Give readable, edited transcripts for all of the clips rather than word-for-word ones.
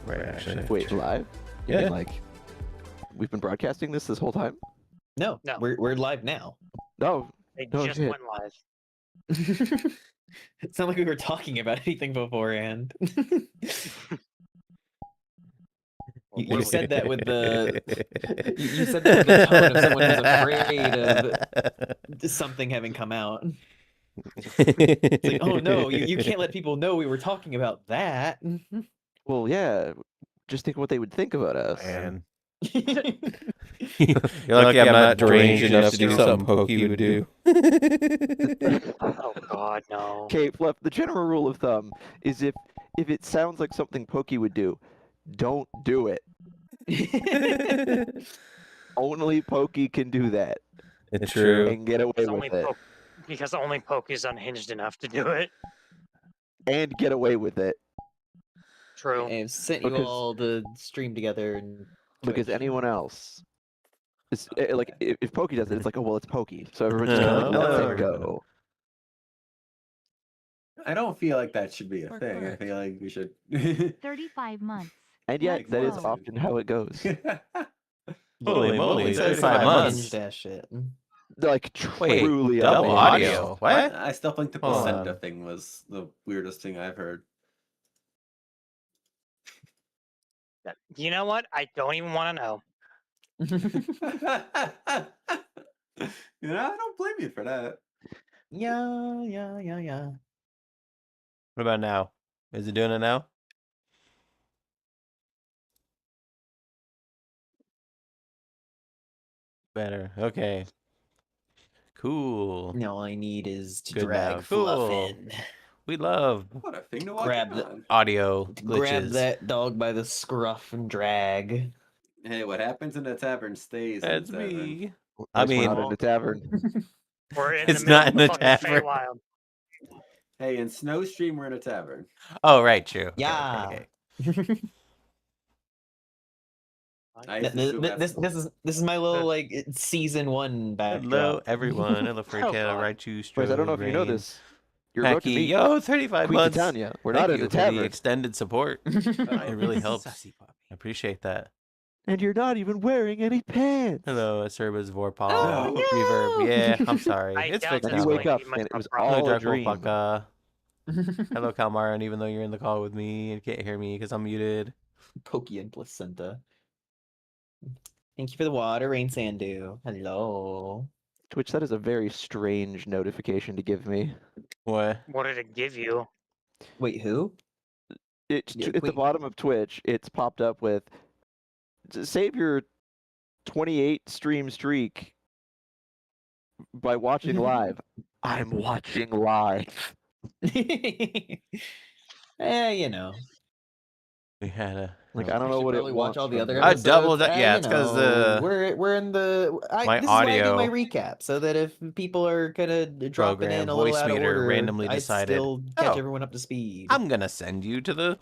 Right, actually. Wait, live? Yeah. You mean, we've been broadcasting this whole time? No, No. we're live now. No. They Oh, just shit. went live. It's not like we were talking about anything beforehand. You said that with the you said that with the tone of someone who's afraid of something having come out. It's like, oh no, you can't let people know we were talking about that. Well, yeah. Just think of what they would think about us. Man. You're lucky I'm not deranged enough to do something Pokey would do. Oh God, no. Okay, Fluff, the general rule of thumb is if it sounds like something Pokey would do, don't do it. Only Pokey can do that It's true. and get away Because with it. Because only Poke is unhinged enough to do it. And get away with it. True. I've sent you Because- all to stream together and Because anyone else is like if Pokey does it, it's like, oh well, it's Pokey. So everyone's just kind of like, No. let it go. I don't feel like that should be a Or thing. I bird. feel like we should. 35 months. And yet, Like, that is whoa. often how it goes. Holy moly, So 35 months. unhinged ass shit. Like Wait, truly double unhinged. audio. What? I still think the Hold placenta on. thing was the weirdest thing I've heard. You know what? I don't even want to know. You know, I don't blame you for that. Yeah. What about now? Is it doing it now? Better. Okay. Cool. All I need is to Good drag now. Fluff Cool. in. We love What a thing to watch. Grab it the- on. audio Grab glitches. that dog by the scruff and drag. Hey, what happens in the tavern stays. in That's the tavern. me. I I just went mean, out in the tavern. We're in It's the middle not of in the fucking tavern. Feywild. Hey, in Snowstream, we're in a tavern. oh, right, true. Okay, Yeah. okay. I used to assume that's- This is my little like season 1 backdrop. Hello, everyone. Hello, Oh, Furtail, God. Raichu, Whereas I don't know if you know Rain, this. You're about to Hacky. meet Yo, 35 Queen months. Titania. We're Thank not in you a for the tavern. extended support. Oh, It really helps. sussy puppy. I appreciate that. And you're not even wearing any pants. Hello, Acerba's Vorpal. Oh, no. Reverb. Yeah, I'm sorry. I it's doubt fixed Then that's you now. wake going to up be much and it of a was problem. all Hello, a dream. Darkwolf Baka. Hello, Kalmar, and even though you're in the call with me and can't hear me because I'm muted. Pokey and placenta. Thank you for the water, Rain Sandu. Hello. Twitch, that is a very strange notification to give me. What? What did it give you? Wait, who? It's Yeah, at the wait. bottom of Twitch. It's popped up with save your 28 stream streak by watching live. I'm watching live. You know. We had a. Like I don't know what it Probably watch wants all the from other me. I episodes. doubled that- yeah, you it's 'cause know, we're in the my this is why I do my audio recap so that if people are kind of dropping program in a little voice out of meter order, randomly I decided, still catch "Oh, everyone up to speed. I'm gonna send you to the.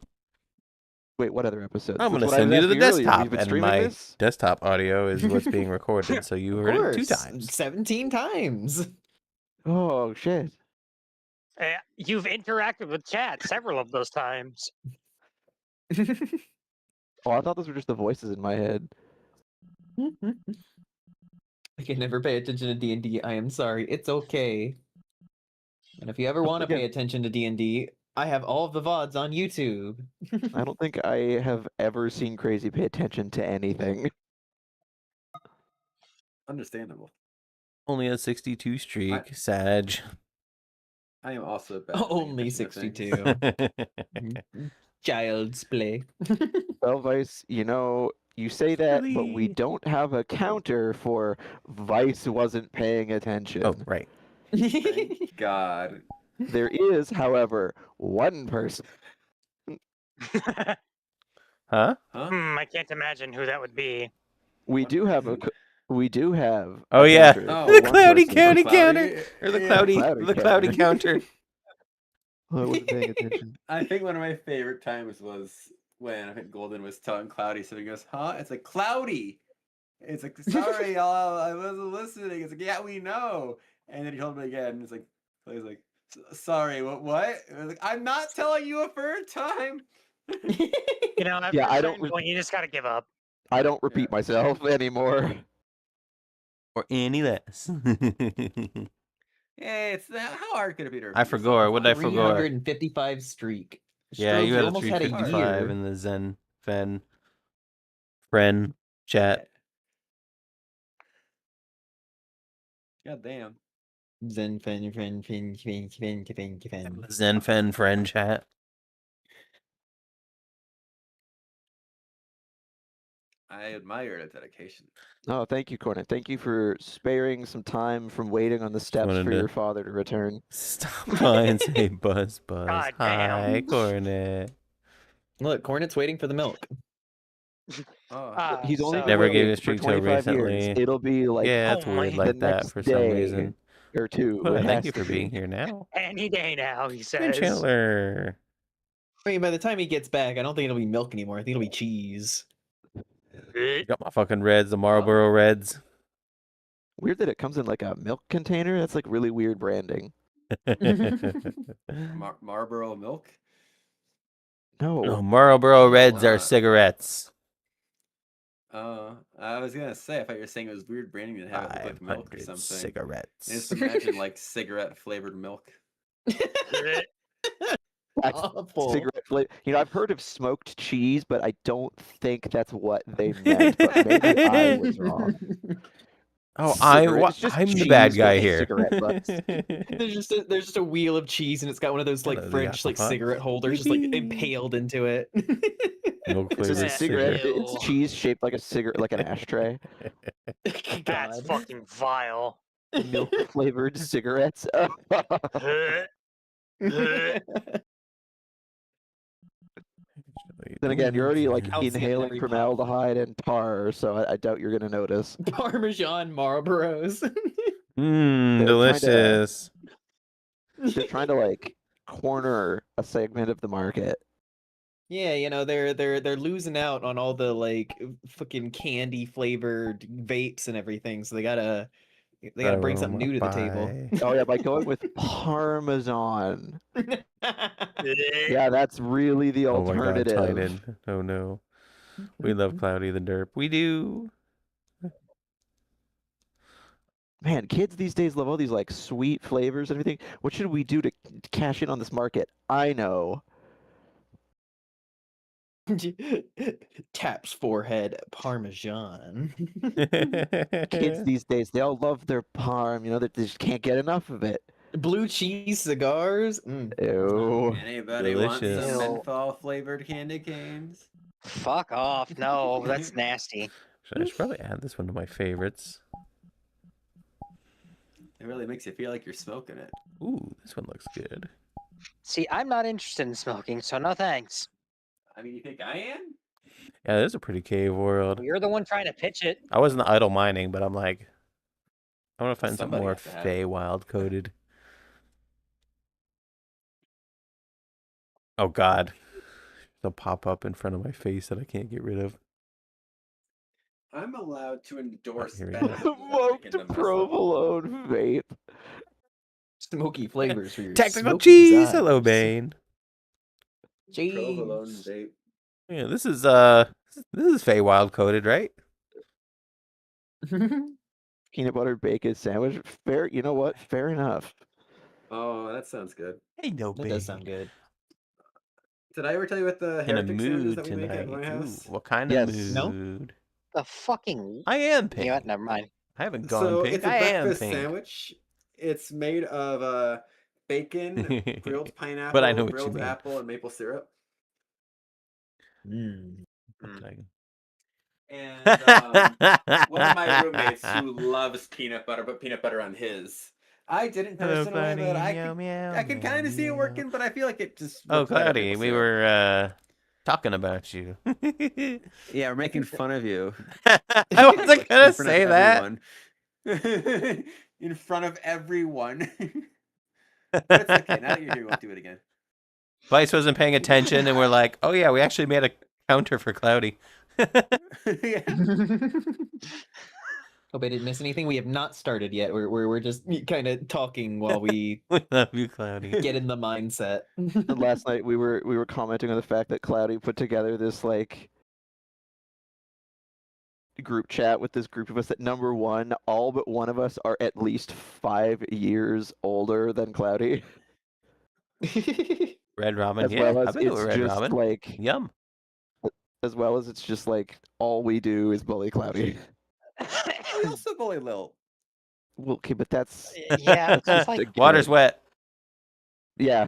Wait, what other episodes? I'm That's gonna what I send was you to the asking earlier. desktop, We've been and streaming my this? desktop audio is what's being recorded, so you Of heard it 2 course, times. 17 times. Oh shit. You've interacted with chat several of those times. Oh, I thought those were just the voices in my head. I can never pay attention to D&D. I am sorry. It's okay. And if you ever want to pay Again- attention to D&D, I have all of the VODs on YouTube. I don't think I have ever seen Crazy pay attention to anything. Understandable. Only a 62 streak, Sag. I am also bad. at paying Only attention to 62. That's Child's play. Well, Vice, you say that, but we Really? don't have a counter for Vice wasn't paying attention. oh, right. things. Thank God. There is, however, one person. Huh? Huh? I can't imagine who that would be. We do have a. We do have. Oh, a yeah. counter Oh, for The one cloudy person. county Cloudy- counter. Or the yeah. cloudy, Cloudy the cloudy counter. counter. Oh, I wasn't paying attention. I think one of my favorite times was when I think Golden was telling Cloudy, so he goes, "Huh? It's like Cloudy." It's like, "Sorry, I wasn't listening." It's like, "Yeah, we know." And then he told me again. It's like, he's like, "Sorry, what?" I was like, "I'm not telling you a third time." You know, after Yeah, a I certain don't- point, you just gotta give up. I don't repeat myself anymore. Or any less. Yeah, it's how hard could it be to I repeat forgot. yourself? What did I Honestly. forgot? 355 streak. Yeah, Strobes, you had a almost had a 355 year. in the Zen friend chat. God damn. Zen fan. Zen friend chat. I admire the dedication. Oh, thank you, Cornet. Thank you for sparing some time from waiting on the steps wanted for to- your father to return. Stop by and say buzz. God Hi, damn. Cornet. Look, Cornet's waiting for the milk. Oh, He's only So- been Never gave waiting a for streak till 25 years. recently. It'll be like Yeah, it's Oh weird my- like the that next for some day reason. or two. Well, It thank has you for to being be. here now. Any day now, he Hey, says. Chandler. I mean, by the time he gets back, I don't think it'll be milk anymore. I think it'll be cheese. You got my fucking Reds, the Marlboro Reds. Weird that it comes in like a milk container. That's like really weird branding. Marlboro milk. No. No, Marlboro Reds are cigarettes. I was gonna say, I thought you were saying it was weird branding to have it look like milk or 500 something. cigarettes. Just imagine like cigarette flavored milk. That's Awful. cigarette flavor. You know, I've heard of smoked cheese, but I don't think that's what they meant. But maybe I was wrong. Oh, Cigarette- it's just I'm the bad cheese guy with here. cigarette butts. There's just a wheel of cheese, and it's got one of those like Hello, the French like Aquapod. cigarette holders just like Whee! impaled into it. Milk It's just flavored a cigarette. Ew. It's cheese shaped like a cigarette, like an ashtray. That's God. fucking vile. Milk flavored cigarettes. Then again, you're already like I'll see it in inhaling every formaldehyde and tar, so I doubt you're gonna notice. Parmesan Marlboros. Mmm, They're delicious. They're trying to like corner a segment of the market. Yeah, you know, they're losing out on all the like fucking candy flavored vapes and everything, so they gotta bring something new to the table. Oh yeah, by going with Parmesan. Yeah, that's really the Oh my god, alternative. Titan. Oh no. We love Cloudy the Derp. We do. Man, kids these days love all these like sweet flavors and everything. What should we do to cash in on this market? I know. Taps forehead Parmesan. Kids these days, they all love their parm. You know, that they just can't get enough of it. Blue cheese cigars. Ew. Anybody want Delicious. some Ew. menthol flavored candy canes? Fuck off. No, that's nasty. I should probably add this one to my favorites. It really makes you feel like you're smoking it. Ooh, this one looks good. See, I'm not interested in smoking, so no thanks. I mean, you think I am? Yeah, this is a pretty cave world. You're the one trying to pitch it. I wasn't idle mining, but I'm like, I want to find something Somebody more has to have it. Feywild coded. Oh god. They'll pop up in front of my face that I can't get rid of. I'm allowed to endorse here we bad go. things without Smoked making them myself. provolone vape. Smoky flavors for your Technical smoky cheese! Hello, desires. Bane. Provolone Cheese. vape. Yeah, this is Feywild coded, right? Peanut butter bacon sandwich. Fair. You know what? Fair enough. Oh, that sounds good. Hey, no, That does sound good. Did I ever tell you what the In a heretic sandwiches mood that we make at my tonight. house? Ooh, what kind Yes. of No? mood? The fucking. I am You pink. know what? Never mind. I haven't gone So pink. it's a I am breakfast pink. sandwich. It's made of bacon, grilled pineapple, But I know what you grilled mean. apple, and maple syrup. Mm. And one of my roommates who loves peanut butter, but peanut butter on his. I didn't Hello, personally, but buddy. Meow, meow, I could kind mean, of see it working, but I feel like it just. Oh, works better with Cloudy, maple we syrup. were talking about you. Yeah, we're making fun of you. I wasn't gonna In front of say that. everyone. In front of everyone. But it's okay. Now that you're here, we'll do it again. Vice wasn't paying attention, and we're like, "Oh yeah, we actually made a counter for Cloudy." Yeah. Hope I didn't miss anything. We have not started yet. We're just kind of talking while we We love you, Cloudy. get in the mindset. And last night we were commenting on the fact that Cloudy put together this like group chat with this group of us that number one, all but one of us are at least 5 years older than Cloudy. Red Robin, As yeah. well I've as been to it's a Red just Robin. like Yum. as well as it's just like all we do is bully Cloudy. We also bully Lil. Well, okay, but that's Yeah, that's just like- a Water's kid. wet. Yeah.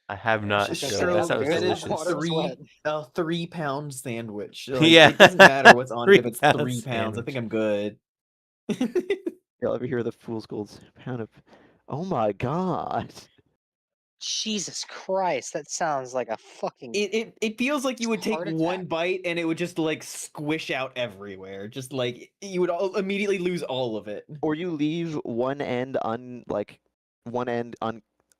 I have not Just showed so that. That was good. delicious. Water's wet. 3-pound sandwich. Like, Yeah. It doesn't matter what's on it if 3 it's pound 3 pounds. I think sandwich. I'm good. You'll ever hear the fool's gold pound of oh my god. Jesus Christ, that sounds like a fucking. It feels like you would take Heart one attack. bite and it would just like squish out everywhere. Just like you would immediately lose all of it. Or you leave one end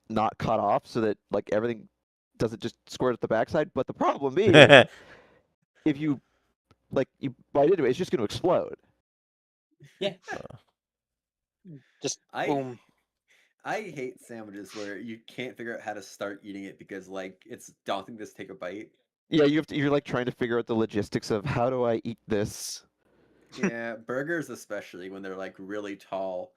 not cut off so that like everything doesn't just squirt at the backside. But the problem being, if you bite into it, it's just going to explode. Yeah. Just I boom. I hate sandwiches where you can't figure out how to start eating it because like it's daunting to just take a bite. Yeah, you're like trying to figure out the logistics of how do I eat this. Yeah, burgers especially when they're like really tall.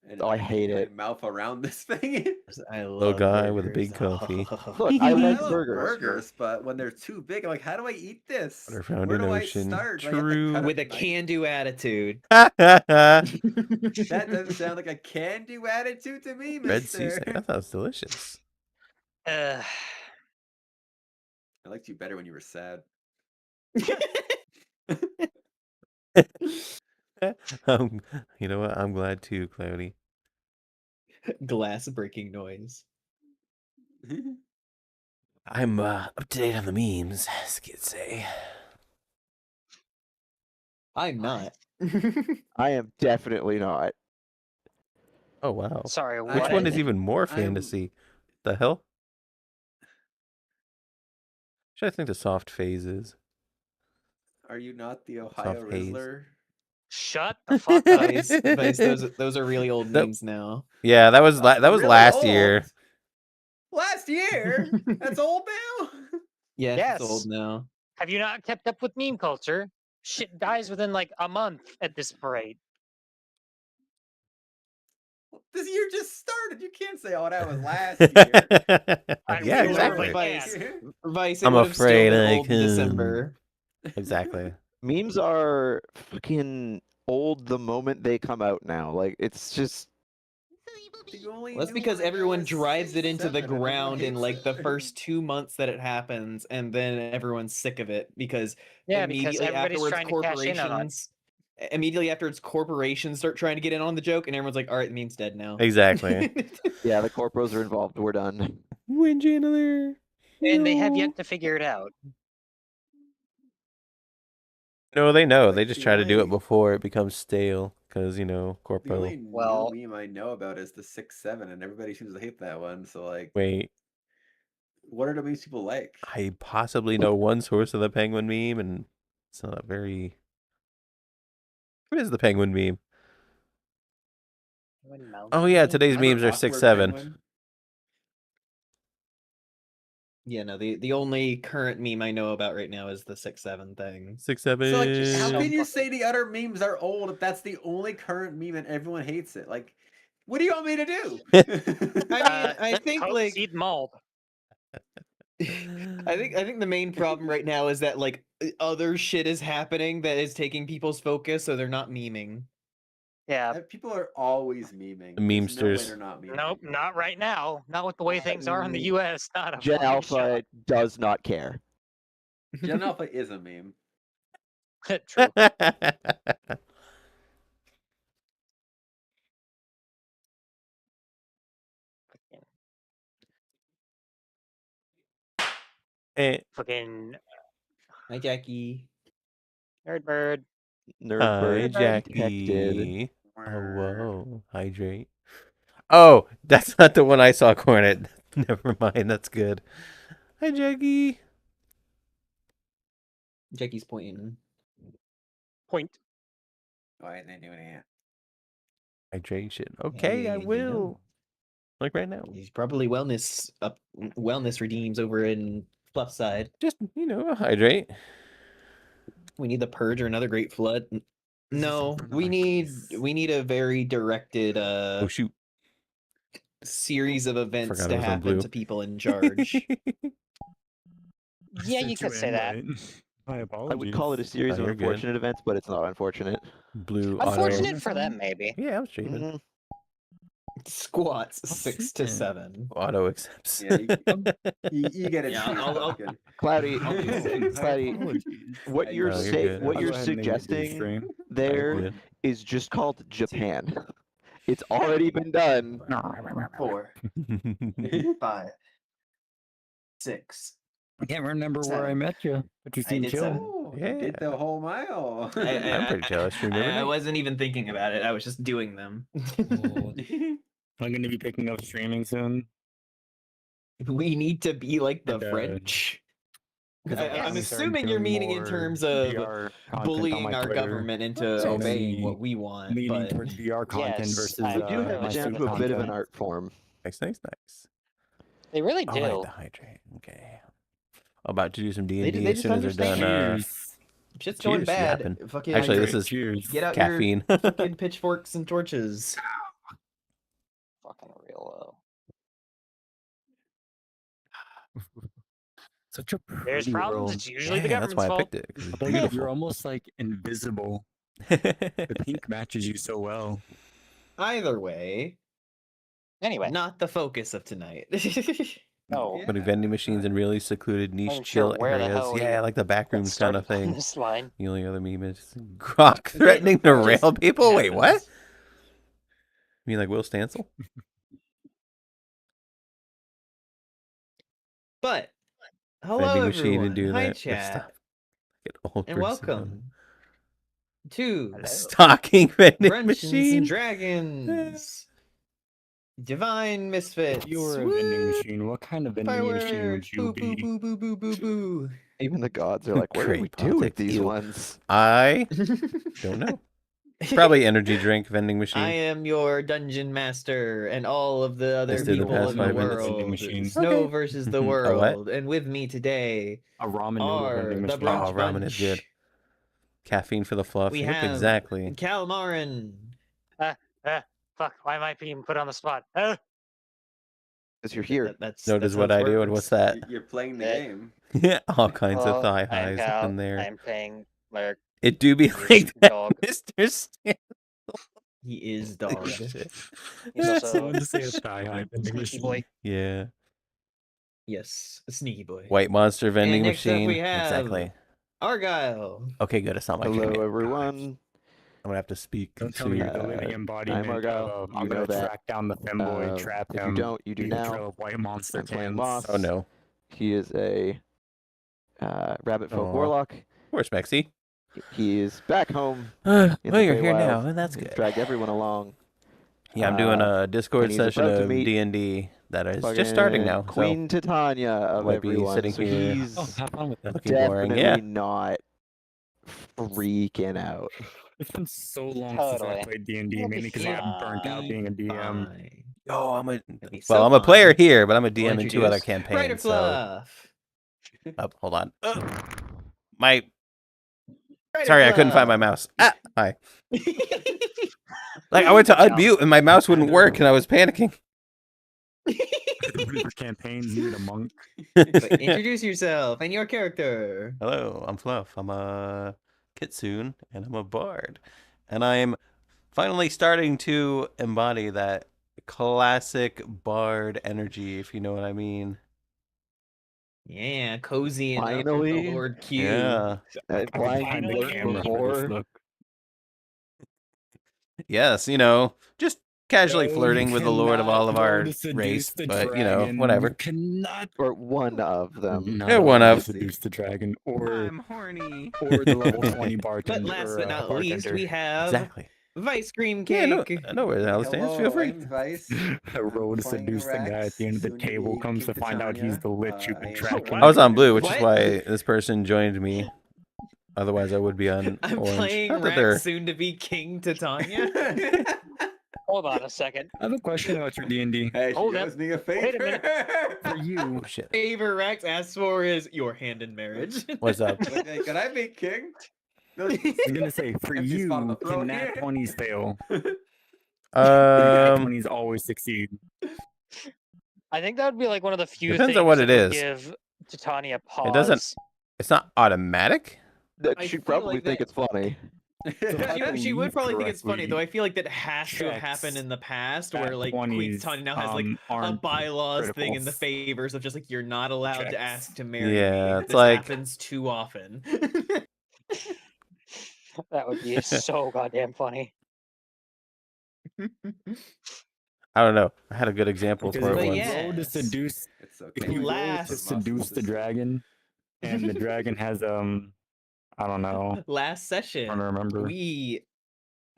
And Oh, I you can't hate get my it. mouth around this thing. I Little love guy with a burgers. big coffee. Look, I I like love burgers. burgers, but when they're too big, I'm like, how do I eat this? Water found Where in do ocean. I start? Do I have to True. cut With a knife? can-do attitude. That doesn't sound like a can-do attitude to me, Red sea mister. snake. That sounds delicious. I liked you better when you were sad. You know what? I'm glad too, Cloudy. Glass breaking noise. I'm up to date on the memes, as kids say. I'm not. I am definitely not. Oh wow. Sorry, Which what? one is even more I'm- fantasy? The hell? Should I think the soft phases? Are you not the Ohio Soft haze. Rizzler? Shut the fuck up. Vice, those are really old Nope. memes now. Yeah, that was that was Really last old? year. Last year? That's old now? Yeah, Yes. it's old now. Have you not kept up with meme culture? Shit dies within like a month at this rate. This year just started. You can't say, oh, that was last year. I Yeah, really exactly. Vice. can. Vice, it I'm would have still afraid been I old in can. December. Exactly. Memes are fucking old the moment they come out now. Like it's just Well, that's because everyone drives it into the ground in like the first 2 months that it happens, and then everyone's sick of it because Yeah, because immediately everybody's afterwards trying to cash in on it. corporations immediately after it's corporations start trying to get in on the joke, and everyone's like, all right, the meme's dead now. Exactly. yeah, the corporos are involved. We're done. Win Chandler. And they have No. yet to figure it out. No, they know. Like, They just the try to do it only- before it becomes stale, because you know, The corpo. only Well- new meme I know about is the 6-7, and everybody seems to hate that one. So, like, Wait, what are the memes people like? I possibly know one source of the penguin meme, and it's not a very. What is the penguin meme? Oh yeah, today's I'm memes an are awkward 6-7. penguin. Yeah, no, the only current meme I know about right now is the 6-7 thing. 6-7. So, like, how So can you fucking- say the other memes are old if that's the only current meme and everyone hates it? Like, what do you want me to do? I think like seed mold. I think the main problem right now is that like other shit is happening that is taking people's focus, so they're not memeing. Yeah. People are always memeing. The There's no way memesters. they're not memeing. Nope, not right now. Not with the way things are in the U.S. Not a Gen fucking Alpha does not care. Gen Alpha is a meme. shot. True. Fucking Hi, Jackie. nerd bird. Hi, Nerdbird detected. Jackie. Oh, whoa. Hydrate. Oh, that's not the one I saw, Cornet. Never mind. That's good. Hi, Jackie. Jackie's pointing. Point. Why are they doing it? Hydration. Okay, I you know. will. Like right now. He's probably wellness redeems over in Fluff side. Just, hydrate. We need the purge or another great flood. This is No, in front of we my need face. a very directed Oh shoot. series of events Forgot to it was on happen blue. to people in charge. Yeah, you could say that. My I apologies. would call it a series Oh, of you're good. unfortunate events, but it's not unfortunate. Blue auto. Unfortunate for them, maybe. Yeah, I'm streaming. Mhm. Squats I'll 6 see to it. 7. Auto accepts. Yeah, you get it. Yeah, treat, I'll- that's good. Cloudy, I'll do six. Cloudy, Apologies. what Yeah, you're no, you're say, good. what I'll you're go ahead and end the suggesting stream. there Good. is just called Japan. It's already been done. 4, 5, 6. I can't remember where I Seven. met you, but you I seem did chill. seven. Oh, Yeah. you did the whole mile. I'm pretty chill. I stream every I night. wasn't even thinking about it. I was just doing them. Well, I'm going to be picking up streaming soon. We need to be like the And, French. 'cause I'm started assuming you're doing meaning in more terms of VR content on bullying my our Twitter, government into So obeying maybe what we want. leaning But towards VR content Yes, versus I They do do have my it understand down stream to a bit of an content. art form. Nice. They really I do. like the hydrate. Okay. About to do some They D&D just as soon as they're done. understand. Cheers. shit's going cheers, bad. yapping. Fucking Actually, this Hydrate, is cheers. get out caffeine. your fucking pitchforks and torches. Fucking real Such a There's pretty problems. world. It's usually the Yeah, that's government's why I fault. picked it. 'Cause it's But you're beautiful. almost like invisible. The pink matches you so well. Either way, Anyway, not the focus of tonight. no. Yeah. Putting vending machines in really secluded niche wasn't chill sure where the areas. hell we Yeah, like the back got rooms kind of started on thing. this line. The only other meme is Grok threatening to just rail people. Wait, what? happens. You mean like Will Stancil? But hello Vending machine everyone. and doing Hi that. Yeah, chat. stop. Get old And person welcome to on. Stocking vending Brunch and machine. Dragons. Divine Misfits. If you were a vending machine, what kind of vending machine would Fireworks. you Boo boo be? boo boo boo boo boo. Even the gods are like, what do Great we do with politics, these ew. ones? I don't know. Probably energy drink vending machine. I am your dungeon master and all of the other Let's do the people past in the 5 minutes. world. Vending machine. Snow Okay. versus the A what? world. And with me today A ramen noodle are vending the machine. brunch Oh, ramen is good. bunch. Caffeine for the fluff. We Yep, have exactly. Calmarin. Fuck, why am I being put on the spot? Oh, Because you're here. That's Notice that's what how I this do and what's works. that? You're playing the Yeah. game. Yeah, all kinds well, of thigh I'm highs up Cal. in there. I'm playing like It do be your like that, dog. Mr. Stan. He is dog. Shit. He's also Someone to say a thigh high vending sneaky machine. boy. Yeah. Yes, a sneaky boy. White monster vending next up machine. we have- Exactly. Argyle. Okay, good. It's not my Hello, turn. everyone. I'm gonna have to speak Don't tell me you're the to. living embodiment Argyle. of You I'm know gonna that. track down the femboy, trap If you him, don't, you do leave a trail now. of white monster I'm playing cans. Moss. Oh no. He is a rabbit folk Aw. warlock. Where's Mexi? He is back home. Well, in the you're here now, Feywild. and that's He's good. dragged everyone along. Yeah, I'm doing a and Discord he's session about to of meet D&D that is just starting Fucking now. Queen Titania of might be everyone. sitting So here. he's Oh, have fun with So that. looking boring. definitely Yeah. not freaking out. It's been so long since I Totally. played D&D, It'll be mainly because I'm burnt out fine. being a DM. Fine. Oh, I'm a It'd be well, so I'm a player fun. here, but I'm a DM We'll in 2 other introduce campaigns. So, WriterFluff. hold on. My sorry, I couldn't find my mouse. Ah, hi. Like I went to unmute and my mouse wouldn't work, and I was panicking. For campaigns, you need a monk. But introduce yourself and your character. Hello, I'm Fluff. I'm a kitsune, and I'm a bard, and I'm finally starting to embody that classic bard energy, if you know what I mean. Yeah, cozy and Finally? Lord Q. Yeah. Implying Behind you the worked camera for this before. look. Yes, just casually flirting with the lord of all of our race, but whatever. Cannot. Or one of them. Not Yeah, one allowed to of. seduce the dragon, or horny. the level 20 bartender. But last or, but not least, bartender. we have Exactly. Vice Cream Yeah, Cake. I know where the hell it stands. Feel free. I'm Vice. I roll to Playing seduce the guy at the end of the Rex, soon to table, be comes to King find out he's Titania. the lich you've I been am tracking. I was on blue, which is What? why this person joined me. Otherwise, I would be on I'm orange. playing Not that Rack, they're- soon to be King Titania. Hold on a second. I have a question about your D&D. Hey, she Hold up. owes me a Wait a favor. For you, Oh shit! Favor Rax asks for is your hand in marriage. What's up? Like, hey, can I be king? No, I was gonna say, for Empty you, spot on the throne can nat here. 20s fail? Nat Um, 20s always succeed. I think that would be like one of the few Depends things on what that it would is. give Titania pause. It doesn't- it's not automatic. That I she'd feel probably like think that- it's funny. She would probably think it's funny, though. I feel like that has to have checks happened in the past, nat where like Queen 20s, Titania now has like a aren't bylaws thing in the criticals. favors of just like you're not allowed to Checks. ask to marry Yeah, me. it's This like- happens too often. That would be so goddamn funny. I don't know. I had a good example Because for But it if once. you yeah. go to Yes. seduce, It's okay. if you go to Last- seduce the dragon, and the dragon has I don't know, Last I don't session, remember. we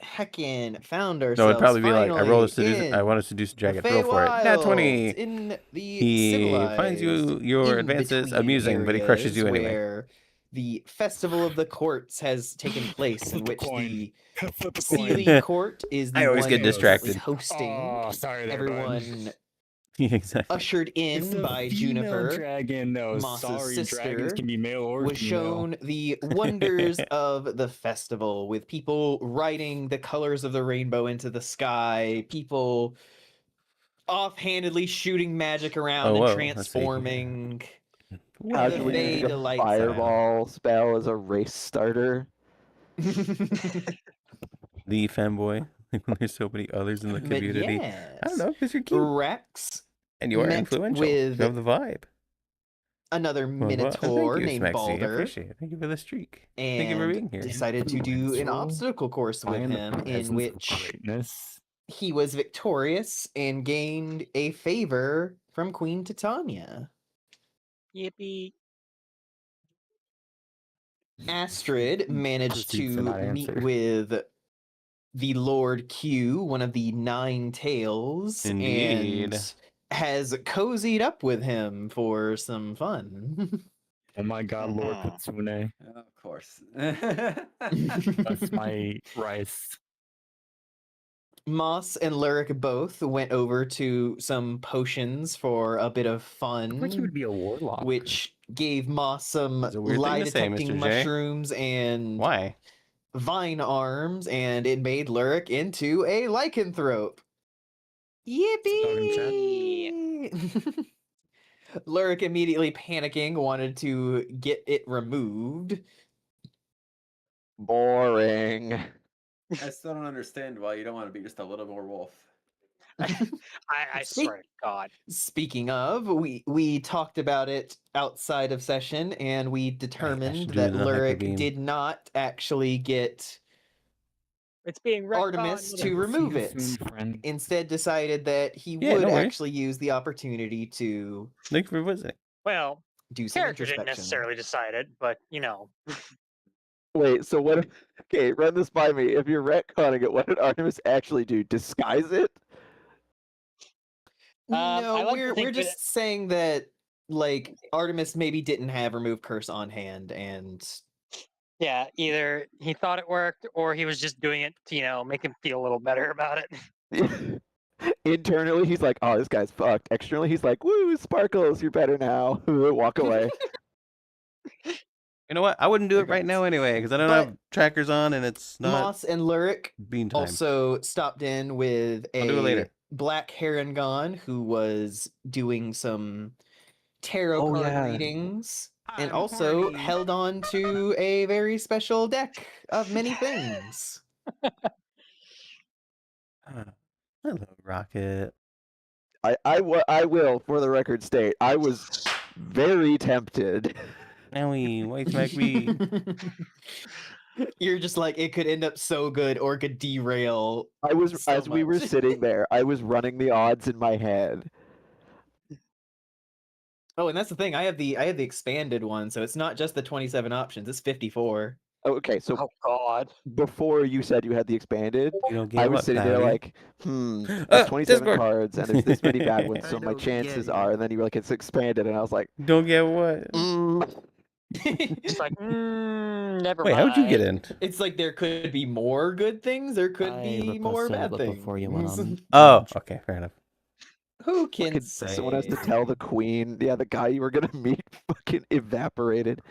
heckin' found ourselves. No, it'd probably be like, I roll a finally seduce. I in want to seduce a the dragon. Roll for it. Nat Feywilds, 20. in the He finds you your advances in-between amusing, but he crushes you areas anyway. where the festival of the courts has taken place, in Flip a which coin. the Flip a coin. Sealy court is the I always one get distracted. who's hosting Oh, sorry there, bud. everyone Exactly. ushered It's in a by female Juniper. dragon, though. Moss's Sorry, dragons sister, can be male or was female. shown the wonders of the festival, with people writing the colors of the rainbow into the sky, people offhandedly shooting magic around Oh, and whoa, let's see. transforming. How The do we Fae use a delights in. fireball spell as a race starter? The fanboy. When there's so many others in the But community. yes, I don't know, because you're cute. Rex, And you are met influential. with You have the vibe. another Well, minotaur thank you, named Smexy. I Balder, appreciate it. Thank you for the streak. Thank you for and being here. decided to do an Influential obstacle course I with am the him, presence in of which greatness. he was victorious and gained a favor from Queen Titania. Yippee. Astrid managed Proceed for to that meet answer. with the Lord Q, one of the Nine Tails, Indeed. and has cozied up with him for some fun. Oh my god, Lord Mhm. Kitsune. Of course. That's my rice. Moss and Lyric both went over to some potions for a bit of I thought you would fun, be a warlock. which gave Moss some It's a weird thing lie to say, detecting Mr. J. mushrooms and Why? vine arms, and it made Lyric into a lycanthrope. Yippee! Lyric immediately panicking wanted to get it removed. Boring. I still don't understand why you don't want to be just a little more wolf. I swear to God. Speaking of, we talked about it outside of session, and we determined do that the hyper Lyric beam. did not actually get It's being Artemis retconned. to remove See you it. soon, friend. Instead, decided that he Yeah, would no worries. actually use the opportunity to Thank you for visiting. Well, do some character didn't introspection. necessarily decide it, but you know. Wait, so what if... Okay, run this by me. If you're retconning it, what did Artemis actually do? Disguise it? I No, like to we're think that- just saying that like Artemis maybe didn't have remove curse on hand, and Yeah, either he thought it worked or he was just doing it to, make him feel a little better about it. Internally, he's like, oh, this guy's fucked. Externally, he's like, woo, Sparkles, you're better now. Walk away. You know what? I wouldn't do it right now anyway, because I don't But have trackers on and it's not Moss and Lyric bean time. also stopped in with I'll do it a later. Black Herongon who was doing some tarot Oh, card yeah. readings, and I'm also horny. held on to a very special deck of many things. Hello, Rocket. I will, for the record, state, I was very tempted. Now we white smack me. You're just like, it could end up so good or could derail. I was, So as we were much. sitting there, I was running the odds in my head. Oh, and that's the thing. I have the expanded one, so it's not just the 27 options. It's 54. Okay, so Oh God. before you said you had the expanded, You don't get I was what, sitting there Cloudy? like, that's 27 Discord. cards, and there's this many bad ones, I so my don't chances get are, it. and then you were like, it's expanded, and I was like, Don't get what? Just like, never Wait, mind. how'd you get in? It's like there could be more good things, there could I be more requested bad it things. before you went on. Oh, brunch. okay, fair enough. Who can Fucking say? someone has to tell the queen, yeah, the guy you were gonna meet fucking evaporated.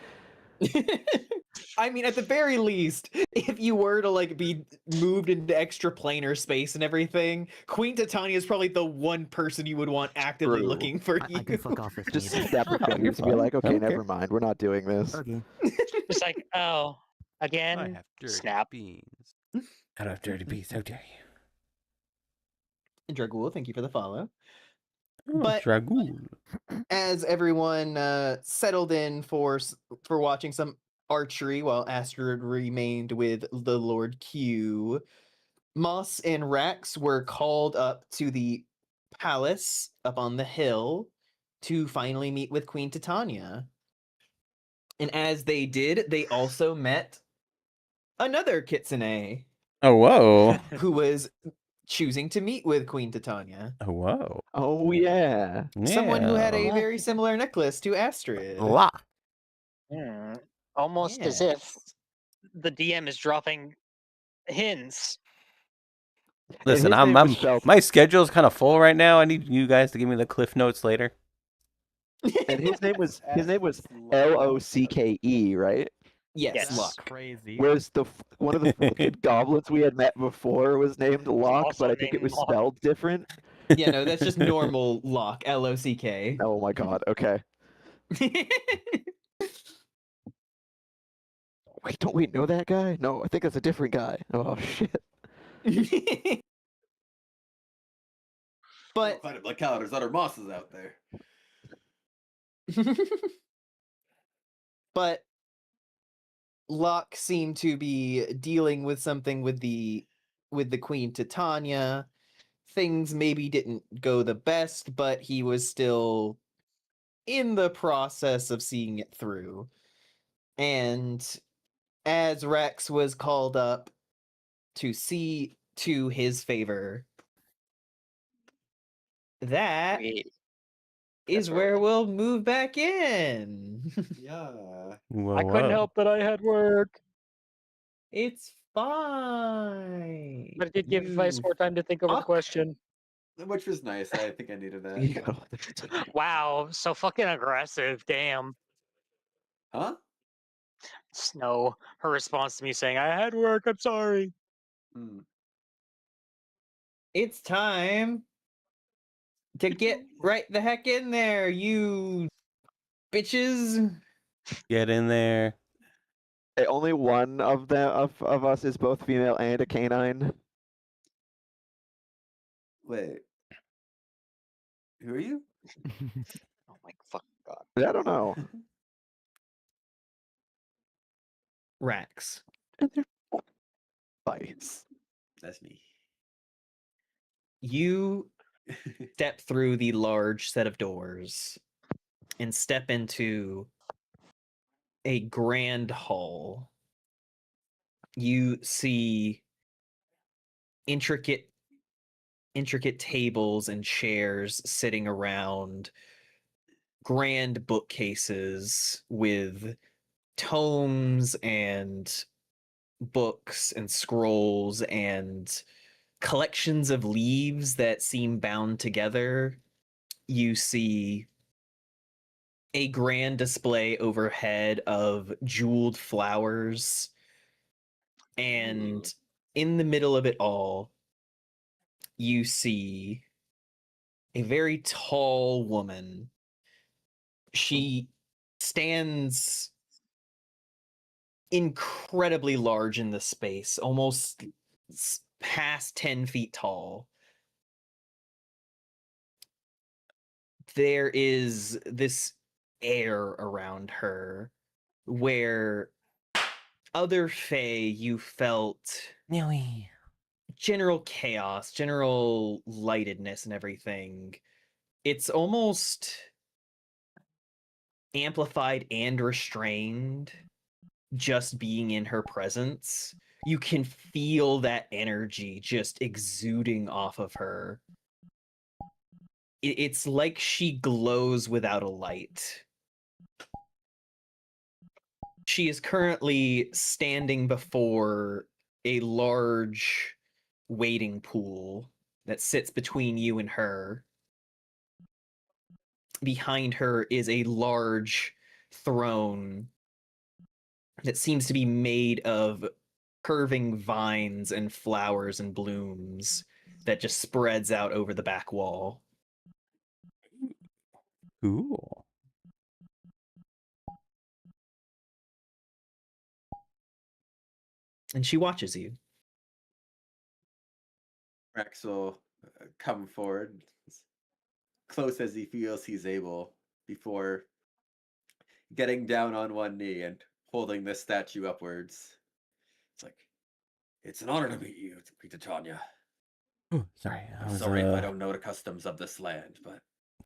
I mean, at the very least, if you were to like be moved into extra planar space and everything, Queen Titania is probably the one person you would want actively True. looking for I you. can fuck off if Just needed. snap your You're fingers and be fine. like, okay, Okay. never mind, we're not doing this. Okay. It's like, oh, I again, have dirty snap. beans. I don't have dirty beats. How dare Dragul, thank you for the follow. you? But- Dragoon. As everyone settled in for watching some archery while Astrid remained with the Lord Q, Moss and Rex were called up to the palace up on the hill to finally meet with Queen Titania. And as they did, they also met another kitsune Oh whoa. who was choosing to meet with Queen Titania. Oh whoa. Oh yeah. Someone who had a Yeah. very similar necklace to Astrid. La. Almost as if Yes. the DM is dropping hints. Listen, his name was Shelton. my schedule's kind of full right now. I need you guys to give me the cliff notes later. And his name was Locke, right? Yes, Yes. Luck. Crazy. Whereas one of the fucking goblins we had met before was named Locke, also but I think it named was Locke. spelled different. Yeah, no, that's just normal Lock, L-O-C-K. Oh my god, okay. Wait, don't we know that guy? No, I think that's a different guy. Oh shit. But Find it like how there's other bosses out there. but Locke seemed to be dealing with something with the Queen Titania. Things maybe didn't go the best, but he was still in the process of seeing it through. And as Rex was called up to see to his favor, that Wait, is where we'll move back in. Yeah. Whoa, I couldn't whoa. help that I had work, It's fine. but it did give Vice You more time to think over the fuck. question. Which was nice. I think I needed that. You gotta- Wow, so fucking aggressive. Damn. Huh? Snow. Her response to me saying, "I had work. I'm sorry." Hmm. It's time to get right the heck in there, you bitches. Get in there. Hey, only one of us is both female and a canine. Wait. Who are you? Oh my fuck god. I don't know. Rax. Vice. That's me. You step through the large set of doors and step into a grand hall. You see intricate tables and chairs sitting around, grand bookcases with tomes and books and scrolls and collections of leaves that seem bound together. You see a grand display overhead of jeweled flowers, and in the middle of it all, you see a very tall woman. She stands incredibly large in the space, almost past 10 feet tall. There is this air around her where other Fae you felt general chaos, general lightedness and everything. It's almost amplified and restrained just being in her presence. You can feel that energy just exuding off of her. It's like she glows without a light. She is currently standing before a large wading pool that sits between you and her. Behind her is a large throne that seems to be made of curving vines and flowers and blooms that just spreads out over the back wall. Cool. And she watches you. Rex will come forward as close as he feels he's able before getting down on one knee and holding the statue upwards. It's like, it's an honor to meet you, Titania. Oh, sorry, I I'm was sorry if I don't know the customs of this land, but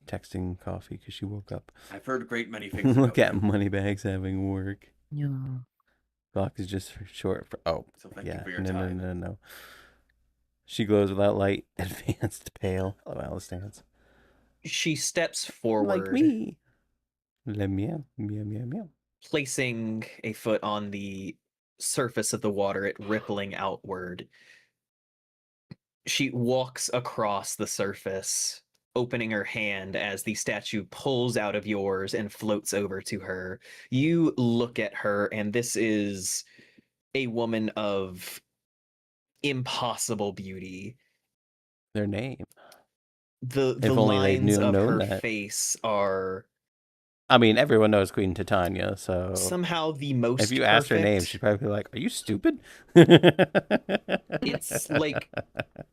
texting Coffee because she woke up. I've heard great many things Look about at you. Moneybags having work. Yeah. Clock is just short for. Oh, So thank you yeah. for your No, time. no. She glows without light. Advanced pale. Oh, Alice stands. She steps forward, Like me. Meow, meow, meow, meow. placing a foot on the surface of the water, it rippling outward. She walks across the surface, opening her hand as the statue pulls out of yours and floats over to her. You look at her, and this is a woman of impossible beauty. Their name. The If only they lines knew of known her that. face are I mean, everyone knows Queen Titania, so somehow the most if you asked her name, perfect. she'd probably be like, "Are you stupid?" It's like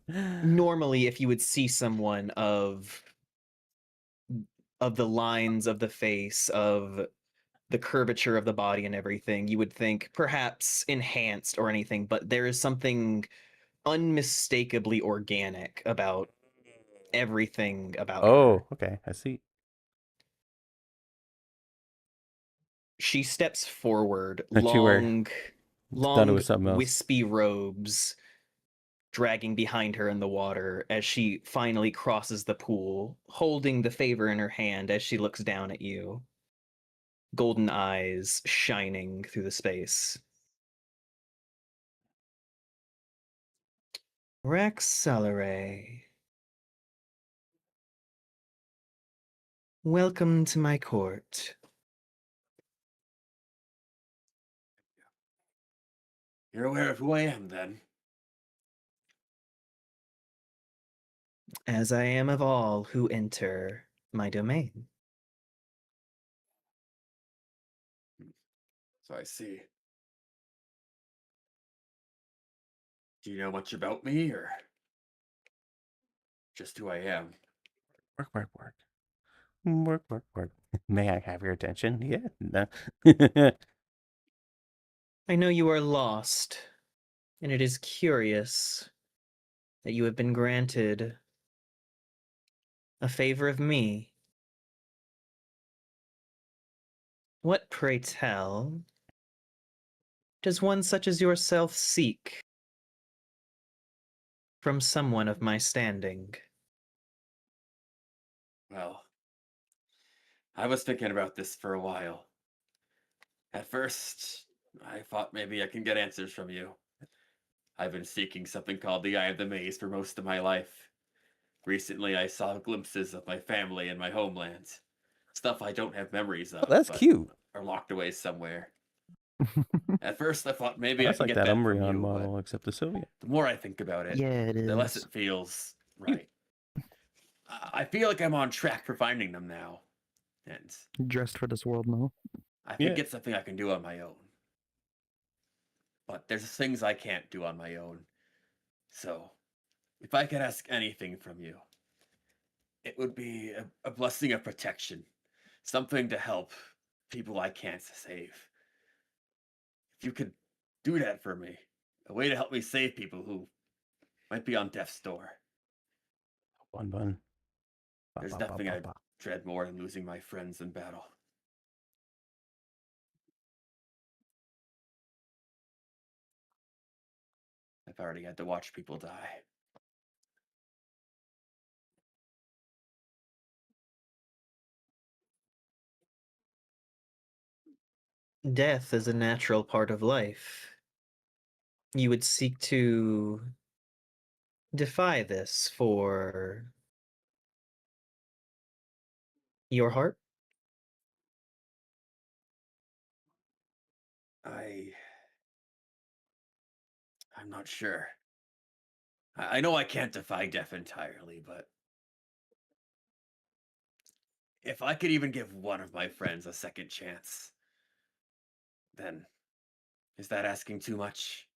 normally if you would see someone of the lines of the face, of the curvature of the body and everything, you would think perhaps enhanced or anything, but there is something unmistakably organic about everything about her. Oh, okay, I see. She steps forward, Thought you were- long Thought it was something else. wispy robes dragging behind her in the water as she finally crosses the pool, holding the favor in her hand as she looks down at you. Golden eyes shining through the space. Rex Salare. Welcome to my court. You're aware of who I am, then? As I am of all who enter my domain. So I see. Do you know much about me, or just who I am? Work, work, work. Work, work, work. May I have your attention? Yeah. No. I know you are lost, and it is curious that you have been granted a favor of me. What, pray tell, does one such as yourself seek from someone of my standing? Well, I was thinking about this for a while. At first, I thought maybe I can get answers from you. I've been seeking something called the Eye of the Maze for most of my life. Recently, I saw glimpses of my family and my homeland. Stuff I don't have memories of, Oh, that's but cute. are locked away somewhere. At first, I thought maybe I That's can like get that that from Umbreon you, model, but except the Soviet. the more I think about it, Yeah, it the less is. it feels right. I feel like I'm on track for finding them now, and Dressed for this world now. I think Yeah. it's something I can do on my own. But there's things I can't do on my own. So, if I could ask anything from you, it would be a blessing of protection. Something to help people I can't save. If you could do that for me, a way to help me save people who might be on death's door. Bun bun. Ba, There's ba, ba, nothing ba, I ba. dread more than losing my friends in battle. I've already had to watch people die. death is a natural part of life, you would seek to defy this for your heart? I'm not sure. I know I can't defy death entirely, but if I could even give one of my friends a second chance, then is that asking too much?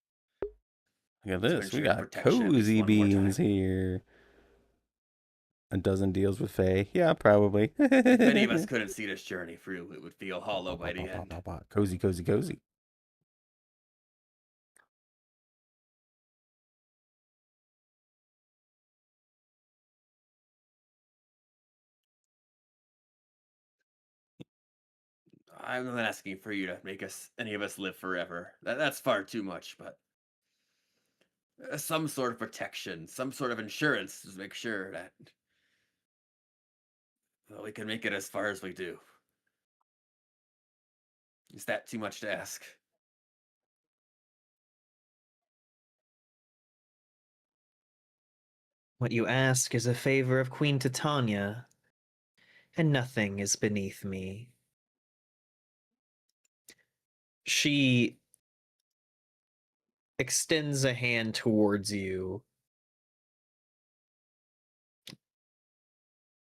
Look at To this. We ensure got protection at least cozy one more beans time. here. A dozen deals with Faye. Yeah, probably. If any of us couldn't see this journey through, it would feel hollow by the end. Cozy, cozy, cozy. I'm not asking for you to make any of us live forever. That's far too much, but some sort of protection, some sort of insurance to make sure that we can make it as far as we do. Is that too much to ask? What you ask is a favor of Queen Titania, and nothing is beneath me. She extends a hand towards you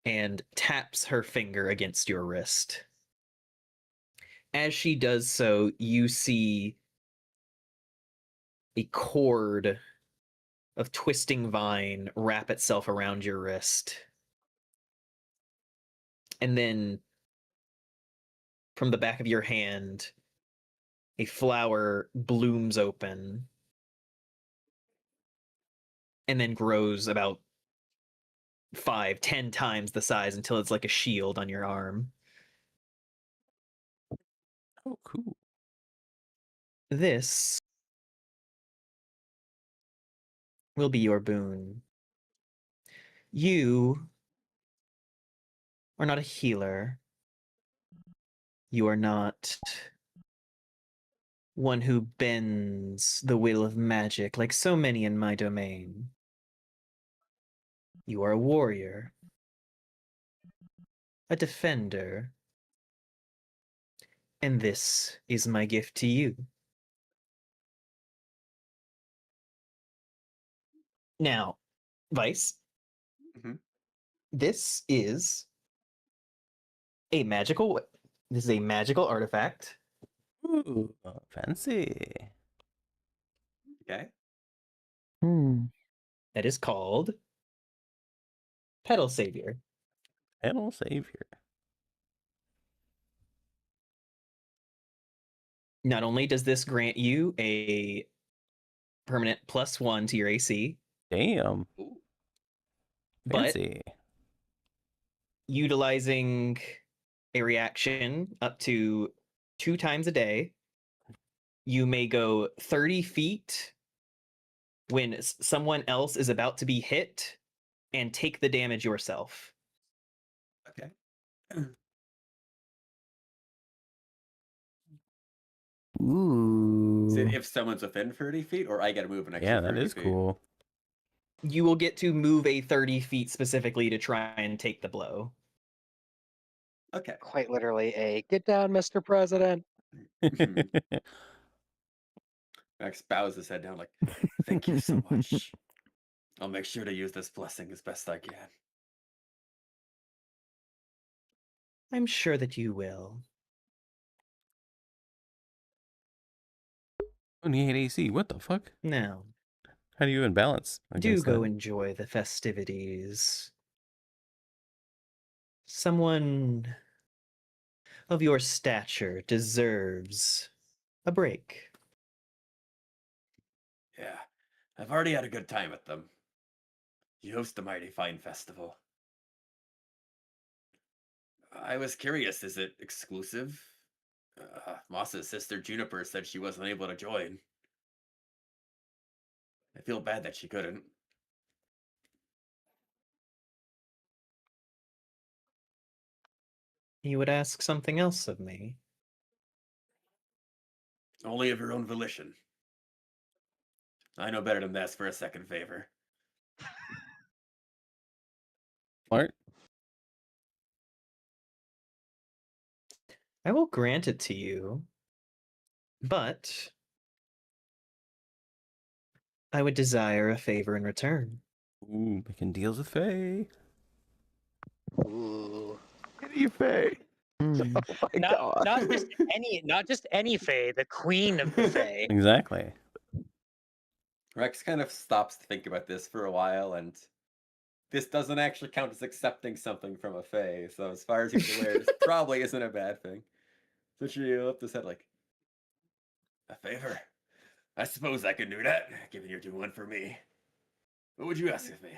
and taps her finger against your wrist. As she does so, you see a cord of twisting vine wrap itself around your wrist. And then from the back of your hand, a flower blooms open and then grows about 5-10 times the size until it's like a shield on your arm. Oh, cool. This will be your boon. You are not a healer. You are not one who bends the will of magic like so many in my domain. You are a warrior, a defender, and this is my gift to you. Now, Vice, Mhm. this is a magical. This is a magical artifact Ooh, fancy. Okay. that is called Petal Savior. Panel savior. Not only does this grant you a permanent +1 to your AC, Damn. Ooh. but Fancy. utilizing a reaction up to 2 times a day, you may go 30 feet when someone else is about to be hit and take the damage yourself. Okay. Ooh. Is it if someone's within 30 feet, or I get to move an extra Yeah, that 30 is feet? cool. You will get to move a 30 feet specifically to try and take the blow. Okay. Quite literally a get down, Mr. President. Max bows his head down like, thank you so much. I'll make sure to use this blessing as best I can. I'm sure that you will. 28 AC. What the fuck? Now, How do you even balance do against go that? enjoy the festivities. Someone of your stature deserves a break. Yeah, I've already had a good time with them. You host a mighty fine festival. I was curious, is it exclusive? Moss's sister Juniper said she wasn't able to join. I feel bad that she couldn't. You would ask something else of me. Only of your own volition. I know better than this for a second favor. Smart. I will grant it to you, but I would desire a favor in return. Ooh, making deals with Faye. Ooh. You Faye. Hmm. Oh my god. Not just any Fae, the queen of the Fae. Exactly. Rex kind of stops to think about this for a while, and this doesn't actually count as accepting something from a Fae, so as far as he's aware, this probably isn't a bad thing. So she lifts his head like, a favor? I suppose I can do that, given you're doing one for me. What would you ask of me?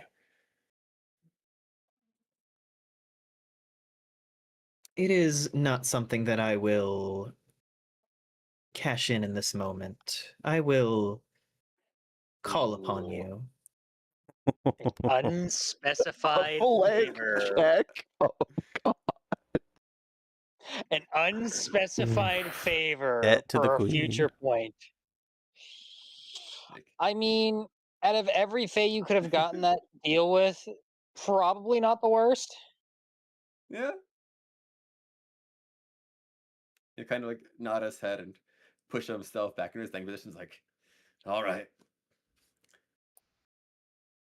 It is not something that I will cash in this moment. I will call upon Ooh. you. Unspecified Blank favor. check. Oh, An unspecified favor Debt to the for a queen. future point. Like, I mean, out of every Fae you could have gotten that deal with, probably not the worst. yeah. He kind of like nod his head and push himself back in his thing position. Like, all right.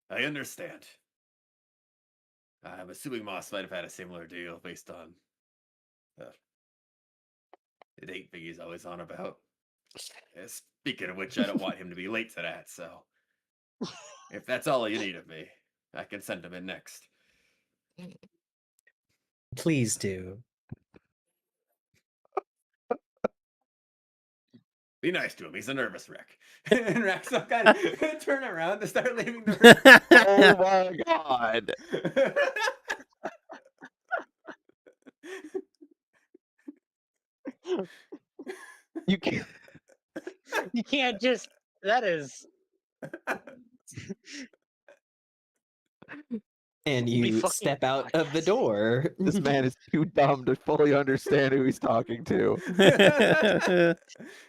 I understand. I'm assuming Moss might have had a similar deal based on the date thing he's always on about. Speaking of which, I don't want him to be late to that, so if that's all you need of me, I can send him in next. Please do. Be nice to him. He's a nervous wreck. And Rex will kind of turn around to start leaving the room. oh my god. You can't. You can't just. That is. And Be you fucking step out of the podcasting. door. This man is too dumb to fully understand who he's talking to.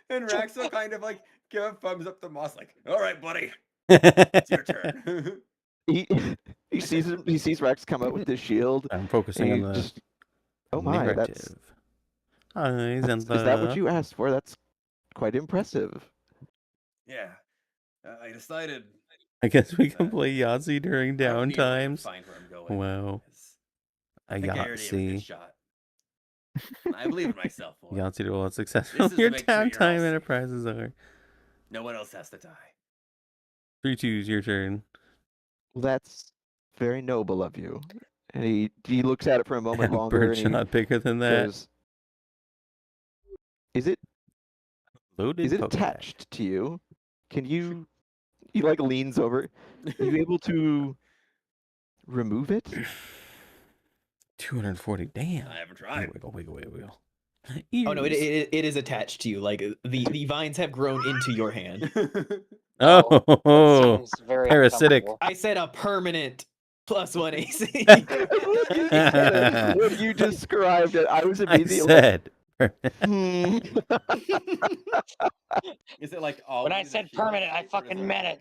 And Rex will kind of like give a thumbs up to Moss, like, all right, buddy, it's your turn. He sees Rex come out with his shield. I'm focusing And on he the just, oh my, narrative. Eyes and is that what you asked for? That's quite impressive. Yeah. I decided I guess we can play Yahtzee during I don't need to downtimes. find where I'm going. Wow. 'cause A I think I already have a good Yahtzee. shot. I believe in myself more. Yahtzee to roll successful. This is to Your make sure you're all downtime safe. enterprises are. No one else has to die. 3-2's your turn. Well, that's very noble of you. And he looks at it for a moment longer and he Birdshot bigger than that. goes, Is it Loaded poker deck. attached to you? Can you he like leans over. Are you able to remove it? 240. Damn. I haven't tried. Wiggle. Oh no, it Ears. is attached to you. Like the vines have grown into your hand. Oh, That seems very parasitic. uncomfortable. I said a permanent +1 AC. When you described it, I was I immediately said. hmm. Is it like all? When I said permanent, I fucking meant it.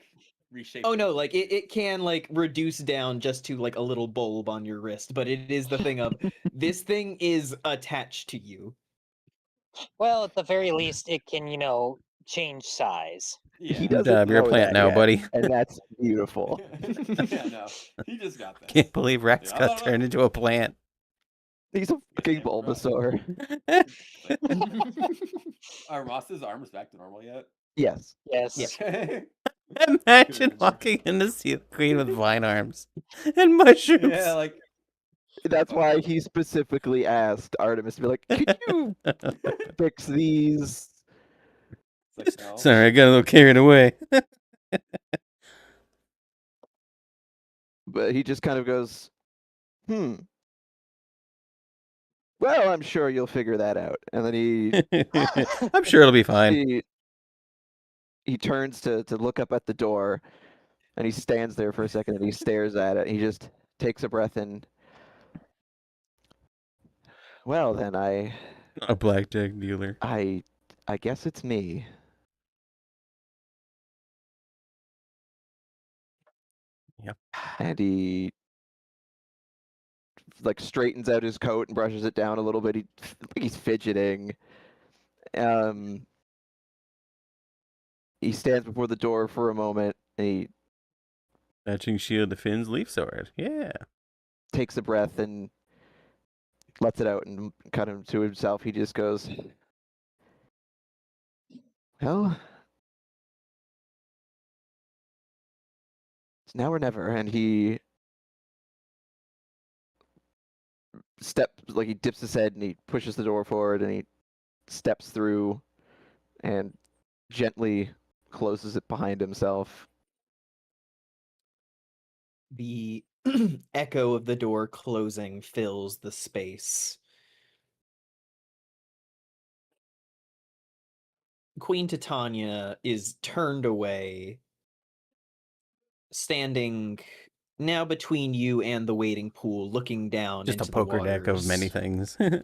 Reshape. Oh no, like it can like reduce down just to like a little bulb on your wrist, but it is the thing of this thing is attached to you. Well, at the very least, it can, change size. Yeah. He Good doesn't job, you're a know plant that now, yet, buddy. and that's beautiful. Yeah, no. He just got that. Can't believe Rex Yeah, got turned into a plant. He's a fucking damn right. Bulbasaur. Are Moss's arms back to normal yet? Yes. Yes. Okay. Imagine walking in to see the queen with vine arms and mushrooms. Yeah, like That's why he specifically asked Artemis to be like, could you fix these? it's like no. Sorry, I got a little carried away. But he just kind of goes, Well, I'm sure you'll figure that out. And then I'm sure it'll be fine. he turns to look up at the door, and he stands there for a second and he stares at it. He just takes a breath in. Well, then A blackjack dealer. I I guess it's me. Yep. And he like straightens out his coat and brushes it down a little bit. He's fidgeting. He stands before the door for a moment and he Matching shield to Finn's leaf sword. Yeah. takes a breath and lets it out and kind of to himself. He just goes, well, it's now or never. And he he dips his head and he pushes the door forward and he steps through and gently closes it behind himself. The echo of the door closing fills the space. Queen Titania is turned away, standing now between you and the waiting pool, looking down Just a into poker the deck of many waters. things.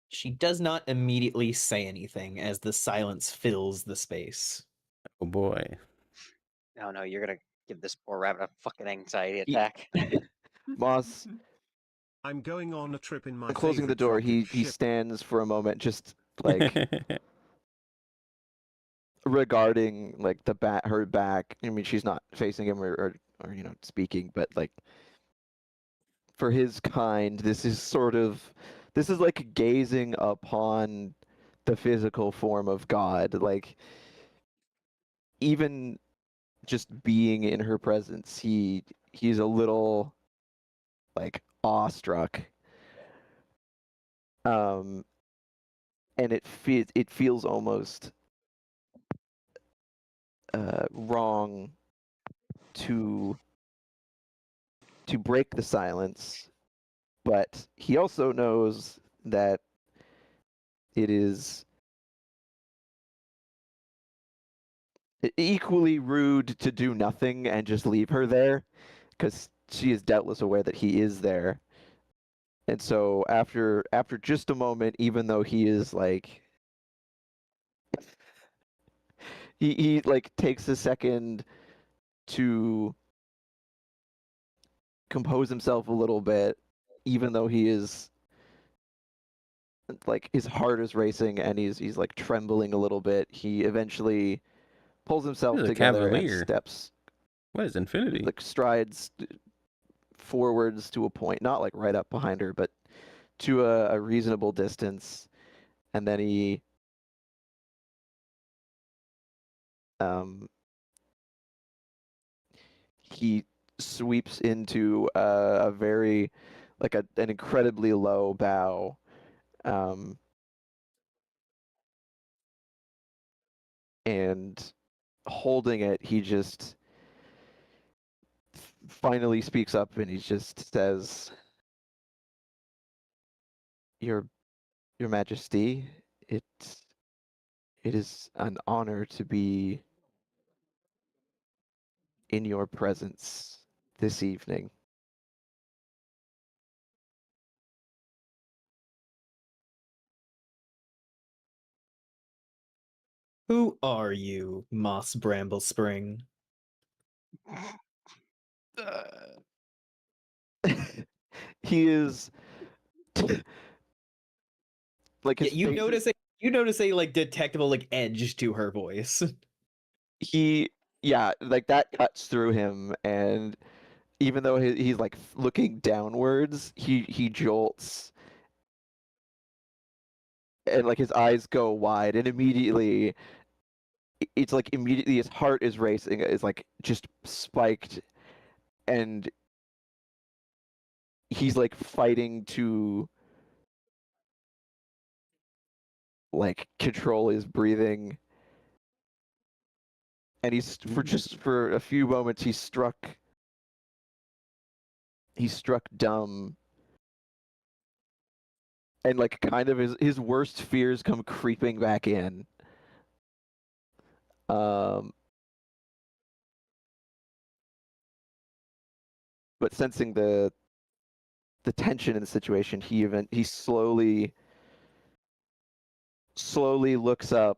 She does not immediately say anything as the silence fills the space. Oh boy. No, you're gonna give this poor rabbit a fucking anxiety Ye- attack. Moss, I'm going on a trip in my closing the favorite door, rocket he ship. stands for a moment, just like regarding like her back. I mean, she's not facing him or speaking, but like for his kind, this is like gazing upon the physical form of God. Like even just being in her presence, he's a little like awestruck. And it feels almost wrong to break the silence, but he also knows that it is equally rude to do nothing and just leave her there, because she is doubtless aware that he is there. And so after just a moment, even though he is like he like takes a second to compose himself a little bit, even though he is like his heart is racing and he's like trembling a little bit, he eventually pulls himself He's a together and cavalier. steps, What is infinity? like strides forwards to a point, not like right up behind her, but to a reasonable distance, and then he sweeps into a very like an incredibly low bow, and holding it, he just finally speaks up and he just says, Your Majesty, it is an honor to be in your presence this evening. Who are you, Moss Bramble Spring? He is like Yeah, his face you notice a like detectable like edge to her voice. yeah, like that cuts through him, and even though he's like looking downwards, he jolts, and like his eyes go wide, and immediately it's like immediately his heart is racing, is like just spiked, and he's like fighting to like control his breathing, and he's for a few moments he's struck dumb, and like kind of his worst fears come creeping back in. But sensing the tension in the situation, he slowly slowly looks up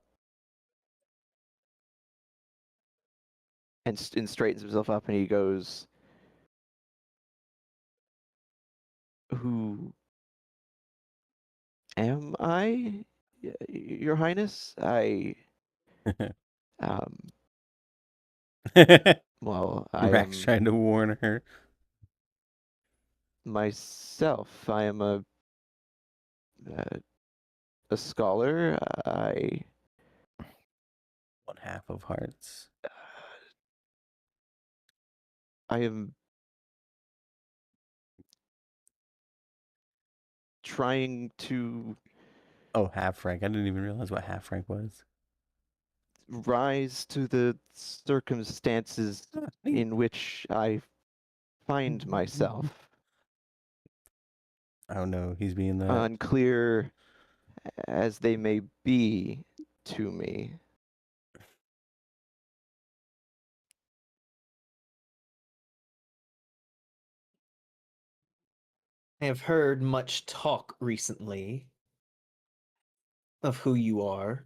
and straightens himself up, and he goes, "Who am I, Your Highness? Um, well, I Rack's am trying to warn her. myself. I am a scholar. One half of hearts. I am trying to Oh, half rank. I didn't even realize what half rank was. rise to the circumstances Ah, neat. in which I find myself. Oh no, he's being that. Unclear as they may be to me. I have heard much talk recently of who you are.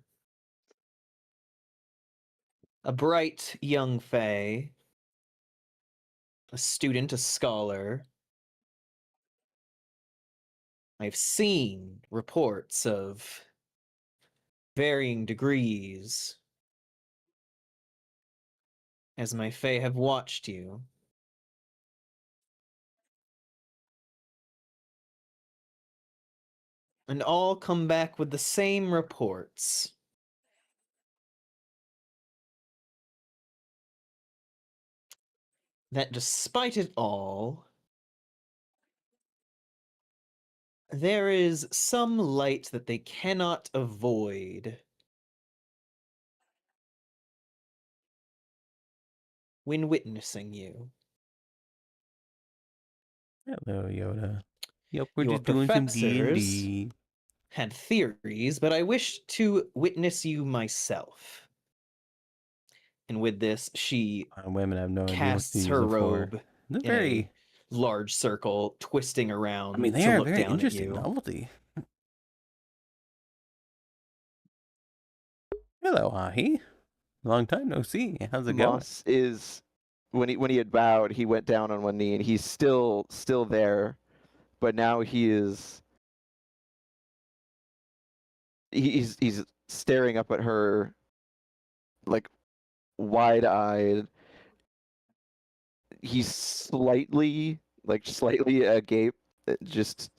A bright young fae, a student, a scholar. I've seen reports of varying degrees as my fae have watched you. And all come back with the same reports. That despite it all, there is some light that they cannot avoid when witnessing you. Hello, Yoda. Yep, we're Your just doing some professors D&D. had theories, but I wished to witness you myself. And with this, she Women have no idea what to casts use her it for. robe They're in very. a large circle, twisting I around mean, they to are look very down at interesting you. novelty. Hello, Ahi. Long time no see. How's it going? Moss is when he had bowed, he went down on one knee, and he's still there, but now he's staring up at her like wide-eyed. He's slightly agape, just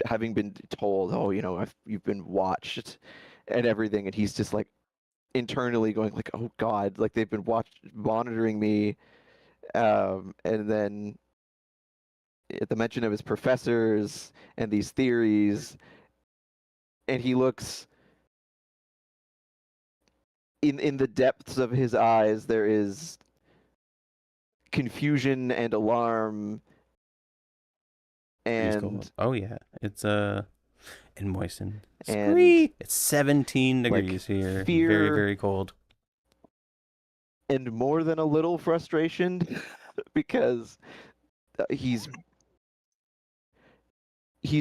having been told, "Oh, you've been watched," and everything, and he's just like internally going like, "Oh God!" Like they've been monitoring me, and then at the mention of his professors and these theories, and he looks in the depths of his eyes. There is confusion and alarm, Freeze cold. and Oh yeah, it's and moistened. and Scree. It's 17 like degrees here. Very fear very cold. and more than a little frustration because he's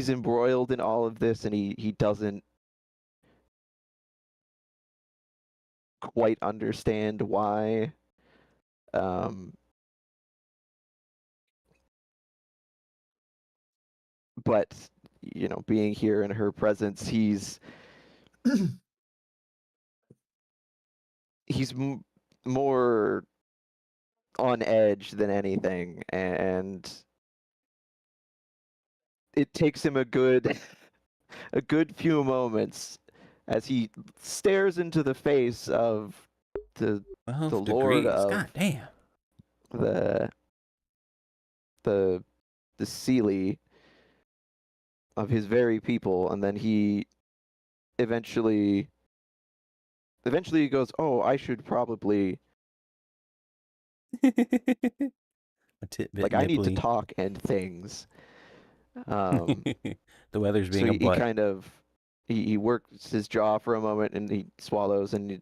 embroiled in all of this, and he doesn't quite understand why. But being here in her presence, he's more on edge than anything, and it takes him a good few moments as he stares into the face of the 12 lord degrees. of God damn. the the Seelie, of his very people, and then he eventually goes, "Oh, I should probably A tidbit I need to nipply. talk and things." Um, The weather's so being a he butt. kind of he works his jaw for a moment, and he swallows, and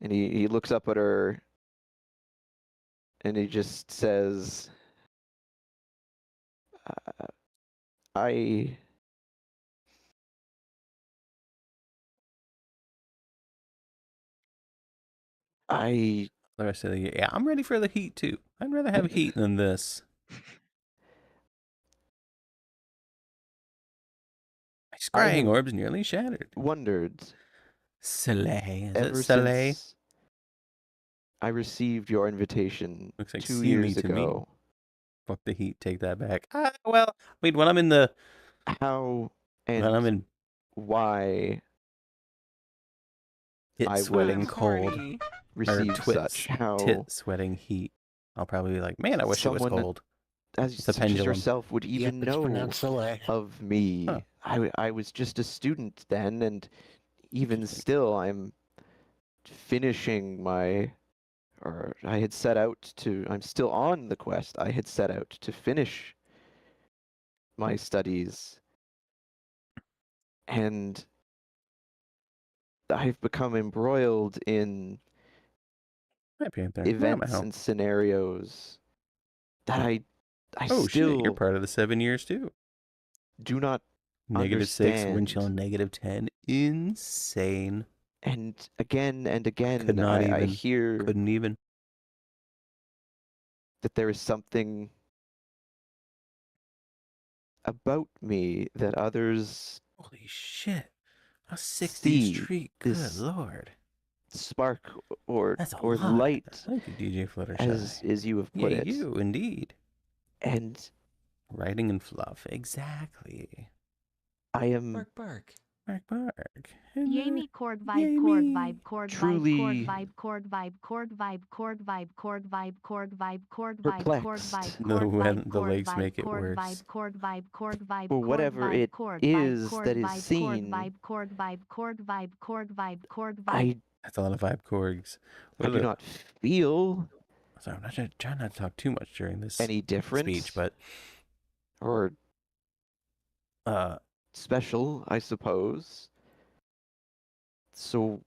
he looks up at her, and he just says, I I The rest of the year. Yeah, I'm ready for the heat too. I'd rather have heat than this. My I scrying have orb's nearly shattered. wondered Soleil. Is it ever Soleil? since I received your invitation Looks like 2 Sealy years to me. ago. Fuck the heat. Take that back. Well, wait. When I'm in the How when I'm and in why tit I sweating would cold or receive such. tit How sweating heat, I'll probably be like, man, I wish it was someone cold. as It's a such as pendulum. yourself would Yep, even it's know pronounced Soleil. of me. Huh. I was just a student then, and even Interesting. still, I'm finishing my, or I had set out to, I'm still on the quest. I had set out to finish my studies, and I've become embroiled in Hi, Panther. Where am I? events and scenarios that I Oh shit, you're still part of the 7 years too. do not -6, wind chill understand. -10. Insane. And again and Could again, not I even. hear Couldn't even. that there is something about me that others Holy shit. A 60 see, streak. Good this lord. spark or That's a or lot. light, Thank you, DJ as Fluttershy. you have Yeah, put it. you indeed. And Writing and fluff. Exactly. I am Bark, bark. Bark, bark. And, Yay me chord yay vibe chord me. vibe chord vibe chord truly vibe chord vibe chord vibe chord vibe chord vibe chord vibe chord vibe chord perplexed vibe The chord when vibe the chord lakes vibe make it chord worse. vibe chord vibe chord vibe for chord whatever vibe it chord vibe is chord that is vibe chord seen. vibe chord vibe chord vibe chord vibe chord vibe. I That's a lot of vibe chords. I do not feel Sorry, I'm not trying not to talk too much during this any different speech, but or uh, special, I suppose. So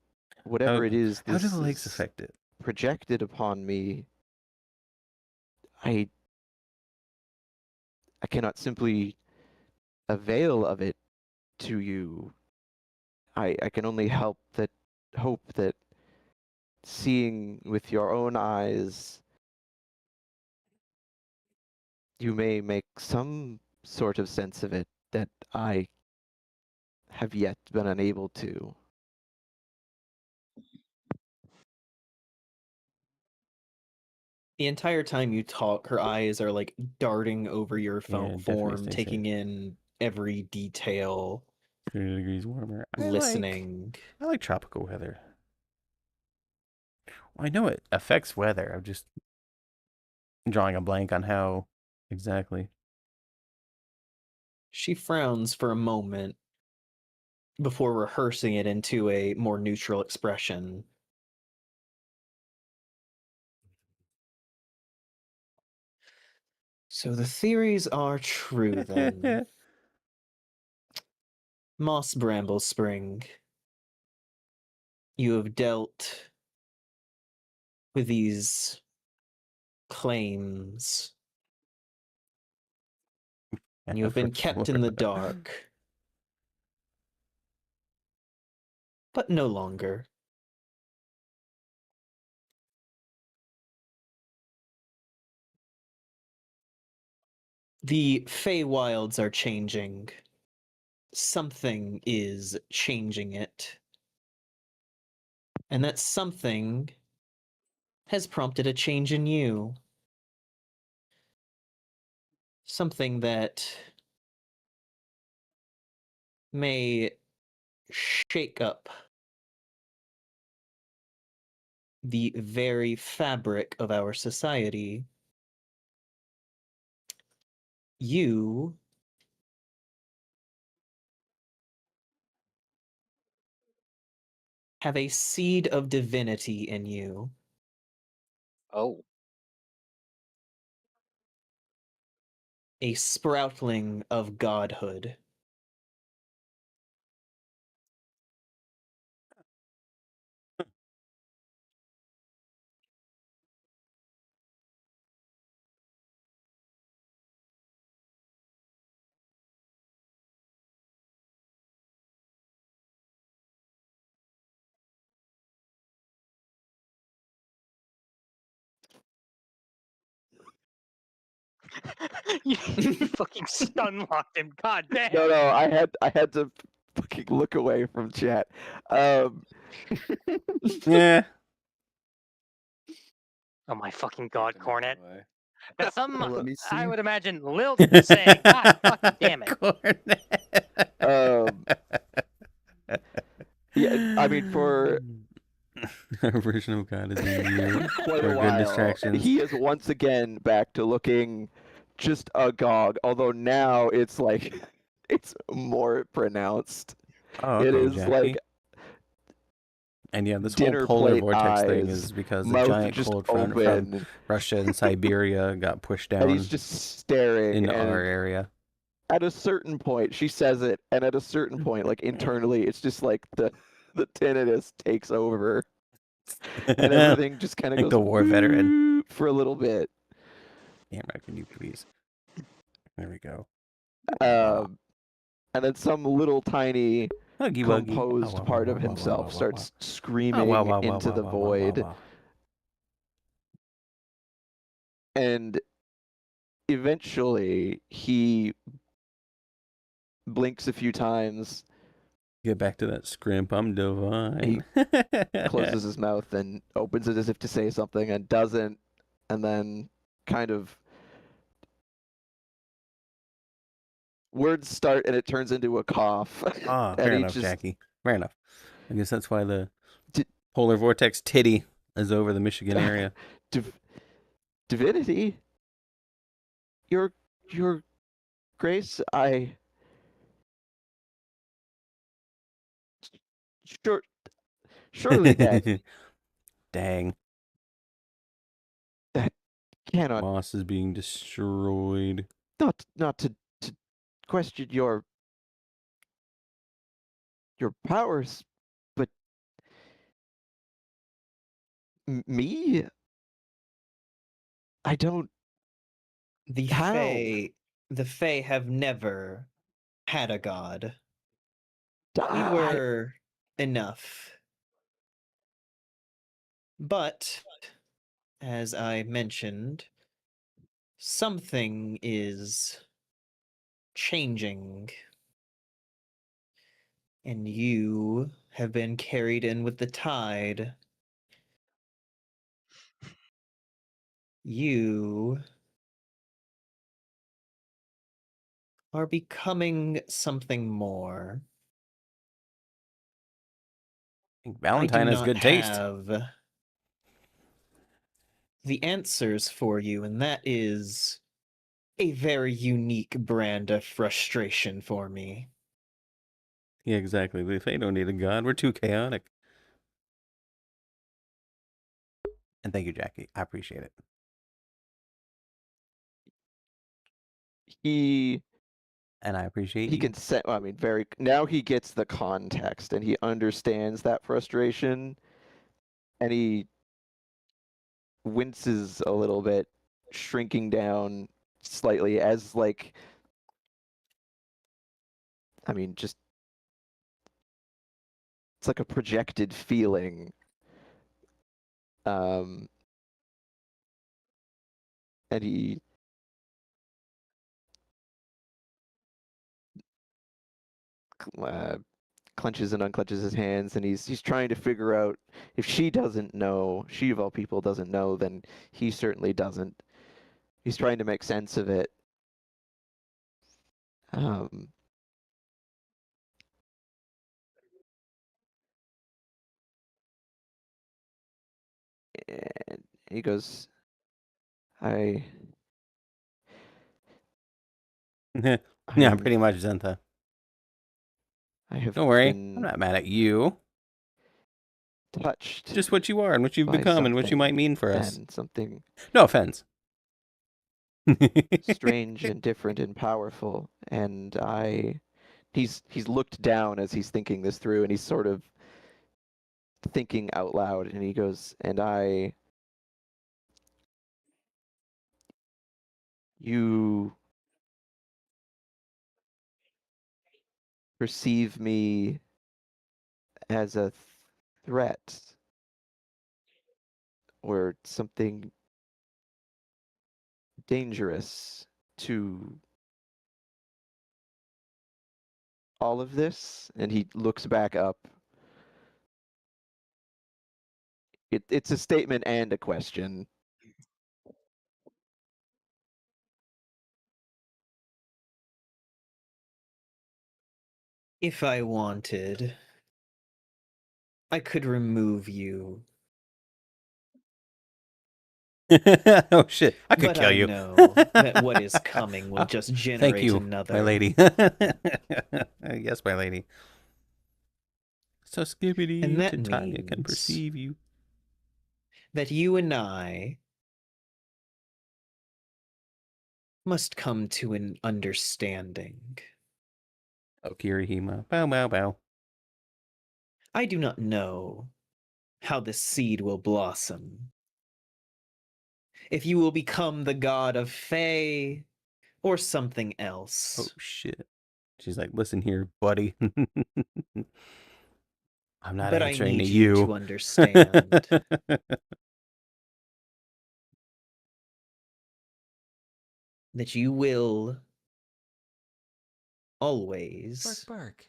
how, whatever it is how do this the lakes is affect it? projected upon me, I cannot simply avail of it to you. I can only hope that seeing with your own eyes, you may make some sort of sense of it that I have yet been unable to. The entire time you talk, her eyes are like darting over your Yeah, definitely form, stay taking safe. in every detail, 30 degrees warmer. listening. I like tropical weather. Well, I know it affects weather. I'm just drawing a blank on how exactly. She frowns for a moment before rehearsing it into a more neutral expression. So the theories are true then. Moss Bramble Spring, you have dealt with these claims. You have been kept in the dark. But no longer. The Feywilds are changing. Something is changing it. And that something has prompted a change in you. Something that may shake up the very fabric of our society. You have a seed of divinity in you. Oh. A sproutling of godhood. you fucking stun locked him. God damn. No, I had to fucking look away from chat. Yeah. Oh my fucking god, Cornet. That's something Let me I see. would imagine Lilt was saying. God fucking damn it. Yeah, I mean, for Our version of God is in you. quite Or a good while, distractions. he is once again back to looking just agog. Although now it's like it's more pronounced. Oh, It okay, is like Jackie. And yeah, this whole dinner polar plate vortex thing eyes, is because the mouth giant just cold front from open, Russia and Siberia got pushed and he's down just staring. in our And area. at a certain point, she says it, and at a certain point, like internally, it's just like the tinnitus takes over, and everything just kind of Like goes the war veteran. for a little bit. Camera, can you please? There we go. And then some little tiny Huggy wuggy. composed part of himself starts screaming into the void, and eventually he blinks a few times, Get back to that scrimp. I'm divine. closes his mouth and opens it as if to say something and doesn't, and then kind of words start and it turns into a cough. Ah, And fair he enough, just Jackie. Fair enough. I guess that's why the Di- polar vortex titty is over the Michigan area. Divinity, your grace, I sure surely that Dang. cannot Moss is being destroyed. not to question your powers, but me, I don't. The How? Fae have never had a god. We I, were enough. But, as I mentioned, something is changing. And you have been carried in with the tide. You are becoming something more. I think I Valentine do has not good taste. have the answers for you, and that is a very unique brand of frustration for me. Yeah, exactly. The Fae don't need a god. We're too chaotic. And thank you, Jackie. I appreciate it. he And I appreciate he you. can set. I mean, very now he gets the context and he understands that frustration, and he winces a little bit, shrinking down slightly as like. I mean, just it's like a projected feeling. Um, and he clenches and unclenches his hands, and he's trying to figure out if she doesn't know, she of all people doesn't know, then he certainly doesn't. He's trying to make sense of it. Um, and he goes, I Yeah, I'm- pretty much, Zentha. I have Don't worry. been I'm not mad at you. touched Just what you are and what you've by become and what you something might mean for us. then, something No offense. strange and different and powerful. And he's looked down as he's thinking this through, and he's sort of thinking out loud, and he goes, and you perceive me as a threat or something dangerous to all of this? And he looks back up. It's a statement and a question. If I wanted, I could remove you. Oh shit! I could But kill I you. know that what is coming will just generate Thank you, another. my lady. Yes, my lady. So Skibbity, And that Titania can means perceive you. that you and I must come to an understanding. Oh, Kirihima. Bow, bow, bow. I do not know how the seed will blossom. If you will become the god of Fae or something else. Oh, shit. She's like, listen here, buddy. I'm not But I answering need to you you. to understand that you will always Bark.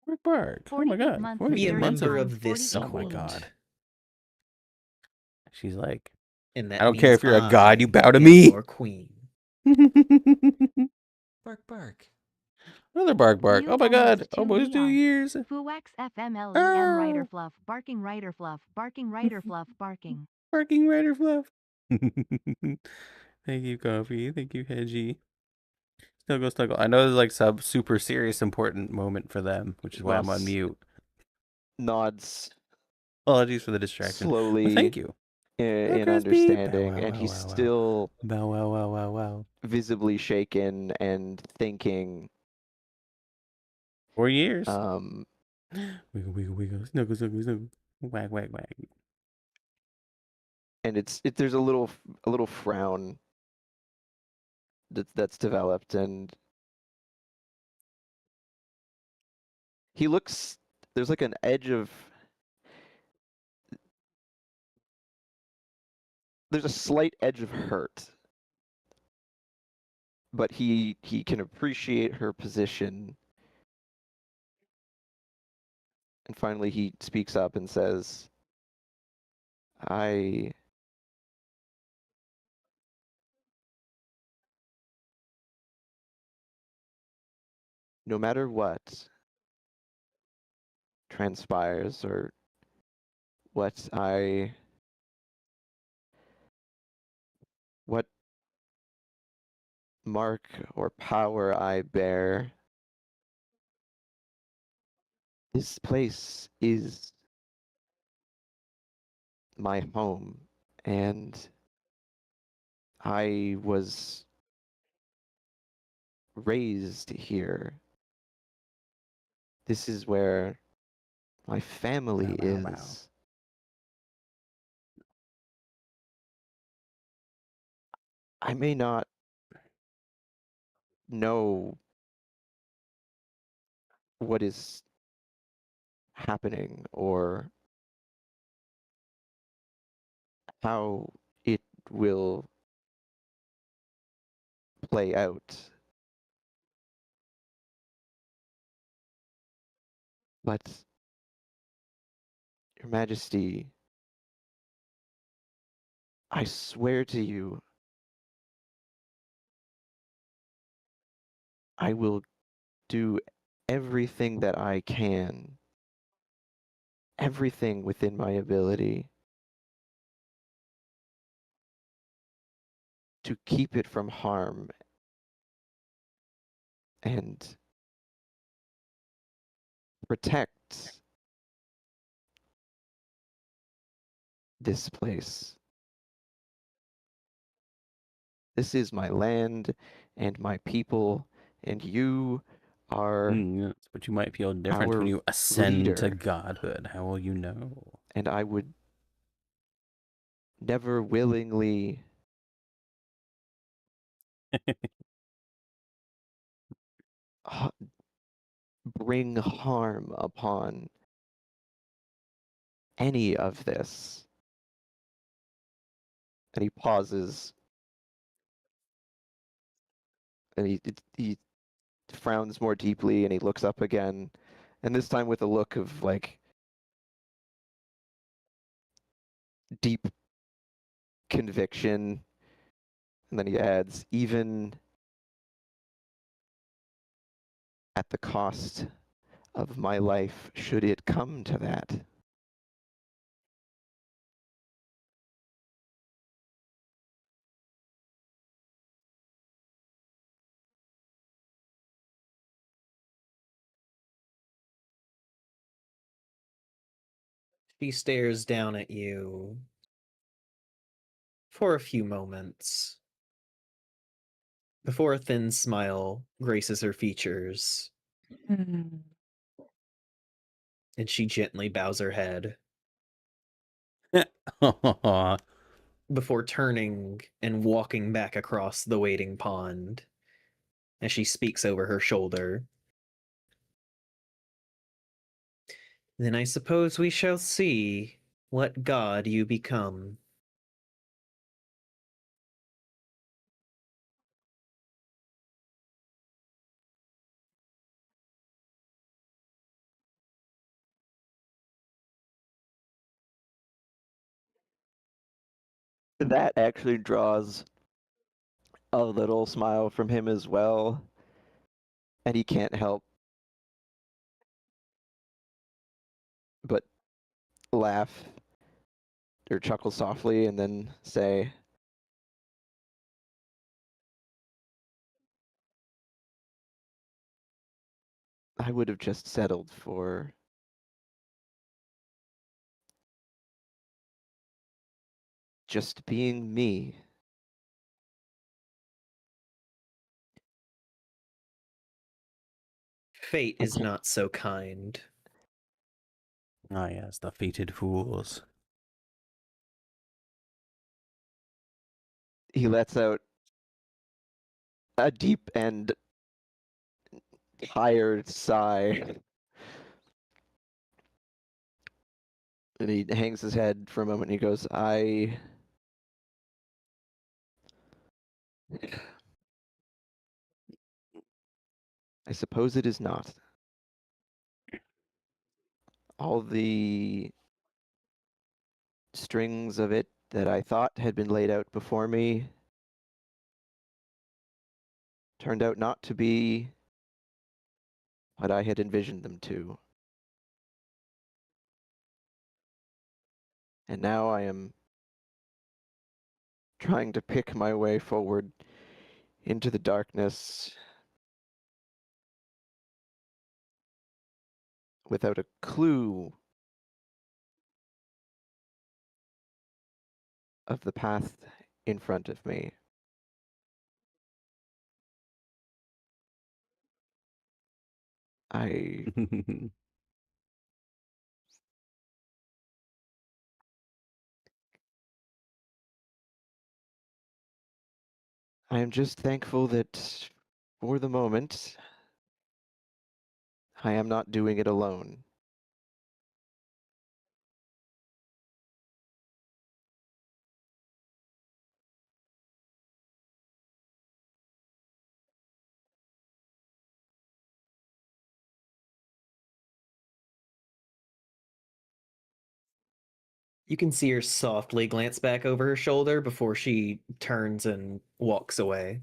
Bark, bark. Oh my 48 god. months, 48 be a months member of... of this 48 Oh my cult. god. She's like, And that I don't care means if you're a god, you I bow to am me. your queen. Bark. Another bark, bark. Mute Oh my god. almost 2 Almost 2 years. Fuwax FMLEM Ah. WriterFluff barking WriterFluff barking WriterFluff barking. Barking WriterFluff. Thank you, Coffee. Thank you, Hedgie. Snuggle. I know this is like super serious important moment for them, which is why I'm on Ross mute. nods Apologies for the distraction. slowly Well, thank you. in Crispy. understanding, Bow, and wow, he's wow, wow. still Bow, wow, wow, wow, wow. visibly shaken and thinking. 4 years. Um, Wiggle. Snuggle. Wag. and there's a little frown that's developed, and he looks. There's like an edge of. There's a slight edge of hurt, but he can appreciate her position. And finally, he speaks up and says, no matter what transpires or what mark or power I bear, this place is my home, and I was raised here. This is where my family Bow. is. I may not know what is happening or how it will play out. But, Your Majesty, I swear to you, I will do everything that I can, everything within my ability to keep it from harm and protect this place. This is my land and my people, and you are, Yes, but you might feel different when our you ascend to leader. godhood. How will you know? And I would never willingly bring harm upon any of this. And he pauses And he frowns more deeply and he looks up again, and this time with a look of like deep conviction. And then he adds, even at the cost of my life, should it come to that. She stares down at you for a few moments before a thin smile graces her features, and she gently bows her head before turning and walking back across the waiting pond as she speaks over her shoulder. Then I suppose we shall see what god you become. That actually draws a little smile from him as well, and he can't help but laugh or chuckle softly and then say, I would have just settled for just being me. Fate is not so kind. Ah, yes, the fated fools. He lets out a deep and tired sigh. And he hangs his head for a moment and he goes, I suppose it is not. All the strings of it that I thought had been laid out before me turned out not to be what I had envisioned them to. And now I am trying to pick my way forward into the darkness without a clue of the path in front of me. I am just thankful that for the moment I am not doing it alone. You can see her softly glance back over her shoulder before she turns and walks away.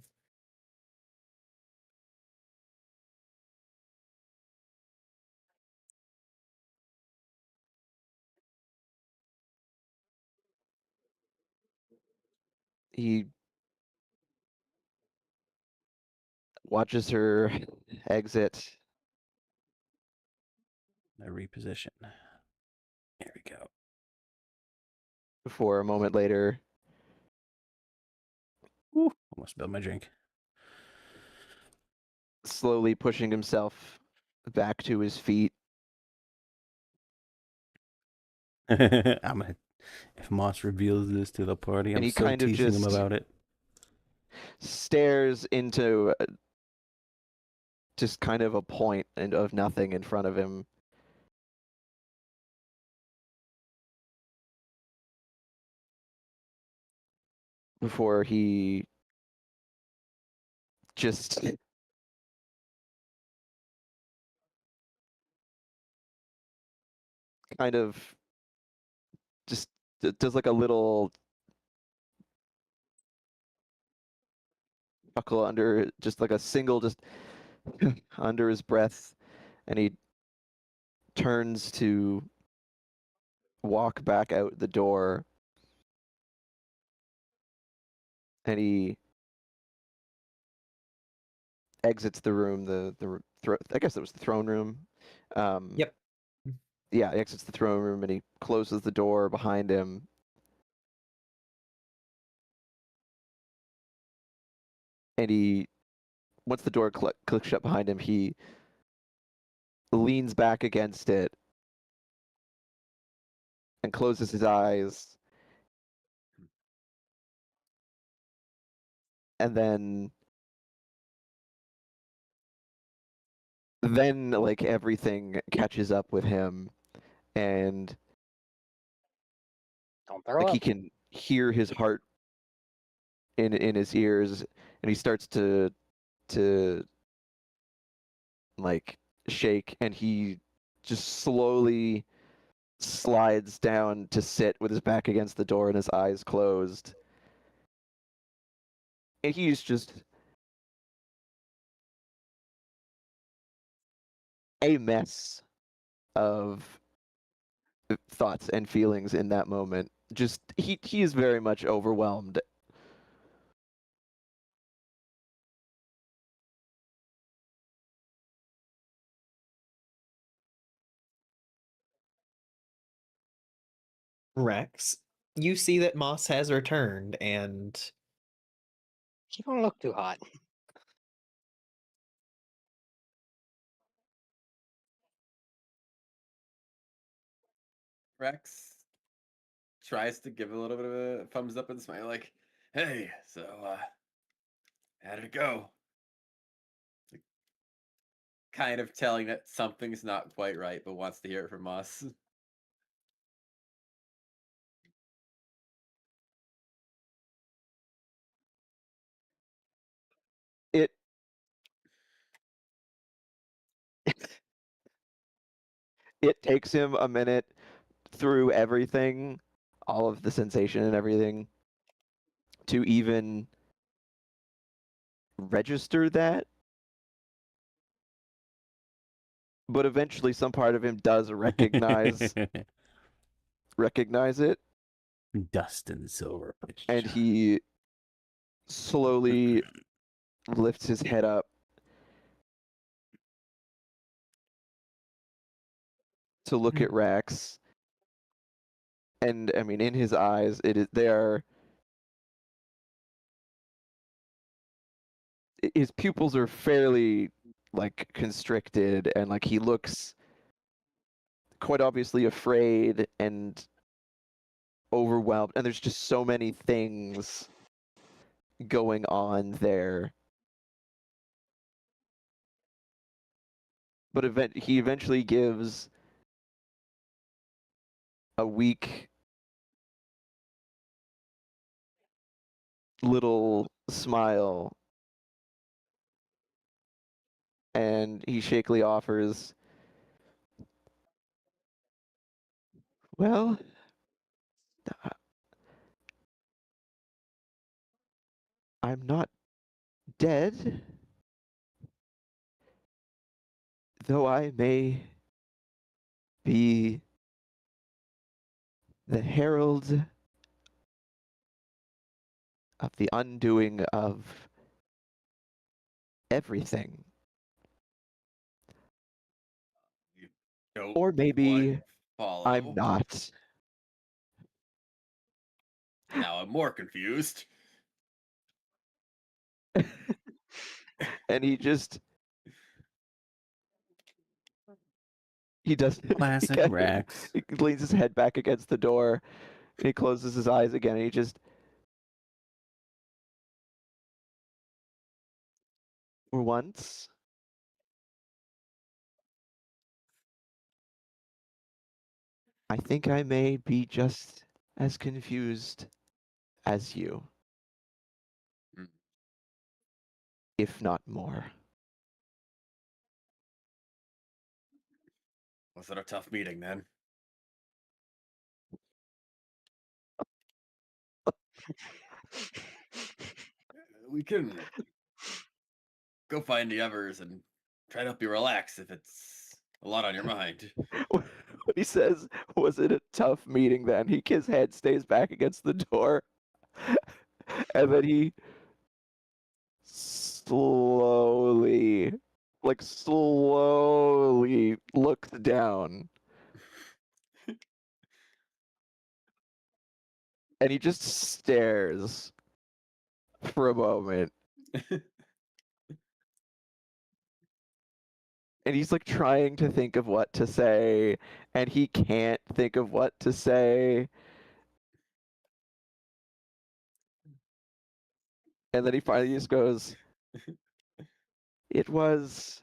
He watches her exit. I reposition. There we go. Before a moment later, Ooh, almost spilled my drink. slowly pushing himself back to his feet. If Moss reveals this to the party, And I'm he so kind of teasing him just about it. stares into just kind of a point and of nothing in front of him. Before he just kind of just does like a little chuckle under, just like a single, just under his breath, and he turns to walk back out the door, and he exits the room. I guess it was the throne room. Yep. Yeah, he exits the throne room and he closes the door behind him. And he, once the door clicks shut behind him, he leans back against it and closes his eyes. And then like everything catches up with him, and Don't throw like up. he can hear his heart in his ears, and he starts to like shake, and he just slowly slides down to sit with his back against the door and his eyes closed. And he's just a mess of thoughts and feelings in that moment. Just he is very much overwhelmed. Rex, you see that Moss has returned, and She don't look too hot. Rex tries to give a little bit of a thumbs up and smile, like, "Hey, so how did it go?" Like, kind of telling that something's not quite right, but wants to hear it from us. It it takes him a minute through everything, all of the sensation and everything, to even register that. But eventually some part of him does recognize it, Dust and silver. and he slowly lifts his head up to look at Rax. And I mean, in his eyes, his pupils are fairly like constricted, and like he looks quite obviously afraid and overwhelmed, and there's just so many things going on there. But he eventually gives a weak little smile, and he shakily offers, "Well, I'm not dead, though I may be the herald of the undoing of everything. You don't Or maybe quite I'm follow. not." Now I'm more confused. And he doesn't. Classic Rex. He leans his head back against the door, and he closes his eyes again, and he just, for once, I think I may be just as confused as you. Mm. if not more. Was it a tough meeting then? We can go find the others and try to help you relax if it's a lot on your mind. When he says, "Was it a tough meeting?" Then his head stays back against the door, and then he slowly looks down, and he just stares for a moment. And he's like trying to think of what to say, and he can't think of what to say. And then he finally just goes, "It was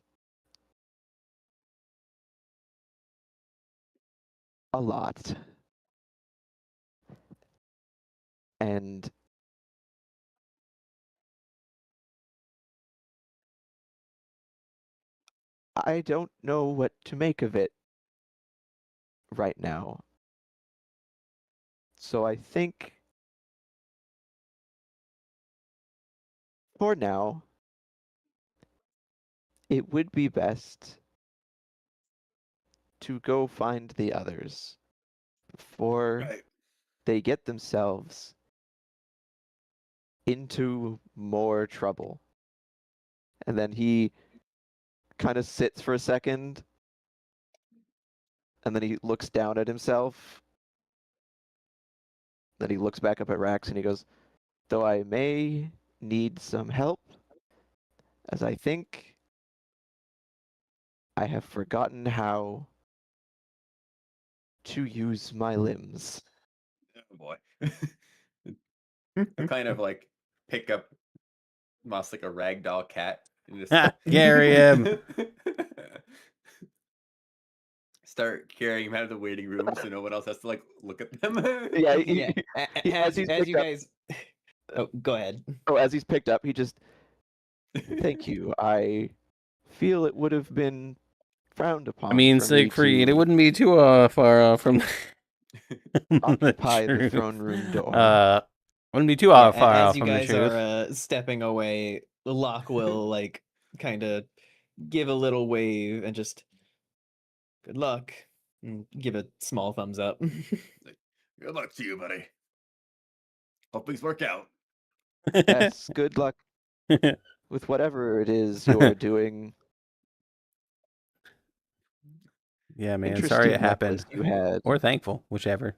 a lot. And I don't know what to make of it right now. So I think for now, it would be best to go find the others before Right. they get themselves into more trouble." And then he kind of sits for a second, and then he looks down at himself. Then he looks back up at Rax and he goes, "Though I may need some help, as I think I have forgotten how to use my limbs." Oh boy. I kind of like pick up almost like a ragdoll cat and just Carry him. start carrying him out of the waiting room so no one else has to like look at them. Yeah, Yeah. as he's As picked you up- guys. Oh, go ahead. as he's picked up, he just, "Thank you. I feel it would have been frowned upon. I mean, for me Siegfried, to it wouldn't be too far off from occupy the truth. throne room door." Wouldn't be too Yeah, far as off you from the guys truth. are stepping away, Locke will like kind of give a little wave and just good luck and give a small thumbs up. Good luck to you, buddy. Hope things work out. Yes, good luck with whatever it is you're doing. Yeah, man. Interesting Sorry it necklace happened. you had. Or thankful, whichever.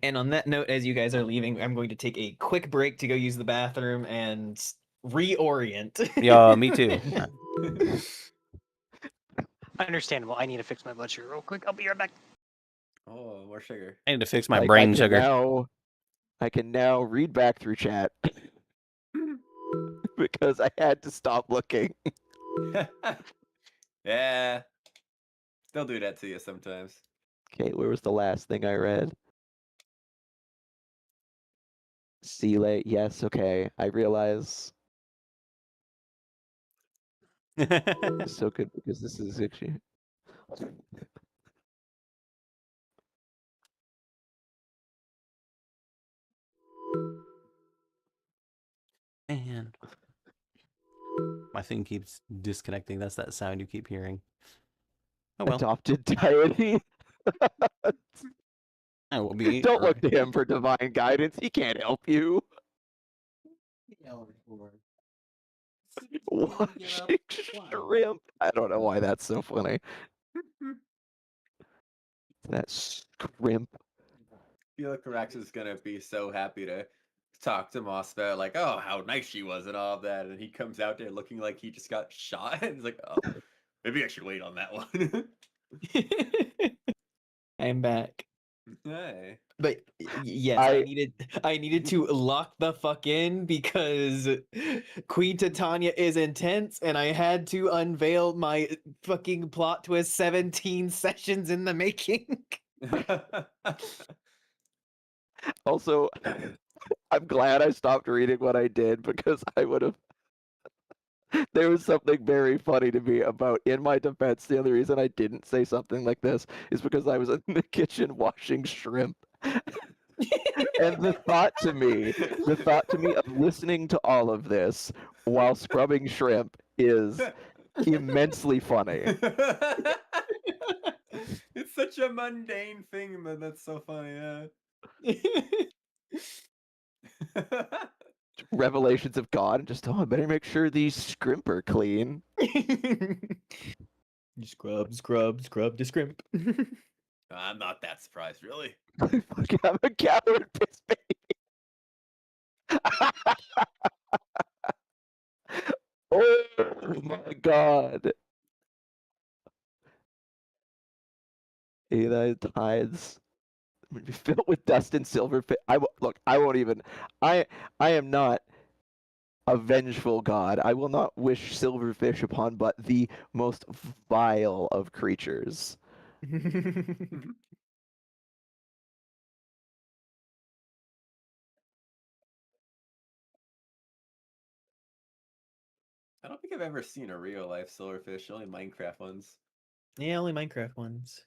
And on that note, as you guys are leaving, I'm going to take a quick break to go use the bathroom and reorient. Yeah, me too. Understandable. I need to fix my blood sugar real quick. I'll be right back. Oh, more sugar. I need to fix my Like, brain sugar. I can now read back through chat because I had to stop looking. Yeah. They'll do that to you sometimes. Okay, where was the last thing I read? Sealay, yes, okay. I realize it's so good because this is actually. Man. My thing keeps disconnecting. That's that sound you keep hearing. Oh well. Adopted deity. I will be. Don't look to him for divine guidance. He can't help you. Watching shrimp. I don't know why that's so funny. That shrimp. I feel like Rax is gonna be so happy to talk to Moss about like, oh, how nice she was and all of that, and he comes out there looking like he just got shot. And he's like, oh, maybe I should wait on that one. I'm back. Hey. But yes, I needed to lock the fuck in because Queen Titania is intense, and I had to unveil my fucking plot twist 17 sessions in the making. Also, I'm glad I stopped reading what I did because I would have. There was something very funny to me about, in my defense, the only reason I didn't say something like this is because I was in the kitchen washing shrimp. And the thought to me of listening to all of this while scrubbing shrimp is immensely funny. It's such a mundane thing, but that's so funny. Yeah. Revelations of God, and just, I better make sure these shrimp are clean. You scrub the scrimp. I'm not that surprised, really. Fucking, I'm a coward piss baby. Oh my god. The tides would be filled with dust and silverfish. Look, I won't even. I am not a vengeful god. I will not wish silverfish upon but the most vile of creatures. I don't think I've ever seen a real life silverfish, only Minecraft ones. Yeah, only Minecraft ones.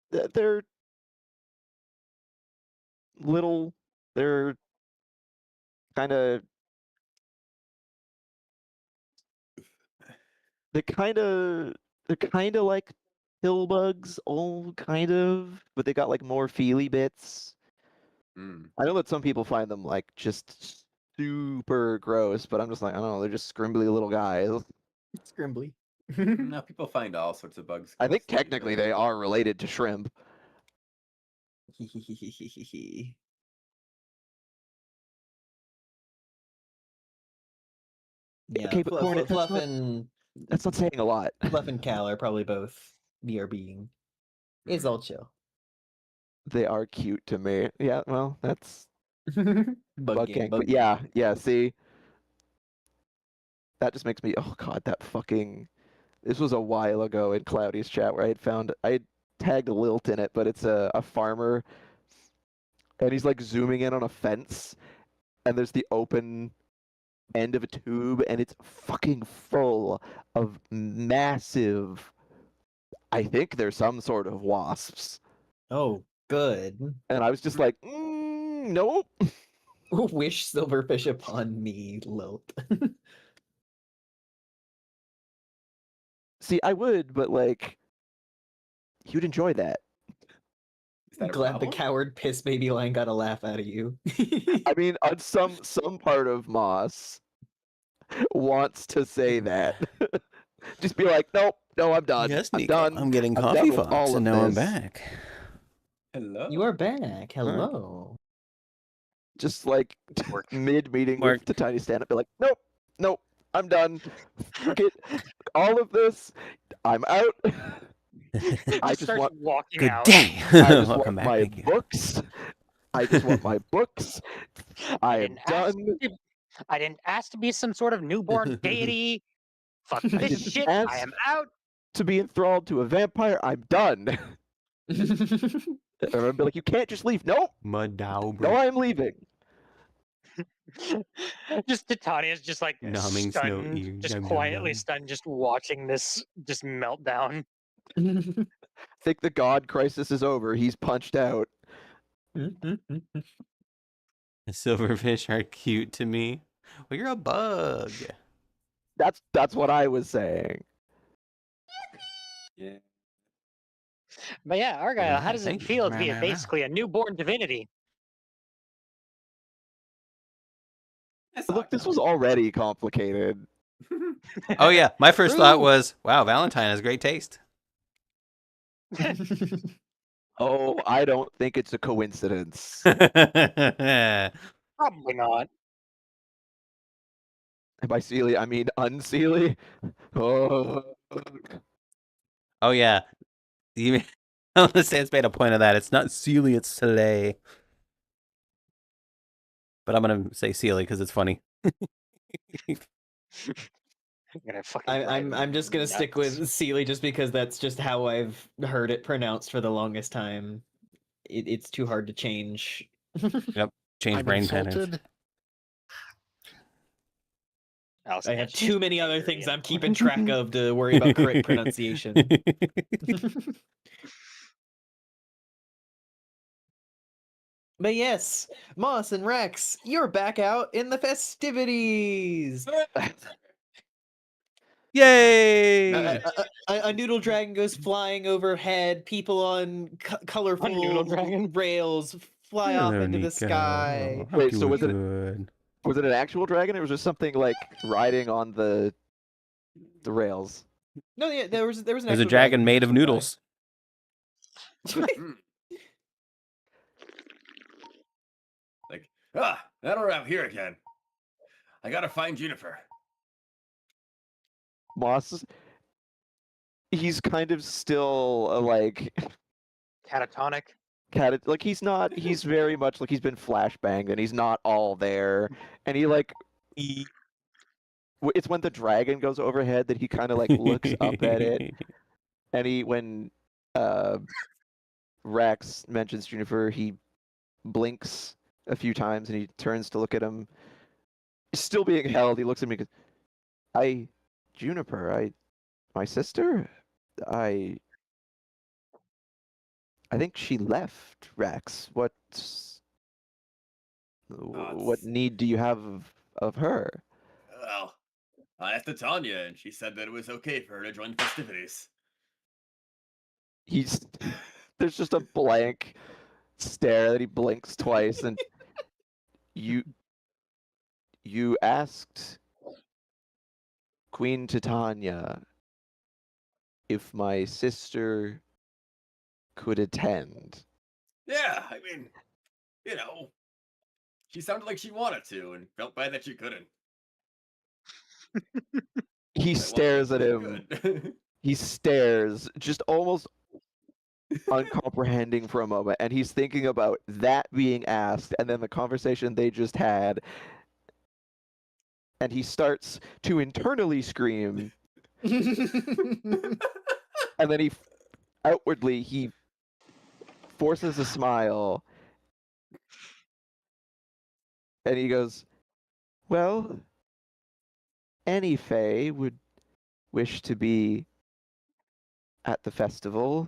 They're little. They're kind of. They're kind of like pill bugs, all kind of, but they got like more feely bits. I know that some people find them like just super gross, but I'm just like, I don't know, they're just scrimbly little guys. Scrimbly. No, people find all sorts of bugs. I think gross. technically they are related to shrimp. Yeah, Okay, but Cornet, Fluff and that's not saying a lot. Fluff and Cal are probably both BRBing. It's all chill. They are cute to me. Yeah, well, that's Bug gang. gang. But yeah, see, that just makes me. Oh god, that fucking. This was a while ago in Cloudy's chat where I had tagged Lilt in it, but it's a farmer, and he's like zooming in on a fence, and there's the open end of a tube, and it's fucking full of massive. I think there's some sort of wasps. Oh, good. And I was just like, nope. Wish silverfish upon me, Lilt. See, I would, but like, you'd enjoy that. Is that a Glad the problem? coward piss baby line got a laugh out of you. I mean, on some part of Moss wants to say that. Just be like, nope, no, I'm done. Yes, I'm Nico. done. I'm getting I'm coffee done with fox, all and of now I'm this. back. Hello. You are back. Hello. Just like mid meeting Mark. with the tiny stand up, be like, nope, I'm done. Fuck it. All of this, I'm out. I just starts want walking Good out. day. I just Welcome want back. my Thank you. books. I just want my books. I am done. I didn't ask to be some sort of newborn deity. Fuck this didn't shit. I ask. am out. To be enthralled to a vampire, I'm done. And I'm be like, you can't just leave. Nope. No, I'm leaving. Just Titania's just like Numbing snow stunned, ear, just yum, yum, quietly yum. stunned, just watching this just meltdown. Think the god crisis is over. He's punched out. The silverfish are cute to me. Well, you're a bug. That's what I was saying. Yeah. But yeah, Argyle, how does it Thank you. feel to be Meow, meow, basically a newborn divinity? That's Look, not this was common. already complicated. Oh yeah, my first True. thought was, wow, Valentine has great taste. Oh, I don't think it's a coincidence. Oh Probably not. And by Sealy, I mean unsealy. Oh. yeah. Even the Sans made a point of that. It's not Sealy, it's Soleil. But I'm gonna say Sealy because it's funny. I'm just gonna stick with Sealy just because that's just how I've heard it pronounced for the longest time. It's too hard to change. Change I'm brain patterns. insulted. I have too many other things I'm keeping track of to worry about correct pronunciation. But yes, Moss and Rex, you're back out in the festivities. Yay! A noodle dragon goes flying overhead. People on colorful dragon. rails fly off Hello, into the Nico. sky. Hope Wait, you so were was it- good. Was it an actual dragon, or was it something like riding on the rails? No, yeah, there was an There's a actual dragon made of flying. noodles. Like, that around here again. I gotta find Juniper. Moss, he's kind of still like Catatonic. like he's not. He's very much like he's been flashbanged, and he's not all there. And he like it's when the dragon goes overhead that he kind of like looks up at it, and when Rex mentions Juniper, he blinks a few times and he turns to look at him. Still being held, he looks at me and goes, Juniper, my sister? I think she left, Rex. What need do you have of her? Well, I asked Tanya, and she said that it was okay for her to join the festivities. There's just a blank stare that he blinks twice, and you asked Queen Titania if my sister could attend. Yeah, I mean, she sounded like she wanted to, and felt bad that she couldn't. He stares at him. He stares, just almost uncomprehending for a moment, and he's thinking about that being asked and then the conversation they just had, and he starts to internally scream, and then he outwardly forces a smile, and he goes, well, any fae would wish to be at the festival.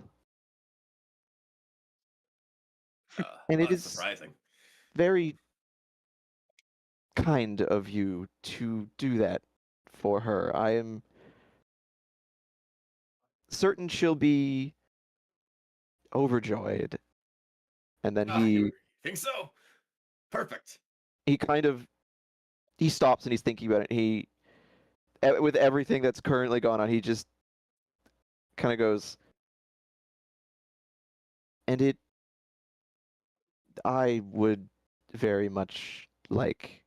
And it is surprising. Very kind of you to do that for her. I am certain she'll be overjoyed. And then You think so? Perfect. he stops and he's thinking about it. With everything that's currently gone on, he just kind of goes, and I would very much like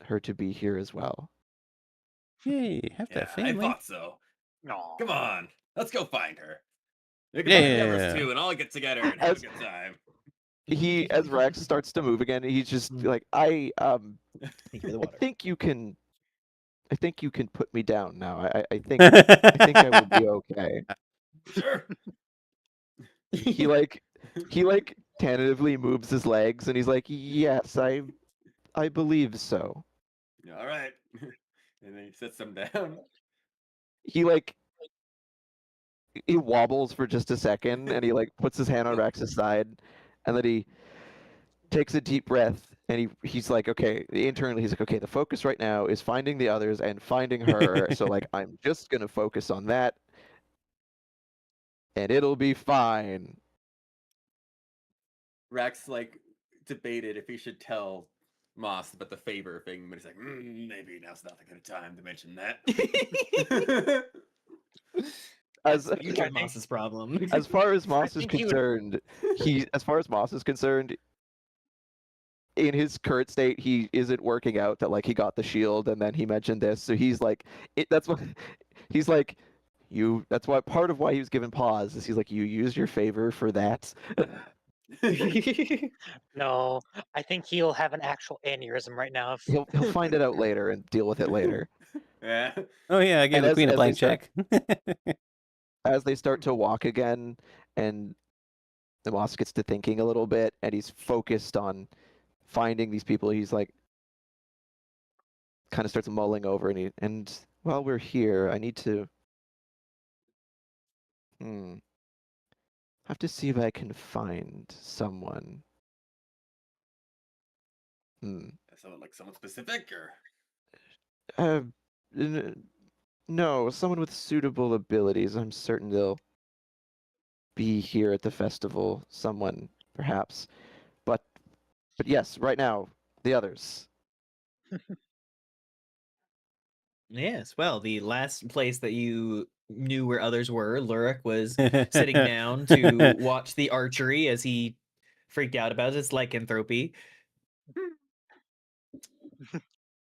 her to be here as well. Hey, have that family. I thought so. No. Come on, let's go find her. We can Yeah, find the yeah, others yeah. too, and all get together and have a good time. As Rex starts to move again, he's just like, I think you can put me down now. I think I will be okay. Sure. He tentatively moves his legs and he's like, yes, I believe so. All right. And then he sits them down. He wobbles for just a second and he puts his hand on Rex's side, and then he takes a deep breath and he's like, okay, internally he's like, okay, the focus right now is finding the others and finding her. So I'm just gonna focus on that and it'll be fine. Rex debated if he should tell Moss about the favor thing, but he's like, maybe now's not the good time to mention that. As Moss's problem. As far as Moss is concerned, in his current state, he isn't working out that he got the shield and then he mentioned this. So he's that's what he's like. That's why part of why he was given pause is he's like, you used your favor for that. No, I think he'll have an actual aneurysm right now. He'll find it out later and deal with it later. Yeah. Oh yeah, I gave the queen a blank check. As they start to walk again, and the Moss gets to thinking a little bit, and he's focused on finding these people, he's like, kind of starts mulling over, and while we're here, I need to, have to see if I can find someone. Someone specific, or no, someone with suitable abilities. I'm certain they'll be here at the festival. Someone, perhaps, but yes, right now, the others. Yes, well, the last place that you knew where others were, Lurik was sitting down to watch the archery as he freaked out about his lycanthropy.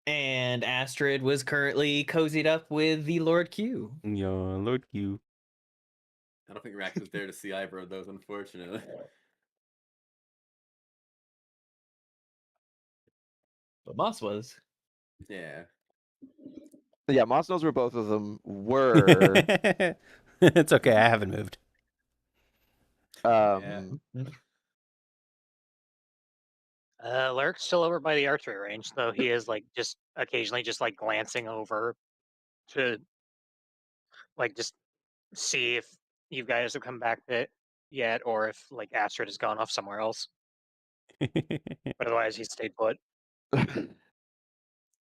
And Astrid was currently cozied up with the Lord Q. Yeah, Lord Q. I don't think Rax is there to see either of those, unfortunately. But Moss was. Yeah. Yeah, Moss knows where both of them were. It's okay, I haven't moved. Lurk's still over by the archery range, though he is like just occasionally just like glancing over to like just see if you guys have come back yet, or if like Astrid has gone off somewhere else. But otherwise, he stayed put.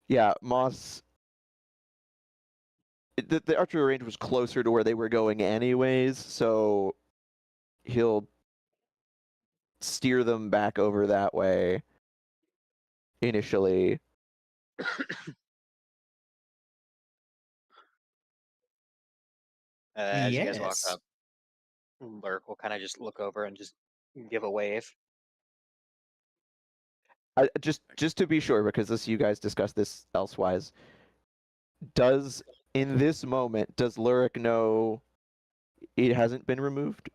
Yeah, Moss. The archery range was closer to where they were going anyways, so he'll steer them back over that way initially. As you guys walk up, Lurk will kind of just look over and just give a wave. Just to be sure, because you guys discussed this elsewise, in this moment, does Lurik know it hasn't been removed?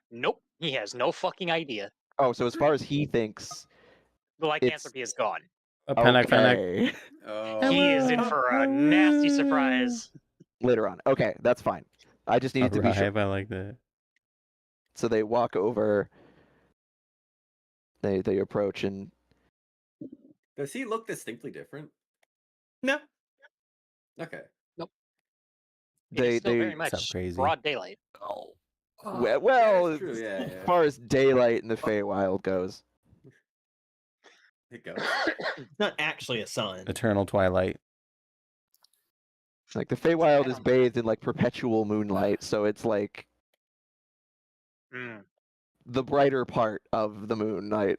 Nope, he has no fucking idea. Oh, so as far as he thinks, the lycanthropy is gone. Okay. He is in for a nasty surprise. Later on. Okay, that's fine. I just needed to be sure. I like that. So they walk over. They approach, and does he look distinctly different? No. Okay. Nope. They still very much crazy. broad daylight. Well, yeah, true. Yeah, as far as daylight in the Feywild goes. It goes. It's not actually a sun. Eternal twilight. Like the Feywild is bathed in like perpetual moonlight, so it's like the brighter part of the moonlight.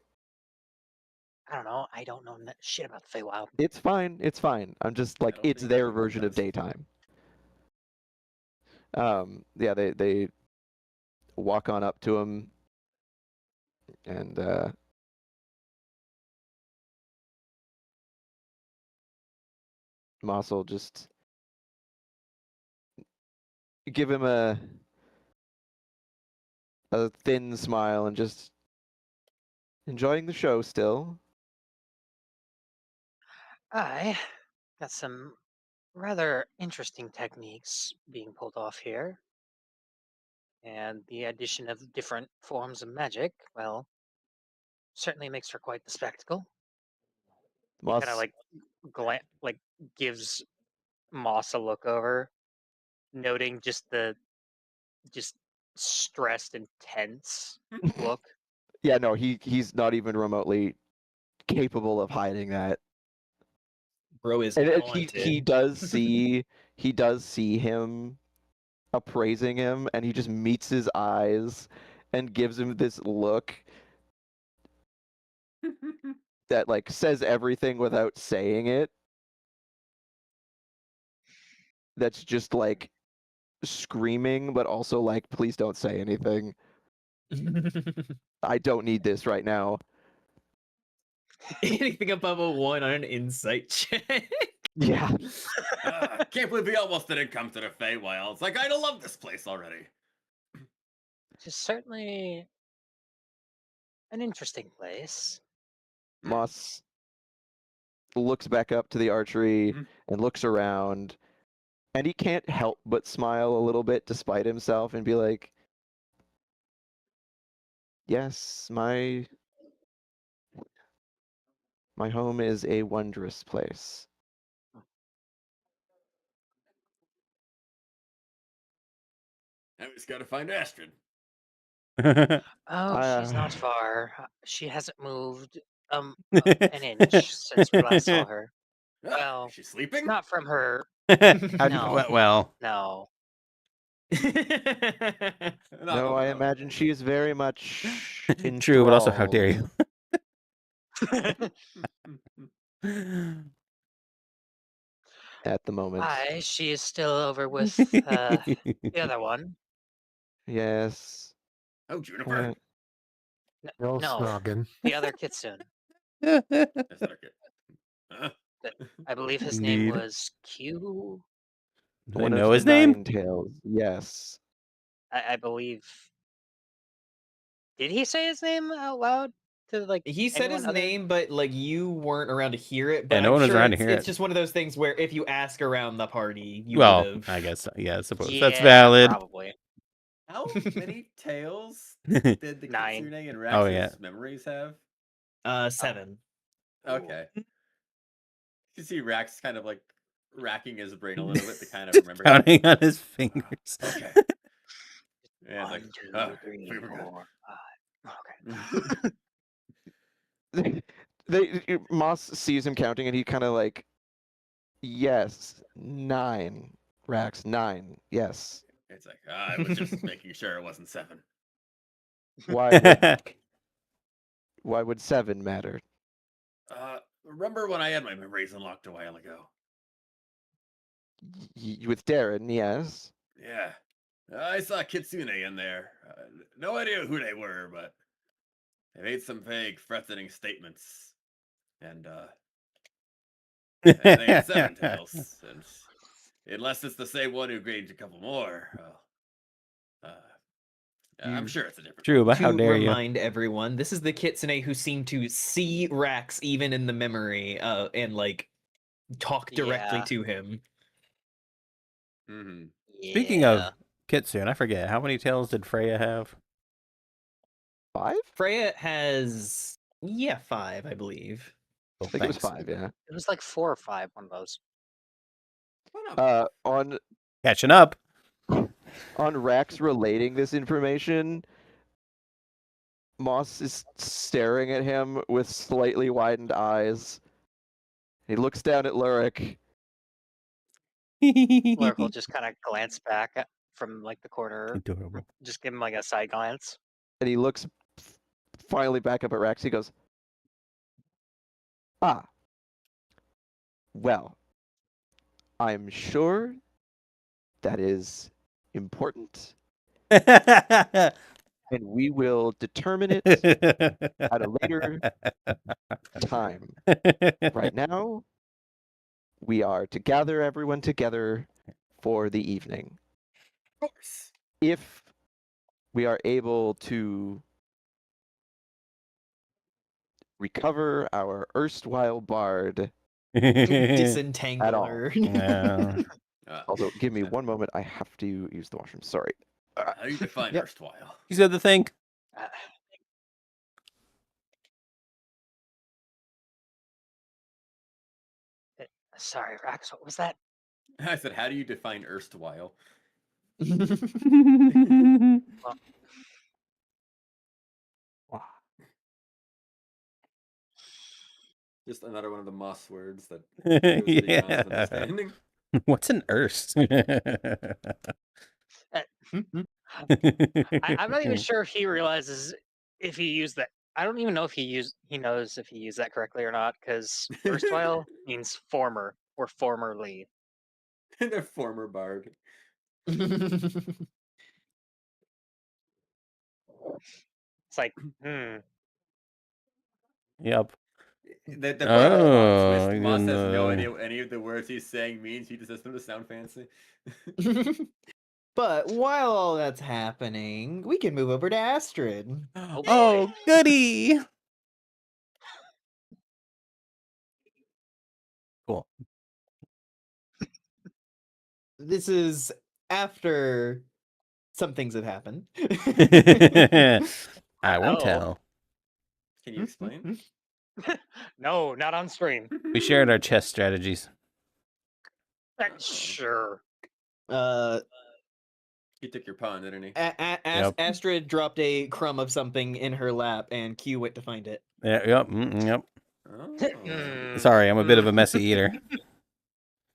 I don't know. I don't know shit about the Feywild. It's fine. It's fine. I'm just like it's their version of daytime. Yeah, they walk on up to him, and Moss will just give him a thin smile and just enjoying the show still. I got some rather interesting techniques being pulled off here. And the addition of different forms of magic, well, certainly makes for quite the spectacle. Moss He kind of like gives Moss a look over, noting just the stressed and tense look. Yeah, no, he's not even remotely capable of hiding that. Bro is and haunted. he does see him appraising him, and he just meets his eyes and gives him this look that like says everything without saying it. That's just like screaming, but also like, please don't say anything. I don't need this right now. Anything above a 1 on an insight check. Yeah. Can't believe we almost didn't come to the Feywilds. I kind of love this place already. It's certainly an interesting place. Moss looks back up to the archery and looks around, and he can't help but smile a little bit despite himself and be like, yes, my My home is a wondrous place. I just gotta find Astrid. Oh, she's not Uh, far. She hasn't moved an inch since we last saw her. Ah, Well, is she sleeping? not from her. No. Well, No. Not no, I okay. imagine she is very much true, but also, how dare you? at the moment. Why? She is still over with the other one. Yes. Oh, Juniper. You're No, snogging. the other kitsune. That's not okay. Huh? I believe his name Indeed. was Q. Do I One know of his the name? Nine Tails. Yes. I believe. Did he say his name out loud to like? He said anyone his other- name, but like you weren't around to hear it. But Yeah, no I'm one was sure around to it's, hear it's it. just one of those things where if you ask around the party, you Well, would have. I guess, yeah, I suppose Yeah, that's valid. Probably. How many tails did the 9. Kitsune and Oh, Rax's yeah. memories have? 7. Okay. You see Rax kind of like racking his brain a little bit to kind of remember. Counting on his fingers. Okay. Yeah, it's 1, like, 2, oh, 3, we were good. 4, 5. Okay. Moss sees him counting and he kind of like, yes, 9. Rax, 9. Yes. It's like, I was just making sure it wasn't 7. Why would 7 matter? Remember when I had my memories unlocked a while ago? With Darren, yes. Yeah. I saw Kitsune in there. No idea who they were, but they made some vague, threatening statements. And they had 7 tails. And unless it's the same one who gained a couple more, I'm sure it's a different True, but To how dare you? remind everyone, this is the Kitsune who seemed to see Rax even in the memory, and like talk directly Yeah. to him. Mm-hmm. Speaking of Kitsune, I forget, how many tails did Freya have? 5? Freya has 5, I believe. I think it was 5, yeah. It was like 4 or 5, one of those. On Catching up. Rax relating this information, Moss is staring at him with slightly widened eyes. He looks down at Lurik. Lurk will just kind of glance back from like the corner. Adorable. Just give him like a side glance. And he looks finally back up at Rax. He goes, "Ah. Well, I'm sure that is important, and we will determine it at a later time. Right now, we are to gather everyone together for the evening. Of course. If we are able to recover our erstwhile bard, Disentangle her. Yeah. also give me one moment. I have to use the washroom. Sorry. How do you define Yep. erstwhile? You said the thing. Sorry, Rax. What was that? I said, how do you define erstwhile? Just another one of the moss words that goes beyond Yeah. understanding. What's an erst? I'm not even sure if he realizes if he used that. I don't even know if he knows if he used that correctly or not, because erstwhile means former or formerly. And a former bard. It's like, Yep. The plot twist, Moss even has no though- idea what any of the words he's saying means. He just has them to sound fancy. But while all that's happening, we can move over to Astrid. Oh, goody. Cool. This is after some things have happened. I won't Oh. tell. Can you explain? No, not on stream. We shared our chess strategies. Sure. He took your pawn, didn't he? Yep. Astrid dropped a crumb of something in her lap, and Q went to find it. Yeah, yep. Yep. Oh. Sorry, I'm a bit of a messy eater.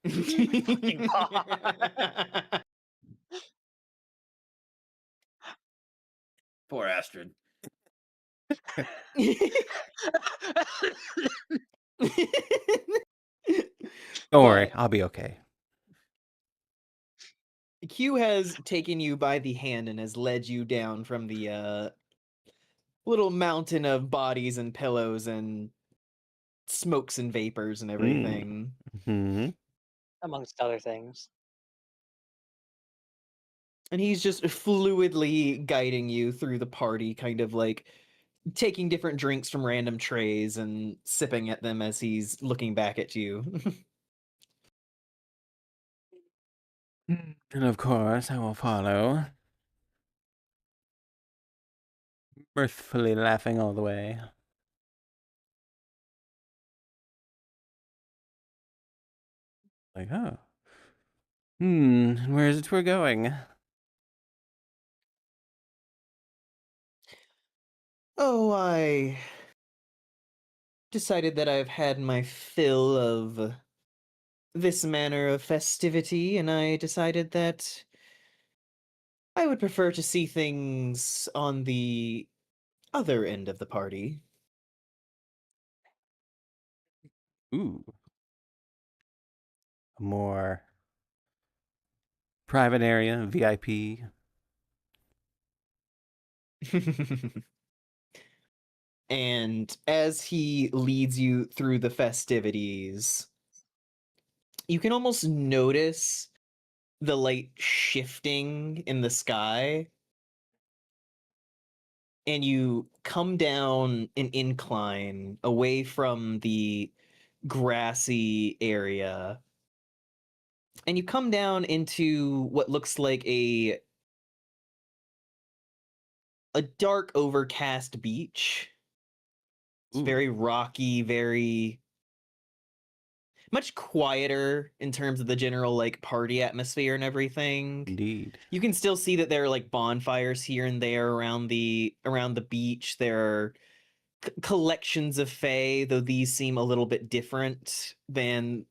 Fucking pawn. Poor Astrid. Don't worry, I'll be okay. Q has taken you by the hand and has led you down from the little mountain of bodies and pillows and smokes and vapors and everything. Mm-hmm. Amongst other things. And he's just fluidly guiding you through the party, kind of like taking different drinks from random trays and sipping at them as he's looking back at you. And of course, I will follow. Mirthfully laughing all the way. Like, oh. Where is it we're going? Oh, I decided that I've had my fill of this manner of festivity, and I decided that I would prefer to see things on the other end of the party. Ooh. A more private area, VIP. And as he leads you through the festivities, you can almost notice the light shifting in the sky. And you come down an incline away from the grassy area. And you come down into what looks like a dark, overcast beach. It's Ooh. very rocky, very much quieter in terms of the general like party atmosphere and everything. Indeed. You can still see that there are like bonfires here and there around the beach. There are collections of fae, though these seem a little bit different than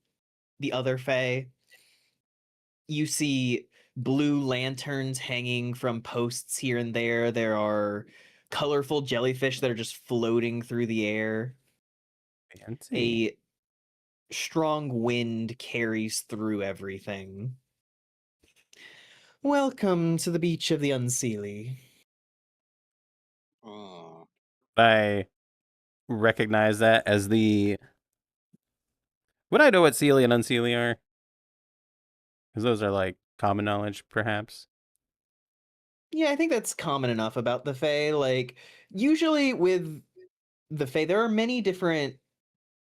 the other fae. You see blue lanterns hanging from posts here and there. There are colorful jellyfish that are just floating through the air. Fancy. A strong wind carries through everything. Welcome to the beach of the Unseelie. I recognize that as the... Would I know what Seelie and Unseelie are? Because those are like common knowledge, perhaps. Yeah, I think that's common enough about the Fae. Like, usually with the Fae, there are many different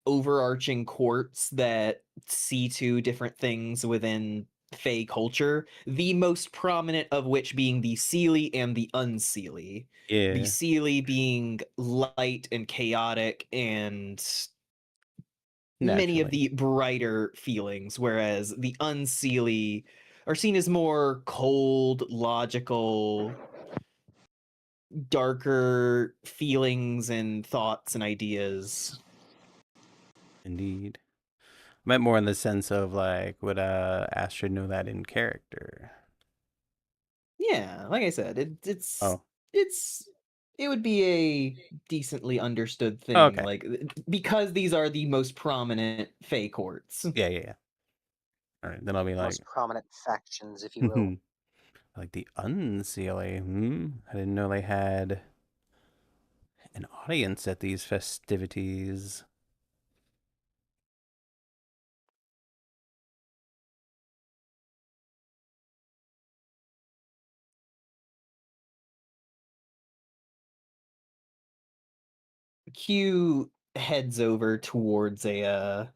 overarching courts that see to different things within Fae culture. The most prominent of which being the Seelie and the Unseelie. Yeah. The Seelie being light and chaotic and many of Naturally. the brighter feelings, whereas the Unseelie are seen as more cold, logical, darker feelings and thoughts and ideas. Indeed. I meant more in the sense of like, would Astrid know that in character? Yeah, like I said, Oh. it would be a decently understood thing, Okay. like because these are the most prominent Fae courts. Yeah. All right, then I'll be like, Most prominent factions, if you will. like the Unseelie. I didn't know they had an audience at these festivities. Q heads over towards an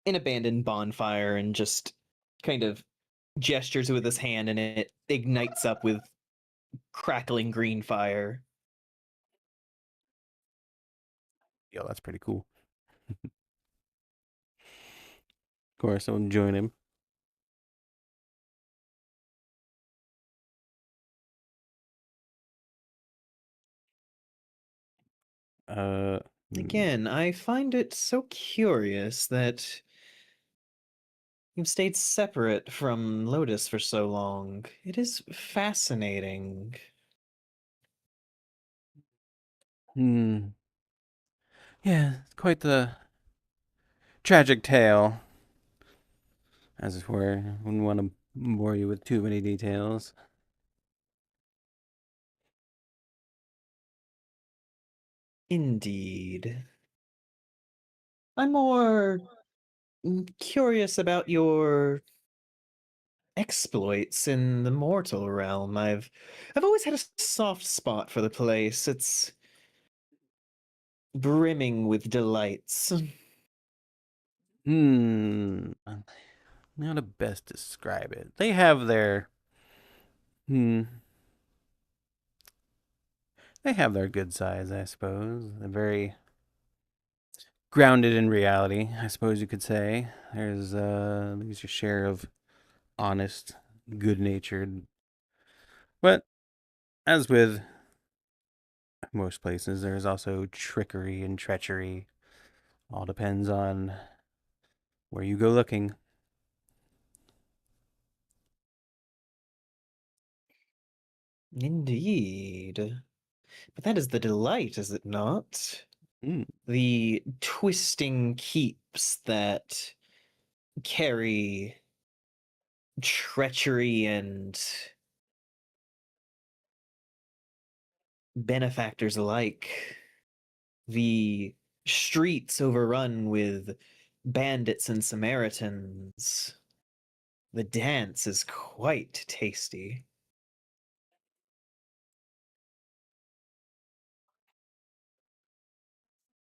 abandoned bonfire and just kind of gestures with his hand, and it ignites up with crackling green fire. Yo, that's pretty cool. Of course, I'll join him. Hmm. Again, I find it so curious that you've stayed separate from Lotus for so long. It is fascinating. Hmm. Yeah, it's quite the tragic tale, as it were. Wouldn't want to bore you with too many details. Indeed. I'm more curious about your exploits in the mortal realm. I've always had a soft spot for the place. It's brimming with delights. How to best describe it. They have their hmm. They have their good sides, I suppose. They're very grounded in reality, I suppose you could say. There's your share of honest, good-natured. But as with most places, there's also trickery and treachery. All depends on where you go looking. Indeed. But that is the delight, is it not? Mm. The twisting keeps that carry treachery and benefactors alike. The streets overrun with bandits and Samaritans. The dance is quite tasty.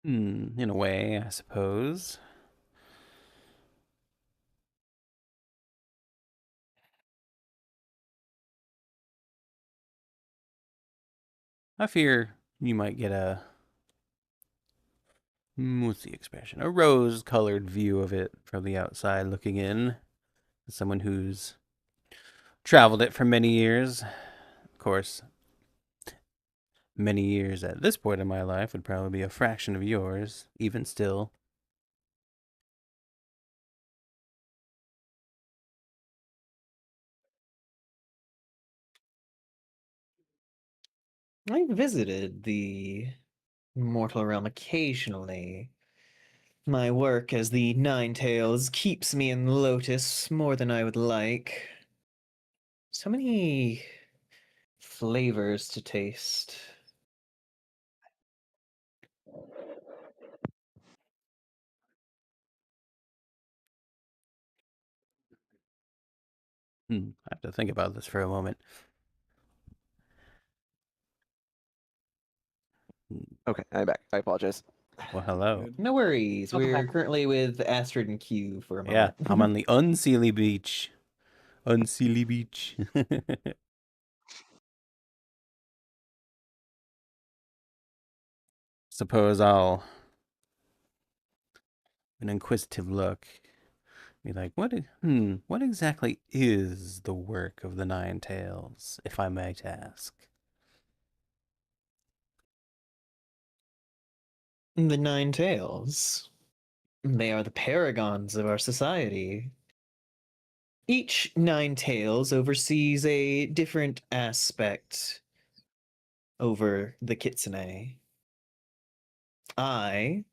In a way, I suppose. I fear you might get what's the expression? A rose-colored view of it from the outside looking in. As someone who's traveled it for many years. Of course, many years at this point in my life would probably be a fraction of yours, even still. I visited the mortal realm occasionally. My work as the Nine Tails keeps me in Lotus more than I would like. So many flavors to taste. I have to think about this for a moment. Okay, I'm back. I apologize. Well, hello. No worries. Welcome We're back. currently with Astrid and Q for a Yeah, moment. I'm on the Unseelie Beach. Unseelie Beach. Suppose I'll an inquisitive look. Be like, what exactly is the work of the Nine Tails, if I might ask? The Nine Tails. They are the paragons of our society. Each Nine Tails oversees a different aspect over the kitsune. I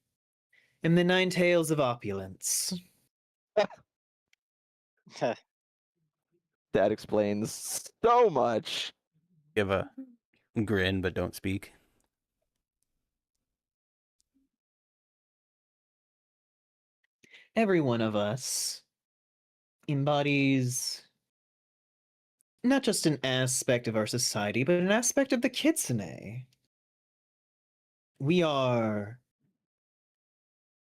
am the Nine Tails of opulence. That explains so much. Give a grin, but don't speak. Every one of us embodies not just an aspect of our society, but an aspect of the kitsune. We are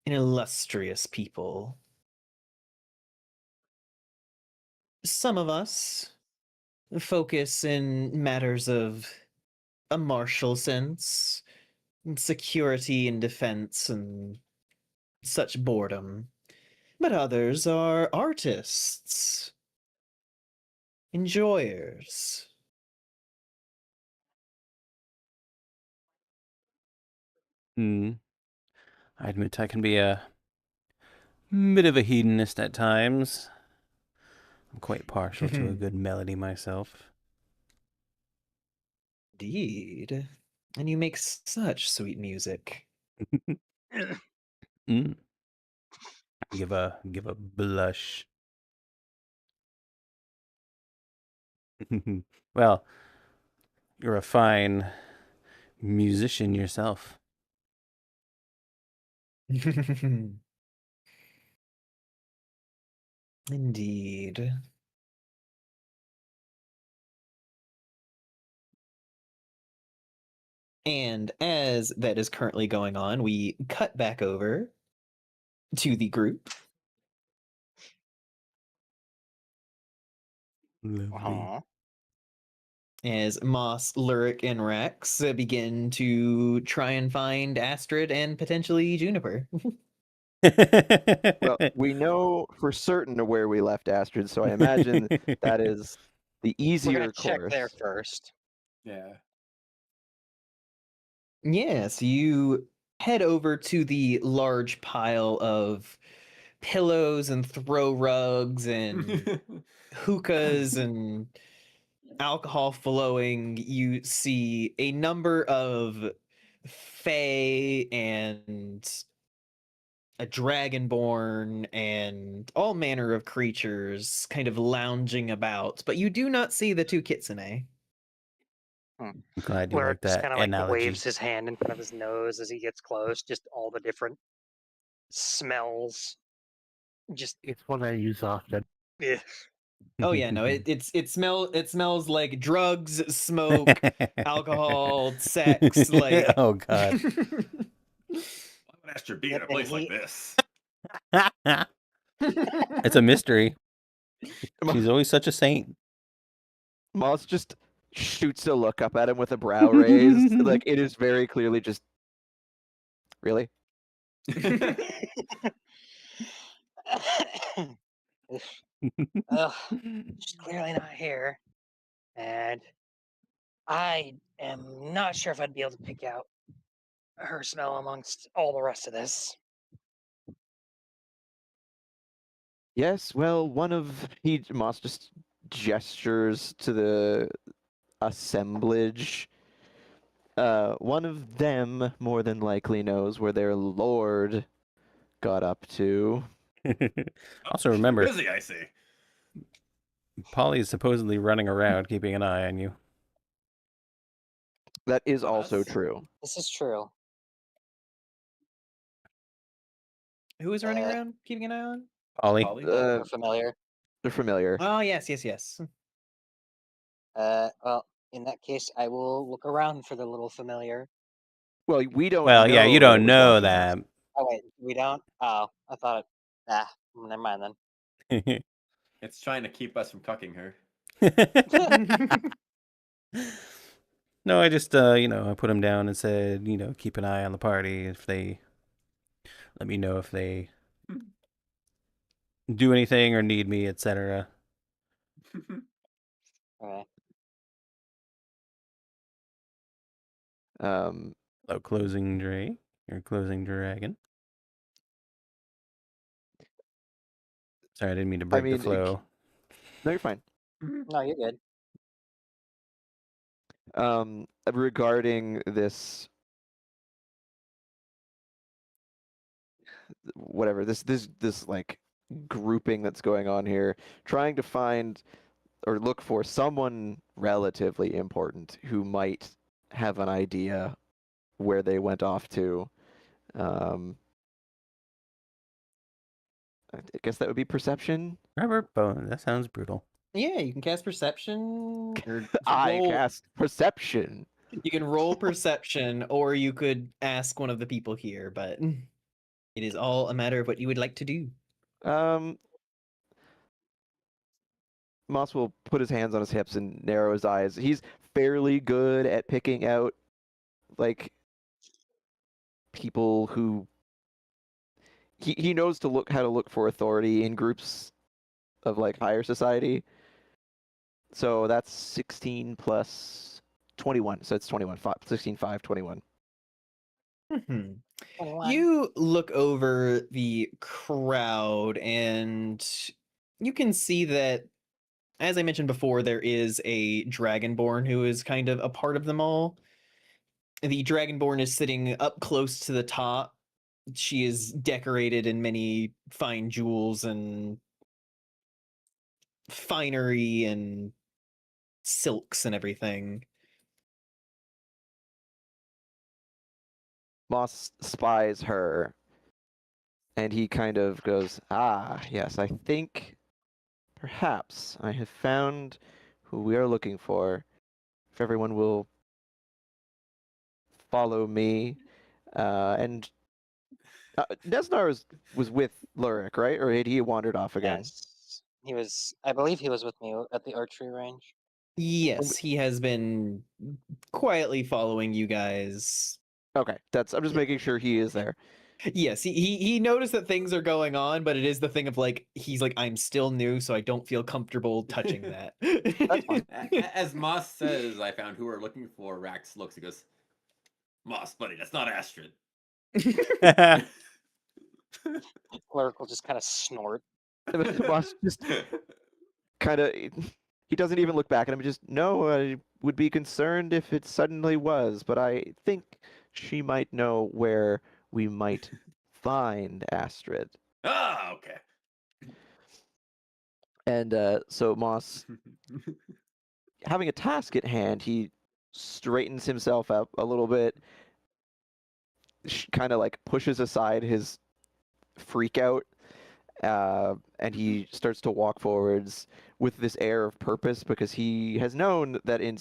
an illustrious people. Some of us focus in matters of a martial sense, security and defense and such boredom. But others are artists, enjoyers. Hmm. I admit I can be a bit of a hedonist at times. I'm quite partial to a good melody myself. Indeed. And you make such sweet music. Mm. Give a blush. Well, you're a fine musician yourself. Indeed. And as that is currently going on, we cut back over to the group. Lovely. As Moss, Lyric, and Rex begin to try and find Astrid and potentially Juniper. Well, we know for certain where we left Astrid, so I imagine that is the We're easier gonna check course. there first. Yeah. Yes, you head over to the large pile of pillows and throw rugs and hookahs and alcohol flowing. You see a number of fae and a dragonborn and all manner of creatures kind of lounging about, but you do not see the two kitsune. I'm glad you Lyric like just that kind of like analogy. waves his hand in front of his nose as he gets close. Just all the different smells. Just It's one I use often. yeah. Oh yeah, no, it smells like drugs, smoke, alcohol, sex, like Oh god. Why would Astrid be in Yep, a and place like he- this? It's a mystery. She's always such a saint. Moss just shoots a look up at him with a brow raised. Like it is very clearly just really. Ugh, she's clearly not here, and I am not sure if I'd be able to pick out her smell amongst all the rest of this. Yes, well, Moss just gestures to the assemblage. One of them more than likely knows where their lord got up to. Also Oh, remember, busy, I see. Polly is supposedly running around keeping an eye on you. That is On also us? true. This is true. who is running around, keeping an eye on? Polly? Polly? We're familiar. They're familiar. Oh yes. Well, in that case, I will look around for the little familiar. Well, we don't. Well, yeah, you know that it don't was know watching us. that. Oh wait, we don't. Oh, I thought it. Never mind then. It's trying to keep us from cucking her. No, I just, I put them down and said, keep an eye on the party. If they, let me know if they do anything or need me, etc. Okay. Hello, closing Drake or closing dragon. Sorry, I didn't mean to break the mean, flow. No, you're fine. No, you're good. Regarding this, whatever this like grouping that's going on here, trying to find or look for someone relatively important who might have an idea where they went off to. I guess that would be perception. Robert Bone, that sounds brutal. Yeah, you can cast perception. Or I roll, cast perception. You can roll perception, or you could ask one of the people here, but it is all a matter of what you would like to do. Moss will put his hands on his hips and narrow his eyes. He's fairly good at picking out like people who he knows how to look for authority in groups of like higher society. So that's 16 plus 21. So it's 21. 16, 5, 21. Mhm. 21. You look over the crowd and you can see that, as I mentioned before, there is a dragonborn who is kind of a part of them all. The dragonborn is sitting up close to the top. She is decorated in many fine jewels and finery and silks and everything. Moss spies her and he kind of goes, "Ah, yes, I think perhaps I have found who we are looking for. If everyone will follow me." And Desnar was with Lurik, right? Or had he wandered off again? Yes, he was. I believe he was with me at the archery range. Yes, he has been quietly following you guys. Okay, I'm just making sure he is there. Yes, he noticed that things are going on, but it is the thing of like he's like, I'm still new, so I don't feel comfortable touching that. That's fine. As Moss says, I found who we're looking for. Rax looks. He goes, Moss, buddy, that's not Astrid. Cleric will just kind of snort. Moss just kind of, he doesn't even look back at him. Just, no, I would be concerned if it suddenly was, but I think she might know where we might find Astrid. Ah, okay. And so Moss, having a task at hand, he straightens himself up a little bit, kind of like pushes aside his freak out, and he starts to walk forwards with this air of purpose because he has known that in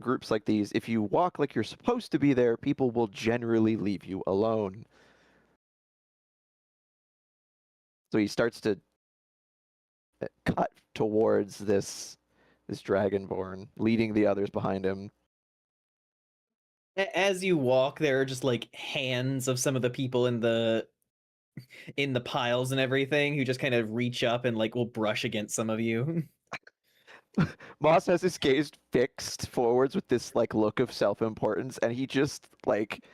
groups like these, if you walk like you're supposed to be there, people will generally leave you alone. So he starts to cut towards this dragonborn, leading the others behind him. As you walk, there are just like hands of some of the people in the piles and everything who just kind of reach up and like will brush against some of you. Moss has his gaze fixed forwards with this like look of self-importance, and he just like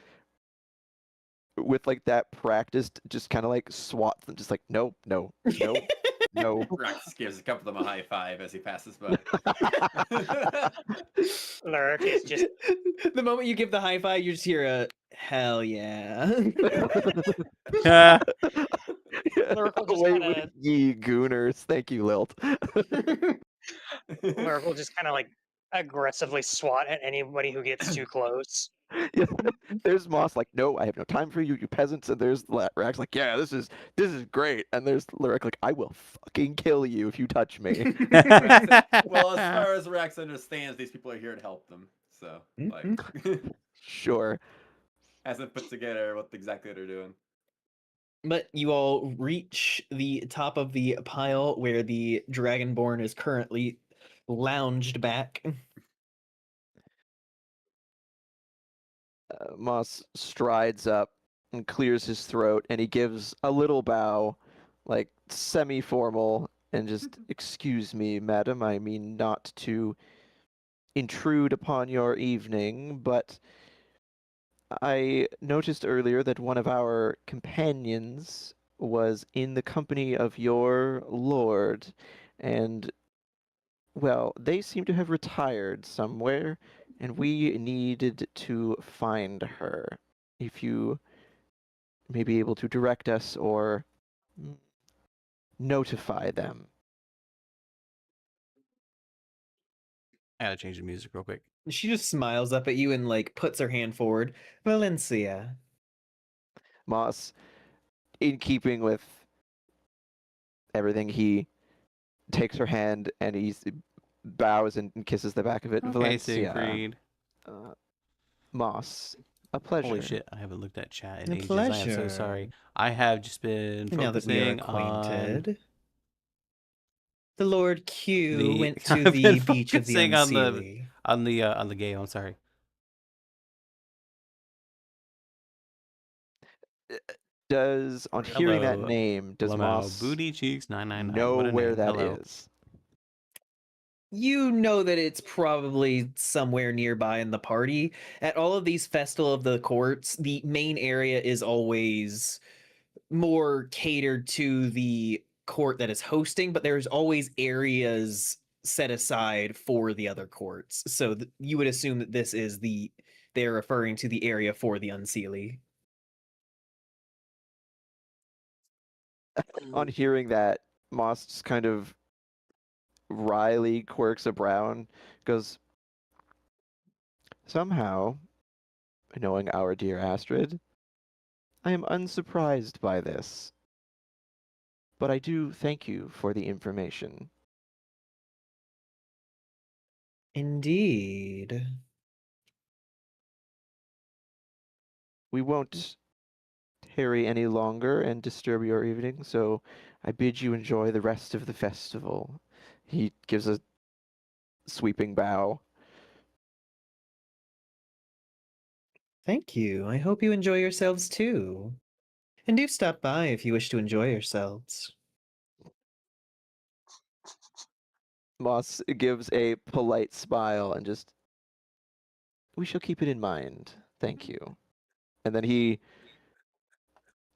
with like that practiced just kind of like swats them, just like no. Rax gives a couple of them a high five as he passes by. Lurk is just The moment you give the high five, you just hear a hell yeah. Lurk will just Away kind with of ye gooners. Thank you, Lilt. Lurk will just kind of like aggressively swat at anybody who gets too close. Yeah, there's Moss like, no, I have no time for you, you peasants. And there's Rax like, yeah, this is great. And there's Lyric like, I will fucking kill you if you touch me. Well, as far as Rax understands, these people are here to help them. So, like, Sure. hasn't put together what exactly they're doing. But you all reach the top of the pile where the Dragonborn is currently lounged back. Moss strides up and clears his throat, and he gives a little bow, like semi-formal, and just, excuse me, madam, I mean not to intrude upon your evening, but I noticed earlier that one of our companions was in the company of your lord, and, well, they seem to have retired somewhere, and we needed to find her. If you may be able to direct us or notify them. I gotta change the music real quick. She just smiles up at you and like puts her hand forward. Valencia. Moss, in keeping with everything, he takes her hand and he bows and kisses the back of it. Okay, Valencia. Siegfried. Moss, a pleasure. Holy shit, I haven't looked at chat in A ages. I am so pleasure. sorry. I have just been Now that we are focusing on acquainted. The Lord Q the went to I've the been beach of the focusing on unseelie. the game. I'm sorry. Does on hearing that Hello, name, does Lamau, Moss Booty Cheeks 999. know What a where name. that Hello. is? You know that it's probably somewhere nearby in the party. At all of these Festival of the Courts, the main area is always more catered to the court that is hosting, but there's always areas set aside for the other courts. So you would assume that this is they're referring to the area for the Unseelie. On hearing that, Moss just kind of wryly quirks a brow and goes, somehow, knowing our dear Astrid, I am unsurprised by this. But I do thank you for the information. Indeed. We won't tarry any longer and disturb your evening, so I bid you enjoy the rest of the festival. He gives a sweeping bow. Thank you. I hope you enjoy yourselves too. And do stop by if you wish to enjoy yourselves. Moss gives a polite smile and just, we shall keep it in mind. Thank you. And then he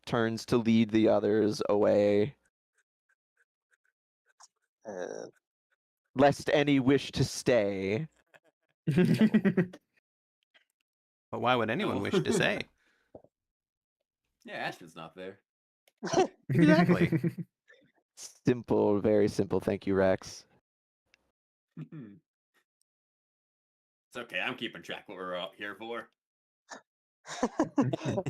turns to lead the others away, lest any wish to stay. But why would anyone wish to say? Yeah, Astrid's not there. Exactly. Simple, very simple. Thank you, Rex. It's okay. I'm keeping track what we're out here for.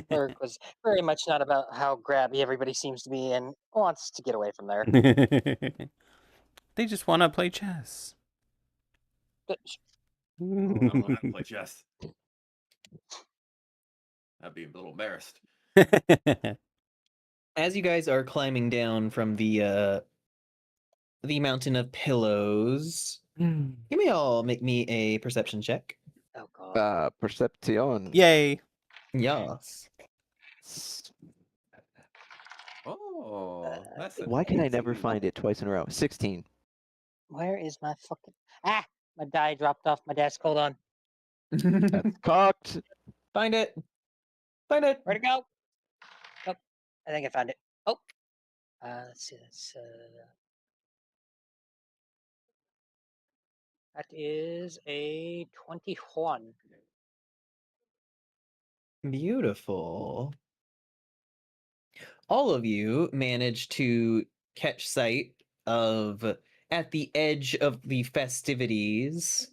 Eric was very much not about how grabby everybody seems to be and wants to get away from there. They just want to play chess. Oh, I don't know how to play chess. I'd be a little embarrassed. As you guys are climbing down from the mountain of pillows, you may all make me a perception check. Oh god. Perception. Yay. Yes. Oh, that's Why can I that's a never new find one. it twice in a row? 16. Where is my fucking my die dropped off my desk. Hold on. That's cocked. Find it. Find it. Where'd it go? Oh, I think I found it. Oh. Let's see this. That is a 21. Beautiful. All of you managed to catch sight of, at the edge of the festivities,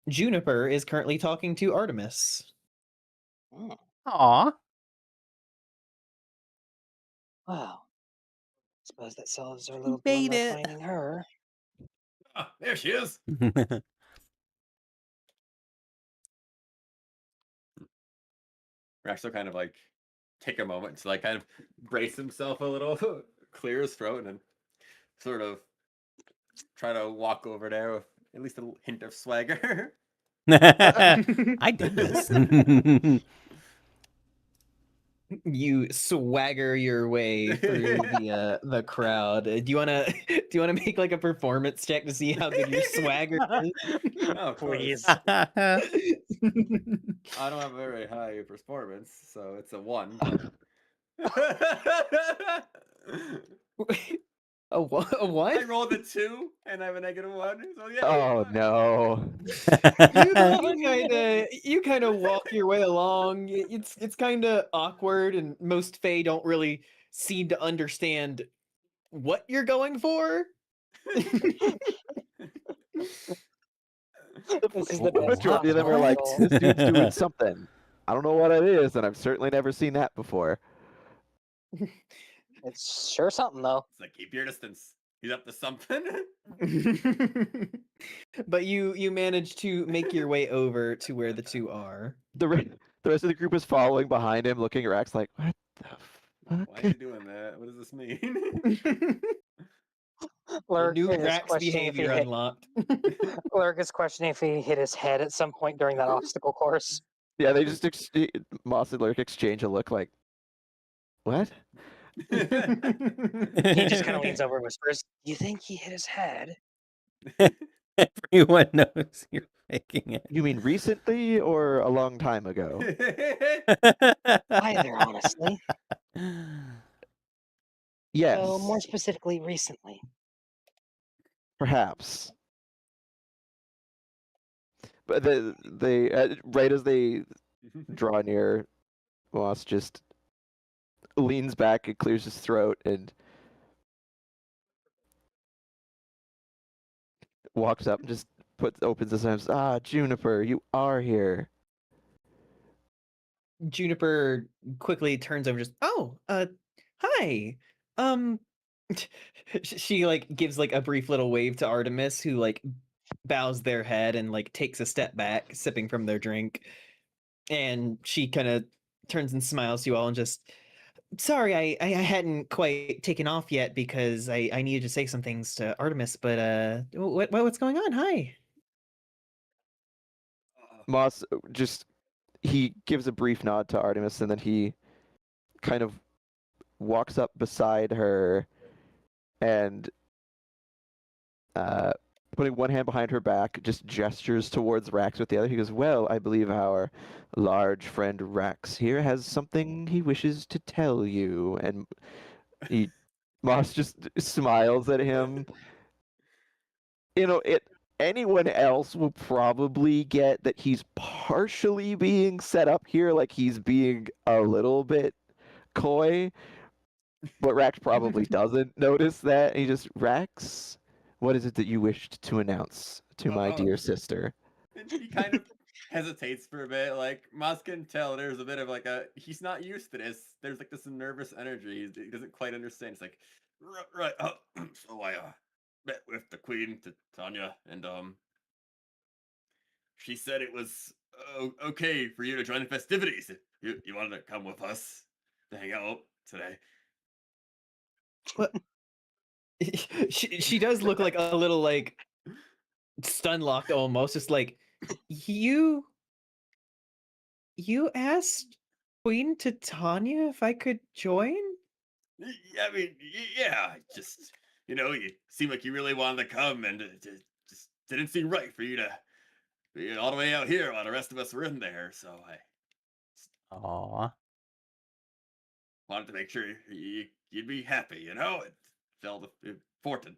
Juniper is currently talking to Artemis. Aw. Wow. Suppose that solves our little made dilemma it. finding her. Ah, there she is. Rex will kind of like take a moment to like kind of brace himself a little, clear his throat, and then sort of try to walk over there with at least a little hint of swagger. I did this. You swagger your way through the crowd. Do you wanna make like a performance check to see how good your swagger is? Oh, Please. I don't have a very high performance, so it's a 1. A what? I rolled a 2 and I have a -1. So yeah. Oh no. You kind of walk your way along. It's kind of awkward, and most Fae don't really seem to understand what you're going for. This is the best Majority of them are like, possible. this dude's doing something. I don't know what it is, and I've certainly never seen that before. It's sure something though. It's like, keep your distance. He's up to something. But you manage to make your way over to where the two are. The rest of the group is following behind him, looking at Rex like, what the fuck? Why are you doing that? What does this mean? Lurk New is Rax questioning if he behavior hit. unlocked. Lurk is questioning if he hit his head at some point during that obstacle course. Yeah, they just Moss and Lurk exchange a look like, what? He just kind of leans over and whispers, "You think he hit his head?" Everyone knows you're faking it. You mean recently or a long time ago? Either, honestly. Yes, So more specifically, recently. perhaps. But they right as they draw near, Moss just leans back and clears his throat and walks up and just opens his arms. Ah, Juniper, you are here. Juniper quickly turns over, just hi. She like gives like a brief little wave to Artemis, who like bows their head and like takes a step back, sipping from their drink, and she kind of turns and smiles to you all and just, sorry, I hadn't quite taken off yet because I needed to say some things to Artemis, but what's going on? Hi. Moss just he gives a brief nod to Artemis and then he kind of walks up beside her and putting one hand behind her back, just gestures towards Rax with the other. He goes, well, I believe our large friend Rax here has something he wishes to tell you. And Moss just smiles at him. Anyone else will probably get that he's partially being set up here, like he's being a little bit coy. But Rax probably doesn't notice that. And he just, Rax, what is it that you wished to announce to my dear sister? He kind of hesitates for a bit. Like, Moss can tell there's a bit of like he's not used to this. There's like this nervous energy. He doesn't quite understand. It's like, right. So I met with the Queen, Tanya, and she said it was okay for you to join the festivities. You wanted to come with us to hang out today. What? she does look like a little like stun locked almost, just like, you asked Queen Titania if I could join? I mean, yeah, just, you seem like you really wanted to come, and it just didn't seem right for you to be all the way out here while the rest of us were in there, so I Aww. wanted to make sure you'd be happy, It felt important.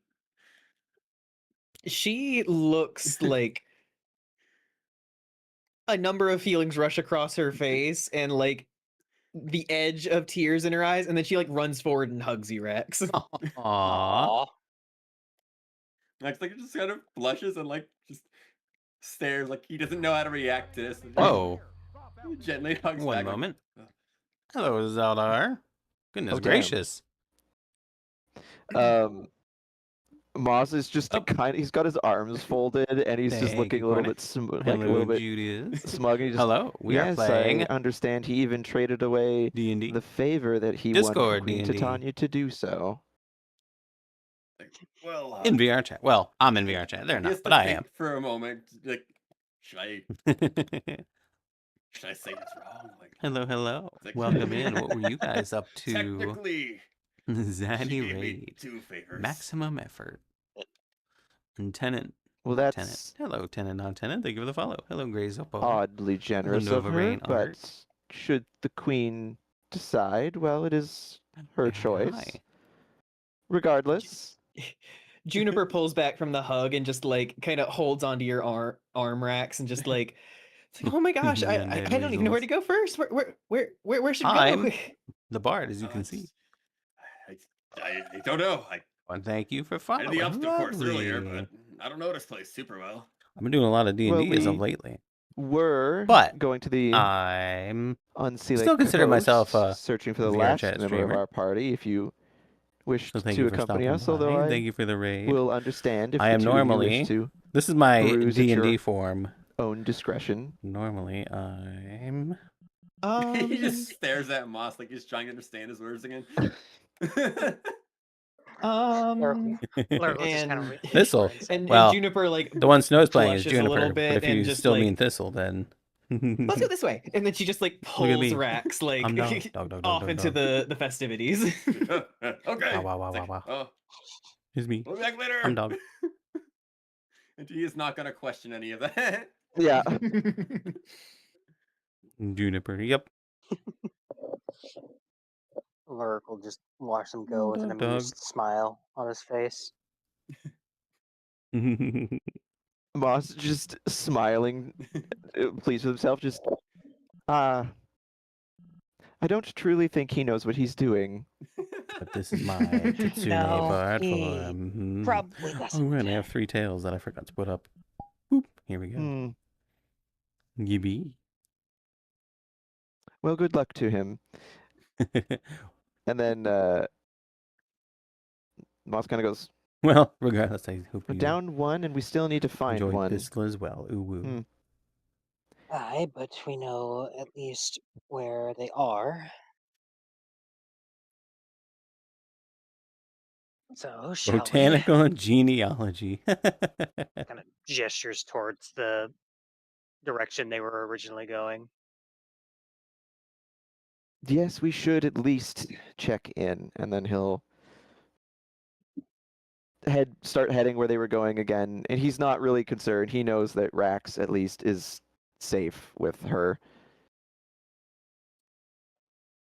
She looks like a number of feelings rush across her face and like the edge of tears in her eyes, and then she like runs forward and hugs you, Rex. Aww. Max like just kind of blushes and like just stares like he doesn't know how to react to this. Whoa. Gently hugs One back. moment. Hello, Zaldar. Goodness Oh, damn. gracious. Moss is just he's got his arms folded and he's just Thank looking you, a little Corny. bit Hello, like a little bit Judas. smug. And he just, Hello, we are yes, playing I understand he even traded away D&D. the favor that he Discord wanted Queen D&D. Titania to do so. Well, In VR chat. Well, I'm in VR chat. They're he not, has but to I think am. for a moment. Like, should I say it's wrong? Like, Hello. like, Welcome in. What were you guys up to? Technically, she Zaddy gave me Raid. 2 favors. Maximum effort. And Tenant. Well, not that's Tenant. Hello, Tenant, non-Tenant. Thank you for the follow. Hello, Grey Zopo. oddly generous of her, Novarain but art. should the Queen decide, well, it is her choice. Hi. Regardless, Juniper pulls back from the hug and just like kind of holds onto your arm racks and just like, it's like, oh my gosh, I don't even know where to go first. Where should we go? I'm the Bard, as you can see. I don't know. Well, thank you for I following. did the obstacle course earlier, Lovely. but I don't know this place super well. I've been doing a lot of D&D Well, as of we- lately. we're But going to the I'm Unsea still consider Coast, myself a searching for the VR last chat member of streamer. our party. If you wish so thank to you for accompany stopping us, by. although Thank you for the raid. will understand if I the am two of you normally wish to This is my peruse at D&D your form. own discretion. Normally, I'm He just stares at Moss like he's trying to understand his words again. Lurk will just and kind of Thistle. and Well, Juniper like the one Snow's playing is blushes a little Juniper, but bit if you and just still like mean Thistle, then Let's go this way. And then she just like pulls me. Rax like I'm dog. Dog, off dog, into dog. the festivities. Okay. Wow, wow, It's like, wow. oh, Here's me. we'll be back later. I'm dog. And he is not gonna question any of that. Yeah. Juniper. Yep. Lurk will just watch them go with an Dog, amused smile on his face. dog. Moss just smiling, pleased with himself. Just, I don't truly think he knows what he's doing. But this is my kitsune No, bard he form. probably Oh, doesn't. and I have 3 tails that I forgot to put up. Boop. Here we go. Hmm. Gibby. Well, good luck to him. And then Moss kind of goes, Well, regardless, I hope "We're you down one, and we still need to find enjoyed one." this as well. Ooh, woo. Hmm. Aye, but we know at least where they are. So, shall we? Botanical genealogy. Kind of gestures towards the direction they were originally going. Yes, we should at least check in, and then he'll start heading where they were going again. And he's not really concerned. He knows that Rax at least is safe with her.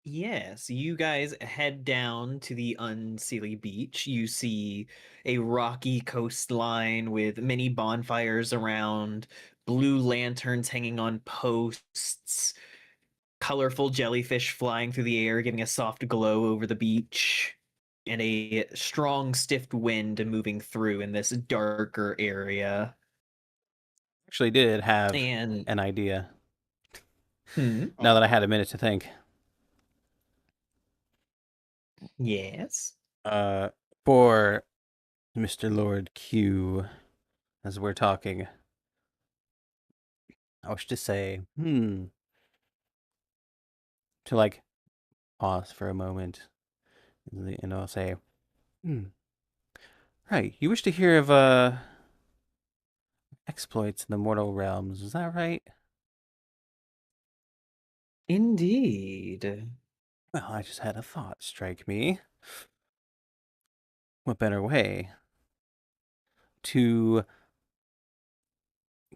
Yes, you guys head down to the Unseelie Beach. You see a rocky coastline with many bonfires around, blue lanterns hanging on posts, colorful jellyfish flying through the air, giving a soft glow over the beach, and a strong, stiff wind moving through in this darker area. Actually did have And an idea. Hmm, Now that I had a minute to think. yes. For Mr. Lord Q, as we're talking, I wish to say, to like pause for a moment, and I'll say, right, you wish to hear of exploits in the mortal realms, is that right? Indeed. Well, I just had a thought strike me. What better way to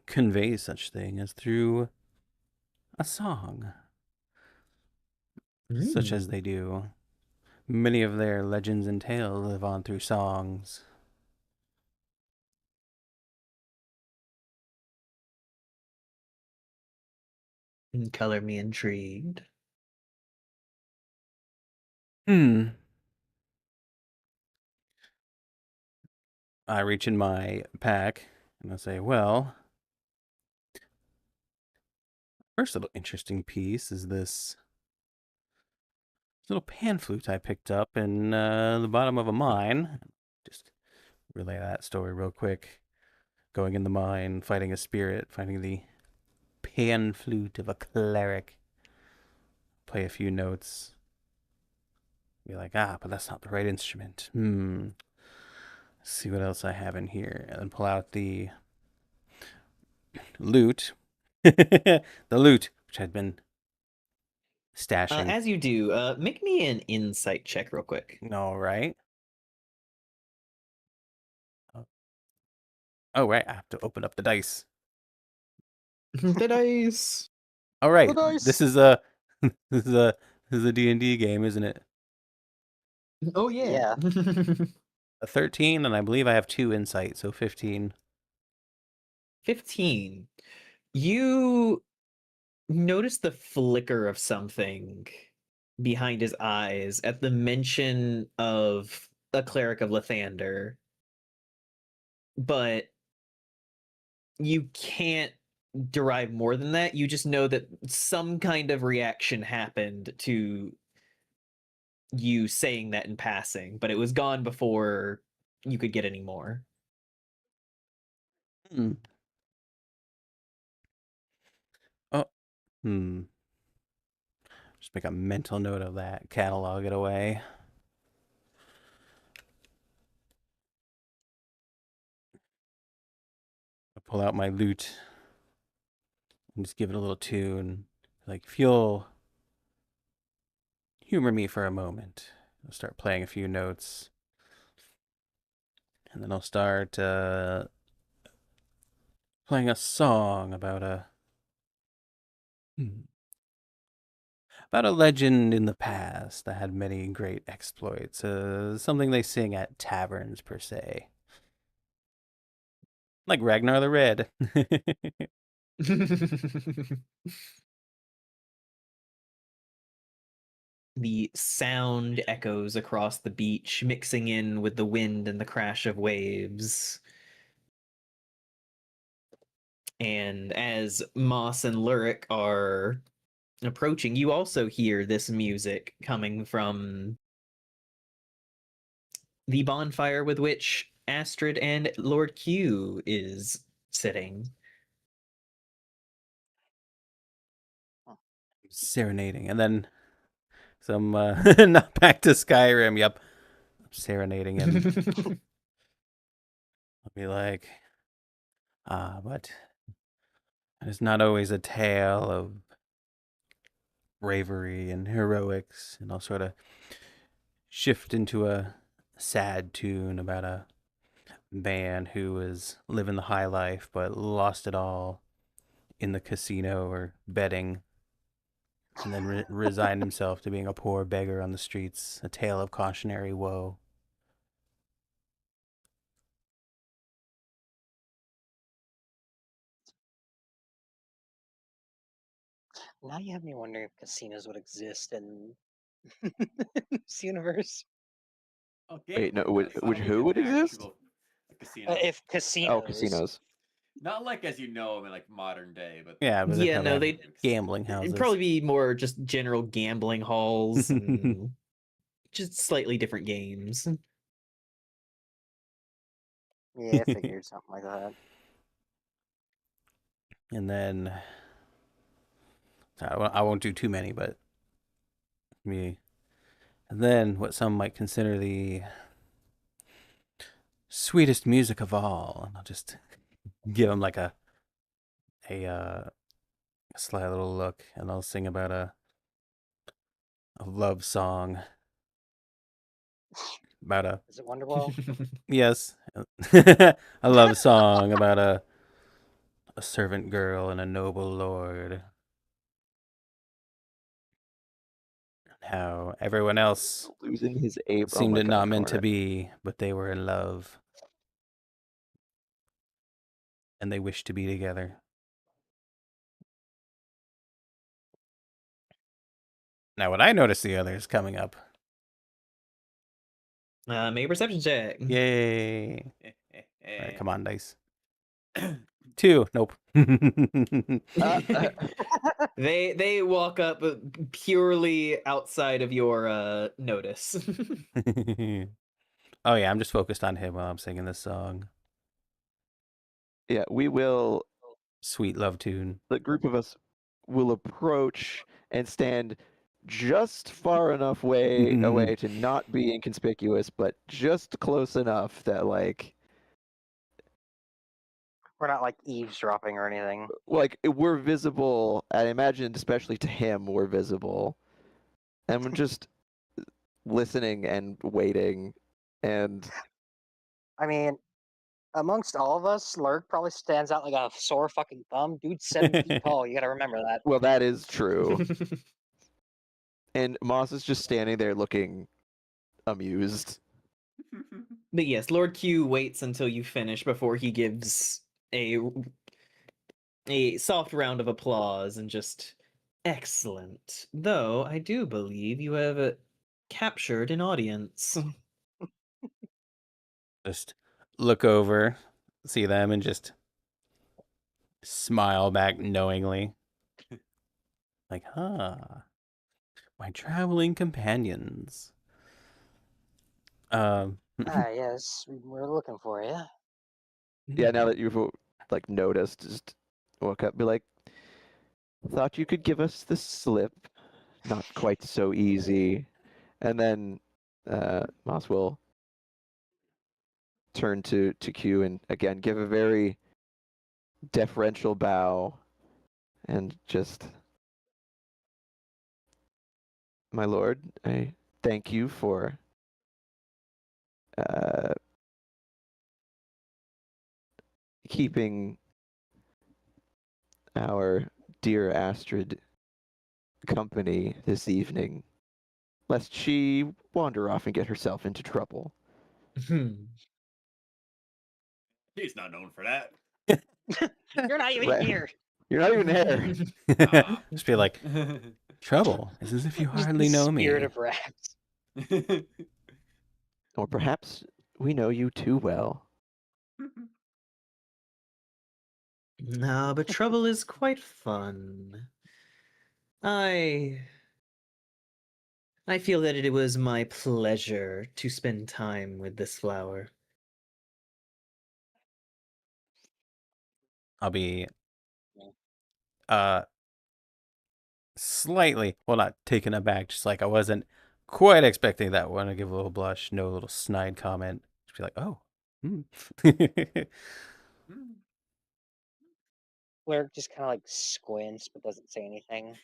convey such thing as through a song, such as Mm. they do. Many of their legends and tales live on through songs. Color me intrigued. I reach in my pack and I say, well, first little interesting piece is this little pan flute I picked up in the bottom of a mine. Just relay that story real quick. Going in the mine, fighting a spirit, finding the pan flute of a cleric. Play a few notes. Be like, but that's not the right instrument. Let's see what else I have in here. And then pull out the lute. The lute, which I'd been stashing. As you do, make me an insight check real quick. All right. Oh, right. I have to open up the dice. The dice. All right. The dice. This is a this is a D&D game, isn't it? Oh yeah. A 13, and I believe I have 2 insight, so 15. 15. You notice the flicker of something behind his eyes at the mention of a cleric of Lathander, but you can't derive more than that. You just know that some kind of reaction happened to you saying that in passing, but it was gone before you could get any more. Oh. Just make a mental note of that. Catalog it away. I pull out my lute. and just give it a little tune. Like, if you'll humor me for a moment, I'll start playing a few notes, and then I'll start playing a song about a legend in the past that had many great exploits. Something they sing at taverns per se, like Ragnar the Red. The sound echoes across the beach, mixing in with the wind and the crash of waves. And as Moss and Lurik are approaching, you also hear this music coming from the bonfire with which Astrid and Lord Q is sitting. Serenading, and then some not back to Skyrim. Yep, serenading him. I'll be like, but it's not always a tale of bravery and heroics, and I'll sort of shift into a sad tune about a man who was living the high life but lost it all in the casino or betting, and then resigned himself to being a poor beggar on the streets, a tale of cautionary woe. Now you have me wondering if casinos would exist in this universe. Oh, Wait, no, gambling does. I don't who mean would an exist? actual casino. If casinos. Oh, casinos. Not like as you know them in like modern day, but Yeah, but Yeah, have no, a they- gambling houses. It'd probably be more just general gambling halls and just slightly different games. Yeah, I figured something like that. And then I won't do too many, but me. And then what some might consider the sweetest music of all, and I'll just give them like a sly little look, and I'll sing about a love song about a Is it Wonderwall? yes, a love song about a servant girl and a noble lord. How everyone else Losing his ape. seemed oh it my God, not meant to Cornet. be, but they were in love. And they wished to be together. Now, when I notice the others coming up, Make a perception check. yay! All right, come on, dice. 2, nope. They walk up purely outside of your notice. Oh yeah, I'm just focused on him while I'm singing this song. Yeah, we will. Sweet love tune. The group of us will approach and stand just far enough away to not be inconspicuous, but just close enough that We're not like eavesdropping or anything. we're visible. I imagine, especially to him, we're visible, and we're just listening and waiting. And I mean, amongst all of us, Lurk probably stands out like a sore fucking thumb. Dude's 7 feet tall. You gotta remember that. well, that is true. And Moss is just standing there looking amused. But yes, Lord Q waits until you finish before he gives a soft round of applause and just excellent. Though I do believe you have captured an audience. Just look over, see them, and just smile back knowingly. Like, my traveling companions. Yes, we're looking for you. Yeah, now that you've noticed, just walk up, and be like, "Thought you could give us the slip. Not quite so easy." And then Moss will turn to Q and again give a very deferential bow and just, my lord, I thank you for keeping our dear Astrid company this evening, lest she wander off and get herself into trouble. He's not known for that. You're not even Right. here. You're not even here. Just be like, trouble. It's as if you Just hardly the know me. spirit of raps. Or perhaps we know you too well. No, but trouble is quite fun. I feel that it was my pleasure to spend time with this flower. I'll be slightly, well, not taken aback, just like I wasn't quite expecting that one. I give a little blush, no little snide comment. Just be like, oh. Cleric just kind of like squints but doesn't say anything.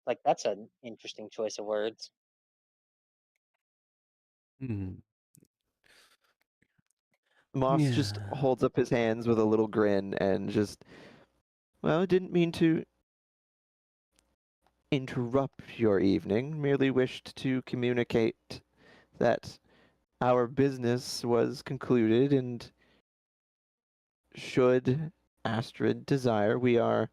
Like, that's an interesting choice of words. Moss just Yeah. holds up his hands with a little grin and just, well, I didn't mean to interrupt your evening, merely wished to communicate that our business was concluded, and should Astrid desire, we are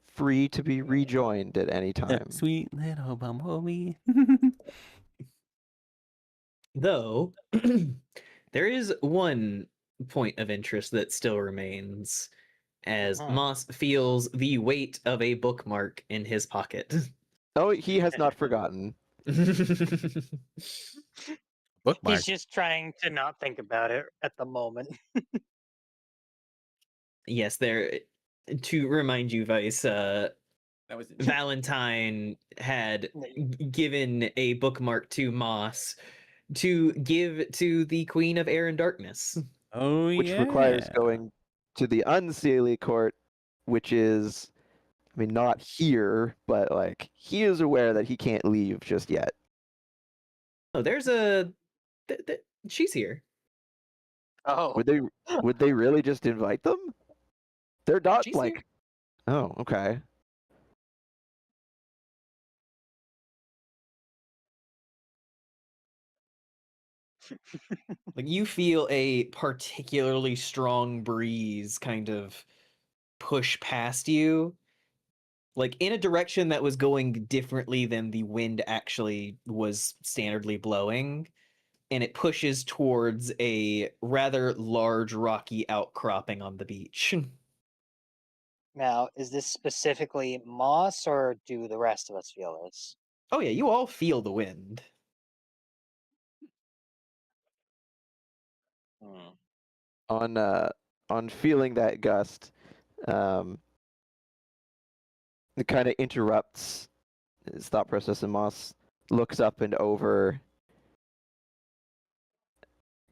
free to be rejoined at any time. Sweet little bumblebee. Though, there is one point of interest that still remains, as Moss feels the weight of a bookmark in his pocket. Oh, he has not forgotten. Bookmark. He's just trying to not think about it at the moment. Yes, there. To remind you, Vice, That was Valentine had given a bookmark to Moss to give to the Queen of Air and Darkness. Oh, which yeah. requires going to the Unseelie court, which is, I mean, not here, but like he is aware that he can't leave just yet. Oh, there's a. She's here. Oh, Would they really just invite them? They're not She's like. here. Oh, okay. Like, you feel a particularly strong breeze kind of push past you, like in a direction that was going differently than the wind actually was standardly blowing, and it pushes towards a rather large rocky outcropping on the beach. now is this specifically Moss, or do the rest of us feel this? Oh yeah, you all feel the wind. On feeling that gust, it kind of interrupts his thought process, and Moss looks up and over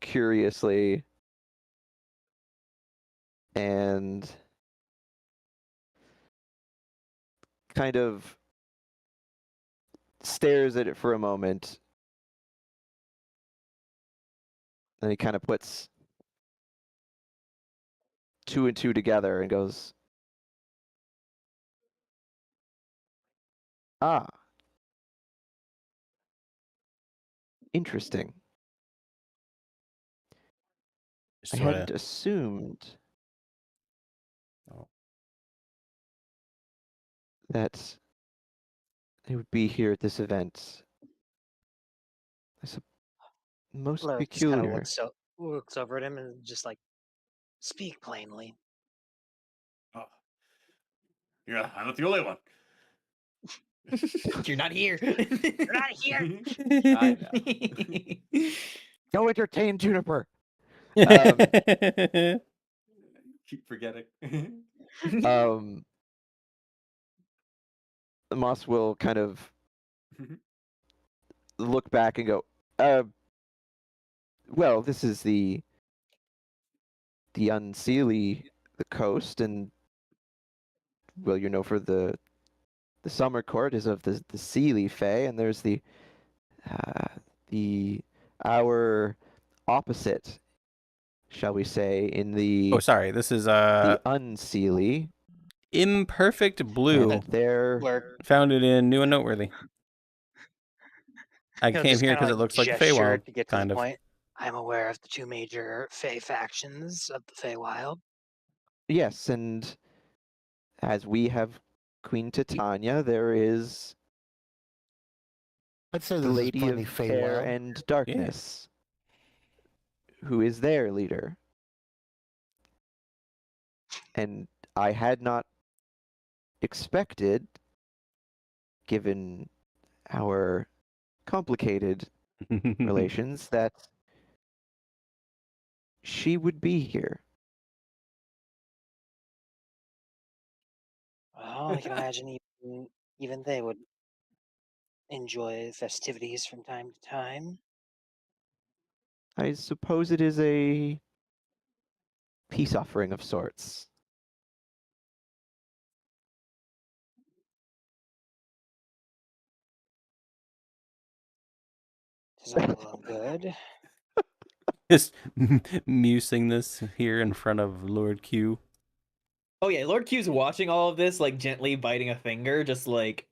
curiously and kind of stares at it for a moment. Then he kind of puts two and two together and goes, ah, interesting. I hadn't assumed that they would be here at this event. That's most Cleric just kind of peculiar. looks over at him and just like, speak plainly. Oh. Yeah, I'm not the only one. You're not here. You're not here. I know. Go entertain Juniper. Keep forgetting. Moss will kind of look back and go, well, this is the Unseelie, the coast, and well, you know, for the summer court is of the Seelie Fae, and there's uh, the our opposite, shall we say, in Oh, sorry. This is the Unseelie, Imperfect Blue. and they're Lurk, Found it in New and Noteworthy. I came just here kind of because it like looks like the gesture Feywild, to get to the kind of. point. I'm aware of the two major Fey factions of the Feywild. yes, and as we have Queen Titania, there is I'd say the this is Lady plenty of Air Feywild. and Darkness, who is their leader. And I had not expected, given our complicated relations, that she would be here. Well, I can imagine even they would enjoy festivities from time to time. I suppose it is a peace offering of sorts. Tis all well and good. Just musing this here in front of Lord Q. Oh yeah, Lord Q's watching all of this, like gently biting a finger, just like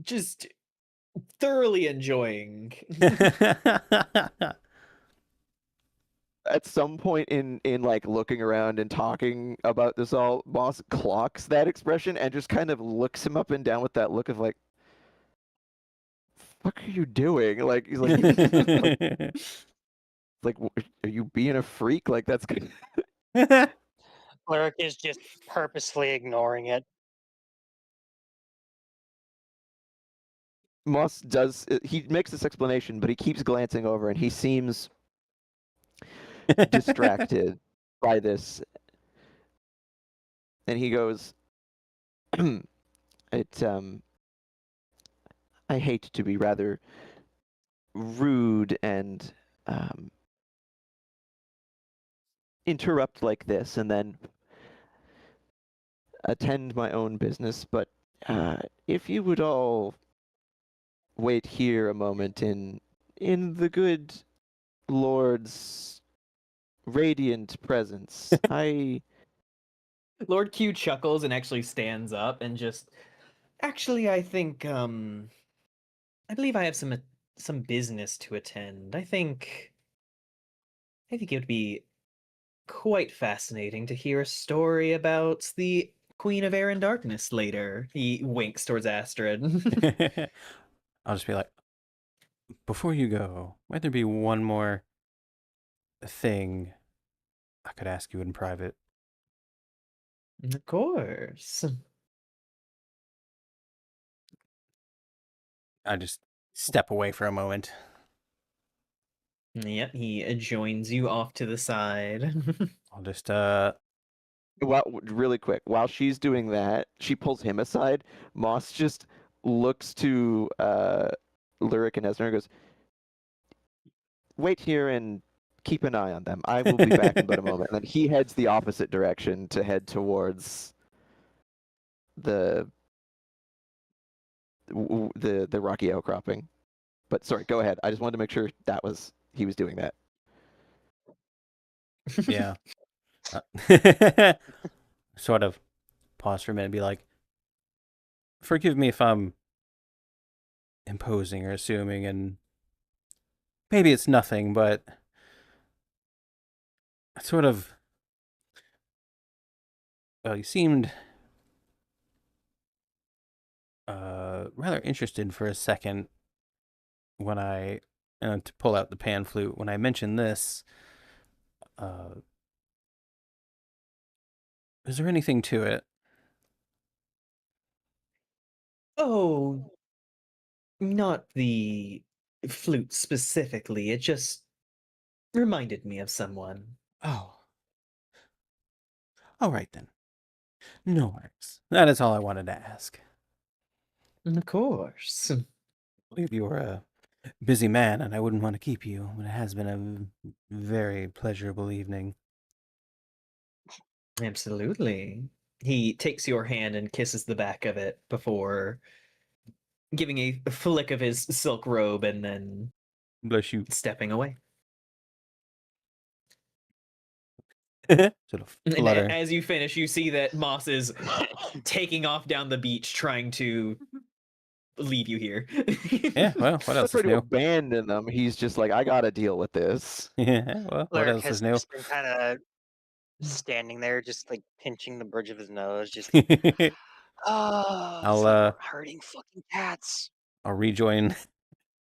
just thoroughly enjoying. At some point in like looking around and talking about this all, Moss clocks that expression and just kind of looks him up and down with that look of like, "Fuck are you doing?" Like he's like, like, are you being a freak? Like that's good. Lurk is just purposefully ignoring it. Moss does. He makes this explanation, but he keeps glancing over, and he seems distracted by this. And he goes, "It I hate to be rather rude and interrupt like this, and then attend my own business. But if you would all wait here a moment in the good Lord's radiant presence, Lord Q chuckles and actually stands up and just actually I think I believe I have some business to attend. I think it would be quite fascinating to hear a story about the Queen of Air and Darkness later. He winks towards Astrid. I'll just be like, before you go, might there be one more thing I could ask you in private? Of course. I just step away for a moment. Yep, he joins you off to the side. I'll just well, really quick, while she's doing that, she pulls him aside. Moss just looks to Lyric and Esner and goes, "Wait here and keep an eye on them. I will be back in but a moment." And then he heads the opposite direction to head towards the rocky outcropping. But sorry, go ahead. I just wanted to make sure that was he was doing that. yeah. Sort of pause for a minute and be like, forgive me if I'm imposing or assuming, and maybe it's nothing, but sort of, well, you seemed rather interested for a second when I, to pull out the pan flute, when I mentioned this. Is there anything to it? Oh, not the flute specifically. It just reminded me of someone. Oh. All right then. No worries. That is all I wanted to ask. Of course. I believe you are a busy man, and I wouldn't want to keep you, but it has been a very pleasurable evening. Absolutely. He takes your hand and kisses the back of it before giving a flick of his silk robe and then Bless you. stepping away. Sort of And flutter. as you finish, you see that Moss is taking off down the beach, trying to leave you here. Yeah, well, what else Try is to new? abandon them. He's just like, I gotta deal with this. Yeah, well, what Lyric else has is new? just been kind of standing there, just like pinching the bridge of his nose, just oh, I'll hurting fucking cats. I'll rejoin.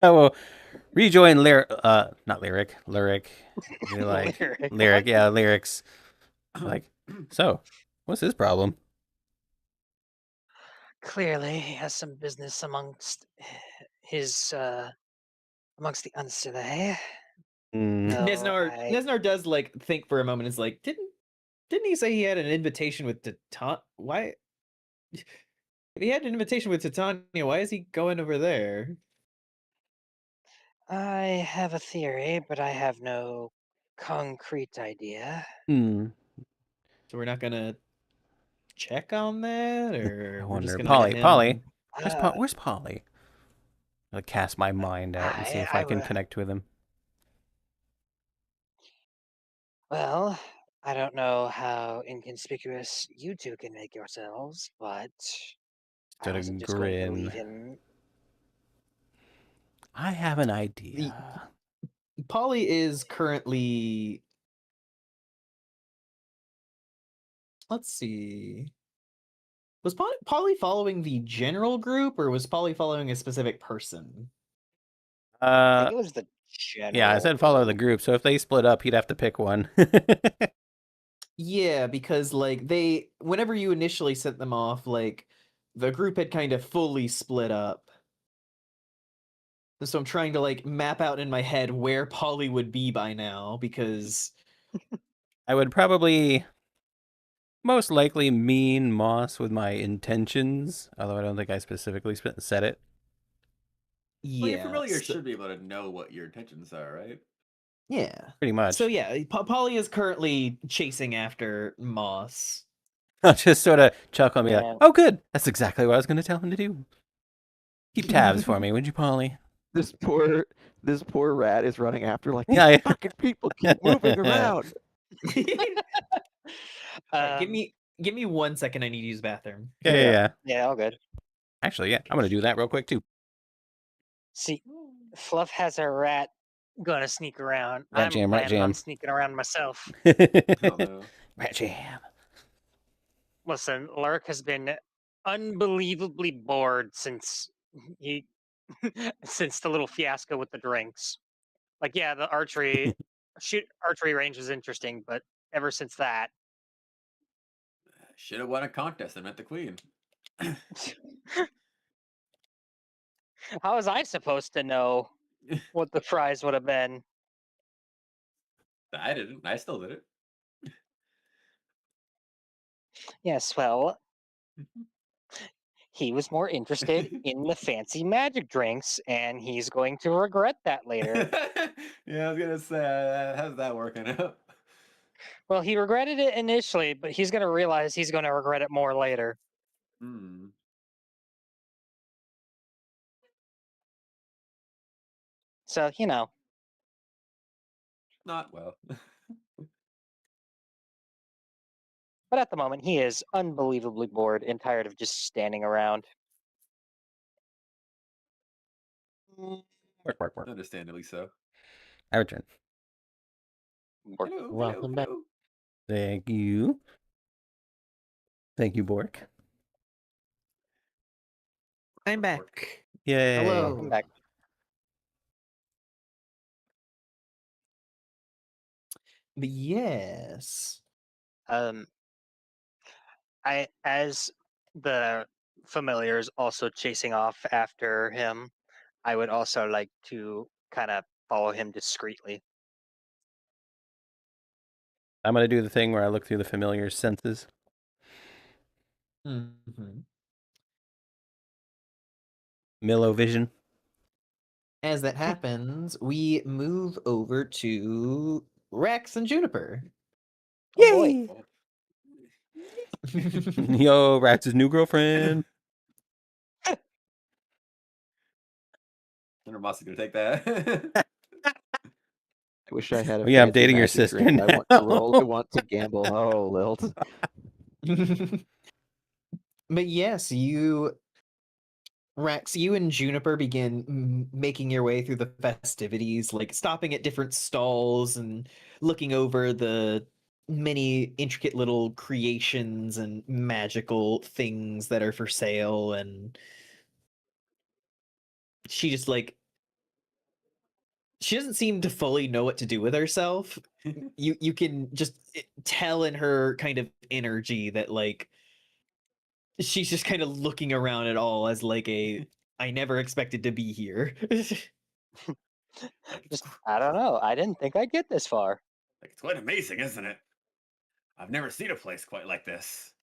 I will rejoin lyric. Not lyric. Lyric. Be like lyric. Yeah, lyrics. Like, so, what's his problem? Clearly, he has some business amongst his amongst the Unstille. Mm. No, Nesnar does like think for a moment. Is like, didn't he say he had an invitation with Titan? Why? If he had an invitation with Titania, why is he going over there? I have a theory, but I have no concrete idea. Hmm. So we're not gonna check on that, I or we're just wonder. gonna let Polly. him... Where's Polly? I'll cast my mind out and see if I can connect with him. Well, I don't know how inconspicuous you two can make yourselves, but I Sort wasn't of just going to grin. leave him. I have an idea. Polly is currently... Let's see... Was Polly following the general group, or was Polly following a specific person? I think it was the general. Yeah, I said follow the group, so if they split up, he'd have to pick one. Yeah, because like whenever you initially sent them off, like the group had kind of fully split up. So I'm trying to like map out in my head where Polly would be by now, because I would probably most likely mean Moss with my intentions, although I don't think I specifically said it. yeah, Well, your familiar should be able to know what your intentions are, right? yeah, Pretty much. So yeah, Polly is currently chasing after Moss. I'll just sort of chuckle and be Yeah. like, oh, good. That's exactly what I was going to tell him to do. Keep tabs for me, would you, Polly? This poor rat is running after like these Yeah, fucking people keep moving around. Alright, give me 1 second. I need to use the bathroom. Yeah. Yeah, all good. Actually, yeah, I'm going to do that real quick, too. See, Fluff has a rat gonna sneak around. Rat jam. I'm sneaking around myself. Oh, no. Rat jam. Listen, Lurk has been unbelievably bored since since the little fiasco with the drinks. Like, yeah, the archery range was interesting, but ever since that, Should have won a contest and met the queen. how was I supposed to know what the prize would have been? I didn't. I still did it. Yes, well, he was more interested in the fancy magic drinks, and he's going to regret that later. Yeah, I was gonna say, how's that working out? Well, he regretted it initially, but he's going to realize he's going to regret it more later. Hmm. So, Not well. but at the moment, he is unbelievably bored and tired of just standing around. Work. Understandably so. I return. Hello, Welcome back. hello. Thank you. Thank you, Bork. I'm back. Yay. Hello. Welcome back. But yes. As the familiars also chasing off after him, I would also like to kind of follow him discreetly. I'm going to do the thing where I look through the familiar senses. Mm-hmm. Millo vision. As that happens, we move over to Rex and Juniper. Oh, boy. Yo, Rax's new girlfriend. Wonder Moss is gonna take that. I wish I had a Oh, yeah, I'm fancy dating your magic sister drink. I want to now. roll. I want to gamble. Oh, Lilt. But yes, Rex, you and Juniper begin making your way through the festivities, like stopping at different stalls and looking over the many intricate little creations and magical things that are for sale. And she just like, she doesn't seem to fully know what to do with herself. You can just tell in her kind of energy that like she's just kind of looking around at all as like a I never expected to be here. Just, I don't know. I didn't think I'd get this far. Like, it's quite amazing, isn't it? I've never seen a place quite like this.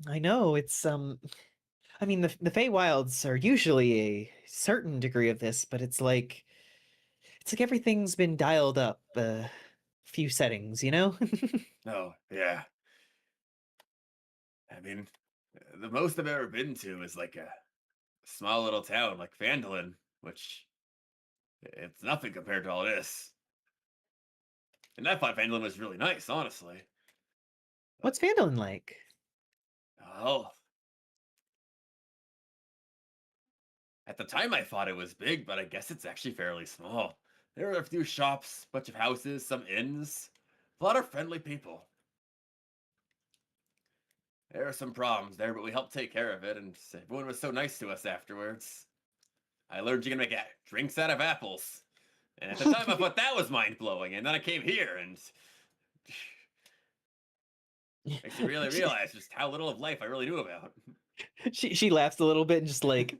I know it's I mean the Feywilds are usually a certain degree of this, but it's like everything's been dialed up a few settings, you know? Oh, yeah. I mean, the most I've ever been to is like a small little town like Phandalin, which it's nothing compared to all this. And I thought Phandalin was really nice, honestly. What's Phandalin like? Oh. At the time I thought it was big, but I guess it's actually fairly small. There are a few shops, bunch of houses, some inns, a lot of friendly people. There are some problems there, but we helped take care of it, and everyone was so nice to us afterwards. I learned you can make drinks out of apples. And at the time I thought that was mind-blowing, and then I came here, and makes you really realize just how little of life I really knew about. She laughs a little bit and just like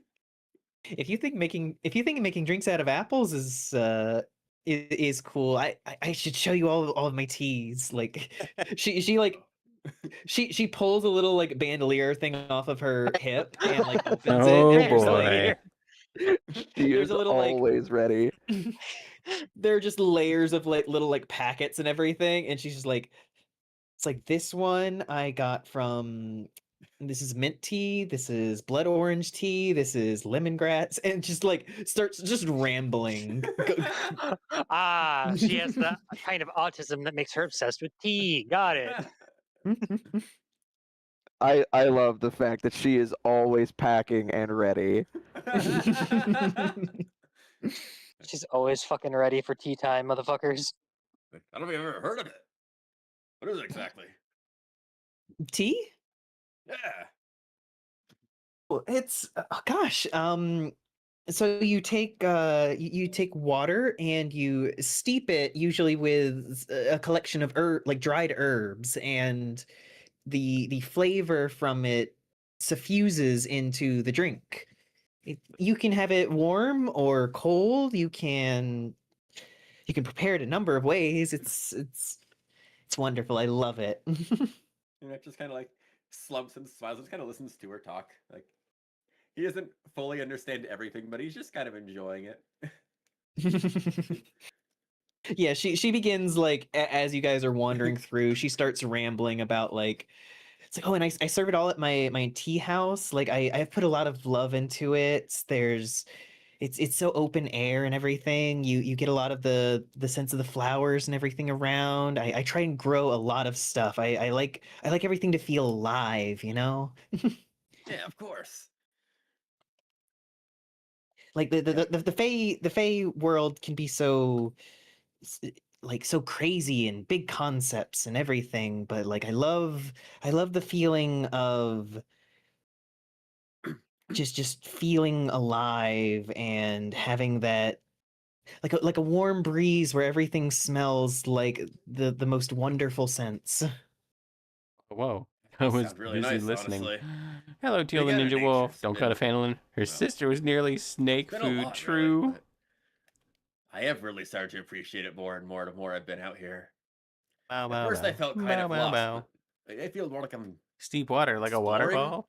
if you think making drinks out of apples is cool, I should show you all of my teas. Like she like she pulls a little like bandolier thing off of her hip and like opens it. Oh And there's, boy. She there's is a little like always ready. there are just layers of like little like packets and everything, and she's just like, it's like this one I got from. This is mint tea. This is blood orange tea. This is lemongrass, and just like starts just rambling. Ah, she has the kind of autism that makes her obsessed with tea. Got it. I love the fact that she is always packing and ready. She's always fucking ready for tea time, motherfuckers. I don't know if you've ever heard of it. What is it exactly? Tea? Yeah. Well, it's oh gosh. So you take you take water and you steep it usually with a collection of like dried herbs, and the flavor from it suffuses into the drink. You can have it warm or cold. You can prepare it a number of ways. It's wonderful. I love it. And Rick just kind of like slumps and smiles, just kind of listens to her talk. Like, he doesn't fully understand everything, but he's just kind of enjoying it. Yeah, she begins like as you guys are wandering through, she starts rambling about like it's like, oh, and I serve it all at my tea house. Like I've put a lot of love into it. It's so open air and everything. You get a lot of the sense of the flowers and everything around. I try and grow a lot of stuff. I like everything to feel alive, you know? Yeah, of course. Like the Fey world can be so like so crazy and big concepts and everything, but like I love the feeling of just feeling alive and having that like a warm breeze where everything smells like the most wonderful scents. Whoa. I was Sounds really busy nice, listening. honestly. Hello, Teal the Big Ninja nature Wolf. Don't cut a spin. Phandalin. Her Well, sister was nearly snake been a food. lot, True. really, but I have really started to appreciate it more and more the more I've been out here. Bow, At bow, first, bow. I felt kind Bow, of bow, lost, bow. but I feel more like I'm Steep water, like a exploring, waterfall.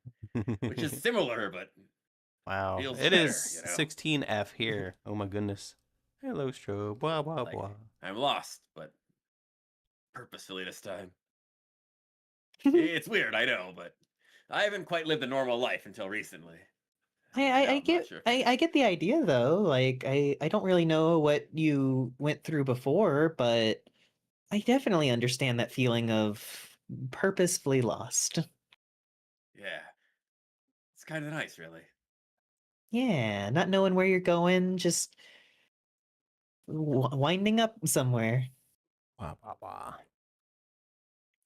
which is similar, but Wow. feels It better, is you know? 16F here. Oh my goodness. Hello, Strobe. Blah, blah, like, blah. I'm lost, but purposefully this time. It's weird, I know, but I haven't quite lived a normal life until recently. I I'm not get sure. I get the idea though. Like I don't really know what you went through before, but I definitely understand that feeling of purposefully lost. Yeah. It's kind of nice, really. Yeah, not knowing where you're going, just winding up somewhere. Wah, wah, wah.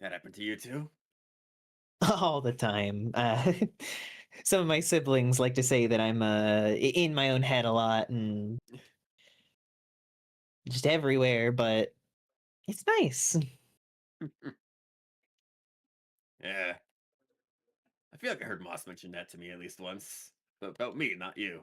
That happened to you too? All the time. Some of my siblings like to say that I'm in my own head a lot and just everywhere, but it's nice. Yeah. I feel like I heard Moss mention that to me at least once. But about me, not you.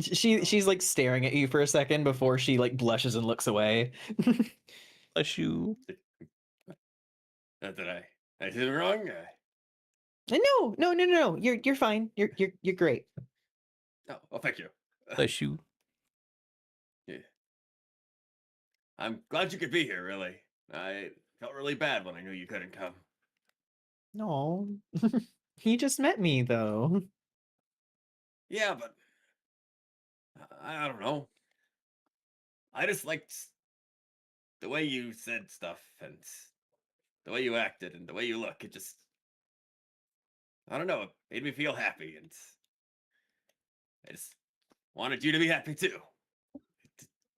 She's like staring at you for a second before she like blushes and looks away. Bless you. Not that I did it wrong. No. You're fine. You're great. Oh, well, thank you. Bless you. Yeah. I'm glad you could be here, really. I felt really bad when I knew you couldn't come. No. He just met me though. Yeah, but I don't know. I just liked the way you said stuff and the way you acted and the way you look. It just, I don't know, it made me feel happy, and I just wanted you to be happy too.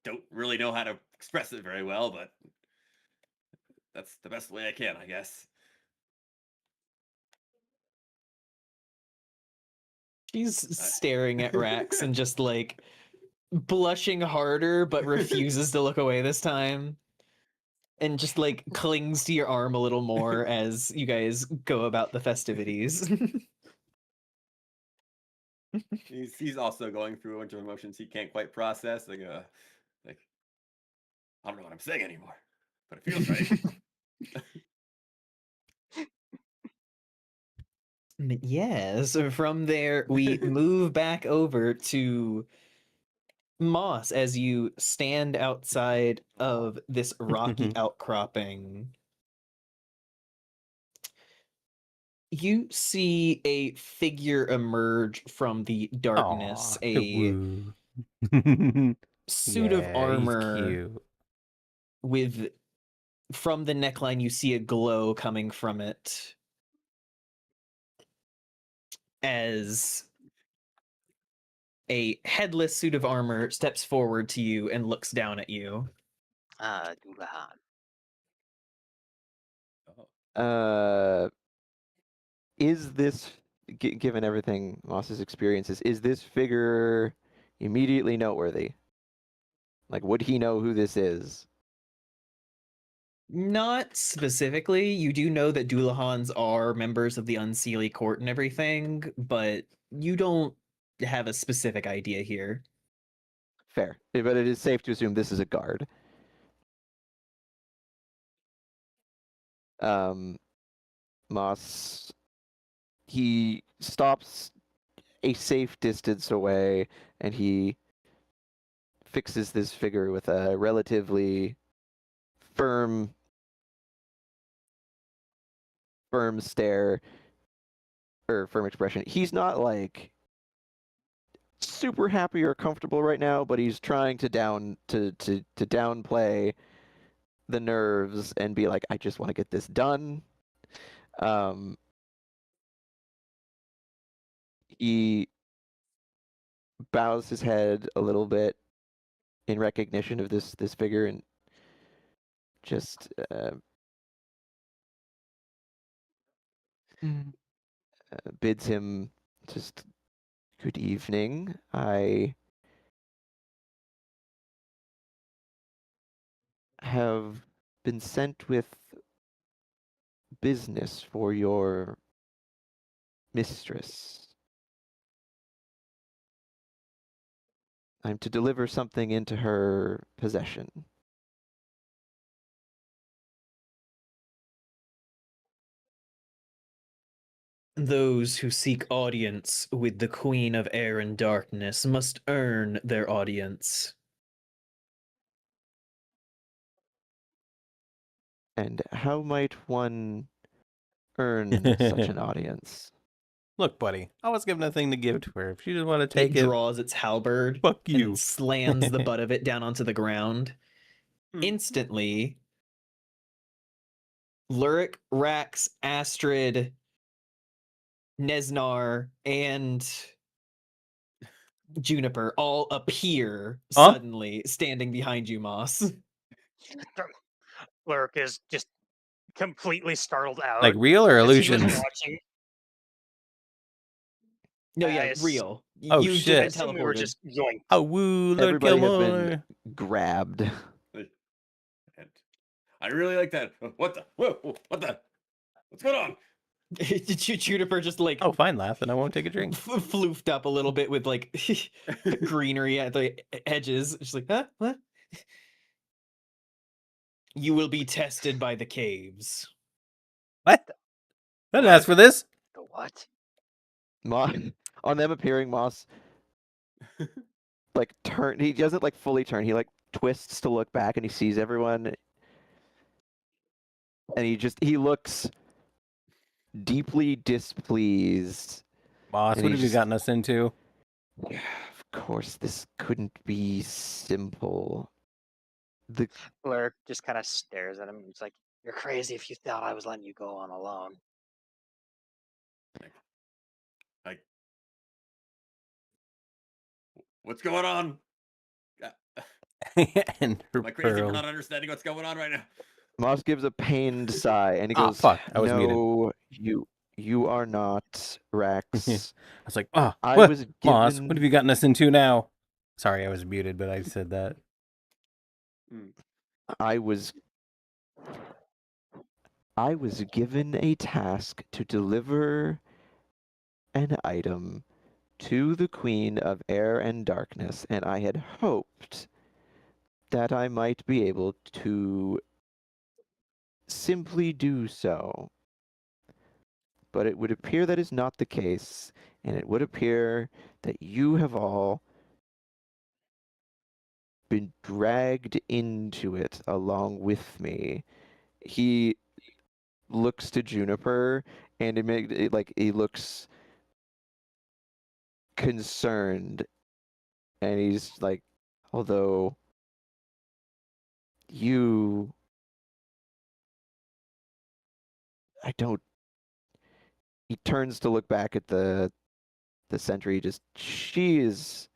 Don't really know how to express it very well, but that's the best way I can, I guess. She's staring at Rax and just like blushing harder, but refuses to look away this time. And just like clings to your arm a little more as you guys go about the festivities. He's also going through a bunch of emotions he can't quite process. Like I don't know what I'm saying anymore, but it feels right. Yes, from there we move back over to Moss as you stand outside of this rocky outcropping. You see a figure emerge from the darkness, Aw, a woo. suit of Yeah, he's armor cute. with, from the neckline, you see a glow coming from it as a headless suit of armor steps forward to you and looks down at you. Dulahan. Uh, is this, given everything Moss's experiences, is this figure immediately noteworthy? Like, would he know who this is? Not specifically. You do know that Doulahans are members of the Unseelie Court and everything, but you don't have a specific idea here. Fair, but it is safe to assume this is a guard. Moss, he stops a safe distance away and he fixes this figure with a relatively firm stare or firm expression. He's not like super happy or comfortable right now, but he's trying to downplay the nerves and be like, I just want to get this done. He bows his head a little bit in recognition of this figure and just bids him just good evening. I have been sent with business for your mistress. I'm to deliver something into her possession. Those who seek audience with the Queen of Air and Darkness must earn their audience. And how might one earn such an audience? Look, buddy, I was given a thing to give to her. If she just want to It take it, draws its halberd fuck and you. then slams the butt of it down onto the ground. Instantly, Lurik, Rax, Astrid, Nesnar, and Juniper all appear Huh? suddenly standing behind you, Moss. Lurk is just completely startled out. Like real or as he was illusions? watching. No, I yeah, s- real. Oh, You've shit. I just been assume we were teleported. just yoink. Oh, woo, Lord Everybody has Gilmore. been grabbed. And I really like that. What the? Whoa, what the? What's going on? Juniper just like Oh, fine, laugh, and I won't take a drink. floofed up a little bit with like greenery at the edges. She's like, huh? What? You will be tested by the caves. What? I didn't ask for this. The what? On them appearing, Moss like turn. He doesn't like fully turn. He like twists to look back, and he sees everyone, and he looks deeply displeased. Boss, And what he have you just- gotten us into? Of course, this couldn't be simple. The Lurk just kind of stares at him. He's like, "You're crazy if you thought I was letting you go on alone." What's going on? And her Am I crazy for pearl. not understanding what's going on right now? Moss gives a pained sigh, and he Ah, goes, fuck, I was muted. "No, you are not, Rex. I was like, oh, I what? was Moss, given- what have you gotten us into now? Sorry, I was muted, but I said that. I was given a task to deliver an item to the Queen of Air and Darkness, and I had hoped that I might be able to simply do so. But it would appear that is not the case, and it would appear that you have all been dragged into it along with me. He looks to Juniper, and he looks concerned, and he's like, although he turns to look back at the sentry. She is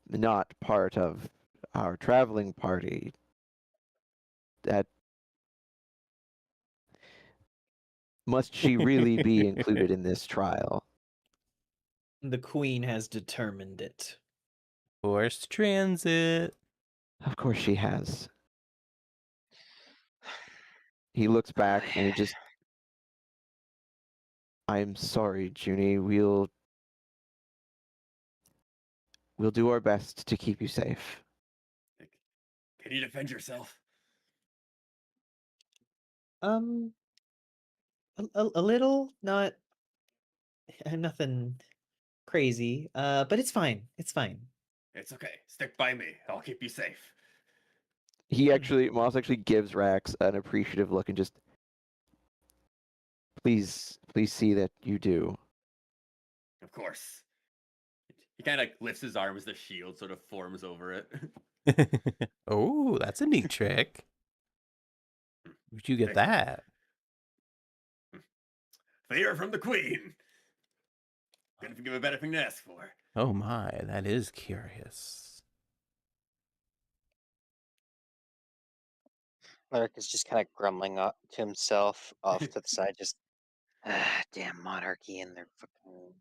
not part of our traveling party. That must she really be included in this trial? The Queen has determined it. Forced transit. Of course she has. He looks back and I'm sorry, Junie. We'll do our best to keep you safe. Can you defend yourself? A little, not nothing crazy. But it's fine. It's fine. It's okay. Stick by me. I'll keep you safe. Moss actually gives Rax an appreciative look and just, please see that you do. Of course. He kind of lifts his arm as the shield sort of forms over it. Oh, that's a neat trick. Where'd you get that? Favor from the Queen. Couldn't think of a better thing to ask for. Oh my, that is curious. Lurk is just kind of grumbling up to himself off to the side, just damn monarchy and their fucking.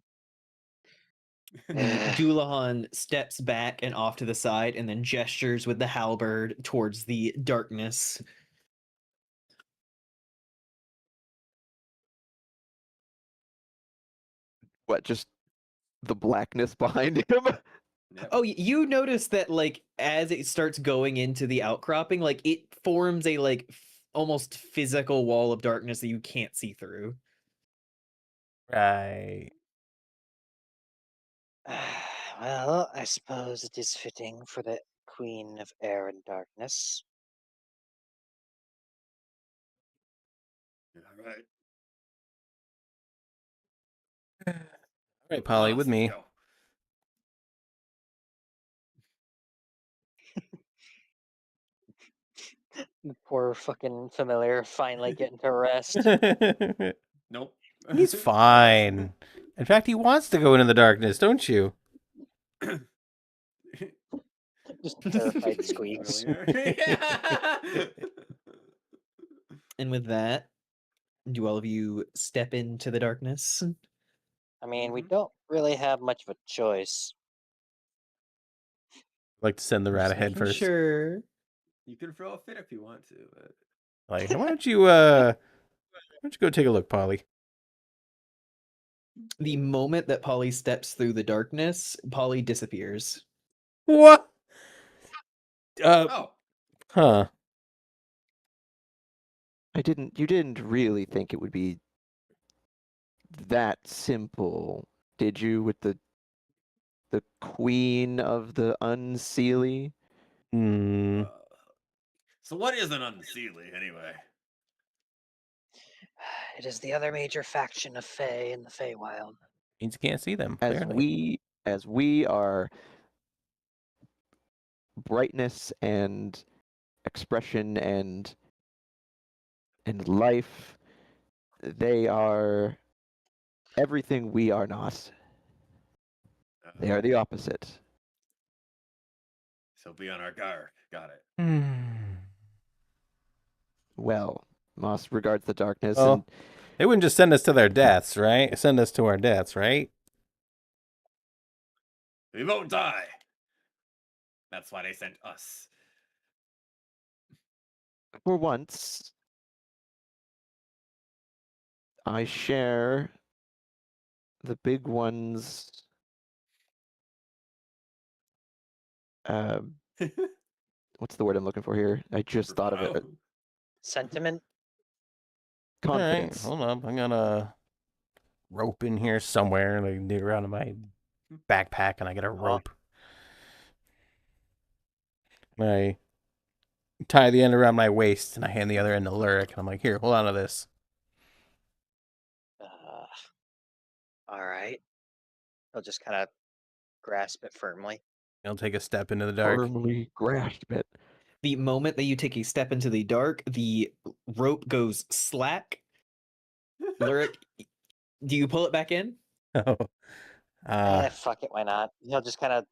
Doulahan steps back and off to the side and then gestures with the halberd towards the darkness. What, just the blackness behind him? Yep. Oh, you notice that like as it starts going into the outcropping, like it forms a like almost physical wall of darkness that you can't see through. Right. Well, I suppose it is fitting for the Queen of Air and Darkness. All right. All right, Polly, with me. Go. The poor fucking familiar finally getting to rest. Nope. He's fine. In fact, he wants to go into the darkness, don't you? Just terrified squeaks. And with that, do all of you step into the darkness? I mean, we don't really have much of a choice. I'd like to send the rat Just ahead making first. Sure. You can throw a fit if you want to, but Like, why don't you go take a look, Polly? The moment that Polly steps through the darkness, Polly disappears. What? oh, Huh. You didn't really think it would be that simple, did you, with the queen of the unseelie? Hmm. So what is an unseelie anyway? It is the other major faction of Fae in the Feywild. Means you can't see them, As clearly. we are brightness and expression and life, they are everything we are not. They are the opposite. So be on our guard. Got it. Well, Moss regards the darkness Well, and they wouldn't just send us to their deaths, right? Send us to our deaths, right? We won't die. That's why they sent us. for once, I share the big one's what's the word I'm looking for here? I just thought of it. Sentiment? Confidence. All right, hold up. I got a rope in here somewhere. Like, dig around in my backpack, and I get a rope. And I tie the end around my waist, and I hand the other end to Lyric, and I'm like, here, hold on to this. All right. He'll just kind of grasp it firmly. I'll take a step into the dark. Firmly grasp it. The moment that you take a step into the dark, the rope goes slack. Lyric, do you pull it back in? Oh. Fuck it, why not? He'll just kind of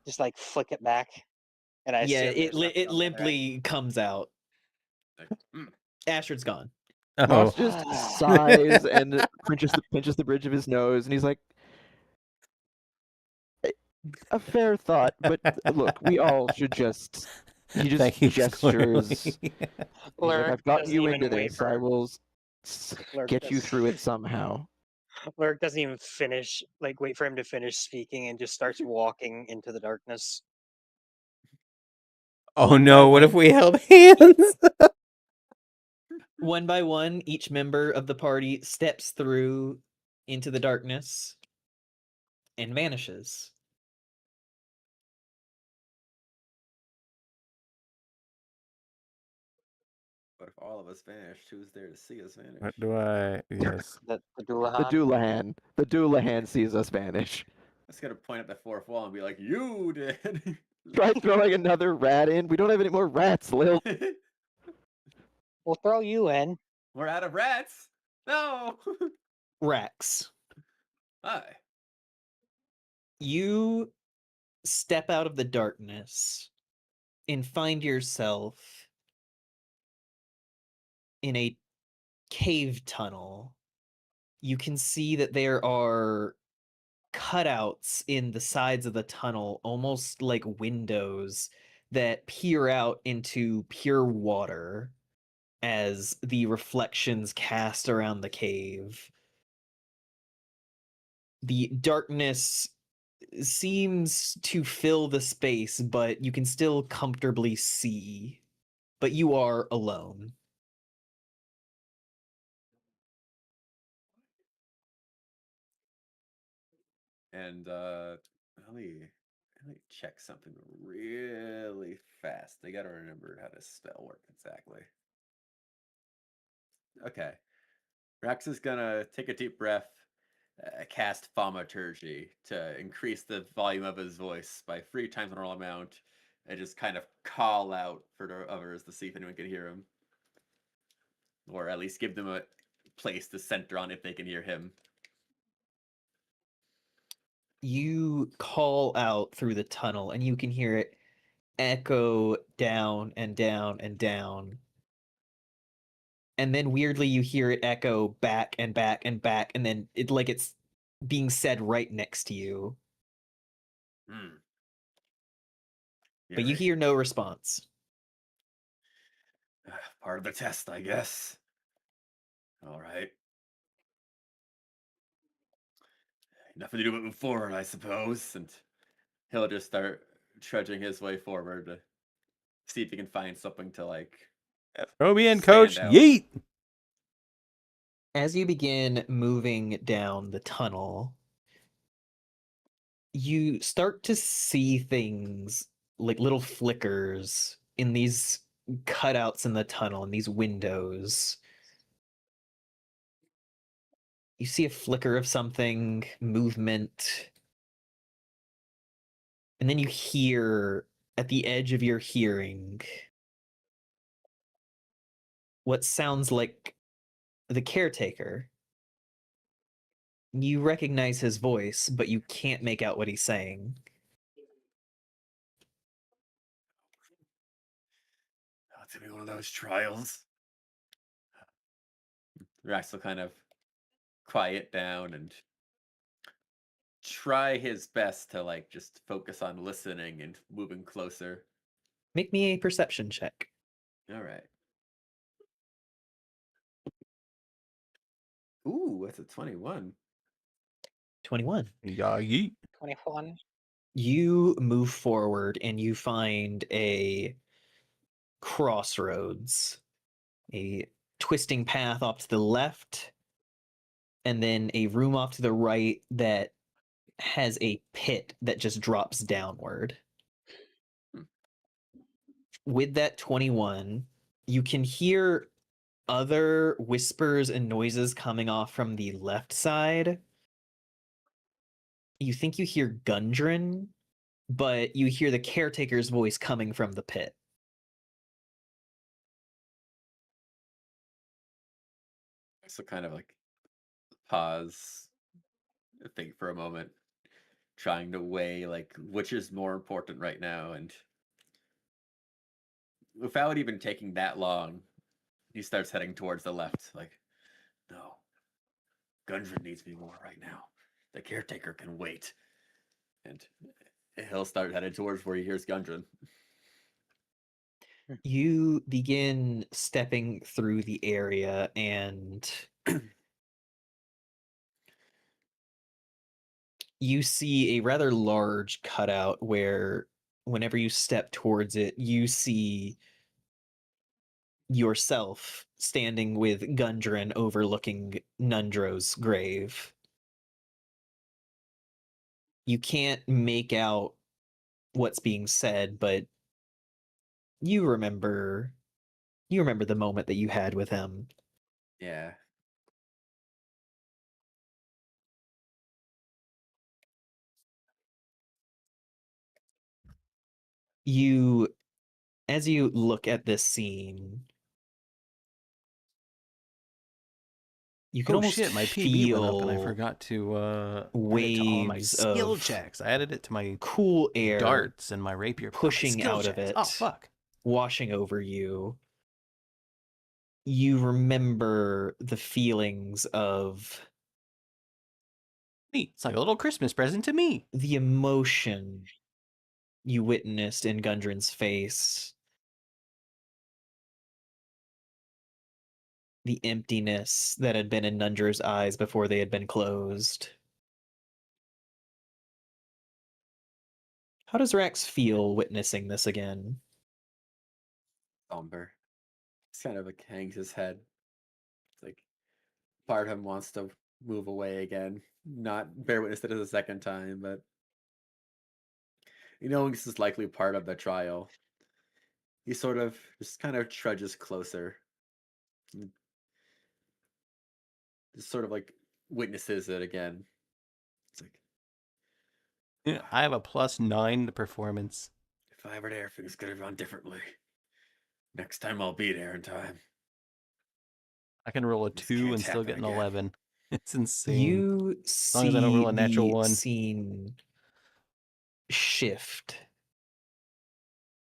just like flick it back. And I Yeah, assume there's nothing it on there, right? limply comes out. Astrid's gone. Oh. Moss just sighs and pinches the bridge of his nose, and he's like, a fair thought, but look, we all should just. He just Thank you, gestures. Squirrely. He's like, I've gotten doesn't you even into wait this. for- I will Lurk get you does- through it somehow. Lurk doesn't even finish, like, wait for him to finish speaking and just starts walking into the darkness. Oh no, what if we held hands? One by one, each member of the party steps through into the darkness and vanishes. But if all of us vanished, who's there to see us vanish? What do I? Yes. The Doulahan. The Doulahan sees us vanish. Let's get a point at the fourth wall and be like, you did. Try throwing another rat in. We don't have any more rats, Lil. We'll throw you in. We're out of rats. No. Rex, Hi. you step out of the darkness and find yourself in a cave tunnel. You can see that there are cutouts in the sides of the tunnel, almost like windows that peer out into pure water as the reflections cast around the cave. The darkness seems to fill the space, but you can still comfortably see. But you are alone. And let me check something really fast. I gotta remember how this spell work exactly. Okay. Rex is gonna take a deep breath, cast thaumaturgy to increase the volume of his voice by 3 times the normal amount, and just kind of call out for the others to see if anyone can hear him, or at least give them a place to center on if they can hear him. You call out through the tunnel, and you can hear it echo down and down and down. And then weirdly, you hear it echo back and back and back, and then it's being said right next to you. Hmm. But you hear no response. Part of the test, I guess. All right. Nothing to do but move forward, I suppose. And he'll just start trudging his way forward to see if he can find something to like. Throw me in, stand coach. out. Yeet. As you begin moving down the tunnel, you start to see things like little flickers in these cutouts in the tunnel, in these windows. You see a flicker of something, movement, and then you hear at the edge of your hearing what sounds like the caretaker. You recognize his voice, but you can't make out what he's saying. Oh, it's gonna be one of those trials. Rax will kind of quiet down and try his best to like just focus on listening and moving closer. Make me a perception check. All right. Ooh, that's a 21. 21. Yeah, yeet. 21. You move forward and you find a crossroads, a twisting path off to the left, and then a room off to the right that has a pit that just drops downward. Hmm. With that 21, you can hear other whispers and noises coming off from the left side. You think you hear Gundren, but you hear the caretaker's voice coming from the pit. So kind of like pause, think for a moment, trying to weigh like which is more important right now, and without even taking that long, he starts heading towards the left. Like, no, Gundren needs me more right now. The caretaker can wait, and he'll start headed towards where he hears Gundren. You begin stepping through the area, and you see a rather large cutout where whenever you step towards it, you see yourself standing with Gundren overlooking Nundro's grave. You can't make out what's being said, but you remember the moment that you had with him. Yeah. As you look at this scene, you can Oh almost shit, my PB went up and I feel forgot to add it to all my waves skill of checks. I added it to my cool air darts and my rapier. but not my pushing skill out of checks. it, Oh fuck. washing over you. You remember the feelings of Neat. It's like a little Christmas present to me. the emotion you witnessed in Gundren's face, the emptiness that had been in Nundro's eyes before they had been closed. How does Rax feel witnessing this again? Somber. Just kind of like hangs his head. It's like part of him wants to move away again. Not bear witness to it a second time, but this is likely part of the trial. He sort of just kind of trudges closer. Just sort of like witnesses it again. It's like, Yeah, I have a +9 to performance. if I were there, things could have gone differently. Next time I'll be there in time. I can roll a This 2 can't and still happen get an again. 11. It's insane. You as long as I don't roll see a natural the 1. scene shift.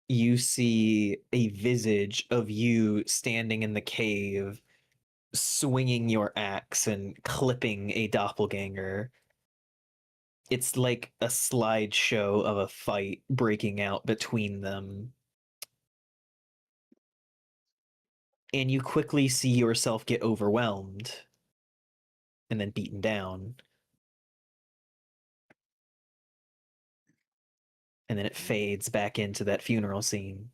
You see a visage of you standing in the cave, swinging your axe and clipping a doppelganger. It's like a slideshow of a fight breaking out between them. And you quickly see yourself get overwhelmed and then beaten down. And then it fades back into that funeral scene.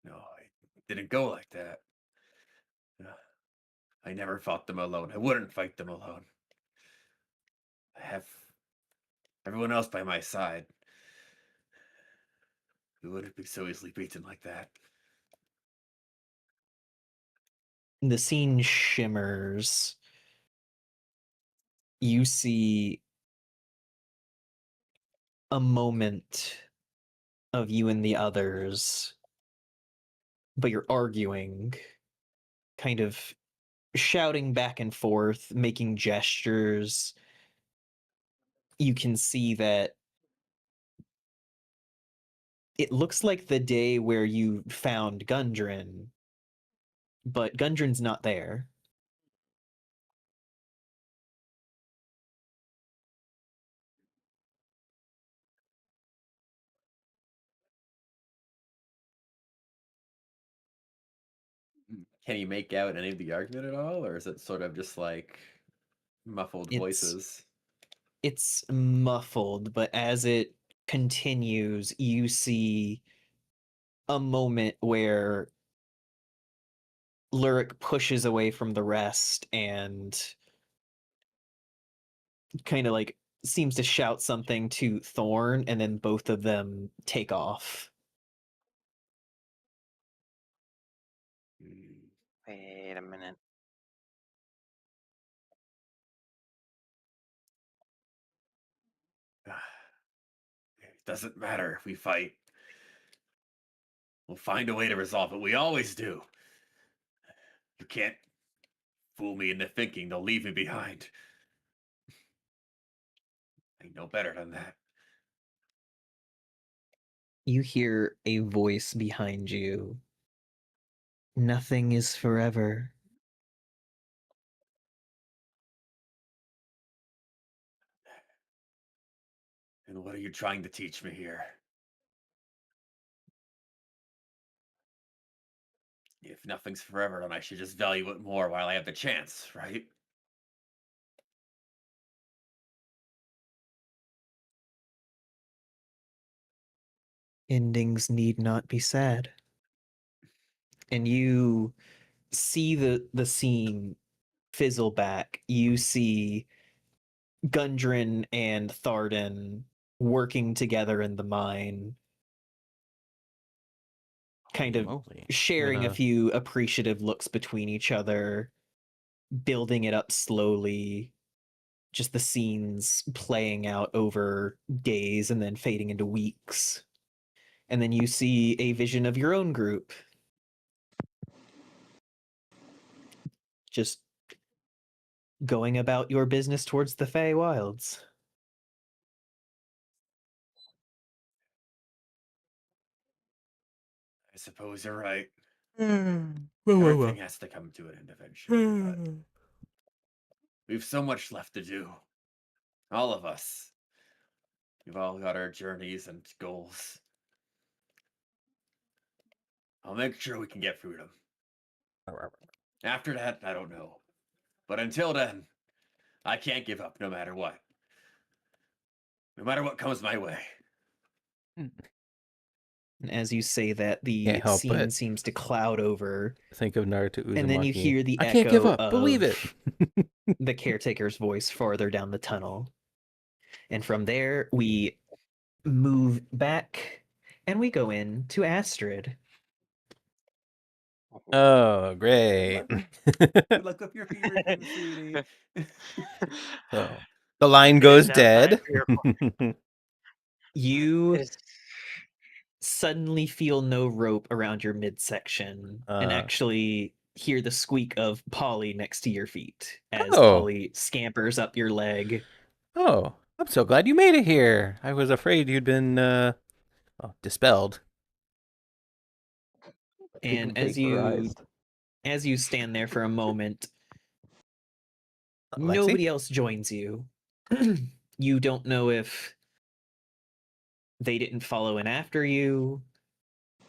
No, it didn't go like that. I never fought them alone. I wouldn't fight them alone. I have everyone else by my side. We wouldn't be so easily beaten like that. The scene shimmers. You see a moment of you and the others, but you're arguing, kind of shouting back and forth, making gestures. You can see that it looks like the day where you found Gundren, but Gundren's not there. Can you make out any of the argument at all, or is it sort of just like muffled voices? It's muffled, but as it continues, you see a moment where Lyric pushes away from the rest and kind of like seems to shout something to Thorn, and then both of them take off. Wait a minute. It doesn't matter if we fight. We'll find a way to resolve it. We always do. You can't fool me into thinking they'll leave me behind. I know better than that. You hear a voice behind you. Nothing is forever. And what are you trying to teach me here? If nothing's forever, then I should just value it more while I have the chance, right? Endings need not be sad. And you see the scene fizzle back. You see Gundren and Tharden working together in the mine, kind of Moly. sharing a few appreciative looks between each other, building it up slowly. Just the scenes playing out over days and then fading into weeks. And then you see a vision of your own group. Just going about your business towards the Fey Wilds. I suppose you're right. Whoa, Everything has to come to an end eventually, but we've so much left to do. All of us. We've all got our journeys and goals. I'll make sure we can get through them. After that, I don't know. But until then, I can't give up no matter what. No matter what comes my way. And as you say that, the Can't help scene but seems to cloud over, think of Naruto Uzumaki. and then you hear the I echo can't give up. of Believe it. the caretaker's voice farther down the tunnel. And from there, we move back, and we go in to Astrid. Oh, great. Good luck with your fever dream, sweetie. So the line It goes is now time dead. for your You It is- suddenly feel no rope around your midsection and actually hear the squeak of Polly next to your feet as Oh. Polly scampers up your leg. Oh, I'm so glad you made it here. I was afraid you'd been dispelled. And Vaporized. as you stand there for a moment, Lexi? nobody else joins you. You don't know if they didn't follow in after you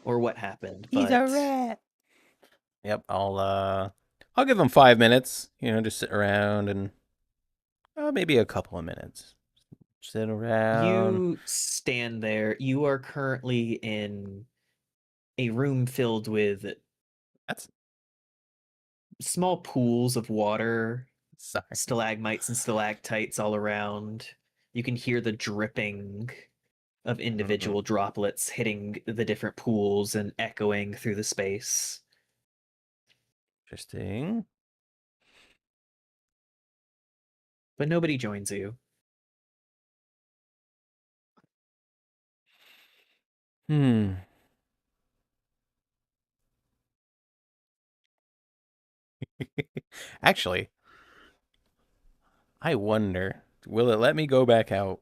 or what happened. He's but a rat. Yep, I'll give him 5 minutes. Just sit around and maybe a couple of minutes. Sit around. You stand there. You are currently in a room filled with That's small pools of water, sorry. stalagmites and stalactites all around. You can hear the dripping of individual droplets hitting the different pools and echoing through the space. Interesting. But nobody joins you. Actually, I wonder, will it let me go back out?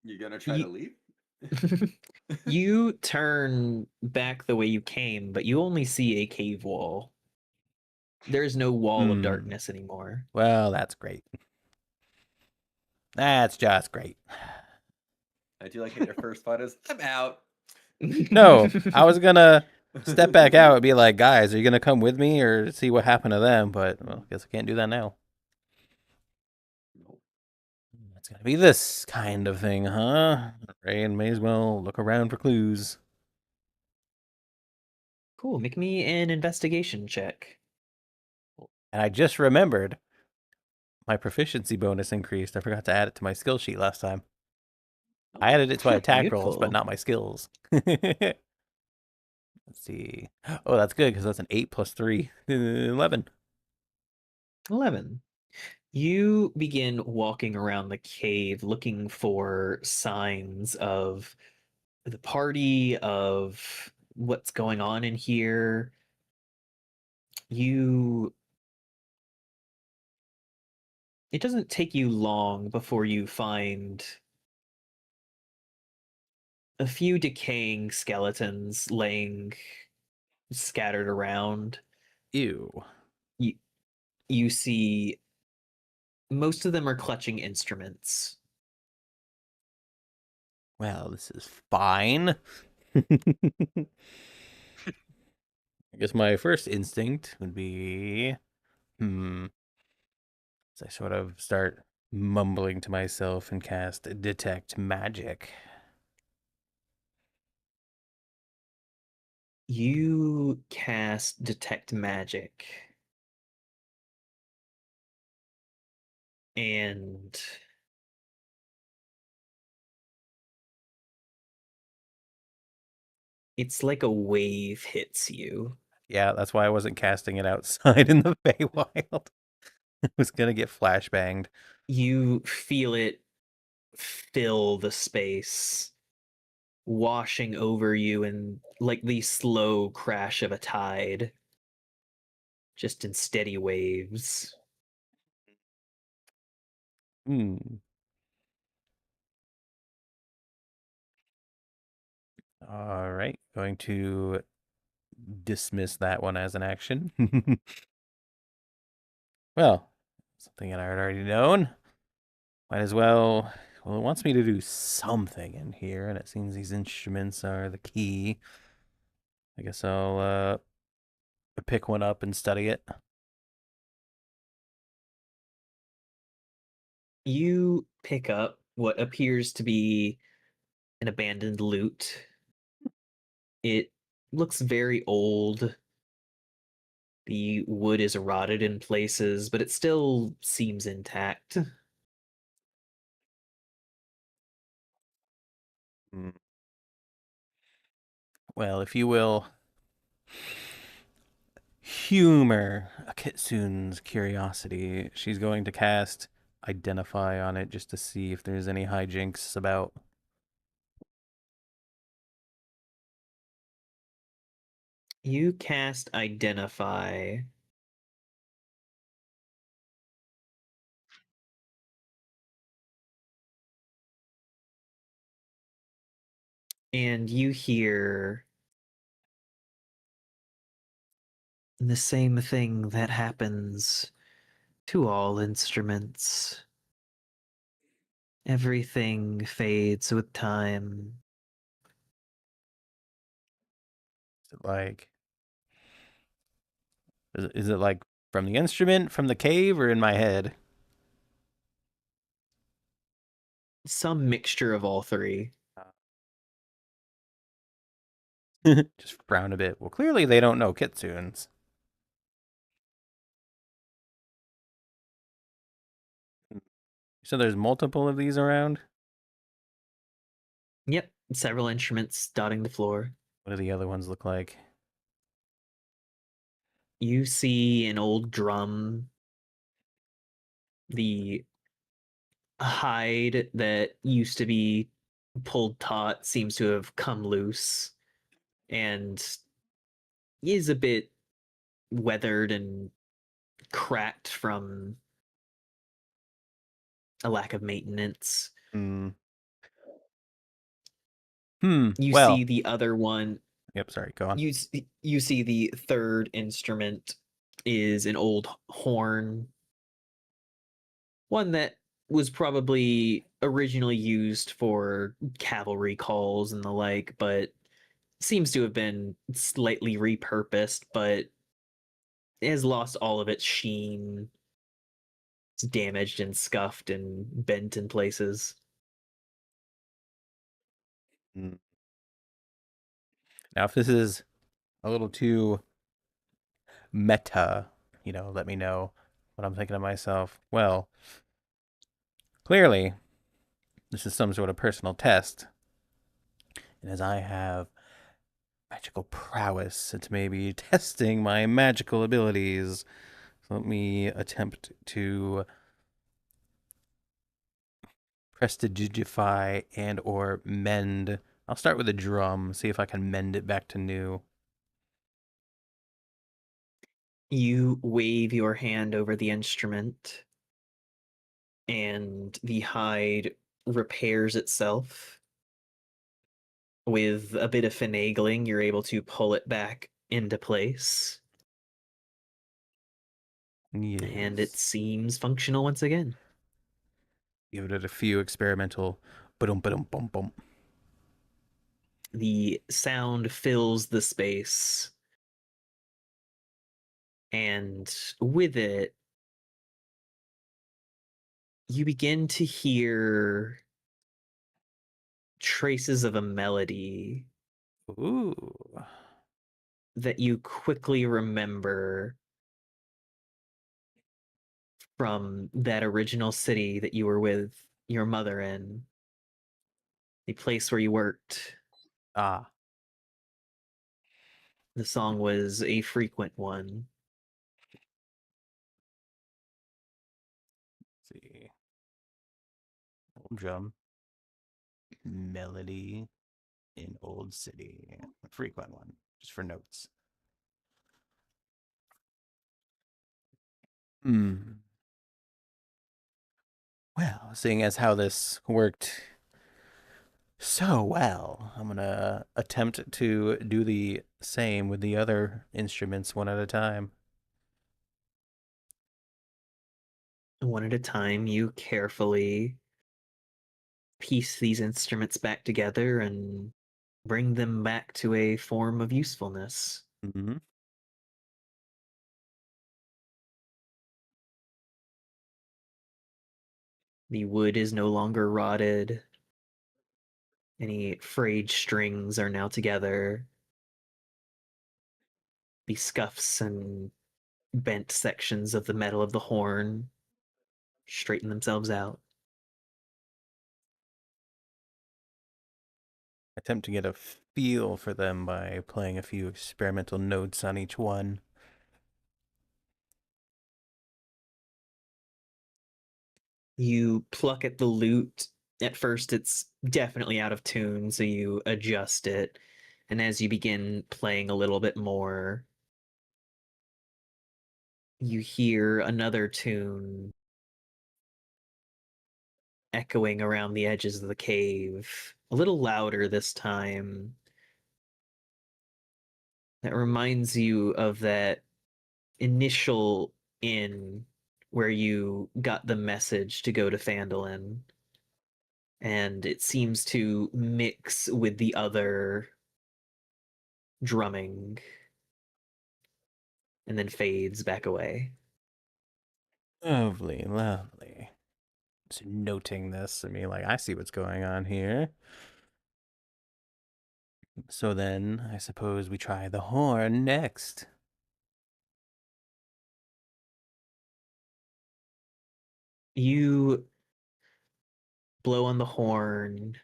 You gonna try to leave? You turn back the way you came, but you only see a cave wall. There is no wall of darkness anymore. Well, that's great. That's just great. I do like how your first thought is, I'm out. No, I was gonna step back out and be like, guys, are you gonna come with me or see what happened to them? But well, I guess I can't do that now. Nope. It's gonna be this kind of thing, huh? Ray may as well look around for clues. Cool. Make me an investigation check. And I just remembered my proficiency bonus increased. I forgot to add it to my skill sheet last time. I added it to my attack rolls, but Beautiful. not my skills. Let's see. Oh, that's good because that's an 8 plus 3. 11. 11. You begin walking around the cave looking for signs of the party, of what's going on in here. It doesn't take you long before you find a few decaying skeletons laying scattered around. Ew. You see most of them are clutching instruments. Well, this is fine. I guess my first instinct would be, as I sort of start mumbling to myself and cast Detect Magic. You cast Detect Magic. And it's like a wave hits you. Yeah, that's why I wasn't casting it outside in the Feywild. I was gonna get flashbanged. You feel it fill the space, washing over you in like the slow crash of a tide, just in steady waves. All right, going to dismiss that one as an action. Well, something that I had already known. Might as well. Well, it wants me to do something in here, and it seems these instruments are the key. I guess I'll pick one up and study it. You pick up what appears to be an abandoned lute. It looks very old. The wood is rotted in places, but it still seems intact. Well, if you will humor a kitsune's curiosity, she's going to cast Identify on it just to see if there's any hijinks about. You cast Identify. And you hear the same thing that happens to all instruments. Everything fades with time. Is it like. Is it like from the instrument, from the cave, or in my head? Some mixture of all three. Just frown a bit. Well, clearly they don't know kitsunes. So there's multiple of these around? Yep, several instruments dotting the floor. What do the other ones look like? You see an old drum. The hide that used to be pulled taut seems to have come loose and is a bit weathered and cracked from a lack of maintenance. Hmm. You Well. see the other one. Yep. Sorry. Go on. You see the third instrument is an old horn, one that was probably originally used for cavalry calls and the like, but seems to have been slightly repurposed, but it has lost all of its sheen. It's damaged and scuffed and bent in places. Now, if this is a little too meta, let me know what I'm thinking of myself. Well, clearly, this is some sort of personal test. And as I have magical prowess, it's maybe testing my magical abilities. So let me attempt to prestidigify and or mend. I'll start with a drum, see if I can mend it back to new. You wave your hand over the instrument, and the hide repairs itself. With a bit of finagling, you're able to pull it back into place. Yes. And it seems functional once again. Give it a few experimental ba-dum. The sound fills the space. And with it, you begin to hear traces of a melody. Ooh. That you quickly remember from that original city that you were with your mother in, the place where you worked. Ah. The song was a frequent one. Let's see. Old drum. Melody in Old City. A frequent one, just for notes. Well, seeing as how this worked so well, I'm going to attempt to do the same with the other instruments one at a time. One at a time, you carefully piece these instruments back together and bring them back to a form of usefulness. Mm-hmm. The wood is no longer rotted. Any frayed strings are now together. The scuffs and bent sections of the metal of the horn straighten themselves out. Attempt to get a feel for them by playing a few experimental notes on each one. You pluck at the lute. At first, it's definitely out of tune, so you adjust it. And as you begin playing a little bit more, you hear another tune echoing around the edges of the cave, a little louder this time. That reminds you of that initial inn where you got the message to go to Phandalin. And it seems to mix with the other drumming and then fades back away. Lovely, lovely. Just noting this, I mean, like, I see what's going on here. So then, I suppose we try the horn next. You blow on the horn,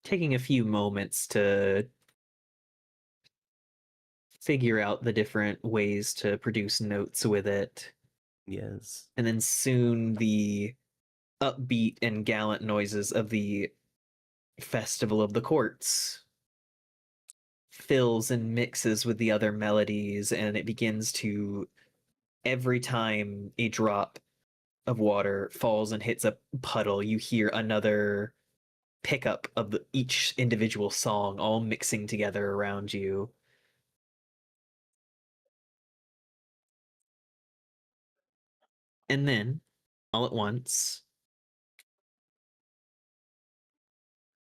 taking a few moments to figure out the different ways to produce notes with it. Yes. And then soon the upbeat and gallant noises of the Festival of the Courts fills and mixes with the other melodies, and it begins to, every time a drop of water falls and hits a puddle, you hear another pickup of each individual song all mixing together around you. And then, all at once,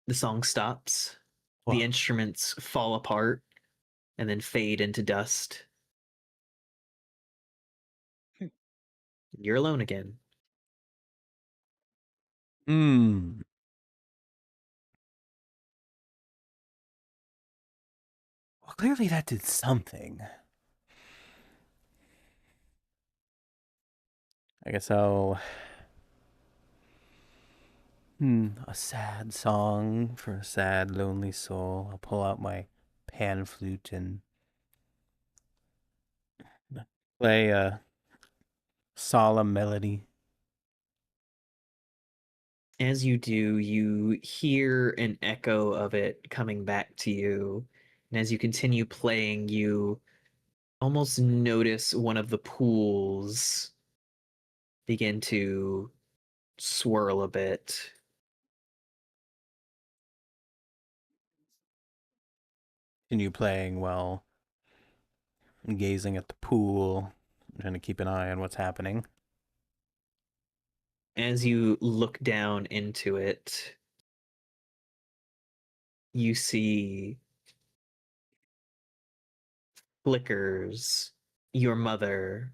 the song stops, Wow. the instruments fall apart, and then fade into dust. You're alone again. Hmm. Well, clearly that did something. I guess I'll... a sad song for a sad, lonely soul. I'll pull out my pan flute and play a solemn melody. As you do, you hear an echo of it coming back to you. And as you continue playing, you almost notice one of the pools begin to swirl a bit. Continue playing while gazing at the pool, trying to keep an eye on what's happening. As you look down into it, you see flickers, your mother,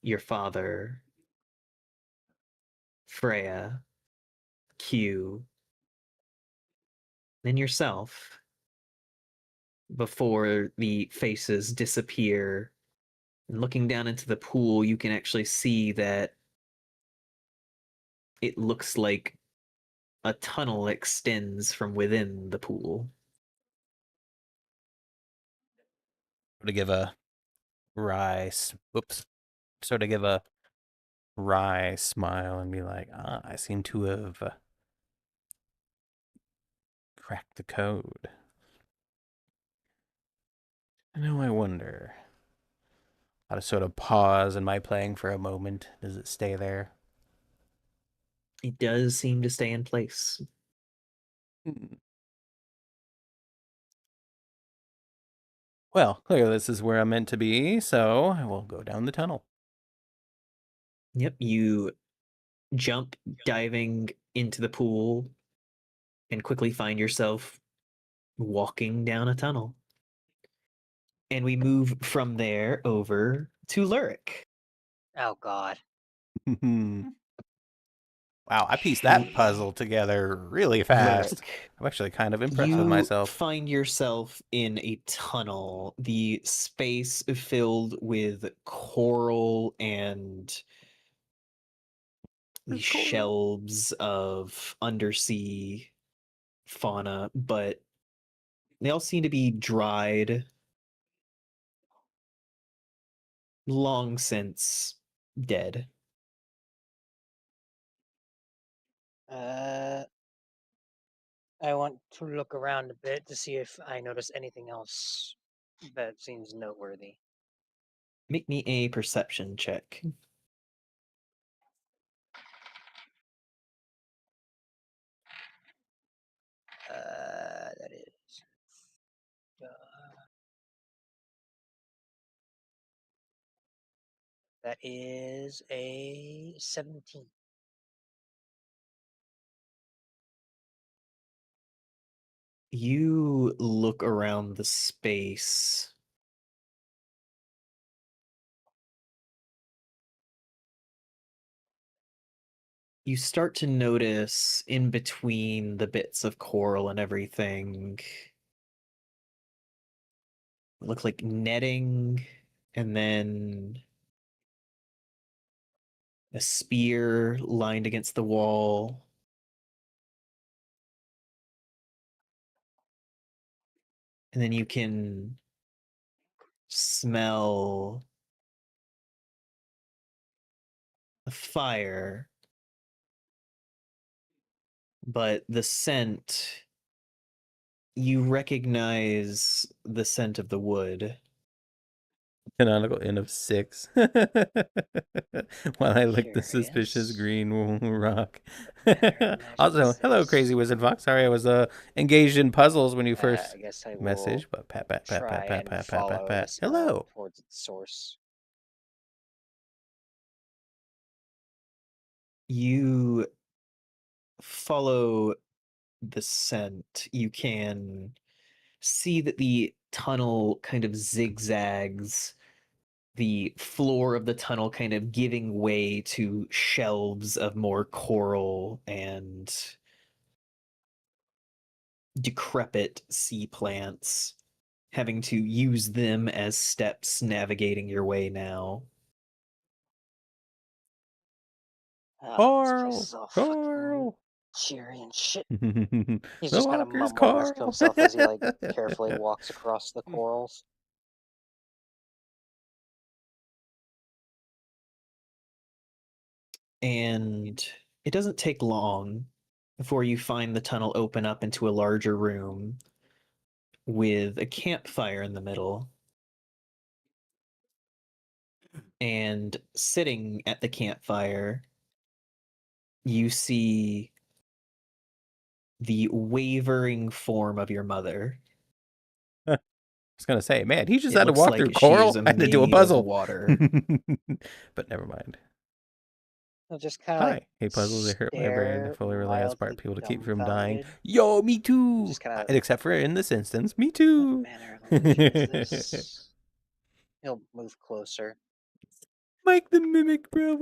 your father, Freya, Q, then yourself, before the faces disappear. And looking down into the pool, you can actually see that it looks like a tunnel extends from within the pool. To give a sort of give a wry smile and be like, I seem to have cracked the code. Now I wonder how to sort of pause in my playing for a moment. Does it stay there? It does seem to stay in place. Well, clearly this is where I'm meant to be, so I will go down the tunnel. Yep, you jump diving into the pool and quickly find yourself walking down a tunnel. And we move from there over to Lurik. Oh God. Wow, I pieced that puzzle together really fast. Rick, I'm actually kind of impressed with you myself. find yourself in a tunnel, the space filled with coral and the It's coral. shelves of undersea fauna, but they all seem to be dried, long since dead. I want to look around a bit to see if I notice anything else that seems noteworthy. Make me a perception check. That is. That is a 17. You look around the space. You start to notice in between the bits of coral and everything, look like netting, and then a spear lined against the wall. And then you can smell a fire, but the scent, you recognize the scent of the wood. Canonical end of 6. While I lick the suspicious Curious. green rock. Matter Also, hello, measures Crazy Wizard Fox. Sorry I was engaged in puzzles when you first I guess I will messaged. But pat, pat, pat, try pat, pat, and pat, pat, pat, follow the pat. smell Hello. towards its source. You follow the scent. You can see that the tunnel kind of zigzags, the floor of the tunnel kind of giving way to shelves of more coral and decrepit sea plants, having to use them as steps navigating your way now. This place is all fucking Carl. cheery and shit. The He's just kind of walker's mumbling this to Carl. himself as he carefully walks across the corals. And it doesn't take long before you find the tunnel open up into a larger room with a campfire in the middle. And sitting at the campfire, you see the wavering form of your mother. I was gonna say, man, he just It had to looks walk through like she coral is and to do a made of puzzle. water. But never mind. He'll just kind of Hi. Hey, puzzles, they hurt my brain. I stare, fully rely on smart mildly people to keep me from dying. dumbfounded. Yo, me too. Just kind of, Except for in this instance, me what too. manner of illusion is this? He'll move closer. Mike the Mimic, bro.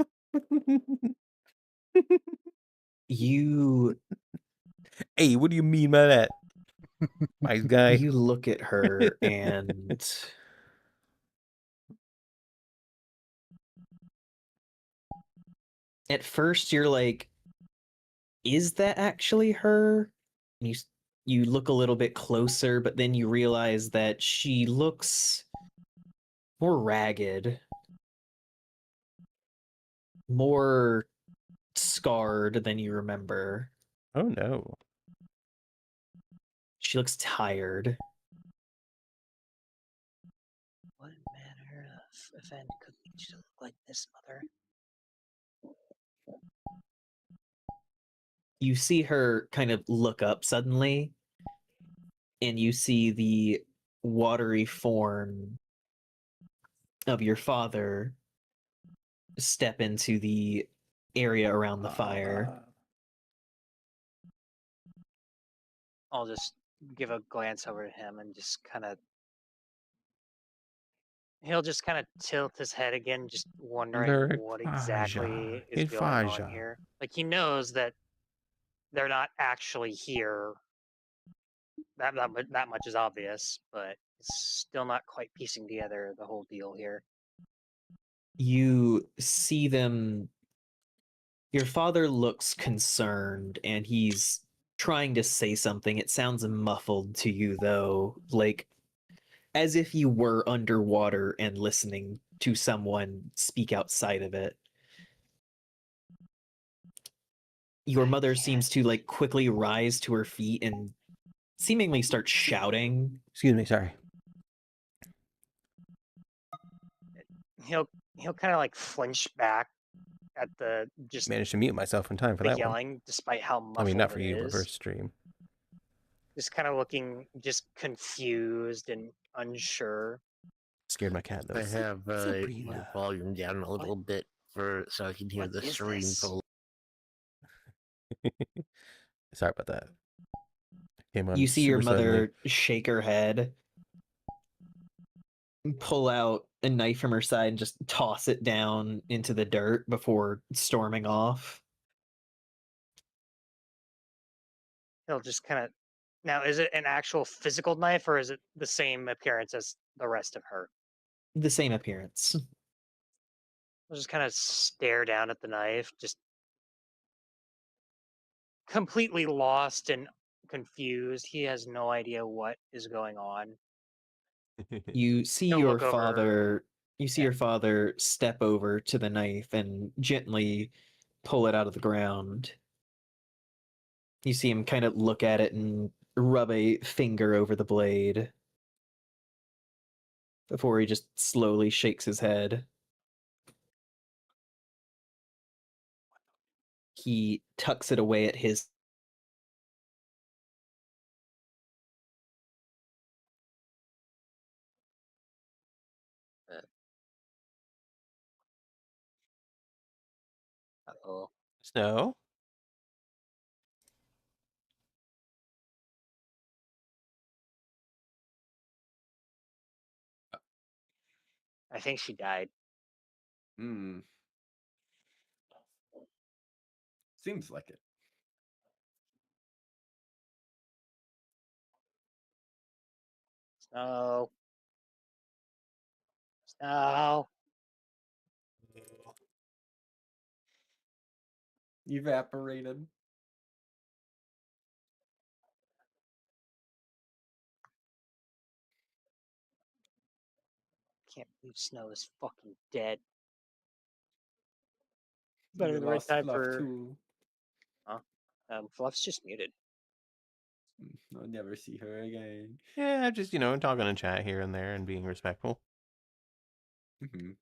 You Hey, what do you mean by that? Wise guy. you look at her and at first you're like, is that actually her? And you look a little bit closer, but then you realize that she looks more ragged, more scarred than you remember. Oh no. She looks tired. What manner of event could lead you to look like this, mother? You see her kind of look up suddenly, and you see the watery form of your father step into the area around the fire. I'll just give a glance over to him and just kind of He'll just kind of tilt his head again, just wondering Lyric what Faja. exactly is Hit going on Faja. here. Like he knows that they're not actually here. That much is obvious, but it's still not quite piecing together the whole deal here. You see them. Your father looks concerned, and he's trying to say something. It sounds muffled to you, though, like as if you were underwater and listening to someone speak outside of it. Your mother seems to like quickly rise to her feet and seemingly start shouting. Excuse me, sorry. He'll kind of like flinch back at the just Managed to mute myself in time for the that one. yelling, despite how muffled I mean, not for it you, but is. for stream. Just kind of looking just confused and unsure. Scared my cat though. I have my Sabrina. volume down a little bit so I can hear What the is stream this? full. Sorry about that. Came on You see your super suddenly. mother shake her head, pull out a knife from her side, and just toss it down into the dirt before storming off. He'll just kind of. Now, is it an actual physical knife, or is it the same appearance as the rest of her? The same appearance. He'll just kind of stare down at the knife, just completely lost and confused. He has no idea what is going on. You see He'll your look over- father. You see Yeah. your father step over to the knife and gently pull it out of the ground. You see him kind of look at it and rub a finger over the blade before he just slowly shakes his head. He tucks it away at his Uh-oh. Snow? I think she died. Hmm. Seems like it. Snow. Snow. Evaporated. Can't believe Snow is fucking dead. Better We the right lost time Fluff for. too. Fluff's just muted. I'll never see her again. Yeah, just, talking in chat here and there and being respectful. Mhm.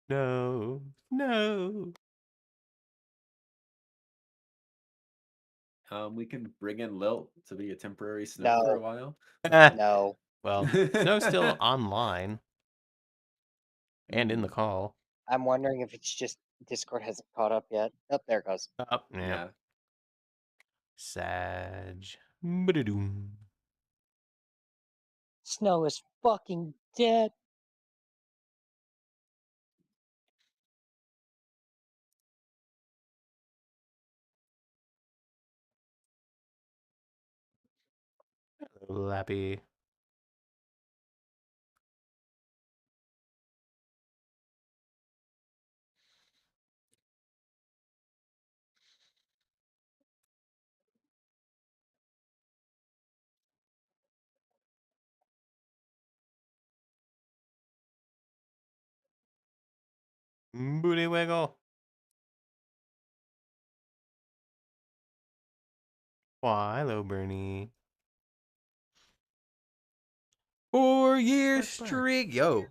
No. No. We can bring in Lilt to be a temporary Snow for a No. while. No. Well, Snow's still online and in the call. I'm wondering if it's just Discord hasn't caught up yet. Oh, there it goes. Up, yeah. Yeah. Sag. Ba-da-doom. Snow is fucking dead. Lappy. Booty wiggle. Why, hello, Bernie. 4-year streak. Yo.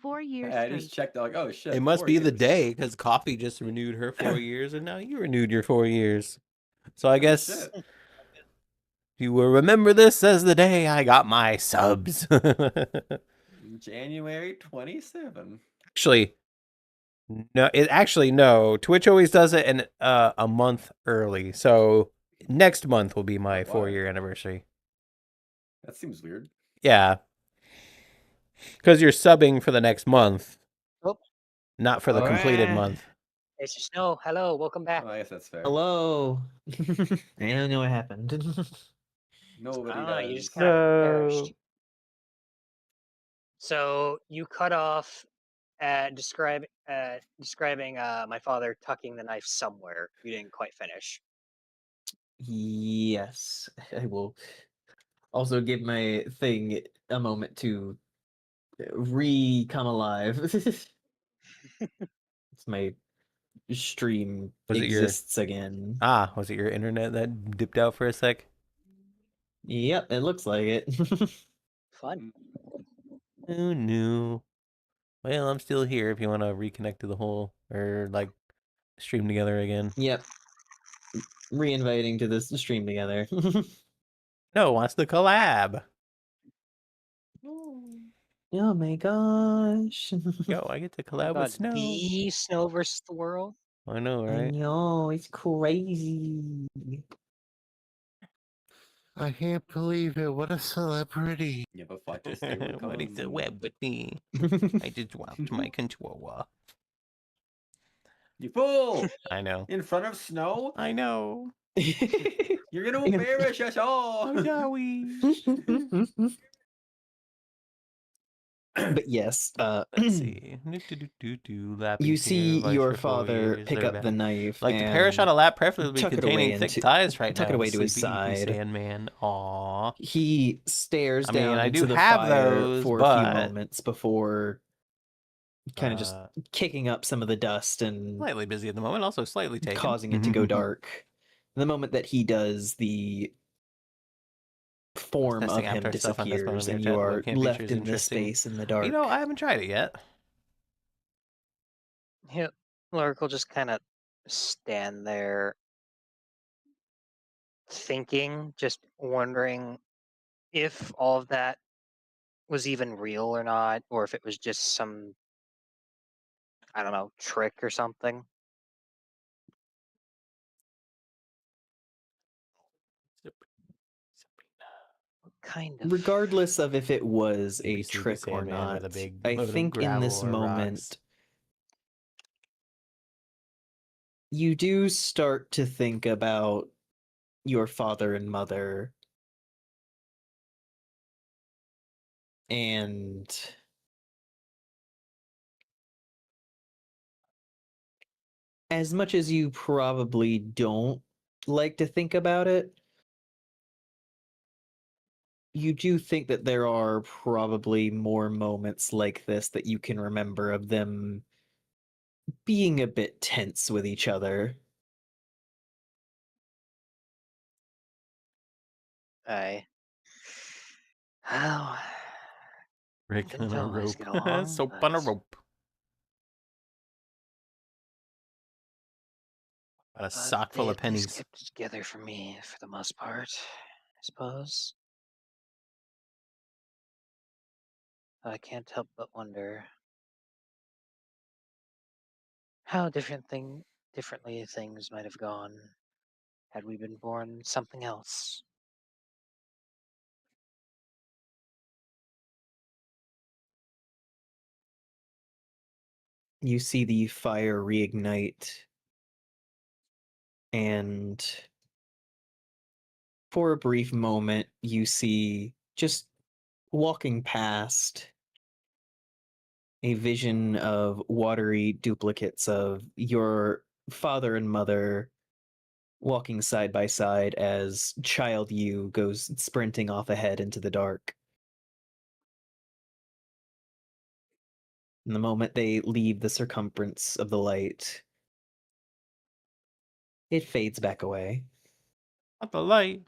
4 years I straight. just checked. Like, oh shit. It must 4 be the years. day because Coffee just renewed her 4 years and now you renewed your 4 years. So I Oh, guess shit. you will remember this as the day I got my subs. January 27. Actually, no. Twitch always does it in a month early. So Next month will be my Why? 4-year anniversary. That seems weird. Yeah. Because you're subbing for the next month, Oh, not for the completed Alright. month. it's your snow. Hello, welcome back. Oh, I guess that's fair. Hello. I don't know what happened. Nobody Oh, does. you just kind of No. perished. So you cut off at describing my father tucking the knife somewhere. You didn't quite finish. Yes, I will also give my thing a moment to come alive. It's my stream Was it your exists again. was it your internet that dipped out for a sec? Yep, it looks like it. Fun. Oh no. Well, I'm still here if you want to reconnect to the whole or like stream together again. Yep. Reinviting to this stream together. No, wants the collab. Oh my gosh. Yo, I get to collab with Snow. The Snow versus the world. I know, I right? know, it's crazy. I can't believe it. What a celebrity. Yeah, but fuck this. They were What is the coming. web with me? I just dropped my controller. You fool! I know. In front of Snow? I know. You're gonna embarrass us all! How we? But yes, Let's see. you see your father pick up the knife Like to perish on and a lap, preferably tuck it containing away thick into- ties right tuck now. it away to his Sleepy, eepy side. Sandman. Aw. he stares I mean, down I into do the have fire those, for a few but moments before kind of just uh, kicking up some of the dust and slightly busy at the moment, also slightly taken. causing it to go dark. The moment that he does, the form of Testing him avatar stuff on this disappears, one and here, you chat. are Webcam feature left is in this interesting. space in the dark. You know, I haven't tried it yet. Lurk will just kind of stand there thinking, just wondering if all of that was even real or not, or if it was just some, I don't know, trick or something. What kind of Regardless of if it was Sleepy, a sleepy trick or Sandman not, with a big I load of think in this gravel or moment rocks. you do start to think about your father and mother and as much as you probably don't like to think about it, you do think that there are probably more moments like this that you can remember of them being a bit tense with each other. I. Oh, Rick didn't on a always rope. get along, Soap on a but rope. Got a sock full they of at least pennies. kept it together for me, for the most part, I suppose. I can't help but wonder how differently things might have gone had we been born something else. You see the fire reignite, and for a brief moment, you see just walking past a vision of watery duplicates of your father and mother walking side by side as child you goes sprinting off ahead into the dark. And the moment they leave the circumference of the light, it fades back away. Not the light.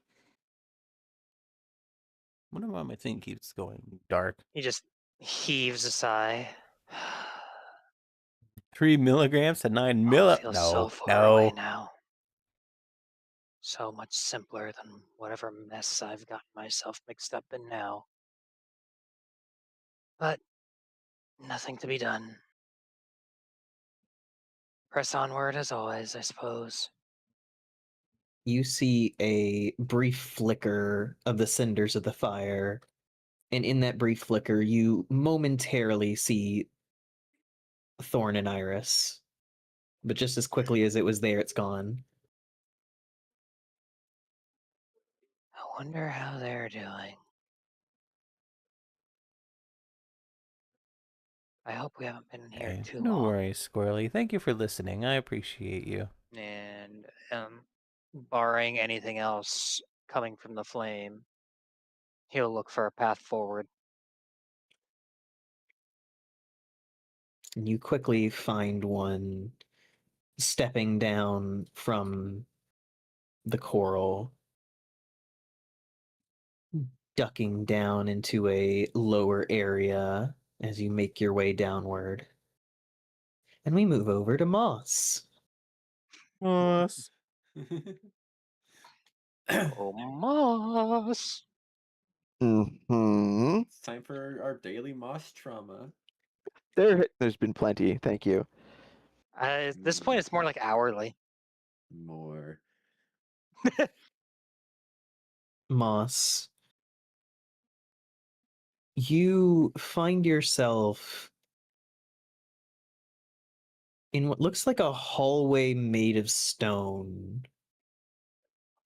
Wonder why my thing keeps going dark. He just heaves a sigh. 3 milligrams to 9 All milli. feels so No, far away no. now. So much simpler than whatever mess I've gotten myself mixed up in now. But nothing to be done. Press onward as always, I suppose. you see a brief flicker of the cinders of the fire, and in that brief flicker, you momentarily see Thorn and Iris. But just as quickly as it was there, it's gone. I wonder how they're doing. I hope we haven't been in here Hey, too no long. worries, Squirrely. Thank you for listening. I appreciate you. And barring anything else coming from the flame, he'll look for a path forward. And you quickly find one stepping down from the coral, ducking down into a lower area as you make your way downward. And we move over to Moss. Moss. Oh, Moss! Mm-hmm. It's time for our daily moss trauma. There's been plenty. Thank you. At this point, it's more like hourly. More. Moss, you find yourself in what looks like a hallway made of stone.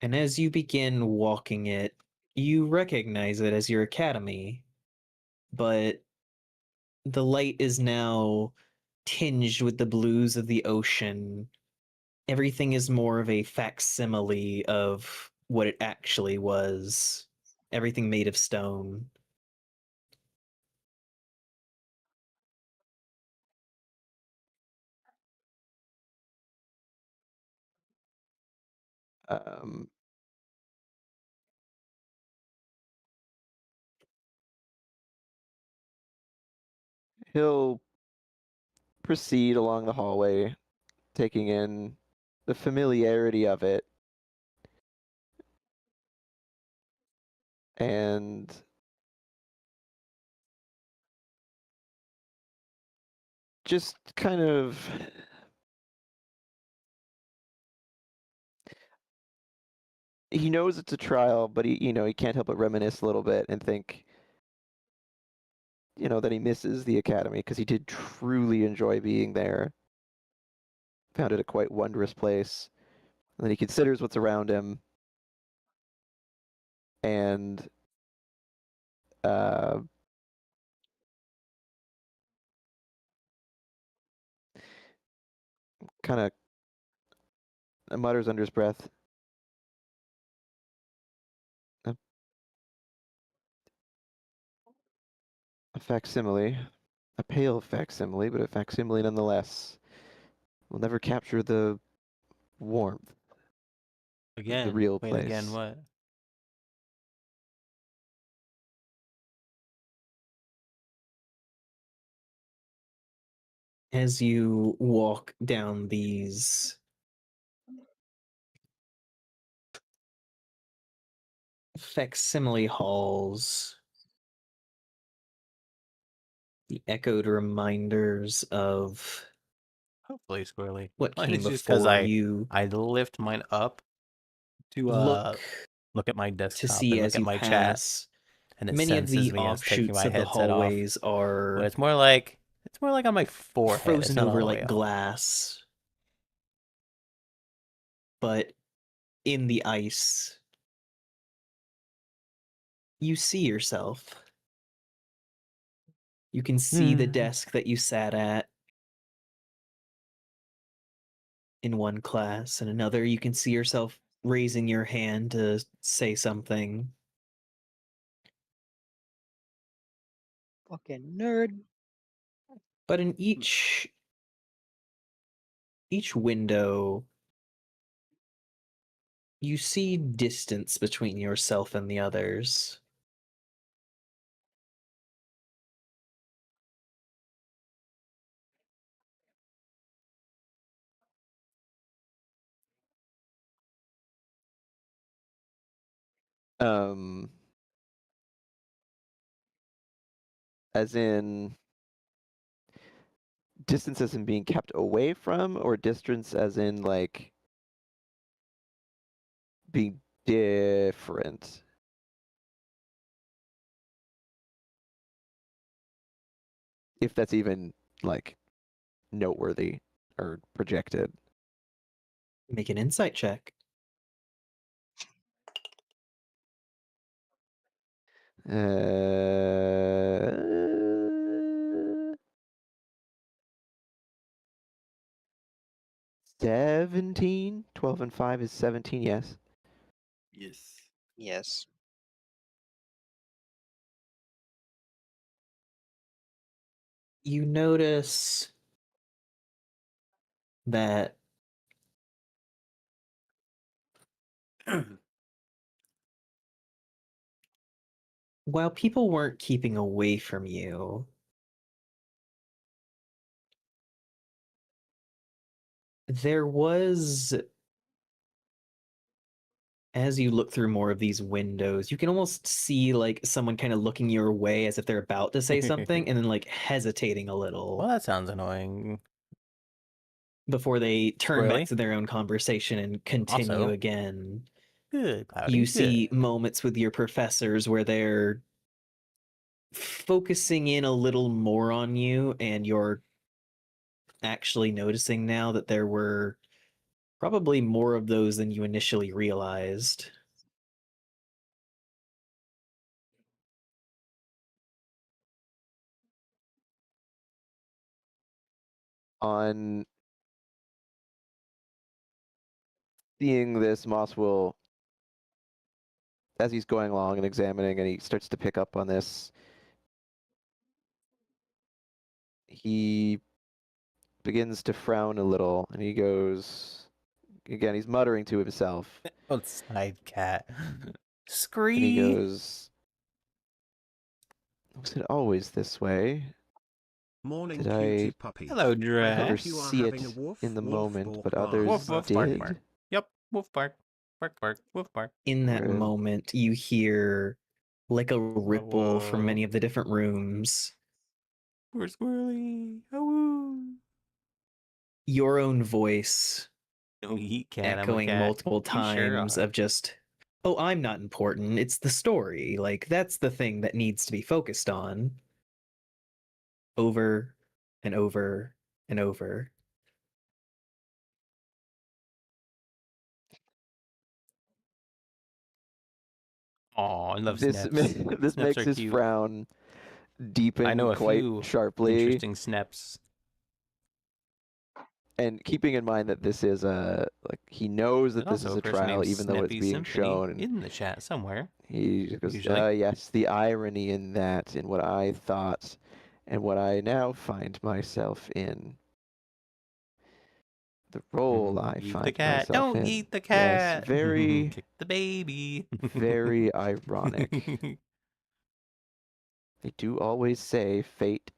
And as you begin walking it, you recognize it as your academy, but the light is now tinged with the blues of the ocean. Everything is more of a facsimile of what it actually was. Everything made of stone. Um, he'll proceed along the hallway, taking in the familiarity of it, and just kind of he knows it's a trial, but he can't help but reminisce a little bit and think, that he misses the academy because he did truly enjoy being there. Found it a quite wondrous place. And then he considers what's around him and uh, kind of mutters under his breath, a facsimile, a pale facsimile, but a facsimile nonetheless. Will never capture the warmth of the Again. real Wait, place. again, what? As you walk down these facsimile halls, the echoed reminders of Hopefully, Squirrely. what Mine came is just because before you I lift mine up to look at my to desktop see and look as at you my chat, pass. and it Many of senses the me as taking offshoots my of the headset off. hallways But are it's more like on my forehead. It's frozen not all over the way like up. glass. But in the ice, you see yourself. You can see the desk that you sat at in one class, and another you can see yourself raising your hand to say something. Fucking nerd. But in each window, you see distance between yourself and the others. As in distance as in being kept away from, or distance as in like being different. If that's even like noteworthy or projected. Make an insight check. Uh, 17. 12 and 5 is 17, yes. Yes. Yes. You notice that while people weren't keeping away from you, there was, as you look through more of these windows, you can almost see like someone kind of looking your way as if they're about to say something and then like hesitating a little Well, that sounds annoying. before they turn Squirrely. back to their own conversation and continue Also, again. good, Cloudy. You good. see moments with your professors where they're focusing in a little more on you, and you're actually noticing now that there were probably more of those than you initially realized. On seeing this, Moss will, as he's going along and examining, and he starts to pick up on this, he begins to frown a little, and he goes, again, he's muttering to himself, Outside cat. and he Scree. goes, was it always this way? Morning, Did cutie I puppy. Hello, I Dra. never hope you are see having it a woof, in the woof, moment, or but bark. others Woof, woof, bark, did? bark. Yep, woof bark. Bark, bark, woof bark. In that Really? moment, you hear like a ripple from whoa. many of the different rooms. We're squirrely. Oh, Your own voice no, eat cat. I'm a echoing cat. multiple You sure times are. of just, oh, I'm not important. It's the story. Like, that's the thing that needs to be focused on. Over and over and over. Aw, I love This snaps. this Snaps makes are his cute. frown I deepen know a quite few sharply. interesting snaps. And keeping in mind that this is a, like, he knows that There's this is also a a person trial, named even though it's Snappy being Symphony shown. And in the chat somewhere. he goes, usually. yes, the irony in that, in what I thought, and what I now find myself in. The role I Eat find the cat. myself Don't in. eat the Yes, cat. very, Kick the baby. very ironic. They do always say fate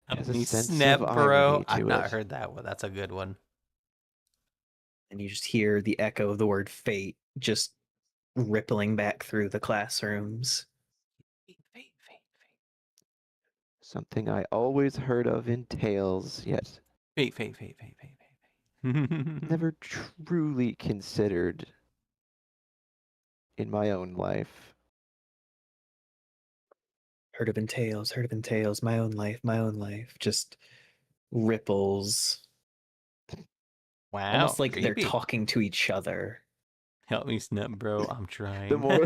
has a Me sense snap, of bro. irony I've to not it. heard that one. That's a good one. And you just hear the echo of the word fate just rippling back through the classrooms. Fate, fate, fate, Something I always heard of in tales, yet fate, fate, fate, fate, fate, fate, fate. never truly considered in my own life. Heard of in tales, my own life. Just ripples. Wow, Almost like they're creepy. talking to each other. Help me, snap, bro. I'm trying. The more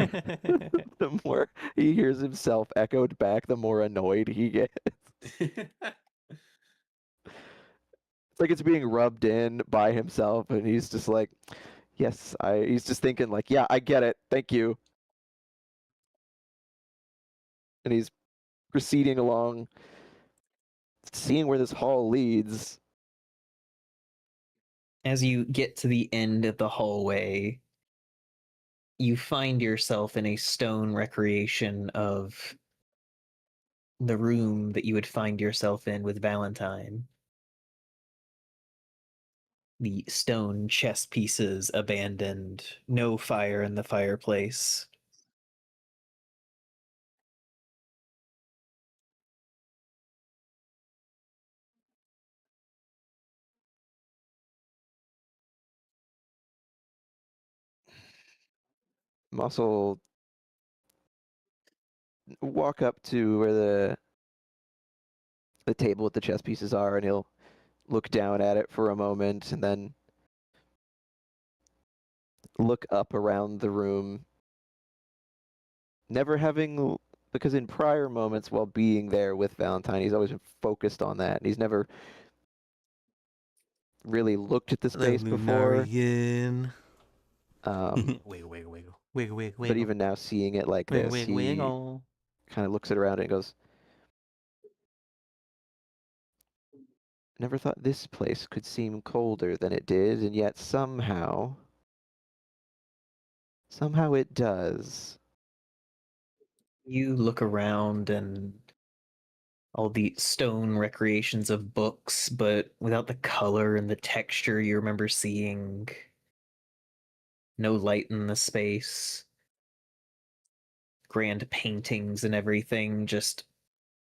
the more he hears himself echoed back, the more annoyed he gets. It's like it's being rubbed in by himself, and he's just like, yes, he's just thinking like, yeah, I get it. Thank you. And he's proceeding along, seeing where this hall leads. As you get to the end of the hallway, you find yourself in a stone recreation of the room that you would find yourself in with Valentine. The stone chess pieces abandoned, no fire in the fireplace. Moss will walk up to where the table with the chess pieces are, and he'll look down at it for a moment, and then look up around the room, never having, because in prior moments while being there with Valentine, he's always been focused on that, and he's never really looked at the Hello, space before. Lunarian. Um, Wiggle, wiggle, wiggle, wiggle, wiggle, but wiggle. even now, seeing it like Wiggle, this, wiggle, he wiggle. kind of looks it around and goes, "Never thought this place could seem colder than it did, and yet somehow it does." You look around and all the stone recreations of books, but without the color and the texture you remember seeing. No light in the space. Grand paintings and everything, just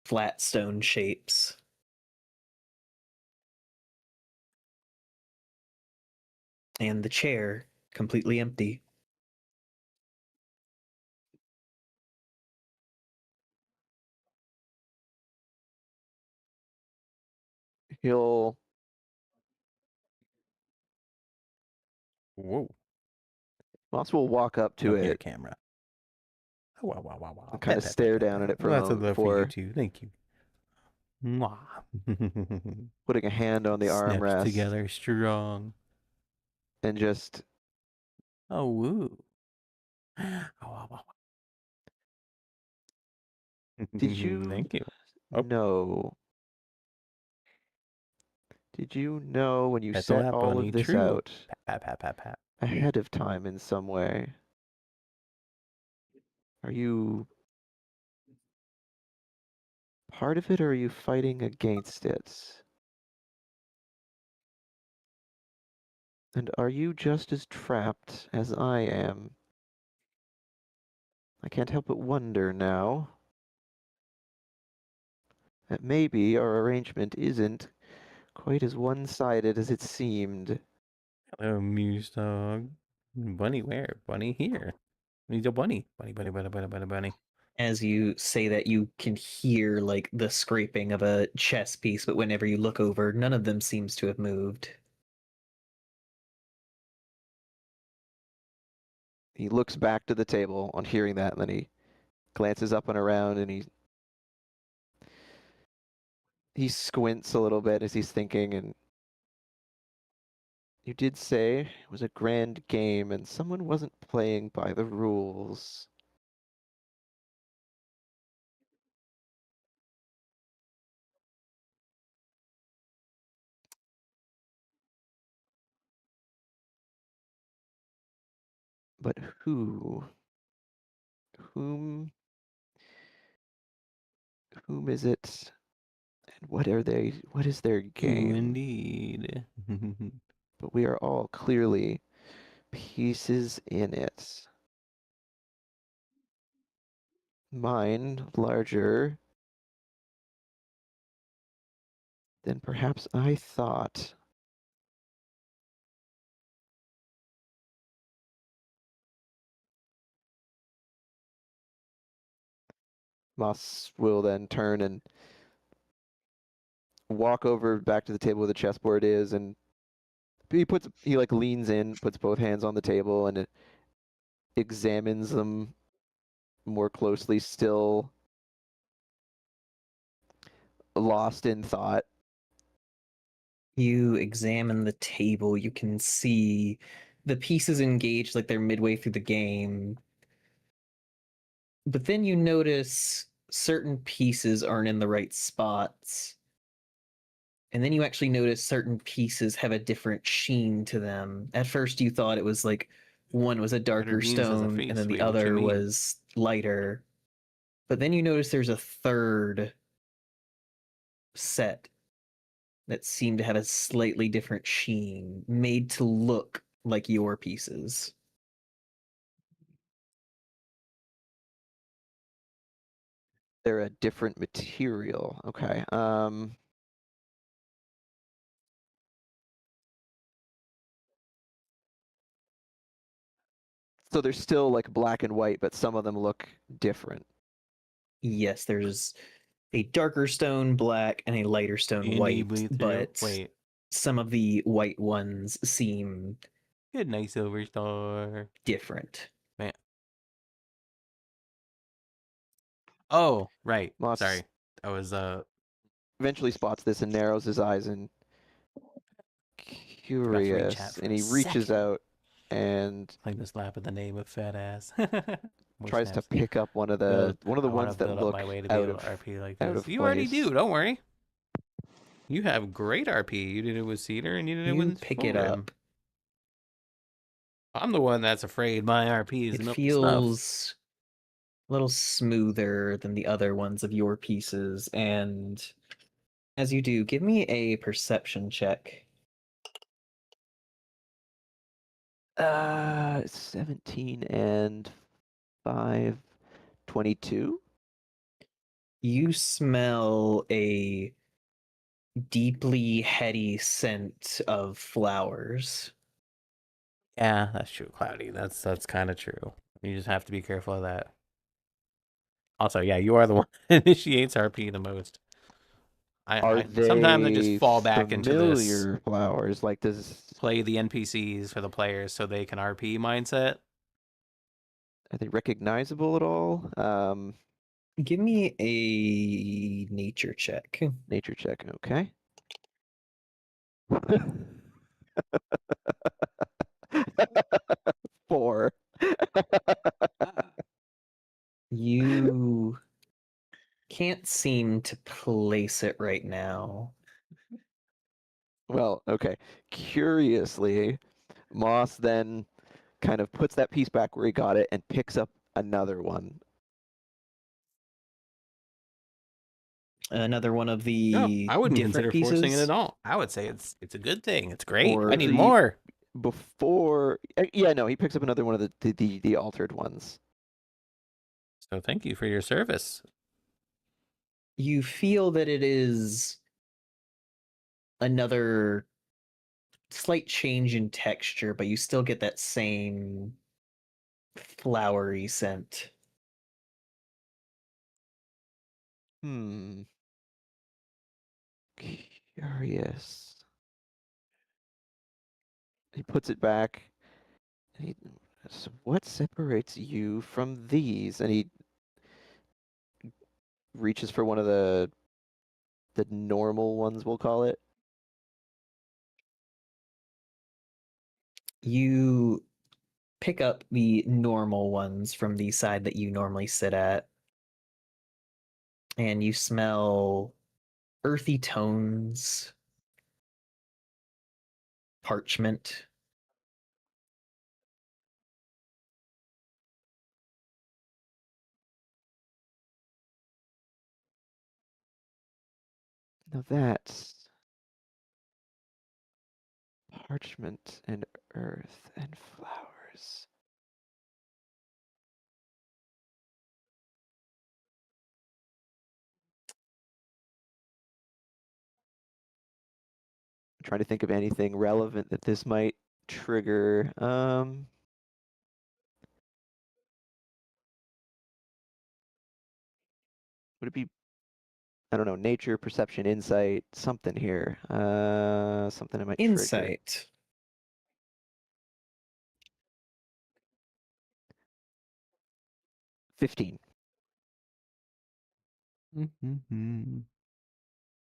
flat stone shapes. And the chair completely empty. He'll Whoa. Moss will walk up to Don't get a it camera. Oh, wow, wow, wow, wow. and kind of stare down at it for a Lots of moment love for you before too. Thank you. Mwah. putting a hand on the Snapped armrest together strong. and just Oh, woo. Oh, wow, wow. Did you Thank you. Oh. know? Did you know when you Pet the set lap all bunny. of this True. out Pat, pat, pat, pat. ahead of time in some way? Are you part of it, or are you fighting against it? And are you just as trapped as I am? I can't help but wonder now that maybe our arrangement isn't quite as one-sided as it seemed. Hello, Muse dog. Bunny where? Bunny here. Need a bunny. Bunny, bunny, bunny, bunny, bunny, bunny. As you say that, you can hear like the scraping of a chess piece, but whenever you look over, none of them seems to have moved. He looks back to the table on hearing that, and then he glances up and around, and he squints a little bit as he's thinking, and you did say it was a grand game and someone wasn't playing by the rules. But who? Whom? Whom is it? And what are they? What is their Who game? indeed. But we are all clearly pieces in it. Mine larger than perhaps I thought. Moss will then turn and walk over back to the table where the chessboard is, and he like leans in, puts both hands on the table, and examines them more closely, still lost in thought. You examine the table, you can see the pieces engaged like they're midway through the game. But then you notice certain pieces aren't in the right spots. And then you actually notice certain pieces have a different sheen to them. At first you thought it was like one was a darker means as a stone face, and then the wait, what you other mean? was lighter. But then you notice there's a third set that seemed to have a slightly different sheen, made to look like your pieces. They're a different material. Okay. So they're still like black and white, but some of them look different. Yes, there's a darker stone black and a lighter stone D&D white, bleed through. but Wait, some of the white ones seem good night, Silver Star. different. Man. Oh, right. Moss Sorry. I was eventually spots this and narrows his eyes and forgot to read chat curious, for and a he reaches second. out and Playing this lap at the name of fat ass. tries to pick up one of the I wanna ones that build up look my way to be out able of to RP like out this. of You already place. do. Don't worry. You have great RP. You did it with Cedar and you did it You with pick it Fulgrim. up. I'm the one that's afraid my RP is It up to snuff. feels a little smoother than the other ones of your pieces, and as you do, give me a perception check. 17 and 5, 22. You smell a deeply heady scent of flowers. Yeah, that's true, Cloudy. That's kind of true. You just have to be careful of that. Also, yeah, you are the one that initiates RP the most. Are Sometimes I just they fall back into this familiar flowers? Like, play the NPCs for the players so they can RP mindset. are they recognizable at all? Give me a nature check. Nature check. Okay. 4. You can't seem to place it right now. Well, okay. Curiously, Moss then kind of puts that piece back where he got it and picks up another one. Another one of No, the I wouldn't different consider pieces. forcing it at all. I would say it's a good thing. It's great. Or I need the- more. Before, yeah, no, he picks up another one of the altered ones. So thank you for your service. You feel that it is another slight change in texture, but you still get that same flowery scent. Curious. He puts it back. So what separates you from these? And he reaches for one of the normal ones, we'll call it. You pick up the normal ones from the side that you normally sit at, and you smell earthy tones, parchment. Now that's parchment and earth and flowers. I'm trying to think of anything relevant that this might trigger. Would it be, I don't know, nature, perception, insight, something here? Something I might trigger. Insight. 15.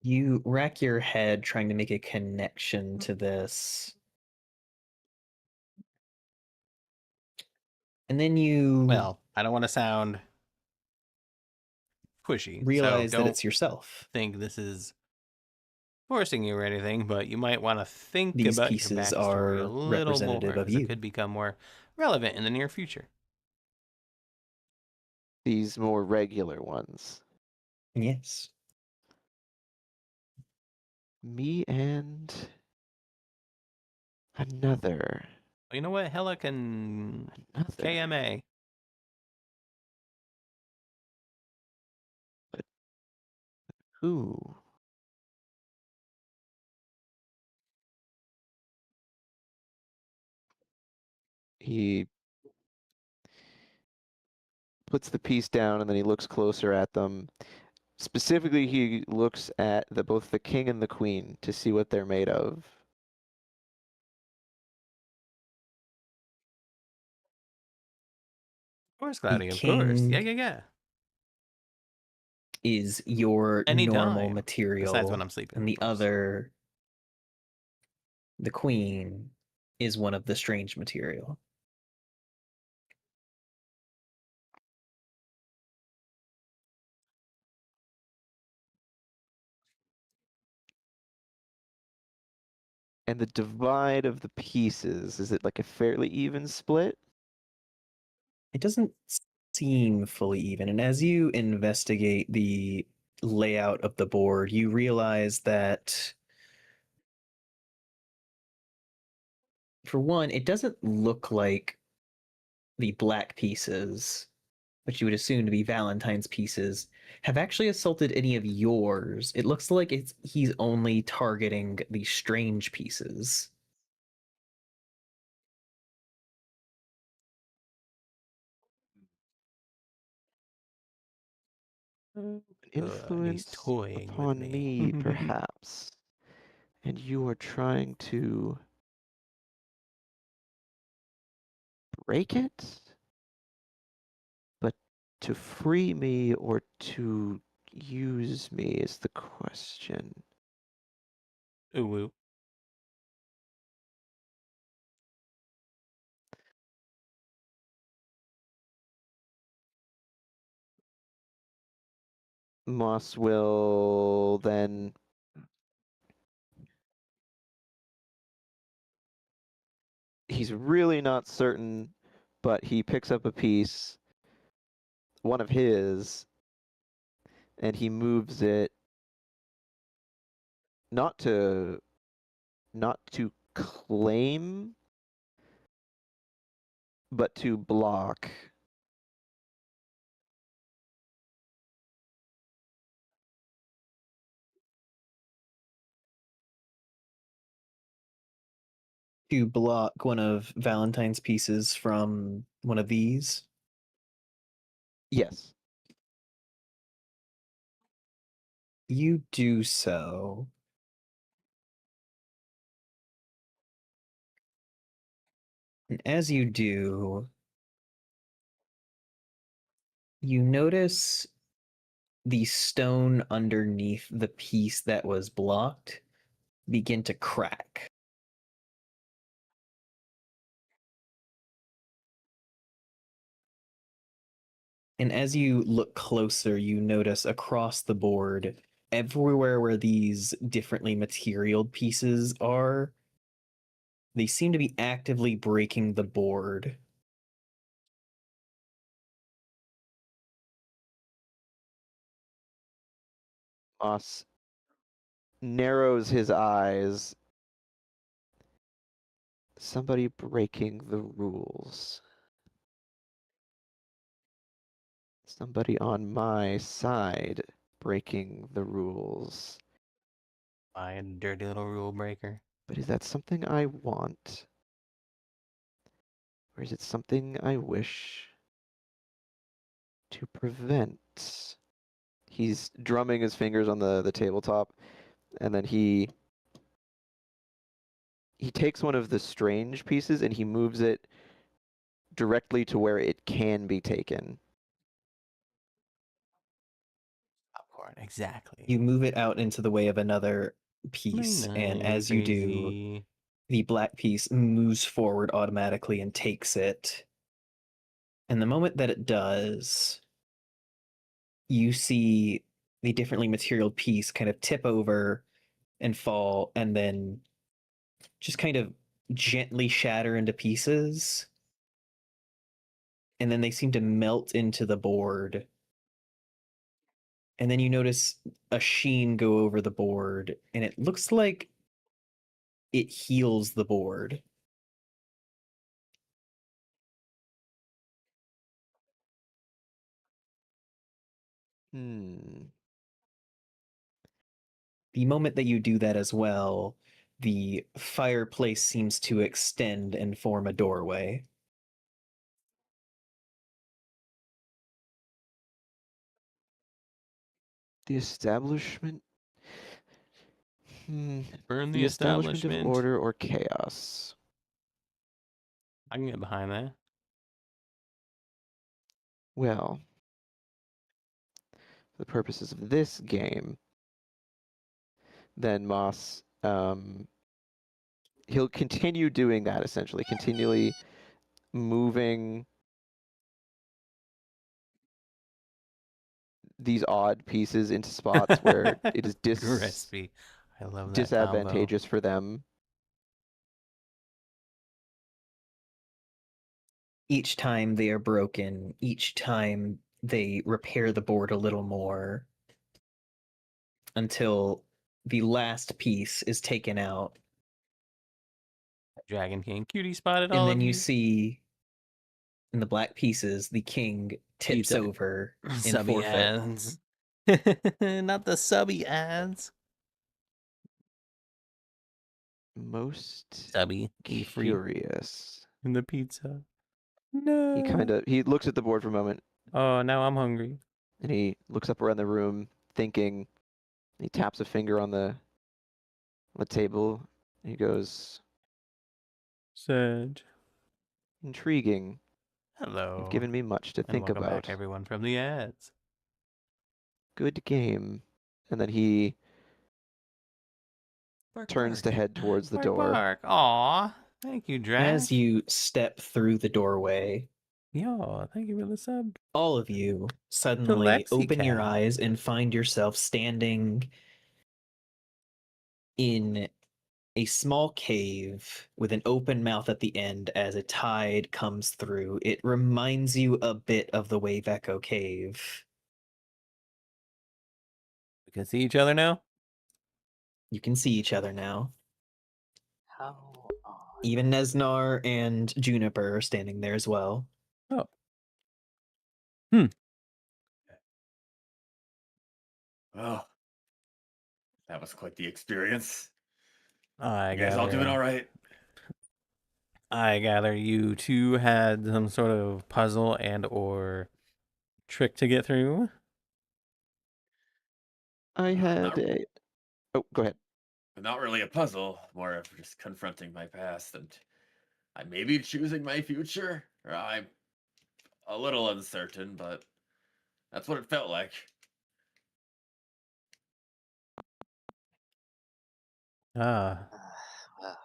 You rack your head trying to make a connection to this. And then you Well, I don't want to sound pushy. realize so that don't it's yourself. think this is forcing you or anything, but you might want to think These about your pieces backstory are a little representative more, of as you. it could become more relevant in the near future. These more regular ones. Yes. Me and another. You know what? Hella can Another. KMA. Who? He puts the piece down and then he looks closer at them. Specifically, he looks at both the king and the queen to see what they're made of. Of course, Cloudy. Of king course. Yeah. is your normal Anytime. material, Besides when I'm sleeping. and of the course. other, the queen, is one of the strange material. And the divide of the pieces, is it like a fairly even split? It doesn't seem fully even, and as you investigate the layout of the board, you realize that, for one, it doesn't look like the black pieces, which you would assume to be Valentine's pieces, have actually assaulted any of yours. It looks like he's only targeting the strange pieces. Influence he's toying with upon me. me, perhaps. And you are trying to break it? But to free me or to use me is the question. Ooh. Moss will then he's really not certain, but he picks up a piece, one of his, and he moves it not to claim, but to block. To block one of Valentine's pieces from one of these. Yes. You do so. And as you do, you notice the stone underneath the piece that was blocked begin to crack. And as you look closer, you notice across the board, everywhere where these differently materialed pieces are, they seem to be actively breaking the board. Moss narrows his eyes. Somebody breaking the rules. Somebody on my side breaking the rules. My dirty little rule breaker. But is that something I want? Or is it something I wish to prevent? He's drumming his fingers on the tabletop, and then he takes one of the strange pieces and he moves it directly to where it can be taken. Popcorn, exactly. You move it out into the way of another piece, and as you do, Crazy. the black piece moves forward automatically and takes it. And the moment that it does, you see the differently materialed piece kind of tip over and fall, and then just kind of gently shatter into pieces. And then they seem to melt into the board. And then you notice a sheen go over the board, and it looks like it heals the board. The moment that you do that as well, the fireplace seems to extend and form a doorway. The establishment. Burn The the establishment of establishment. order or chaos. I can get behind that. Well, for the purposes of this game, then Moss, he'll continue doing that essentially, continually moving these odd pieces into spots where it is Good recipe. I love that disadvantageous for them. Each time they are broken, each time they repair the board a little more until the last piece is taken out. Dragon King cutie spotted And all then of you see in the black pieces, the king tips Pizza. over in subby forfeit. ads. Not the subby ads. Most Subby, be free curious. in the pizza. No. He looks at the board for a moment Oh, now I'm hungry. and he looks up around the room thinking. He taps a finger on the table. He goes, Sedge. intriguing. Hello. You've given me much to And think welcome about. back, everyone, from the ads. Good game. And then he turns to head towards the Bark, door. bark. Aw, thank you, Drash. As you step through the doorway, Yo, thank you for the sub. all of you suddenly Lexi open your Cat. eyes and find yourself standing in a small cave with an open mouth at the end as a tide comes through. It reminds you a bit of the Wave Echo Cave. We can see each other now? You can see each other now. How odd. Even Nesnar and Juniper are standing there as well. Oh. Oh, that was quite the experience. I You guys all doing all right? I gather you two had some sort of puzzle and or trick to get through. I had Not- a. Oh, go ahead. Not really a puzzle, more of just confronting my past, and I may be choosing my future. Or I'm a little uncertain, but that's what it felt like. Ah. Well,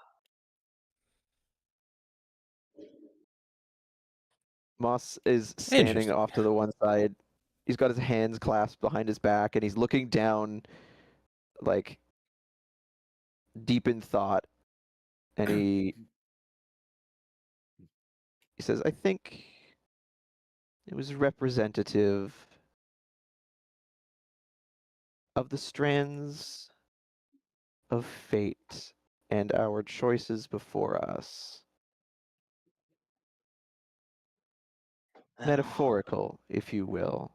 Moss is standing Interesting. off to the one side. He's got his hands clasped behind his back and he's looking down, like, deep in thought. And he says, I think it was representative of the strands of fate and our choices before us. Metaphorical, if you will.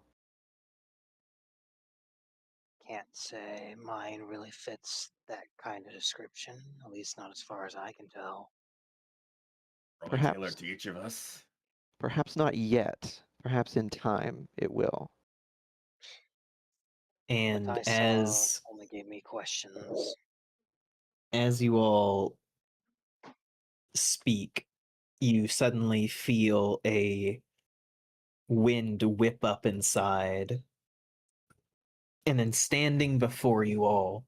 Can't say mine really fits that kind of description, at least not as far as I can tell. Probably Perhaps. tailored to each of us. Perhaps not yet. Perhaps in time it will. And What I saw as only gave me questions. you all speak, you suddenly feel a wind whip up inside. And then standing before you all,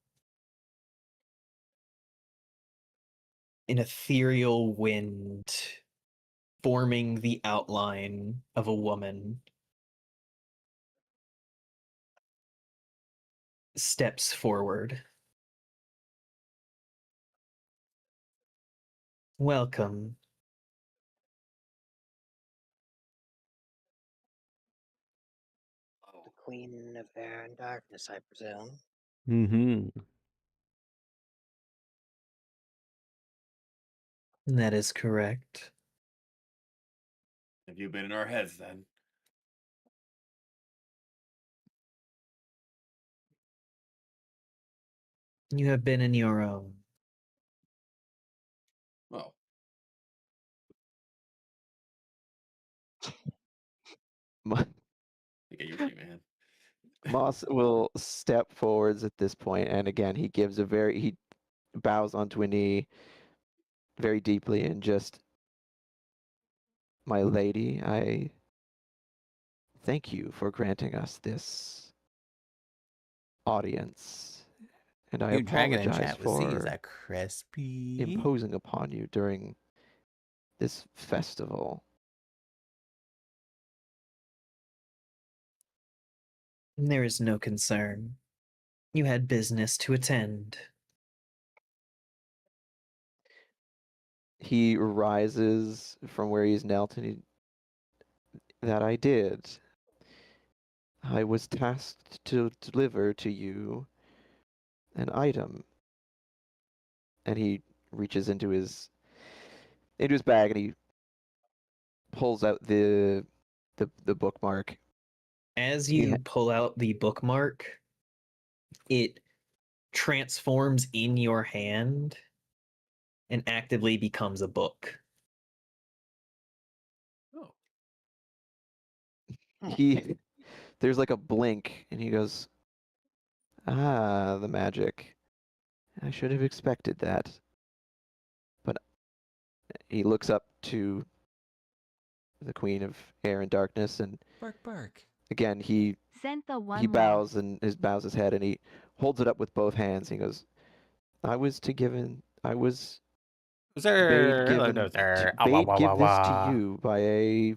an ethereal wind forming the outline of a woman steps forward. Welcome. The Queen of Air and Darkness, I presume. Mm-hmm. That is correct. Have you been in our heads then? You have been in your own. Well, Mo- I get you, man. Moss will step forwards at this point, and again, he bows onto a knee very deeply and just, my lady, I thank you for granting us this audience, and I New dragon in apologize chat with C. Is for that crispy? imposing upon you during this festival. There is no concern. You had business to attend. He rises from where he's knelt and that I did. I was tasked to deliver to you an item. And he reaches into his bag and he pulls out the bookmark. As He you pull out the bookmark, it transforms in your hand and actively becomes a book. he there's like a blink and he goes, "Ah, the magic. I should have expected that." But he looks up to the Queen of Air and Darkness and Bark. again he Sent the one he love. bows his head and he holds it up with both hands. And he goes, "I was Sir. bade give this to you by a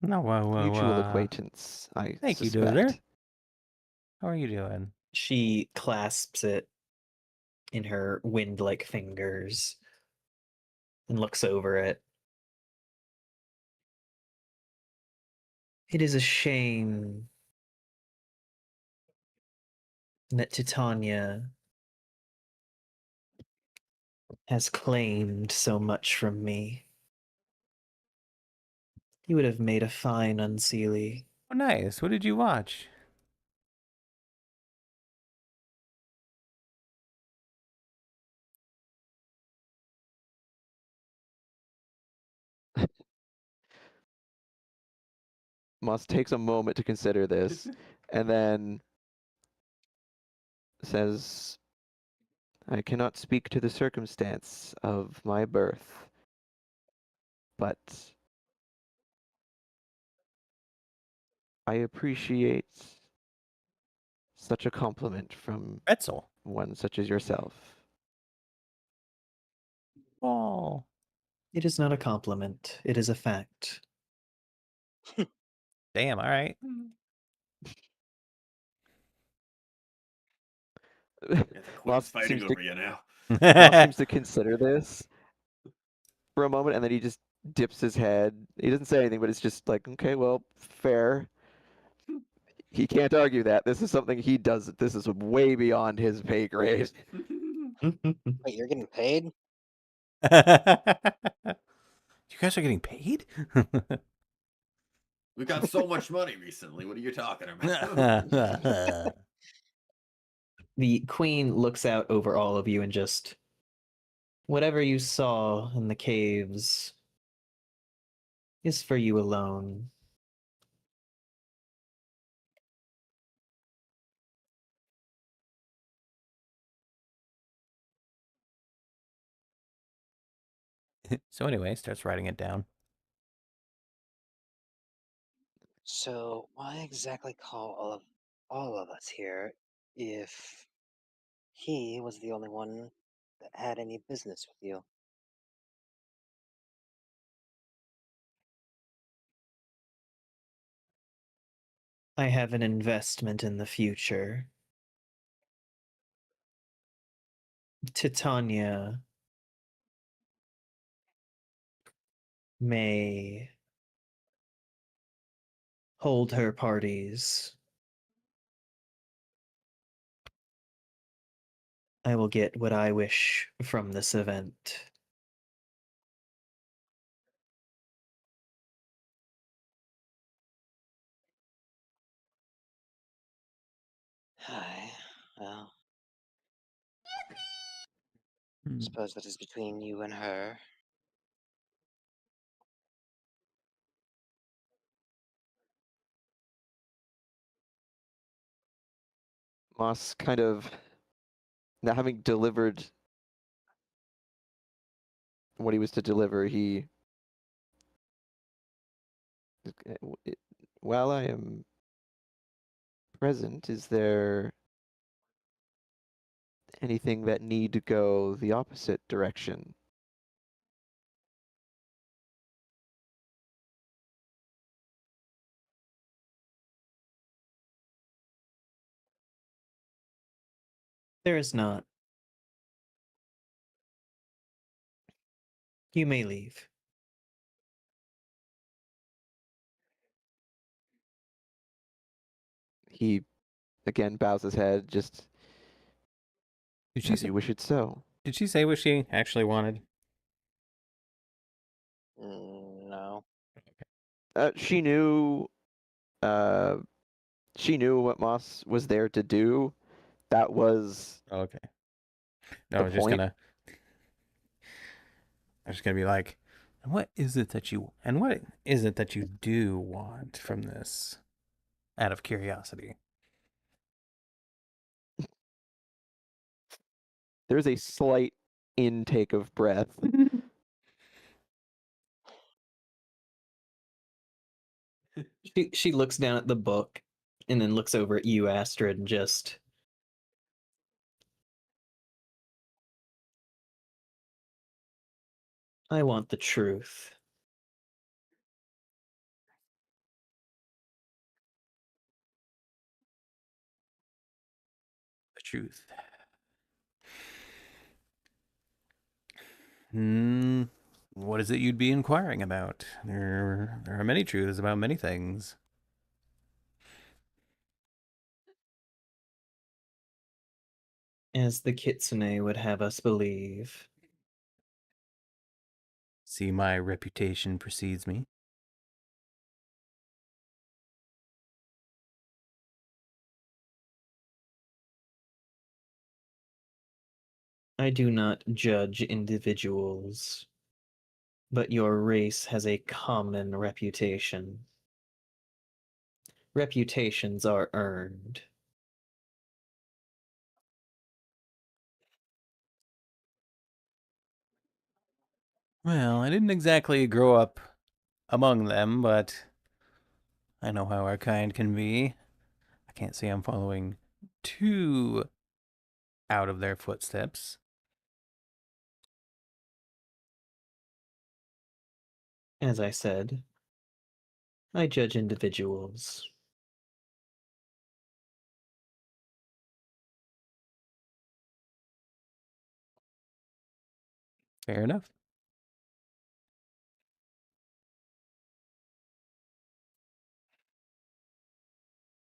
mutual acquaintance, I Thank you, suspect." Dozer. How are you doing? She clasps it in her wind-like fingers and looks over it. It is a shame that Titania has claimed so much from me. You would have made a fine unseelie. Oh, nice. What did you watch? Moss takes a moment to consider this and then says, "I cannot speak to the circumstance of my birth, but I appreciate such a compliment from Pretzel. one such as yourself." Oh. It is not a compliment. It is a fact. Damn, all right. Yeah, the queen's Moss fighting seems to over you now. Moss seems to consider this for a moment, and then he just dips his head. He doesn't say anything, but it's just like, okay, well, fair. He can't argue that. This is something he does. This is way beyond his pay grade. Wait, you're getting paid? You guys are getting paid? We got so much money recently. What are you talking about? The queen looks out over all of you and just, whatever you saw in the caves is for you alone. So anyway, starts writing it down. So why exactly call all of us here if he was the only one that had any business with you? I have an investment in the future. Titania may hold her parties. I will get what I wish from this event. Hi. Well, Hmm. suppose that is between you and her. Moss kind of, now having delivered what he was to deliver, he, while I am present, is there anything that need to go the opposite direction? There is not. You may leave. He again bows his head, just Did she as say, you wish it so. did she say what she actually wanted? No. She knew what Moss was there to do. That was Oh, okay. the No, I was just point. gonna. I was just gonna be like, and what is it that you do want from this? Out of curiosity. There's a slight intake of breath. She looks down at the book and then looks over at you, Astrid, and just. I want the truth. The truth. What is it you'd be inquiring about? There are many truths about many things. As the kitsune would have us believe. See, my reputation precedes me. I do not judge individuals, but your race has a common reputation. Reputations are earned. Well, I didn't exactly grow up among them, but I know how our kind can be. I can't say I'm following too out of their footsteps. As I said, I judge individuals. Fair enough.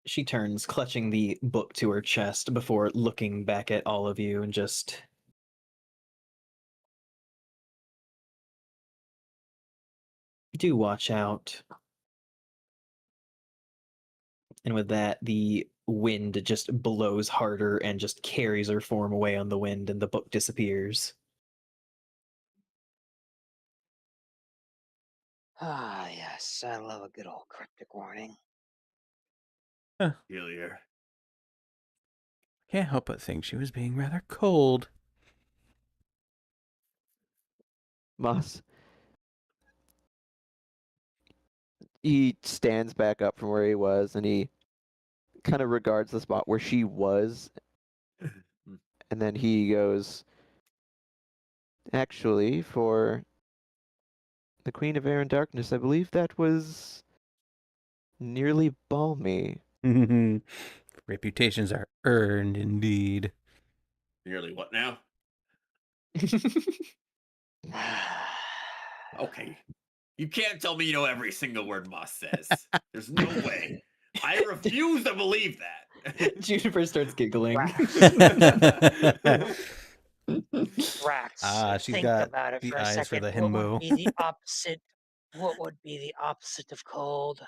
She turns, clutching the book to her chest before looking back at all of you and just. Do watch out. And with that, the wind just blows harder and just carries her form away on the wind, and the book disappears. Ah, yes. I love a good old cryptic warning. Peculiar. Can't help but think she was being rather cold. Moss. He stands back up from where he was and he kind of regards the spot where she was. And then he goes, actually, for the Queen of Air and Darkness, I believe that was nearly balmy. Reputations are earned indeed. Nearly what now? Okay. You can't tell me you know every single word Moss says. There's no way. I refuse to believe that. Juniper starts giggling. Rats. She's Think got about it the for a eyes for second. the What would himbo. be the opposite? What would be the opposite of cold?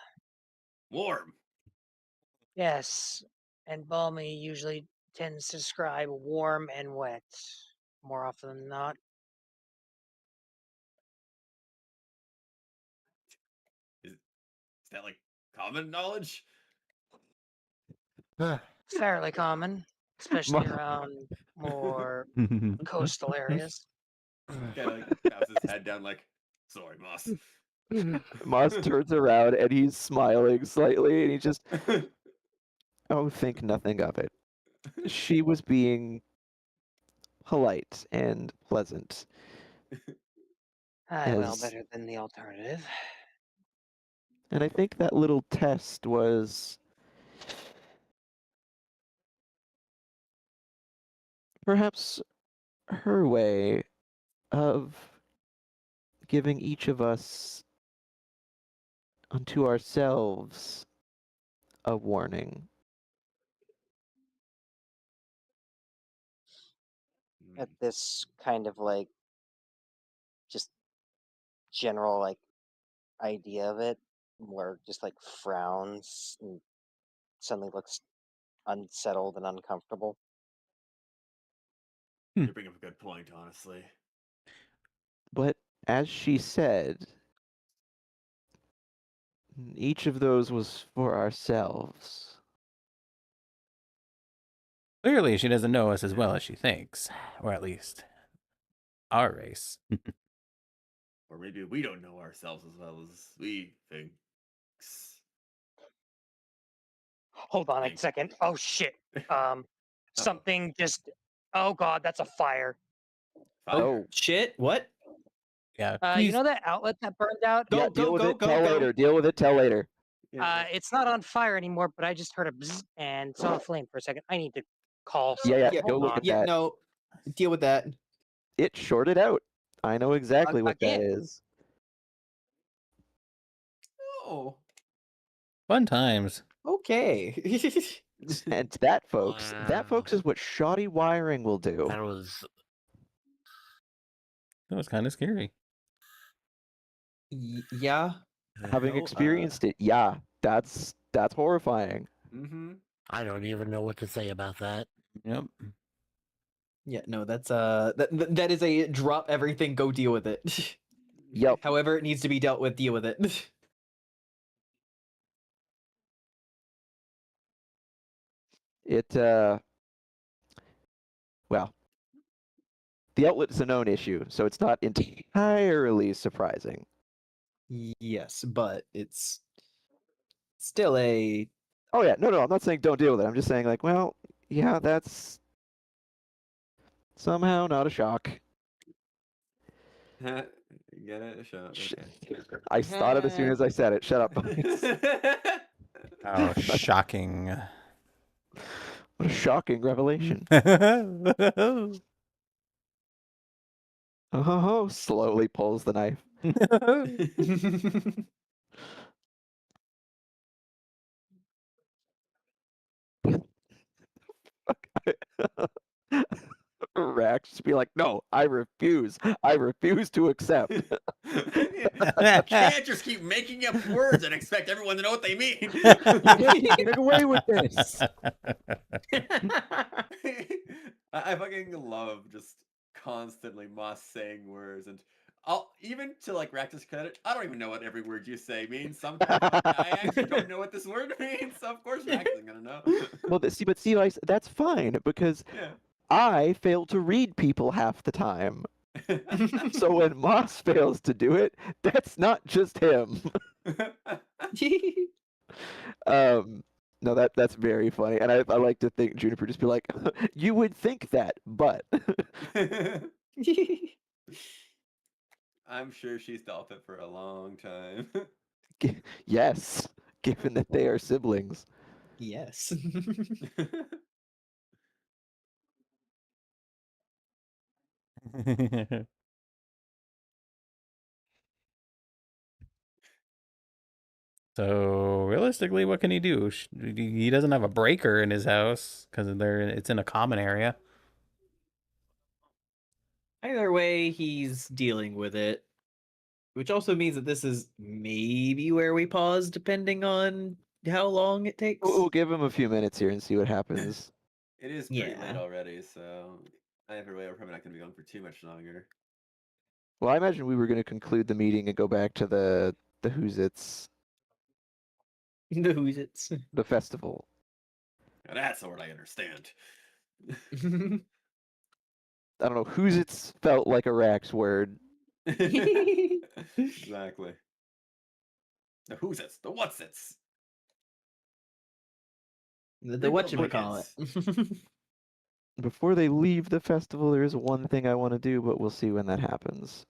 Warm. Yes, and balmy usually tends to describe warm and wet more often than not. Is that like common knowledge? Fairly common. especially around more coastal areas. Kind of like bows his head down, like, sorry, Moss. Moss turns around and he's smiling slightly, and he just, oh, think nothing of it. She was being polite and pleasant. Well, As- better than the alternative. And I think that little test was perhaps her way of giving each of us unto ourselves a warning. At this kind of like just general like idea of it, more just like frowns and suddenly looks unsettled and uncomfortable. You bring up a good point, honestly. But as she said, each of those was for ourselves. Clearly, she doesn't know us as well as she thinks, or at least our race. Or maybe we don't know ourselves as well as we think. Hold on a second. Oh shit. Something just. Oh god, that's a fire. Oh. Shit! What? Yeah, You know that outlet that burned out? Go, Yeah, go, deal with go, it. go, Tell go. later. Deal with it. Tell later. It's not on fire anymore, but I just heard a bzz and saw a flame for a second. I need to call. Yeah, someone. go Hold look on. at Yeah, that. no. Deal with that. It shorted out. I know exactly what that Again. is. Oh. fun times. Okay. And that, folks, is what shoddy wiring will do. That was That was kind of scary. Yeah. Having experienced it, yeah, that's horrifying. Mm-hmm. I don't even know what to say about that. Yep. Yeah, no, that's that is a drop everything, go deal with it. Yep. However it needs to be dealt with, deal with it. It well, the outlet is a known issue, so it's not entirely surprising. Yes, but it's still a Oh yeah, no, I'm not saying don't deal with it. I'm just saying like, well, yeah, that's somehow not a shock. Get it? Shut up. Sh- Okay. I thought it as soon as I said it. Shut up. How shocking. What a shocking revelation. Oh, slowly pulls the knife. Rax just be like, no, I refuse. I refuse to accept. You can't just keep making up words and expect everyone to know what they mean. Get away with this. I fucking love just constantly Moss saying words, and I'll even to like Rax's credit, I don't even know what every word you say means. Sometimes I actually don't know what this word means, so of course Rax isn't gonna know. Well, see, like, that's fine because Yeah. I fail to read people half the time. So when Moss fails to do it, that's not just him. No, that's very funny, and I like to think Juniper just be like, you would think that, but I'm sure she's dealt it for a long time. yes, given that they are siblings. Yes. So realistically, what can he do? He doesn't have a breaker in his house because it's in a common area. Either way, he's dealing with it. Which also means that this is maybe where we pause, depending on how long it takes. We'll give him a few minutes here and see what happens. It is pretty late Yeah. already, so either way, we're probably not going to be going for too much longer. Well, I imagine we were going to conclude the meeting and go back to the Who's It's, The Who's It's. the festival. Now that's the word I understand. I don't know whose it's felt like a Rax word. Exactly. The who's it's, the what's it's. The whatchamacallit. Before they leave the festival, there is one thing I want to do, but we'll see when that happens.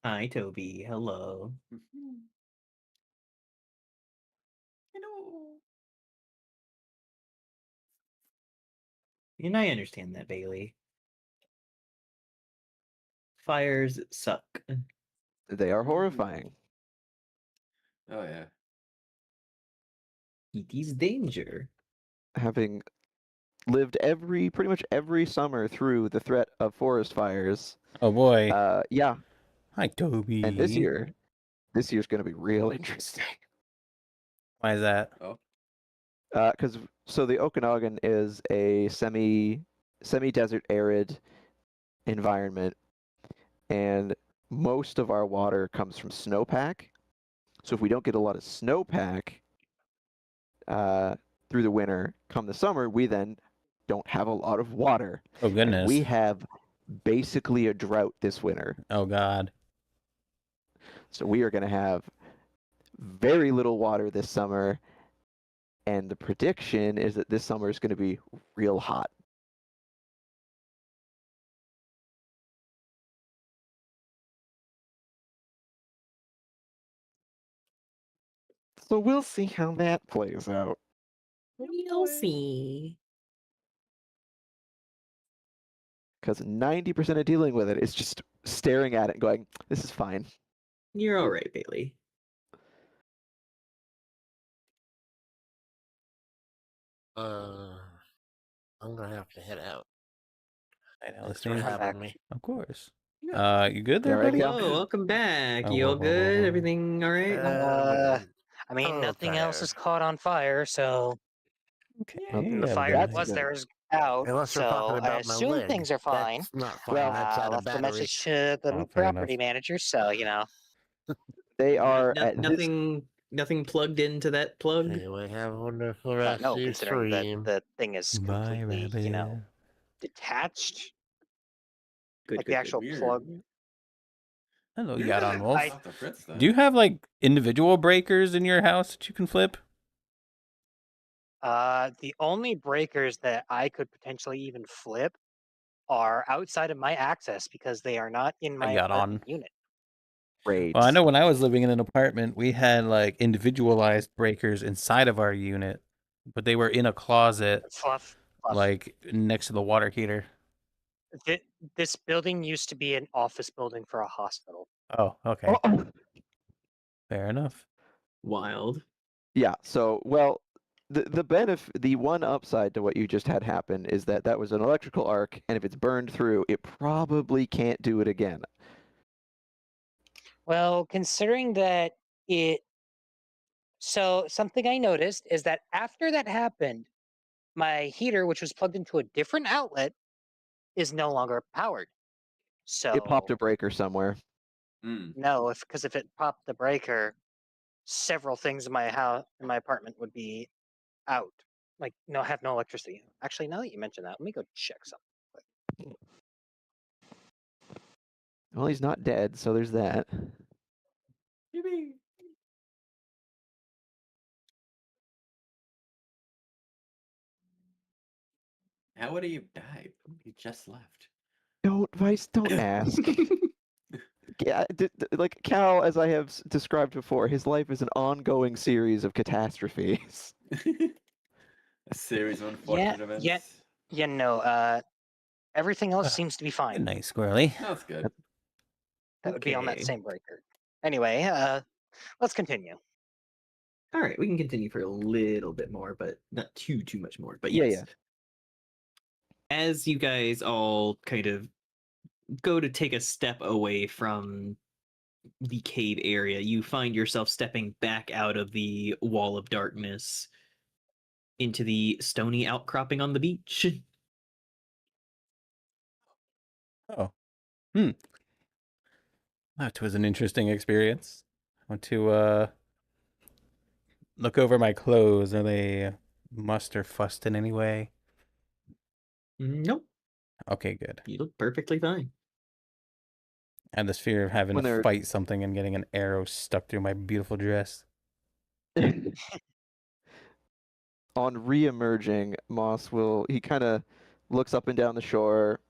Hi, Toby. Hello. Hello. And I understand that, Bailey. Fires suck. They are horrifying. Oh yeah. It is danger. Having lived pretty much every summer through the threat of forest fires. Oh boy. Yeah. Hi, Toby. And this year's going to be real interesting. Why is that? Oh. Because the Okanagan is a semi-desert arid environment, and most of our water comes from snowpack. So if we don't get a lot of snowpack through the winter, come the summer, we then don't have a lot of water. Oh And goodness. we have basically a drought this winter. Oh god. So we are going to have very little water this summer, and the prediction is that this summer is going to be real hot. So we'll see how that plays out. We'll see. Because 90% of dealing with it is just staring at it and going, this is fine. You're all right, Bailey. I'm gonna have to head out. I know, Thanks listening. for I'm back. having me. Of course. You good there, Yeah, right, buddy? Cal? Hello, welcome back. Oh, You all whoa, whoa, whoa, good? whoa. Everything all right? I mean, little nothing else tired. is caught on fire, so Okay. the yeah, fire that's was good. there's out. Unless we're talking So I about my assume leg. things are fine. That's not fine. Well, That's out of Left a battery. message to the Oh, fair property enough. manager, so They are No- at this. nothing plugged into that plug. Anyway, have a wonderful rest no, of your considering that stream. the thing is Bye, completely, rabbit. detached, Good, like good, the good. actual Weird. plug. Hello, Where Yadon did Wolf. I off the Fritz then? Do you have like individual breakers in your house that you can flip? The only breakers that I could potentially even flip are outside of my access because they are not in my Yadon. apartment unit. Raids. Well, I know when I was living in an apartment, we had like individualized breakers inside of our unit, but they were in a closet, Fluff. like next to the water heater. This building used to be an office building for a hospital. Oh, okay. Oh, Fair enough. Wild. yeah. So, well, the one upside to what you just had happen is that was an electrical arc, and if it's burned through, it probably can't do it again. Well, considering that so something I noticed is that after that happened, my heater, which was plugged into a different outlet, is no longer powered. So It popped a breaker somewhere. no, because if it popped the breaker, several things in my apartment would be out. Like have no electricity. Actually, now that you mention that, let me go check something. Well, he's not dead, so there's that. How would he have died? He just left. Vice, don't ask. Yeah, like Cal, as I have described before, his life is an ongoing series of catastrophes. A series of unfortunate events. Everything else seems to be Good fine. night, Squirrely. That's good. That would be on that Okay. same breaker. Anyway, let's continue. All right, we can continue for a little bit more, but not too much more. But Yeah, yes. yeah. As you guys all kind of go to take a step away from the cave area, you find yourself stepping back out of the wall of darkness into the stony outcropping on the beach. Oh. That was an interesting experience. I want to look over my clothes. Are they mussed or fussed in any way? Nope, Okay, good. you look perfectly fine. I had this fear of having When to they're- fight something and getting an arrow stuck through my beautiful dress. On re-emerging, Moss he kind of looks up and down the shore.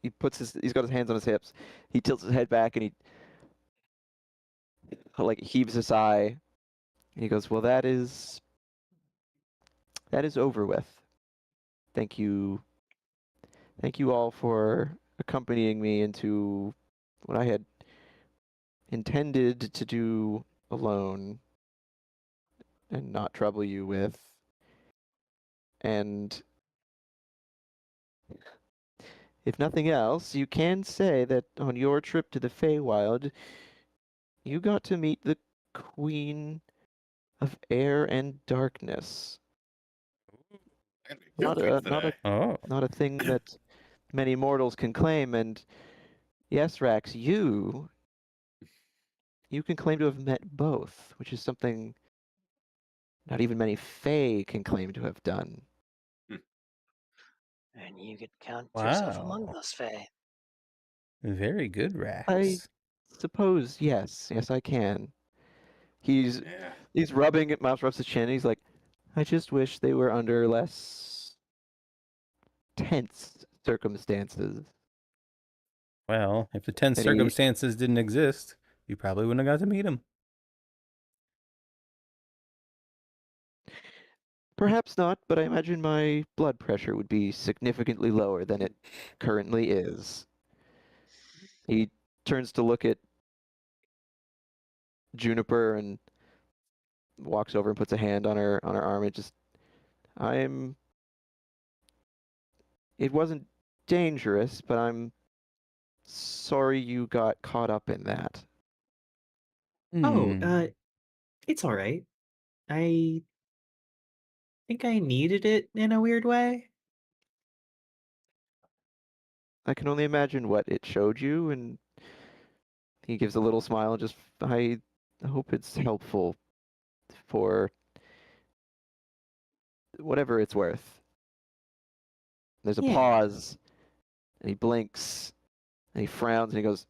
He's got his hands on his hips. He tilts his head back and he like heaves a sigh. And he goes, "Well, that is over with. Thank you all for accompanying me into what I had intended to do alone and not trouble you with. And if nothing else, you can say that on your trip to the Feywild, you got to meet the Queen of Air and Darkness. Not Oh. a thing that many mortals can claim. And yes, Rax, you can claim to have met both, which is something not even many Fey can claim to have done." And you could count yourself among Wow. those Fae. Very good, I Rax. suppose, yes, I can. He's rubbing it. Mouse rubs his chin. He's like, "I just wish they were under less tense circumstances." Well, if the tense And he- circumstances didn't exist, you probably wouldn't have got to meet him. Perhaps not, but I imagine my blood pressure would be significantly lower than it currently is. He turns to look at Juniper and walks over and puts a hand on her arm. It wasn't dangerous, but I'm sorry you got caught up in that. Oh, Hmm. it's all right. I think I needed it in a weird way. I can only imagine what it showed you, and he gives a little smile and I hope it's helpful for whatever it's worth. There's a Yeah. pause, and he blinks, and he frowns, and he goes,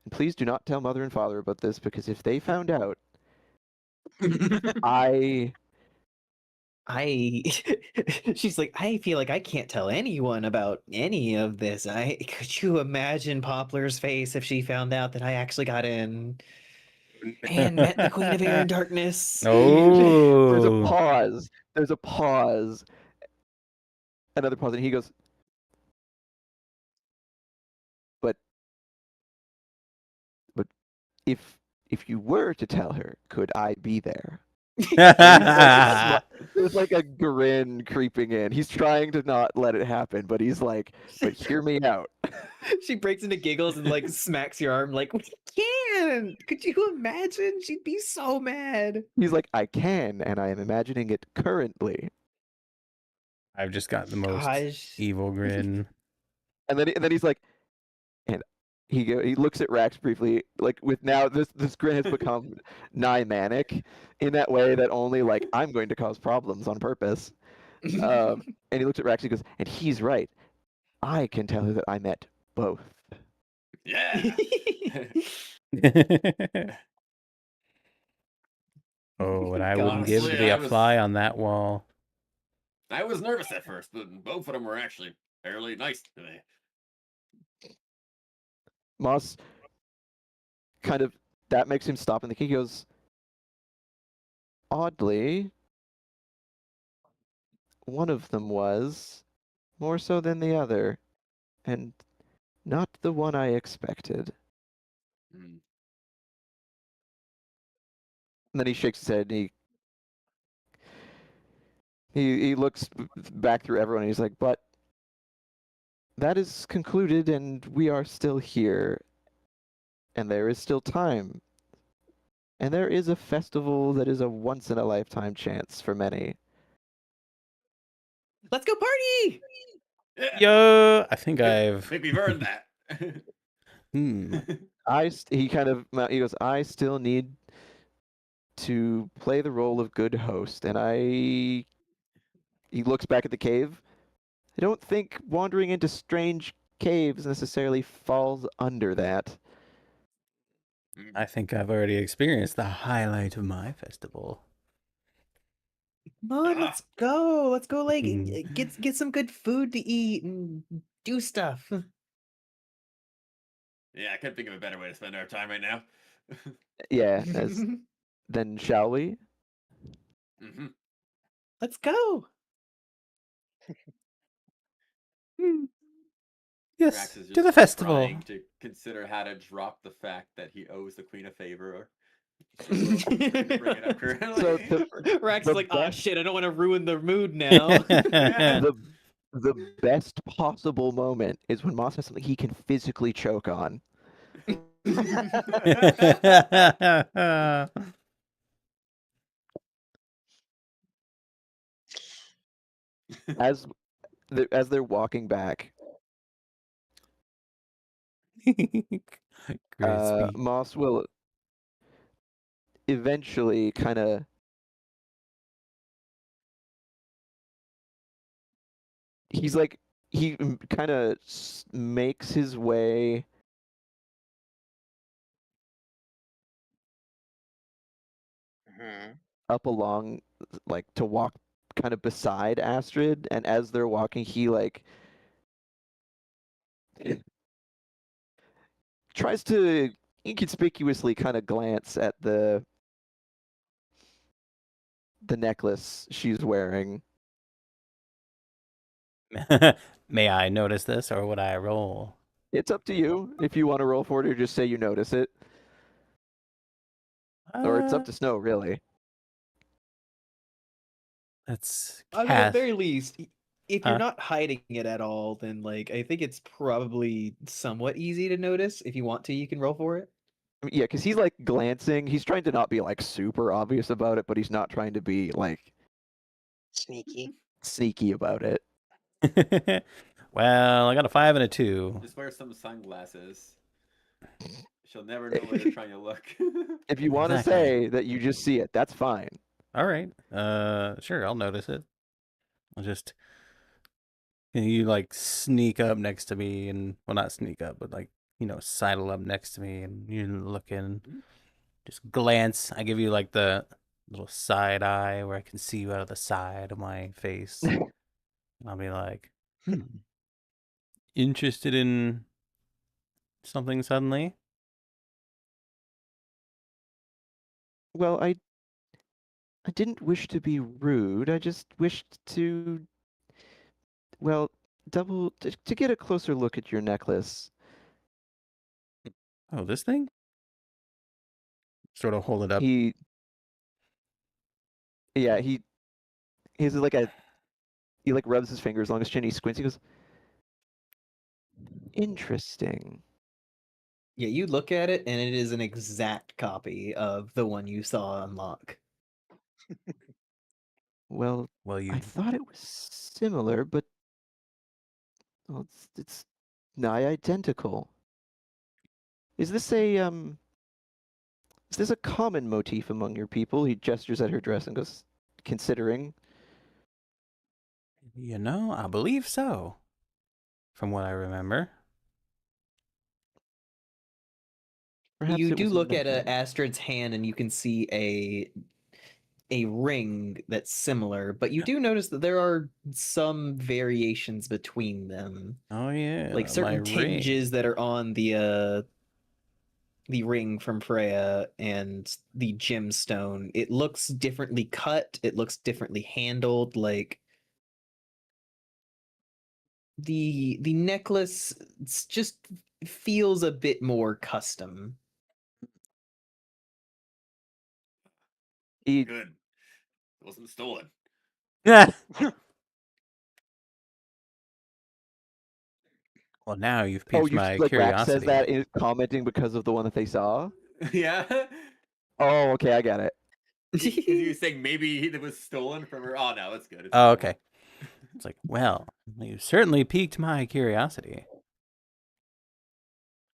"And please do not tell Mother and Father about this, because if they found out, I She's like, I feel like I can't tell anyone about any of this. Could you imagine Poplar's face if she found out that I actually got in and met the Queen of Air and Darkness?" There's a Oh. pause. There's a pause. Another pause, and he goes, but if you were to tell her, could I be there?" There's like a grin creeping in. He's trying to not let it happen, but he's like, "But hear me out." She breaks into giggles and like smacks your arm like, "We can! Could you imagine? She'd be so mad." He's like, "I can, and I am imagining it currently." I've just got the most Gosh. evil grin. And then he's like, and he looks at Rax briefly, like with now this grin has become nigh manic in that way that only like I'm going to cause problems on purpose. And he looks at Rax and he goes, "And he's right. I can tell her that I met both." Yeah. Oh, and I wouldn't give to Honestly, be a fly on that wall. I was nervous at first, but both of them were actually fairly nice to me. Moss kind of that makes him stop and think. He goes, "Oddly, one of them was more so than the other, and not the one I expected." Mm. And then he shakes his head and he looks back through everyone and he's like, "But that is concluded, and we are still here, and there is still time. And there is a festival that is a once-in-a-lifetime chance for many. Let's go party! Yeah. Yo, I think I've. Maybe you've earned that. He goes, I still need to play the role of good host, and he looks back at the cave. I don't think wandering into strange caves necessarily falls under that. I think I've already experienced the highlight of my festival. Come on, let's go. Let's go, like, Mm. get some good food to eat and do stuff. Yeah, I couldn't think of a better way to spend our time right now. Yeah, then shall we? Mm-hmm. Let's go. Yes, Rax is to just the festival. trying to consider how to drop the fact that he owes the queen a favor. So bring it up currently. So Rax the is like, oh best- shit, I don't want to ruin the mood now. Yeah. The best possible moment is when Moss has something he can physically choke on. As they're walking back, Crispy. Moss will eventually kind of he kind of makes his way Mhm. up along, like, to walk kind of beside Astrid, and as they're walking, he like tries to inconspicuously kind of glance at the necklace she's wearing. May I notice this, or would I roll? It's up to you if you want to roll for it or just say you notice it. Or it's up to Snow, really. Let's I mean, at the cast. very least, if you're Huh? not hiding it at all, then like I think it's probably somewhat easy to notice. If you want to, you can roll for it. Yeah, because he's like glancing. He's trying to not be like super obvious about it, but he's not trying to be like Sneaky. sneaky about it. Well, I got a 5 and a 2. Just wear some sunglasses. She'll never know where you're trying to look. If you want to Exactly. say that you just see it, that's fine. All right. Sure, I'll notice it. I'll just. Can you like sneak up next to me and, well, not sneak up, but like, sidle up next to me and you're looking, just glance. I give you like the little side eye where I can see you out of the side of my face. And I'll be like, interested in something suddenly? Well, I didn't wish to be rude. I just wished to, well, to get a closer look at your necklace. Oh, this thing? Sort of hold it up. He's like he like rubs his fingers along his chin. He squints. He goes, interesting. Yeah, you look at it, and it is an exact copy of the one you saw unlock. Well, Well, I thought it was similar, but well, it's nigh identical. Is this a common motif among your people? He gestures at her dress and goes, considering. I believe so. From what I remember. Perhaps You it do was look at nothing. Astrid's hand, and you can see a ring that's similar, but you do notice that there are some variations between them. Oh yeah, Like certain my ring. tinges that are on the ring from Freya and the gemstone. It looks differently cut, it looks differently handled, like the necklace just feels a bit more custom. He Good. It wasn't stolen. Yeah. Well, now you've Oh, piqued my like Rax says curiosity. that in commenting because of the one that they saw. Yeah. Oh, okay, I get it. Because he was saying maybe it was stolen from her. Oh no, it's good. It's Oh, normal. okay. It's like, well, you certainly piqued my curiosity.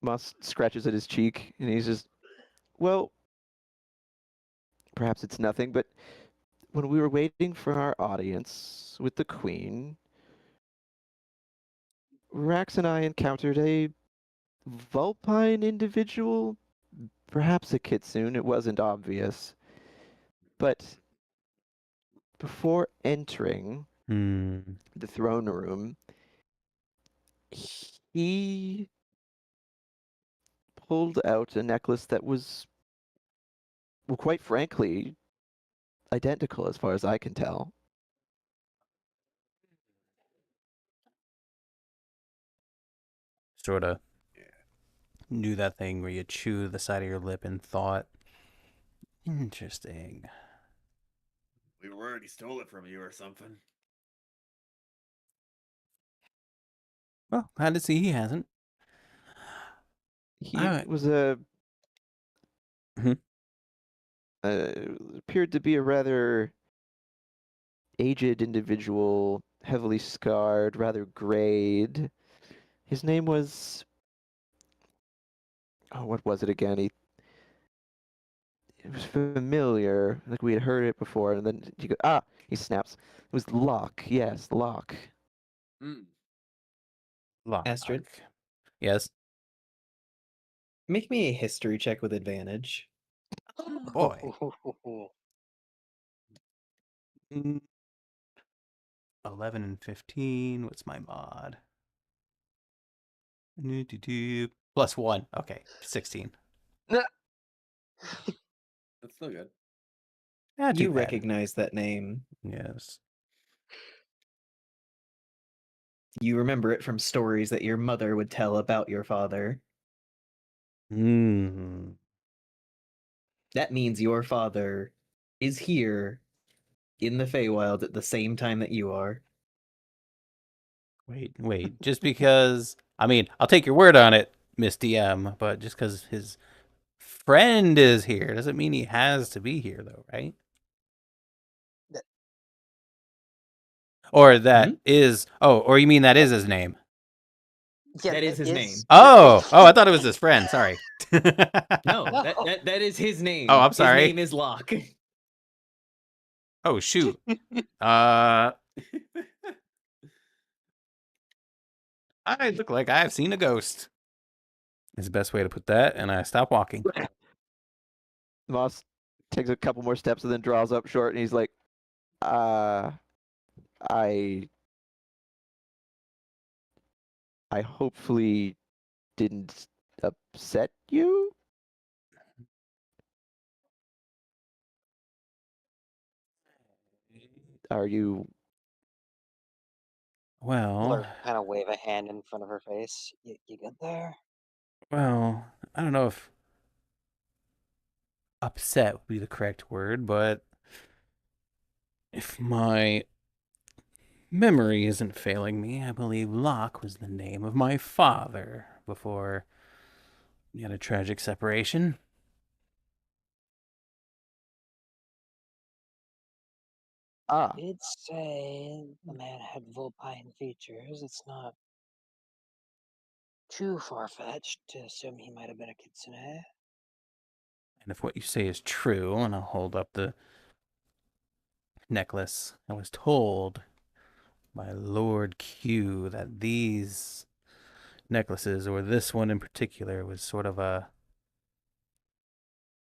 Moss scratches at his cheek, and he's just, well, perhaps it's nothing, but when we were waiting for our audience with the Queen, Rax and I encountered a vulpine individual, perhaps a kitsune, it wasn't obvious. But before entering Hmm. the throne room, he pulled out a necklace that was, well, quite frankly, identical as far as I can tell. Sort of knew that thing where you chew the side of your lip and thought, interesting. We already stole it from you or something. Well, glad to see he hasn't. He Alright. was Mhm. appeared to be a rather aged individual, heavily scarred, rather grayed. His name was, oh, what was it again? It was familiar, like we had heard it before, and then he snaps. It was Locke, yes, Locke. Mm. Astrid, Yes. make me a history check with advantage. Boy. 11 and 15. What's my mod? Plus 1. Okay, 16. That's still good. Not too You bad. recognize that name. Yes. You remember it from stories that your mother would tell about your father. Hmm. That means your father is here in the Feywild at the same time that you are. Wait. Just because, I mean, I'll take your word on it, Miss DM, but just because his friend is here doesn't mean he has to be here, though, right? Or that is, or you mean that is his name? Yeah, that is his name. Oh, I thought it was his friend. Sorry. No, that is his name. Oh, I'm sorry. His name is Locke. Oh, shoot. I look like I've seen a ghost. Is the best way to put that, and I stop walking. Moss takes a couple more steps and then draws up short, and he's like, I hopefully didn't upset you? Are you... Well, kind of wave a hand in front of her face. You good there? well, I don't know if upset would be the correct word, but if my memory isn't failing me, I believe Locke was the name of my father before we had a tragic separation. Did say the man had vulpine features. It's not too far-fetched to assume he might have been a kitsune. And if what you say is true, and I'll hold up the necklace, I was told by Lord Q that these necklaces, or this one in particular, was sort of a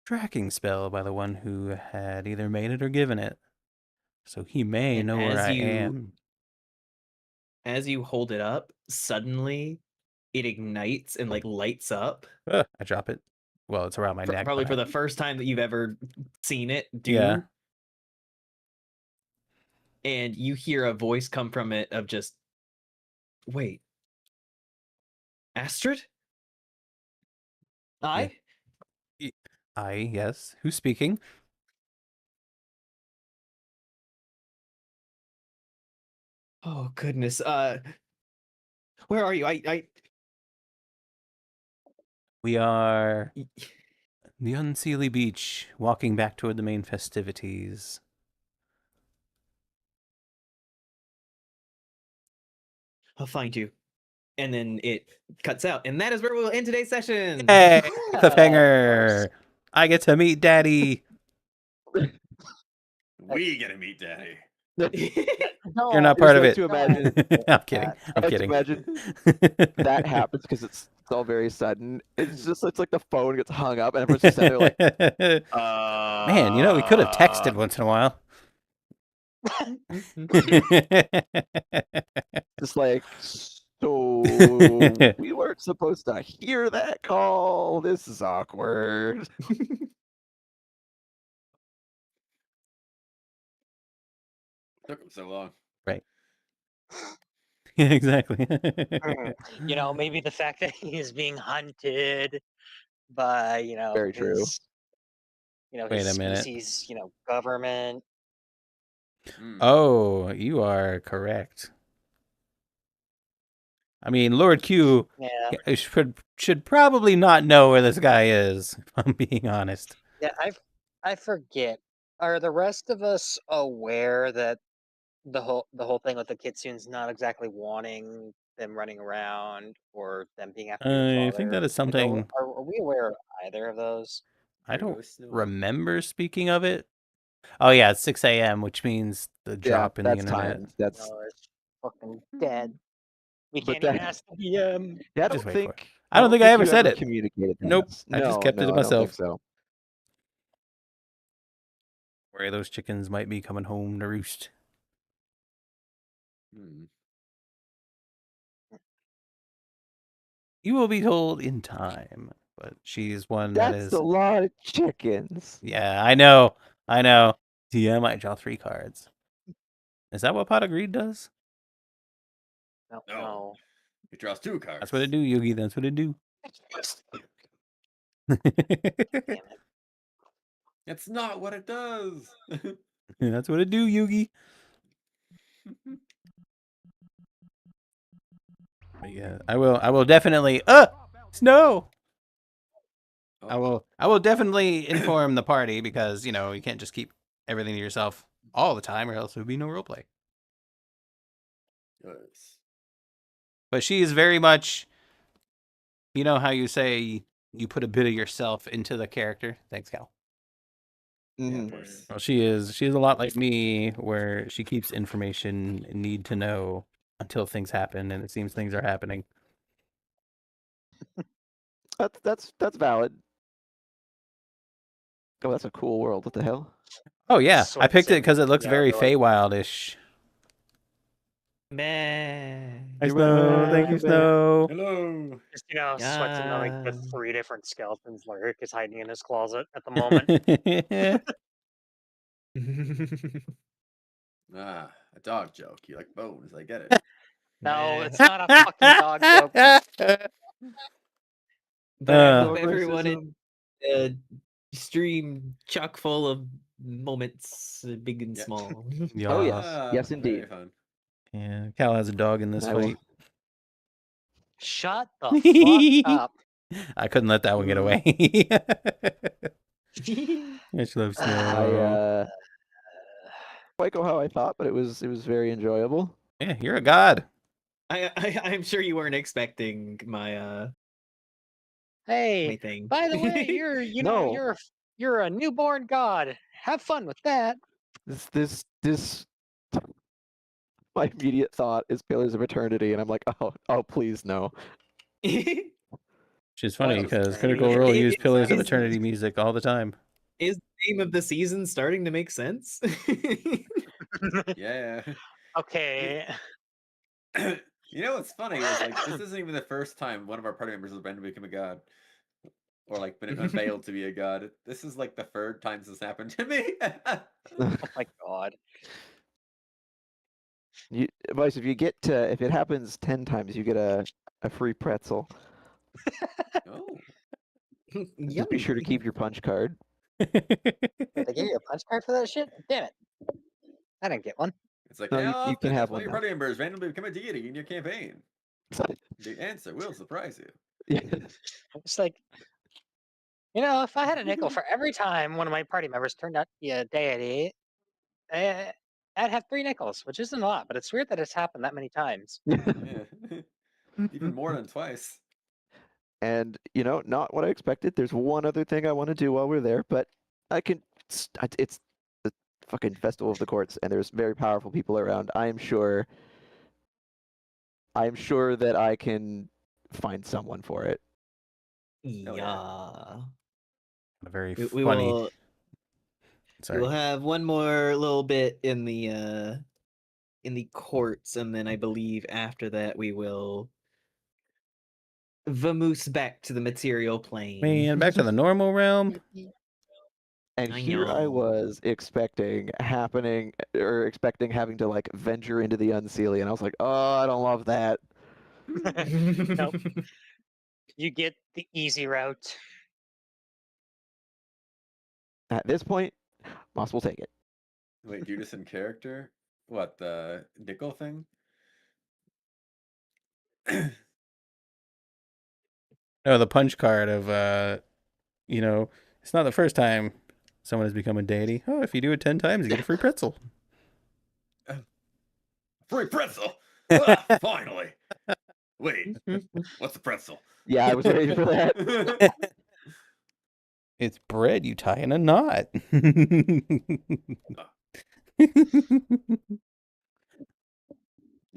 tracking spell by the one who had either made it or given it. So he may And know where I am. As you hold it up, suddenly it ignites and like lights up. I drop it. Well, it's around my neck. Probably for the first time that you've ever seen it do. Yeah. And you hear a voice come from it of just, wait, Astrid? I? Yes. Who's speaking? Oh goodness. Where are you? We are the Unseelie Beach, walking back toward the main festivities. I'll find you. And then it cuts out. And that is where we'll end today's session. Hey, Of cliffhanger! I get to meet Daddy. We get to meet Daddy. You're not part of it. To imagine, I'm kidding. I'm like to kidding. imagine that happens because it's all very sudden. It's like the phone gets hung up and everyone's just sitting there like, Man, you know, we could have texted once in a while. just like, so we weren't supposed to hear that call. This is awkward. Took him so long. Right. Yeah, exactly. you know, maybe the fact that he is being hunted by, you know, Very true. his, you know, Wait his a minute. species, you know, government. Oh, you are correct. I mean, Lord Q Yeah. should probably not know where this guy is, if I'm being honest. Yeah, I forget. Are the rest of us aware that the whole thing with the kitsune's not exactly wanting them running around or them being after your I father? think that is Like, something are we aware of either of those? I don't remember speaking of it. Oh yeah, it's 6 a.m., which means the drop in the that's internet. time. That's No, it's fucking dead. We But can't even that- ask the DM. yeah, I Just don't wait for think. it. I don't think I you ever said it. Communicated that. Nope, I just kept it to I don't think myself. so. Where those chickens might be coming home to roost. You will be told in time, but she's one that That's is. a lot of chickens. Yeah, I know. DM might draw 3 cards. Is that what Pot of Greed does? No. It draws 2 cards. That's what it do, Yugi. That's what it do. Damn it. It's not what it does. That's what it do, Yugi. But yeah, I will definitely snow. I will definitely inform the party because, you know, you can't just keep everything to yourself all the time or else there would be no roleplay. Yes. But she is very much, you know how you say you put a bit of yourself into the character? Thanks, Cal. Yeah, of course. Well, she is a lot like me where she keeps information need to know until things happen, and it seems things are happening. That's valid. Oh, that's a cool world. What the hell? Oh yeah, Sort I of picked it same. because it looks Yeah, very they're like- Feywild-ish. Man. Hi, Snow. Thank you, Snow. Hello. Just, you know, sweating like the Yeah. 3 different skeletons Lyric is hiding in his closet at the moment. A dog joke. You like bones. I get it. No, Yeah. it's not a fucking dog joke. But I hope Dog everyone racism. in stream chock full of moments, big and Yeah. small. Yeah. Oh yes, yes Very indeed. fun. Yeah, Cal has a dog in this I will- fight. Shut the fuck up. I couldn't let that one get away. I just love I Snow. quite go how I thought, but it was very enjoyable. Yeah, you're a god. I'm sure you weren't expecting my Hey, thing. by the way, No. you're a newborn god. Have fun with that. This my immediate thought is Pillars of Eternity, and I'm like, oh please no. Which is funny That was because great. Critical Role It- use it- Pillars of it's- Eternity music all the time. Is the name of the season starting to make sense? Yeah. Okay. You know what's funny is like this isn't even the first time one of our party members has randomly become a god, or like been unveiled to be a god. This is like the 3rd time this happened to me. Oh my god. Vice, if it happens 10 times, you get a free pretzel. Oh, Just be sure to keep your punch card. They gave you a punch card for that shit? Damn it. I didn't get one. it's like No, how you often can does have one of one your now. party members randomly become a deity in your campaign? The answer will surprise you. It's like, if I had a nickel for every time one of my party members turned out to be a deity, I'd have 3 nickels, which isn't a lot, but it's weird that it's happened that many times. Yeah. Even more than twice. And, not what I expected. There's one other thing I want to do while we're there, but I can. It's the fucking Festival of the Courts, and there's very powerful people around. I am sure that I can find someone for it. Yeah. Very We funny. will. Sorry. We'll have one more little bit in the courts, and then I believe after that we will vamoose back to the material plane. Man, back to the normal realm. And I here I know. was expecting having to like venture into the Unseelie, and I was like, oh, I don't love that. Nope. You get the easy route. At this point, Moss will take it. Wait, Judas in character? What, the nickel thing? No, the punch card of it's not the first time someone has become a deity. Oh, if you do it 10 times, you get a free pretzel. Free pretzel! Ah, finally! Wait, what's the pretzel? Yeah, I was waiting for that. It's bread you tie in a knot. You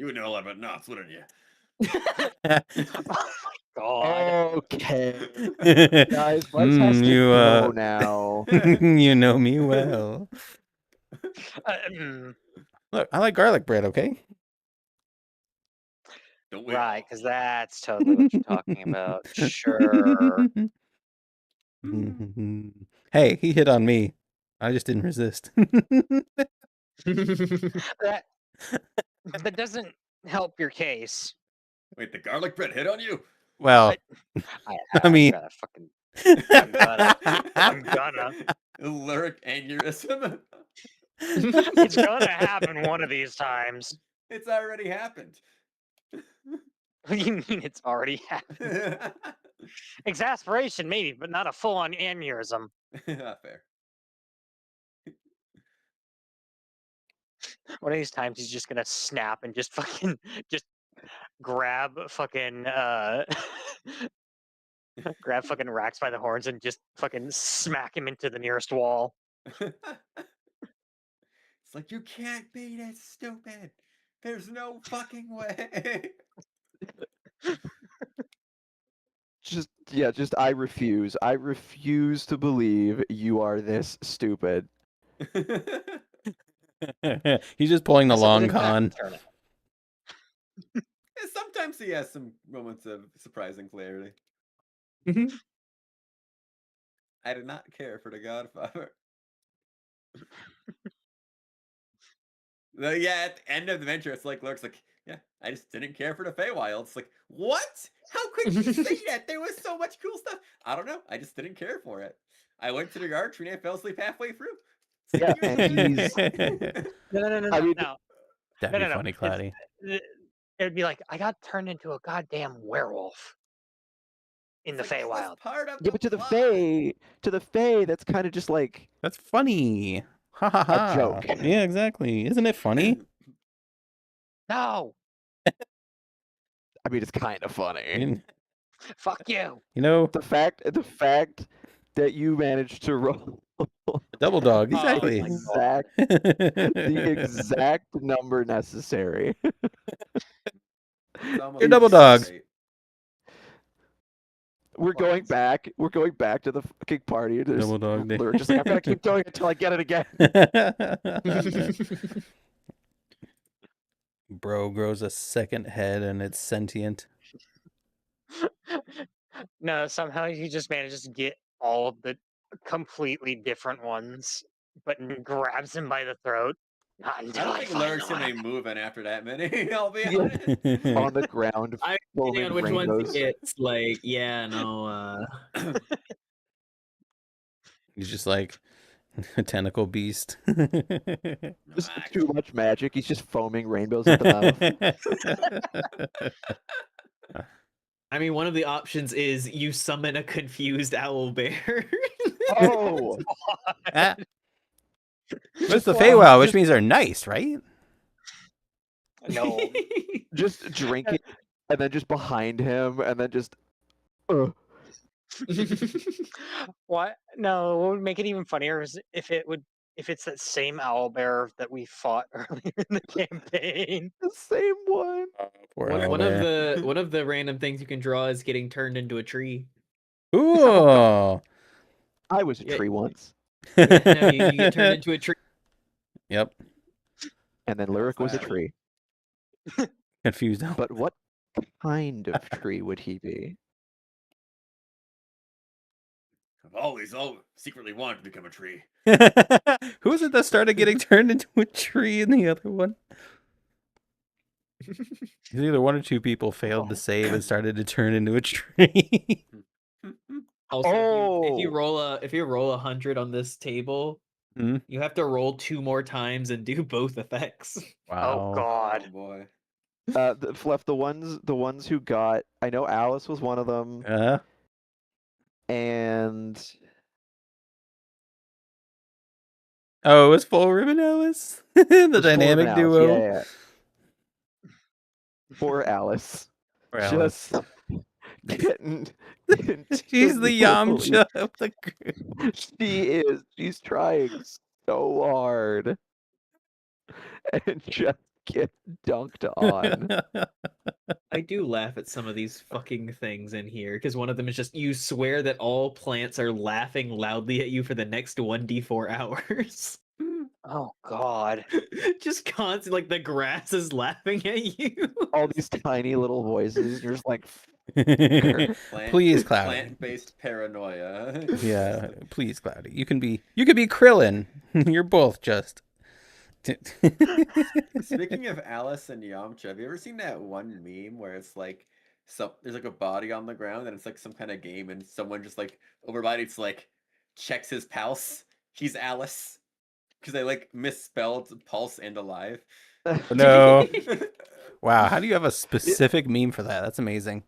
would know a lot about knots, wouldn't you? God. Okay. Guys, let's have to you, go now. you know me well. Look, I like garlic bread, okay? Don't we? Right, because that's totally what you're talking about. Sure. Hey, he hit on me. I just didn't resist. That doesn't help your case. Wait, the garlic bread hit on you? Well, I mean, gotta fucking. I'm gonna. Lyric aneurysm. It's gonna happen one of these times. It's already happened. What do you mean it's already happened? Exasperation, maybe, but not a full-on aneurysm. Not fair. One of these times he's just gonna snap and just fucking grab fucking grab fucking Rax by the horns and just fucking smack him into the nearest wall. It's like, you can't be that stupid. There's no fucking way. I refuse. I refuse to believe you are this stupid. He's just pulling the long con. Sometimes he has some moments of surprising clarity. I did not care for the Godfather. Yeah, at the end of the adventure, it's like Lurk's like, yeah, I just didn't care for the Feywild. It's like, what? How could you say that? There was so much cool stuff. I don't know. I just didn't care for it. I went to the yard, Trina fell asleep halfway through. Yeah, and he's... No. That'd be funny, Cloudy. It would be like, I got turned into a goddamn werewolf in the Feywild. Yeah, but to the Fey, that's kind of just like... That's funny. Ha ha ha. A joke. Yeah, exactly. Isn't it funny? No. I mean, it's kind of funny. Fuck you. You know, the fact that you managed to roll a double dog, exactly. the exact number necessary. You're double dog. We're going back to the fucking party. There's Double dog day. We're just like, I'm gonna keep doing it until I get it again. Bro grows a second head and it's sentient. No, somehow he just manages to get all of the completely different ones, but grabs him by the throat. Not until I don't think Lurk's gonna be moving after that many. I'll be honest. On the ground. I'm depending on which ones he gets. Like, yeah, no. He's just like a tentacle beast. Just too much magic. He's just foaming rainbows at the mouth. I mean, one of the options is you summon a confused owl bear. Oh, Ah. It's the Feywild, which means they're nice, right? No. just drink it, and then just behind him, and then just. What? No, what would make it even funnier is if it's that same owl bear that we fought earlier in the campaign. The same one. Poor One owlbear. of the random things you can draw is getting turned into a tree. Ooh. I was a Yeah. tree once, No, you get turned into a tree. Yep. and then Lyric was a tree. Confused owl. But what kind of tree would he be? I've always secretly wanted to become a tree. Who is it that started getting turned into a tree in the other one? Either one or two people failed to save and started to turn into a tree. Also, if you Oh! roll 100 on this table, Hmm? you have to roll 2 more times and do both effects. Wow. Oh God. Oh boy. Fluff, the ones who got. I know Alice was one of them, and Oh, it was Full Ribbon Alice? The was Full dynamic Ribbon Alice, duo? Yeah. Poor Alice. Poor Alice. Just getting. She's the Yamcha of the group. She is. She's trying so hard, and just get dunked on. I do laugh at some of these fucking things in here, because one of them is just, you swear that all plants are laughing loudly at you for the next 1d4 hours. Oh God. Just constant, like the grass is laughing at you. All these tiny little voices. You're just like, Please, Cloudy. Plant-based paranoia. Yeah, please, Cloudy. You can be Krillin. You're both just. Speaking of Alice and Yamcha, have you ever seen that one meme where it's like there's like a body on the ground and it's like some kind of game and someone just like overbody checks his pulse. He's Alice. Because they like misspelled pulse and alive. No. Wow, how do you have a specific meme for that? That's amazing.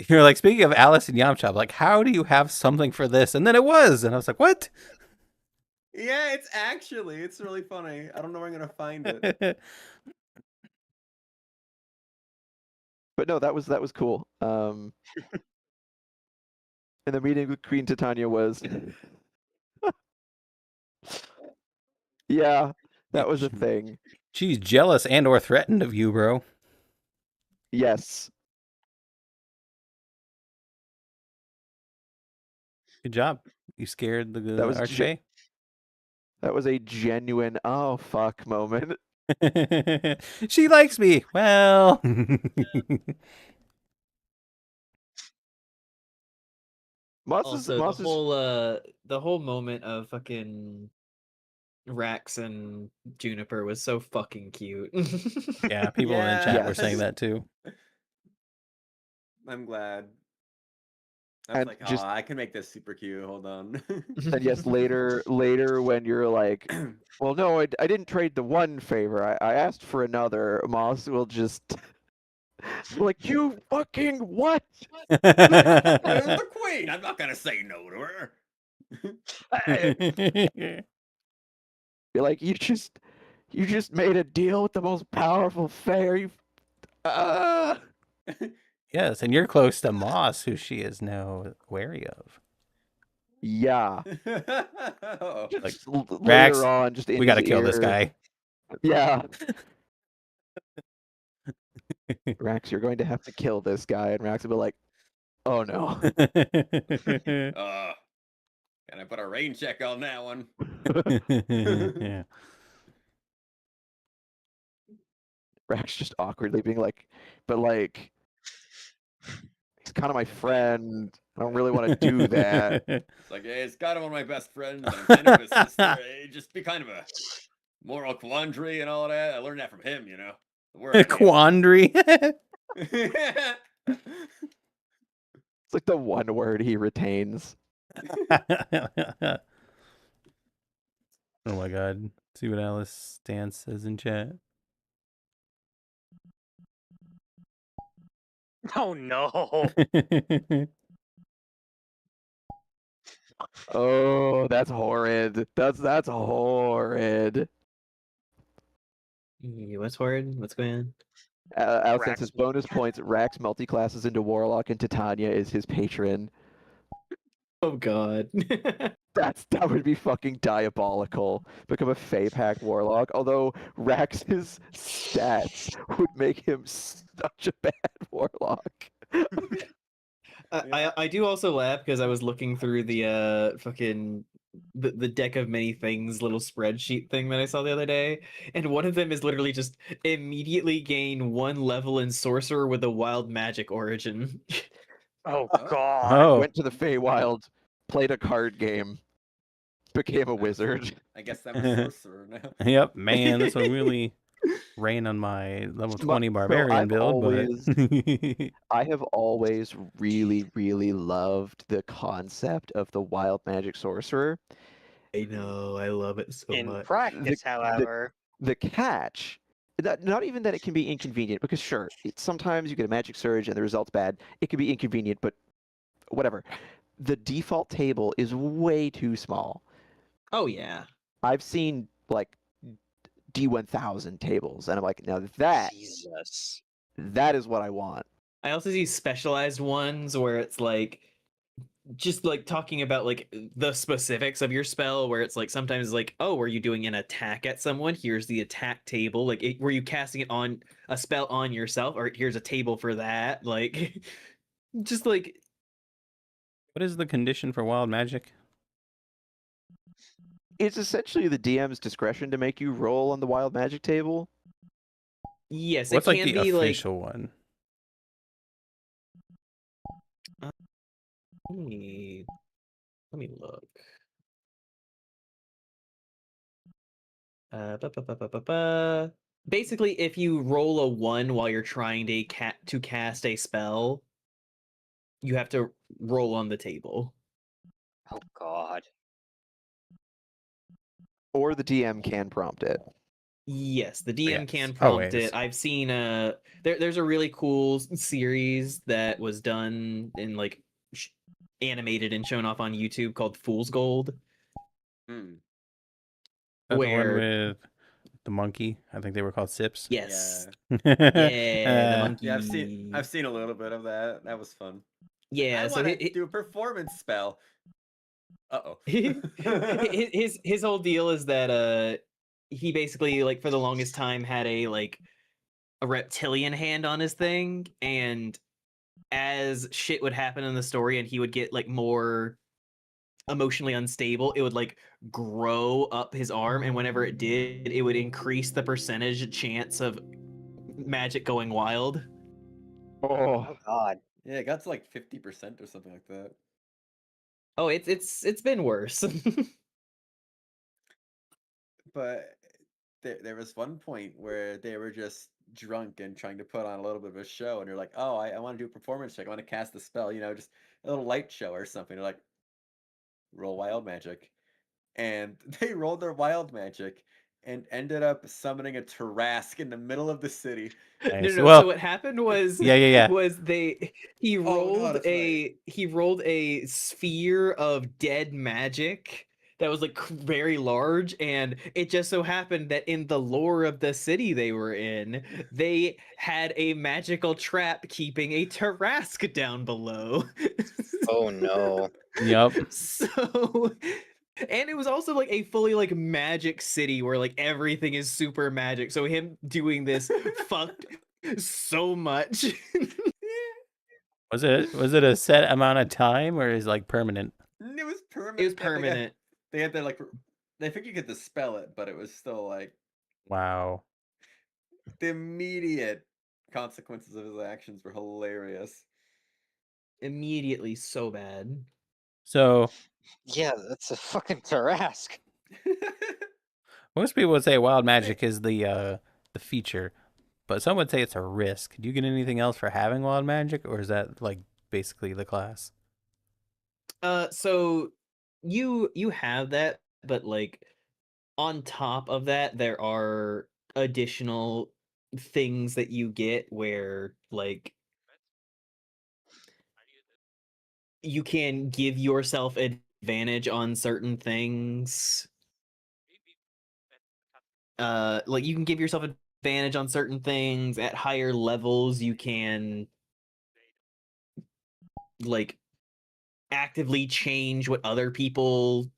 You're like, speaking of Alice and Yamcha, I'm like, how do you have something for this? And then it was, and I was like, what? Yeah, it's really funny. I don't know where I'm gonna find it. But no, that was cool. And the meeting with Queen Titania was. Yeah, that was a thing. She's jealous and or threatened of you, bro. Yes. Good job. You scared the was Archfey? That was a genuine oh fuck moment. She likes me. Well. Also, the whole moment of fucking Rax and Juniper was so fucking cute. Yeah, people in the chat were saying that too. I'm glad. I was And like, just- I can make this super cute. Hold on. And yes, later when you're like, well, no, I didn't trade the one favor. I asked for another. Moss will just like, you fucking what? There's the queen. I'm not gonna say no to her. You're like, you just made a deal with the most powerful fair. Yes, and you're close to Moss, who she is now wary of. Yeah. Like, later Rax, on, just in we got to his kill this ear. guy. Yeah. Rax, you're going to have to kill this guy, and Rax will be like, "Oh no." Can I put a rain check on that one? Yeah. Rax just awkwardly being like, "But like, he's kind of my friend. I don't really want to do that." It's like, hey, it's kind of one of my best friends. I'm kind of his sister. It'd just be kind of a moral quandary and all that. I learned that from him, you know. Quandary. It's like the one word he retains. Oh my god. See what Alice Dance says in chat. Oh no! Oh, that's horrid. That's horrid. What's horrid? What's going on? Alex Rax says bonus points. Rax multi-classes into Warlock and Titania is his patron. Oh god. That would be fucking diabolical. Become a Fey Pact Warlock. Although Rax's stats would make him such a bad Warlock. I do also laugh because I was looking through the fucking the deck of many things little spreadsheet thing that I saw the other day, and one of them is literally just immediately gain 1 level in sorcerer with a wild magic origin. Oh Oh. god! Oh, Went to the Feywild, played a card game, became a wizard. I guess I'm a sorcerer now. yep, man, this will really rain on my level 20 barbarian I've build, always- but I have always really, really loved the concept of the wild magic sorcerer. I know, I love it so In much. practice, however, The catch, not even that it can be inconvenient, because sure, sometimes you get a magic surge and the result's bad. It can be inconvenient, but whatever. The default table is way too small. Oh yeah. I've seen like D1000 tables, and I'm like, now that Jesus. is what I want. I also see specialized ones where it's like just like talking about like the specifics of your spell, where it's like sometimes like, oh, were you doing an attack at someone? Here's the attack table. Like, were you casting it on a spell on yourself? Or here's a table for that. Like, just like what is the condition for wild magic? It's essentially the DM's discretion to make you roll on the wild magic table. yes, What's it like can the be official one? like. Let me look. Basically, if you roll a 1 while you're trying to cast a spell, you have to roll on the table. Oh god. Or the DM can prompt it. Yes, the DM can Yes, prompt always. it. I've seen there's a really cool series that was done in like animated and shown off on YouTube called Fool's Gold. Hmm. That's the one where with the monkey. I think they were called sips. yes, Yeah. yeah, the monkey. Yeah, I've seen a little bit of that. That was fun. Yeah, I so want to do a performance spell. Uh-oh. his whole deal is that he basically like for the longest time had a reptilian hand on his thing, and as shit would happen in the story and he would get like more emotionally unstable, it would like grow up his arm, and whenever it did, it would increase the percentage chance of magic going wild. Oh, Oh god. Yeah, it got to like 50% or something like that. Oh, it's been worse. But there was one point where they were just drunk and trying to put on a little bit of a show, and they're like, "Oh, I want to do a performance check. I want to cast the spell. Just a little light show or something." They're like, "Roll wild magic," and they rolled their wild magic and ended up summoning a Tarask in the middle of the city. Nice. No. Well, So what happened was, yeah. was he Oh, no, rolled that's right. he rolled a sphere of dead magic that was like very large, and it just so happened that in the lore of the city they were in, they had a magical trap keeping a Tarask down below. Oh no. Yep. So, and it was also like a fully like magic city where like everything is super magic. So him doing this fucked so much. Was it a set amount of time or is it like permanent? It was permanent. It was permanent. They had to like, they think you could dispel it, but it was still like Wow. the immediate consequences of his actions were hilarious. Immediately so bad. So Yeah, that's a fucking Tarask. most people would say wild magic is the feature, but some would say it's a risk. Do you get anything else for having wild magic, or is that like basically the class? So you have that, but like on top of that, there are additional things that you get where like you can give yourself advantage on certain things. Like you can give yourself advantage on certain things at higher levels. You can like actively change what other people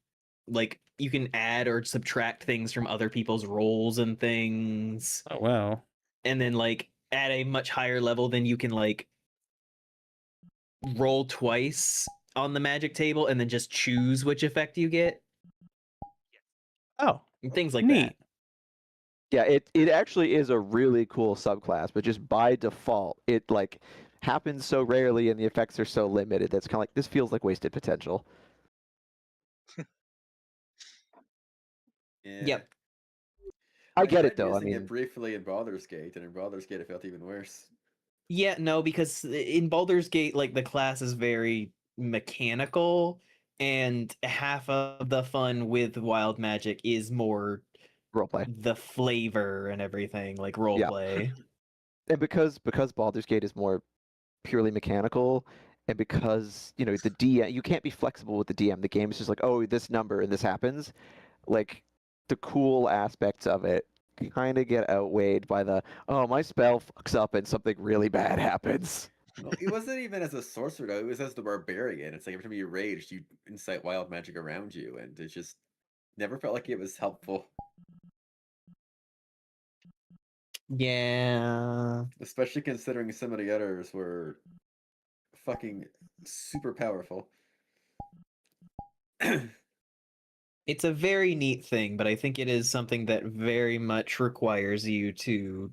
like. You can add or subtract things from other people's rolls and things. Oh wow. And then like at a much higher level, then you can like roll twice on the magic table and then just choose which effect you get. Oh, And things like neat. Yeah, it actually is a really cool subclass, but just by default, it like happens so rarely and the effects are so limited that's kind of like this feels like wasted potential. Yeah. Yep. I get it tried though. I using it mean, briefly in Baldur's Gate, and in Baldur's Gate it felt even worse. Yeah, no, because in Baldur's Gate, like the class is very mechanical, and half of the fun with wild magic is more roleplay. the flavor and everything, like Yeah. roleplay. And because Baldur's Gate is more purely mechanical, and because the DM, you can't be flexible with the DM. The game is just like, oh, this number and this happens. Like the cool aspects of it kind of get outweighed by the, oh, my spell fucks up and something really bad happens. Well, it wasn't even as a sorcerer though, it was as the barbarian. It's like every time you raged, you incite wild magic around you, and it just never felt like it was helpful. Yeah. Especially considering some of the others were fucking super powerful. It's a very neat thing, but I think it is something that very much requires you to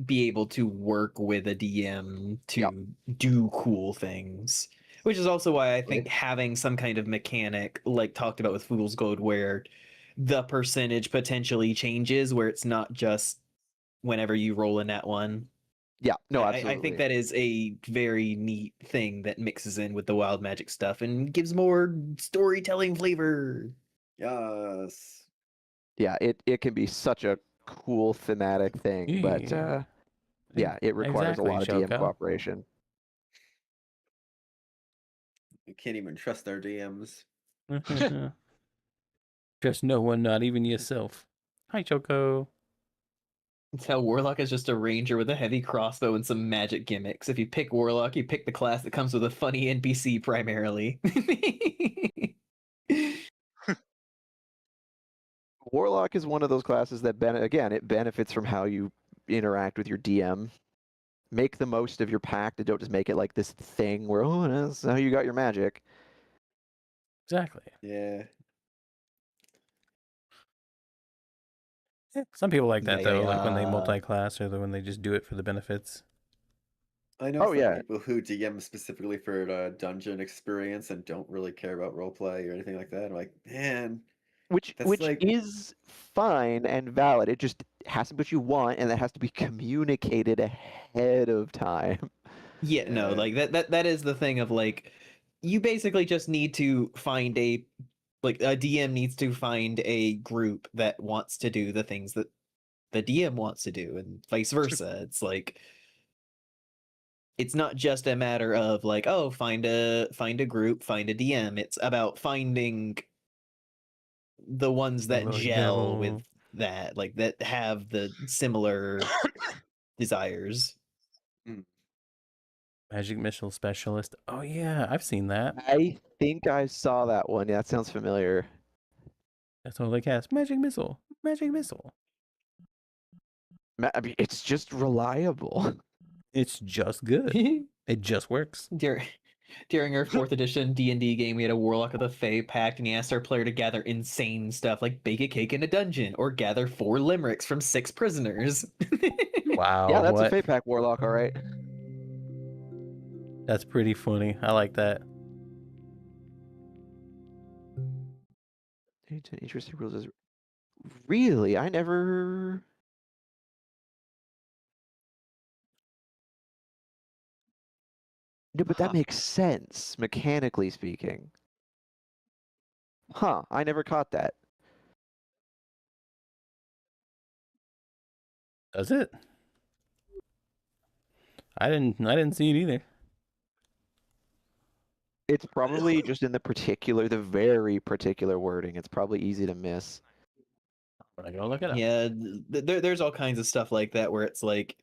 be able to work with a DM to do cool things. Which is also why I think having some kind of mechanic, like talked about with Fool's Gold, where the percentage potentially changes, where it's not just whenever you roll a nat one. Yeah, no, I absolutely. think that is a very neat thing that mixes in with the wild magic stuff and gives more storytelling flavor. Yes. Yeah, it can be such a cool thematic thing, but yeah, it requires Exactly, a lot of DM Shoko. cooperation. We can't even trust our DMs. Trust no one, not even yourself. Hi, Choco. It's how Warlock is just a ranger with a heavy crossbow and some magic gimmicks. If you pick Warlock, you pick the class that comes with a funny NPC primarily. Warlock is one of those classes that it benefits from how you interact with your DM. Make the most of your pact and don't just make it like this thing where, oh, that's how you got your magic. Exactly. Yeah. Some people like that though, like when they Yeah. multi-class or when they just do it for the benefits. I know Oh, some yeah. people who DM specifically for the dungeon experience and don't really care about roleplay or anything like that. I'm like, man, Which that's like is fine and valid. It just has to be what you want, and that has to be communicated ahead of time. Yeah, no, like that is the thing of like you basically just need to find a DM needs to find a group that wants to do the things that the DM wants to do and vice versa. It's like it's not just a matter of like, oh, find a group, find a DM. It's about finding the ones that gel with that, like that have the similar desires. Magic missile specialist. Oh yeah, I've seen that. I think I saw that one. Yeah, that sounds familiar. That's what they cast. Magic missile. Magic missile. I mean, it's just reliable. It's just good. It just works. During our 4th edition D&D game, we had a Warlock of the Fae pact, and he asked our player to gather insane stuff like bake a cake in a dungeon or gather 4 limericks from 6 prisoners. Wow. Yeah, that's what? a Fey Pack Warlock, all right. That's pretty funny. I like that. Interesting rules is really I never. No, but that makes sense mechanically speaking. Huh? I never caught that. Does it? I didn't see it either. It's probably just in the very particular wording. It's probably easy to miss. But I gotta look it up. Yeah, there's all kinds of stuff like that where it's like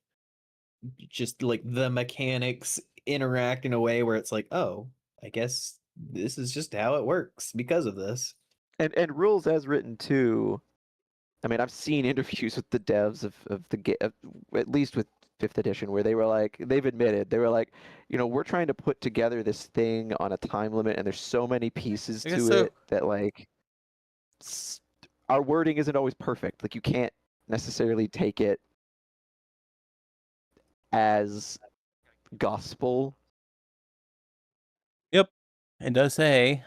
just like the mechanics interact in a way where it's like, oh, I guess this is just how it works because of this. And rules as written too. I mean, I've seen interviews with the devs of the game, at least with 5th edition, where they were like, they've admitted, they were like, we're trying to put together this thing on a time limit, and there's so many pieces I guess to so. it that like our wording isn't always perfect. Like you can't necessarily take it as gospel. Yep. It does say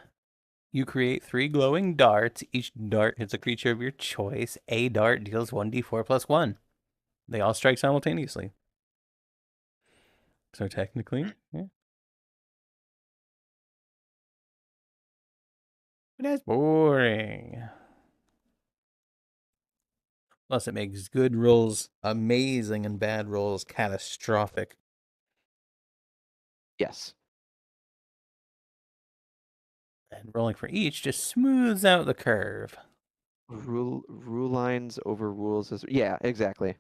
you create 3 glowing darts. Each dart hits a creature of your choice. A dart deals 1d4 plus 1. They all strike simultaneously. So technically, yeah. But that's boring. Plus, it makes good rolls amazing and bad rolls catastrophic. Yes. And rolling for each just smooths out the curve. Rule lines over rules is yeah, exactly.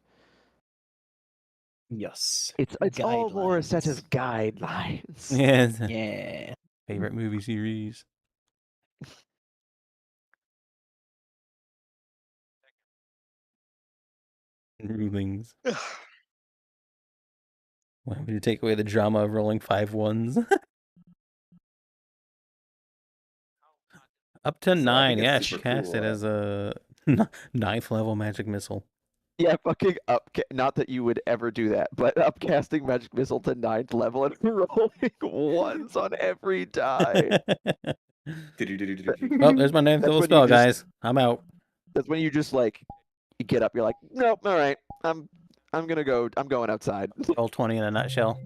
Yes. It's all more a set of Guidelines. guidelines. Yes. Yeah. Favorite movie series. Rulings. Why would you take away the drama of rolling 5 ones? Up to So I 9, think yeah. it's She super cast cool. it as a 9th level magic missile. Yeah, fucking not that you would ever do that, but upcasting magic missile to 9th level and rolling ones on every die. Oh, there's my 9th That's level when you spell, just- guys. I'm out. That's when you just like you get up, you're like, nope, all right, I'm going outside. Roll 20 in a nutshell.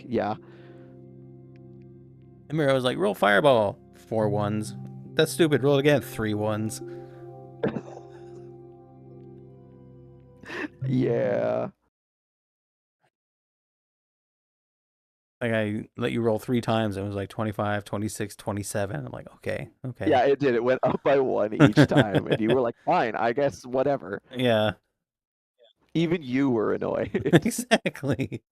Yeah. And Miro was like, roll fireball. 4 ones. That's stupid. Roll it again. 3 ones. Yeah. Like, I let you roll 3 times. It was like 25, 26, 27. I'm like, okay. Yeah, it did. It went up by 1 each time, and you were like, fine, I guess, whatever. Yeah. Even you were annoyed. Exactly.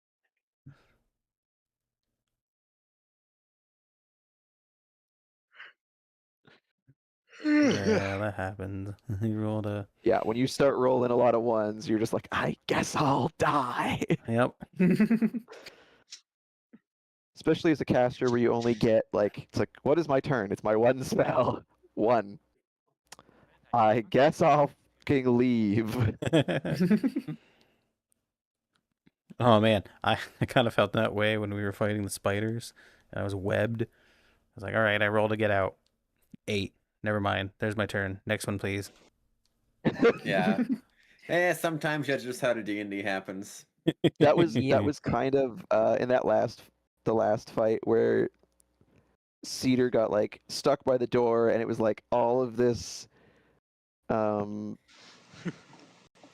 Yeah, that happened. He rolled a... Yeah, when you start rolling a lot of ones, you're just like, I guess I'll die. Yep. Especially as a caster where you only get, like, it's like, what is my turn? It's my 1 spell. 1. I guess I'll fucking leave. Oh, man. I kind of felt that way when we were fighting the spiders. And I was webbed. I was like, all right, I rolled to get out. 8. Never mind. There's my turn. Next one, please. Yeah. Sometimes that's just how the D&D happens. That was Yeah. kind of in the last fight where Cedar got like stuck by the door, and it was like all of this the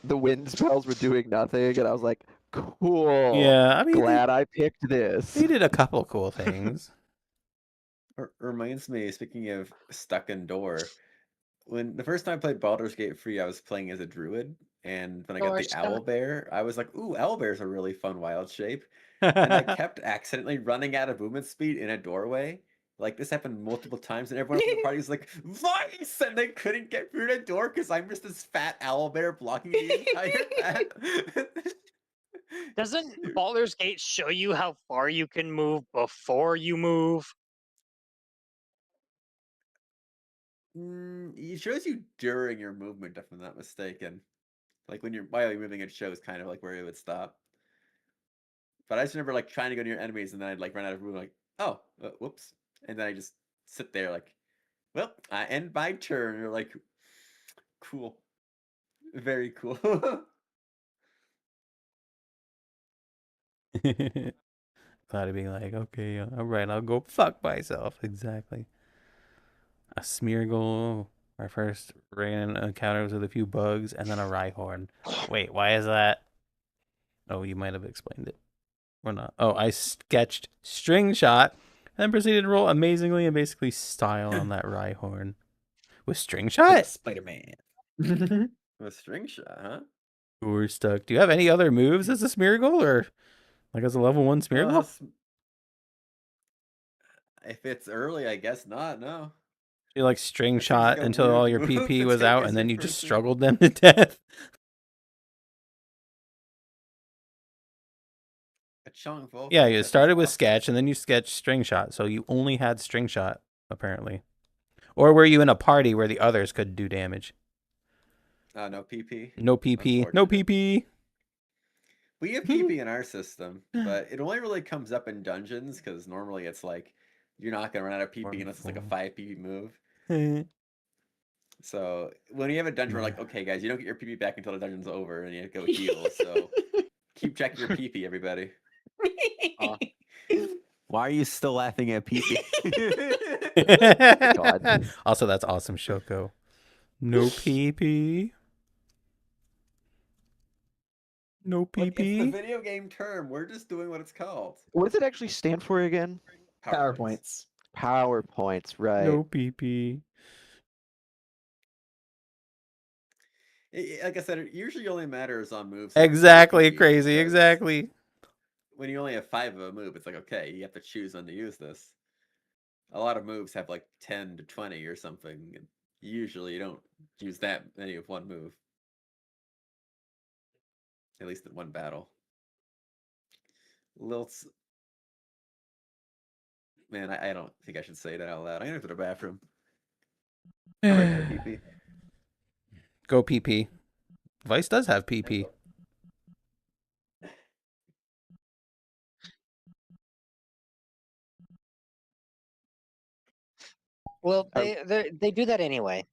wind spells were doing nothing, and I was like, cool. Yeah, I mean, glad I picked this. He did a couple cool things. Reminds me, speaking of stuck in door, when the first time I played Baldur's Gate 3, I was playing as a druid, and when I got Door the stuck. owl bear, I was like, ooh, owl bear's a really fun wild shape. And I kept accidentally running out of movement speed in a doorway. Like, this happened multiple times, and everyone in the party was like, Vice! And they couldn't get through the door because I'm just this fat owl bear blocking the entire path. Doesn't Baldur's Gate show you how far you can move before you move? It shows you during your movement, if I'm not mistaken. Like when while you're moving, it shows kind of like where it would stop. But I just remember like trying to go near enemies, and then I'd like run out of room, like, oh, whoops, and then I just sit there like, well, I end my turn. You're like, cool, very cool. Glad to be like, okay, all right, I'll go fuck myself. Exactly. A Smeargle. Our first ran encounters with a few bugs, and then a Rhyhorn. Wait, why is that? Oh, you might have explained it. Or not. Oh, I sketched string shot and then proceeded to roll amazingly and basically style on that Rhyhorn. With string shot? Spider-Man. With string shot, huh? We're stuck. Do you have any other moves as a Smeargle or like as a level 1 Smeargle? If it's early, I guess not. No. You like string That seems shot like a until all weird your move. PP It's was gotta out be and then you super just soon. struggled them to death. A chunk of Yeah, you started with sketch and then you sketched string shot. So you only had string shot, apparently. Or were you in a party where the others could do damage? No PP. No PP. No PP. We have PP in our system, but it only really comes up in dungeons because normally it's like you're not gonna run out of PP unless it's like a 5 PP move. So when you have a dungeon, we're like, okay, guys, you don't get your PP back until the dungeon's over, and you have to go heal. So keep checking your PP, everybody. Why are you still laughing at PP? God. Also, that's awesome, Shoko. No PP. No Look, it's the PP. video game term. We're just doing what it's called. What does it actually stand for again? PowerPoints. PowerPoints, right. No PP. Like I said, it usually only matters on moves. Exactly, crazy, exactly. When you only have 5 of a move, it's like, okay, you have to choose when to use this. A lot of moves have like 10 to 20 or something. And usually you don't use that many of one move. At least in one battle. Lilts. Man, I don't think I should say that out loud. I'm gonna go to the bathroom. I'm ready for PP. Go PP. Vice does have PP. Well, they do that anyway.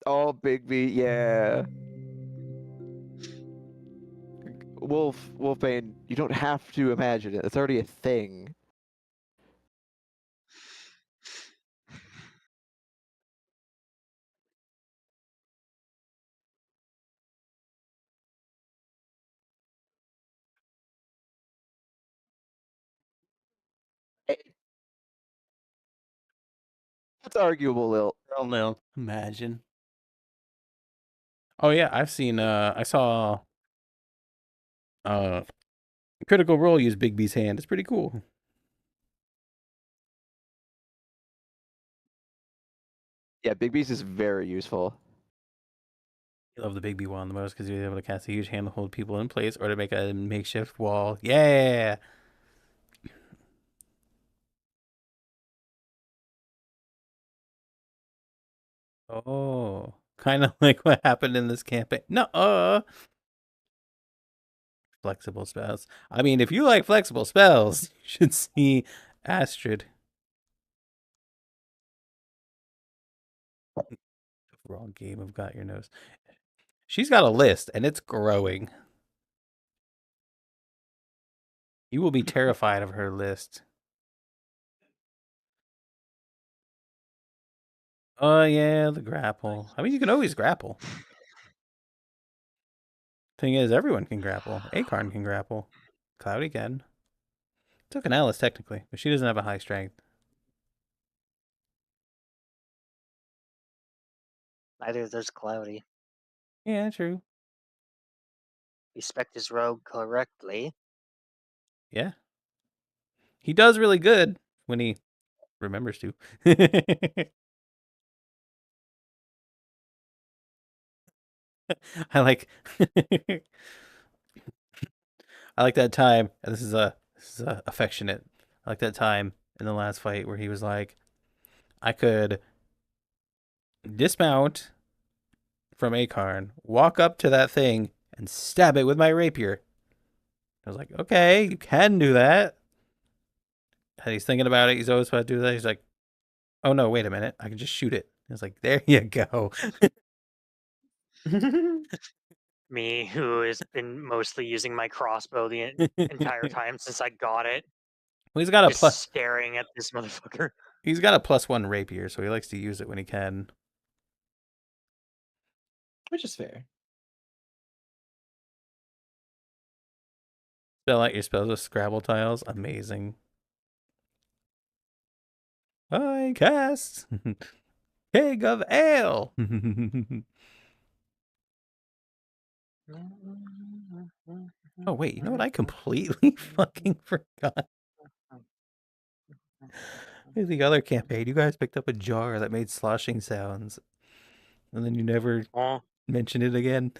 Oh, Bigby, yeah. Wolfbane, you don't have to imagine it. It's already a thing. That's arguable, Lil. Hell no. Imagine. Oh yeah, I've seen I saw Critical Role use Bigby's hand. It's pretty cool. Yeah, Bigby's is very useful. I love the Bigby one the most because you're able to cast a huge hand to hold people in place or to make a makeshift wall. Yeah. Oh, kind of like what happened in this campaign. No, flexible spells. I mean, if you like flexible spells, you should see Astrid. Wrong game of Got Your Nose. She's got a list, and it's growing. You will be terrified of her list. Oh, yeah, the grapple. I mean, you can always grapple. Thing is, everyone can grapple. Acorn can grapple. Cloudy can. Took an Alice, technically, but she doesn't have a high strength. Neither there's Cloudy. Yeah, true. You spec his rogue correctly. Yeah. He does really good when he remembers to. I like I like that time, and this is affectionate. I like that time in the last fight where he was like, I could dismount from Acorn, walk up to that thing, and stab it with my rapier. I was like, okay, you can do that. And he's thinking about it. He's always about to do that. He's like, oh no, wait a minute. I can just shoot it. I was like, there you go. Me, who has been mostly using my crossbow the entire time since I got it. Well, he's got a just staring at this motherfucker. He's got a +1 rapier, so he likes to use it when he can. Which is fair. Spell out your spells with Scrabble tiles. Amazing. I cast Keg of Ale. Oh wait, you know what? I completely fucking forgot. In the other campaign, you guys picked up a jar that made sloshing sounds, and then you never Oh, mentioned it again.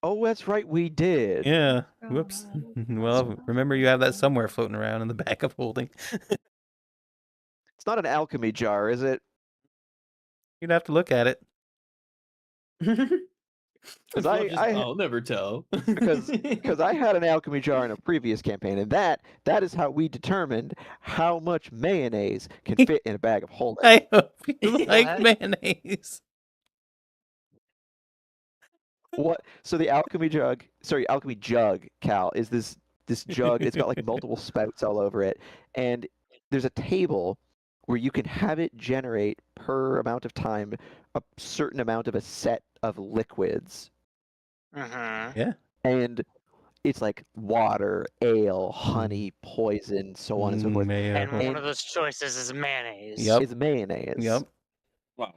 Oh, that's right, we did. Yeah. Whoops. Well, remember you have that somewhere floating around in the bag of holding. It's not an alchemy jar, is it? You'd have to look at it. Because I'll never tell. because I had an alchemy jar in a previous campaign, and that is how we determined how much mayonnaise can fit in a bag of holding. I hope you like What? mayonnaise. What? So the alchemy jug, Cal, is this jug. It's got like multiple spouts all over it, and there's a table where you can have it generate per amount of time a certain amount of a set of liquids, mm-hmm. and it's like water, ale, honey, poison, so on and so forth. Mayo. And one And- of those choices is mayonnaise. Yep. Is mayonnaise. Yep. Wow.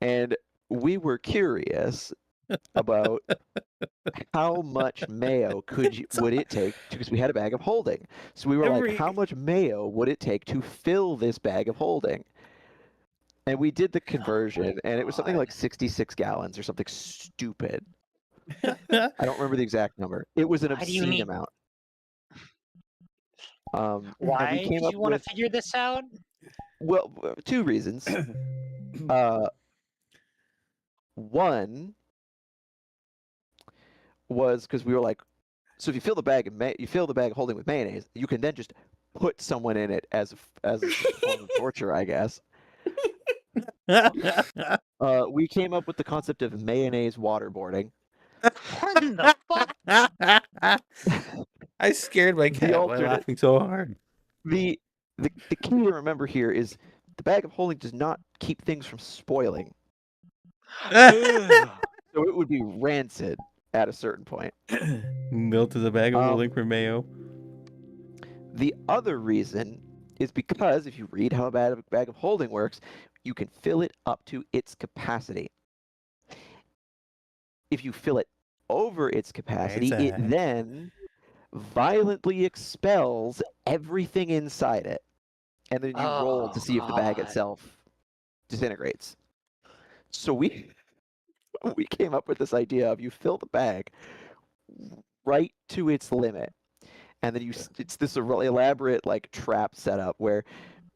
And we were curious about how much mayo would it take, because we had a bag of holding. So we were like, how much mayo would it take to fill this bag of holding? And we did the conversion, and it was something like 66 gallons or something stupid. I don't remember the exact number. It was an Why do you obscene need- amount. And we Why came did up you want to with, figure this out? well, 2 reasons. One was because we were like, so if you fill the bag of holding with mayonnaise, you can then just put someone in it as a form of torture, I guess. We came up with the concept of mayonnaise waterboarding. What the fuck? I scared my cat by alternate- laughing so hard. The key to remember here is the bag of holding does not keep things from spoiling, so it would be rancid at a certain point. Melted the bag of Um, holding for mayo. The other reason is because if you read how a bag of holding works, you can fill it up to its capacity. If you fill it over its capacity, it Exact. then violently expels everything inside it. And then you roll to Oh, see if the bag God. itself disintegrates. So we came up with this idea of you fill the bag right to its limit. And then it's this elaborate like trap setup where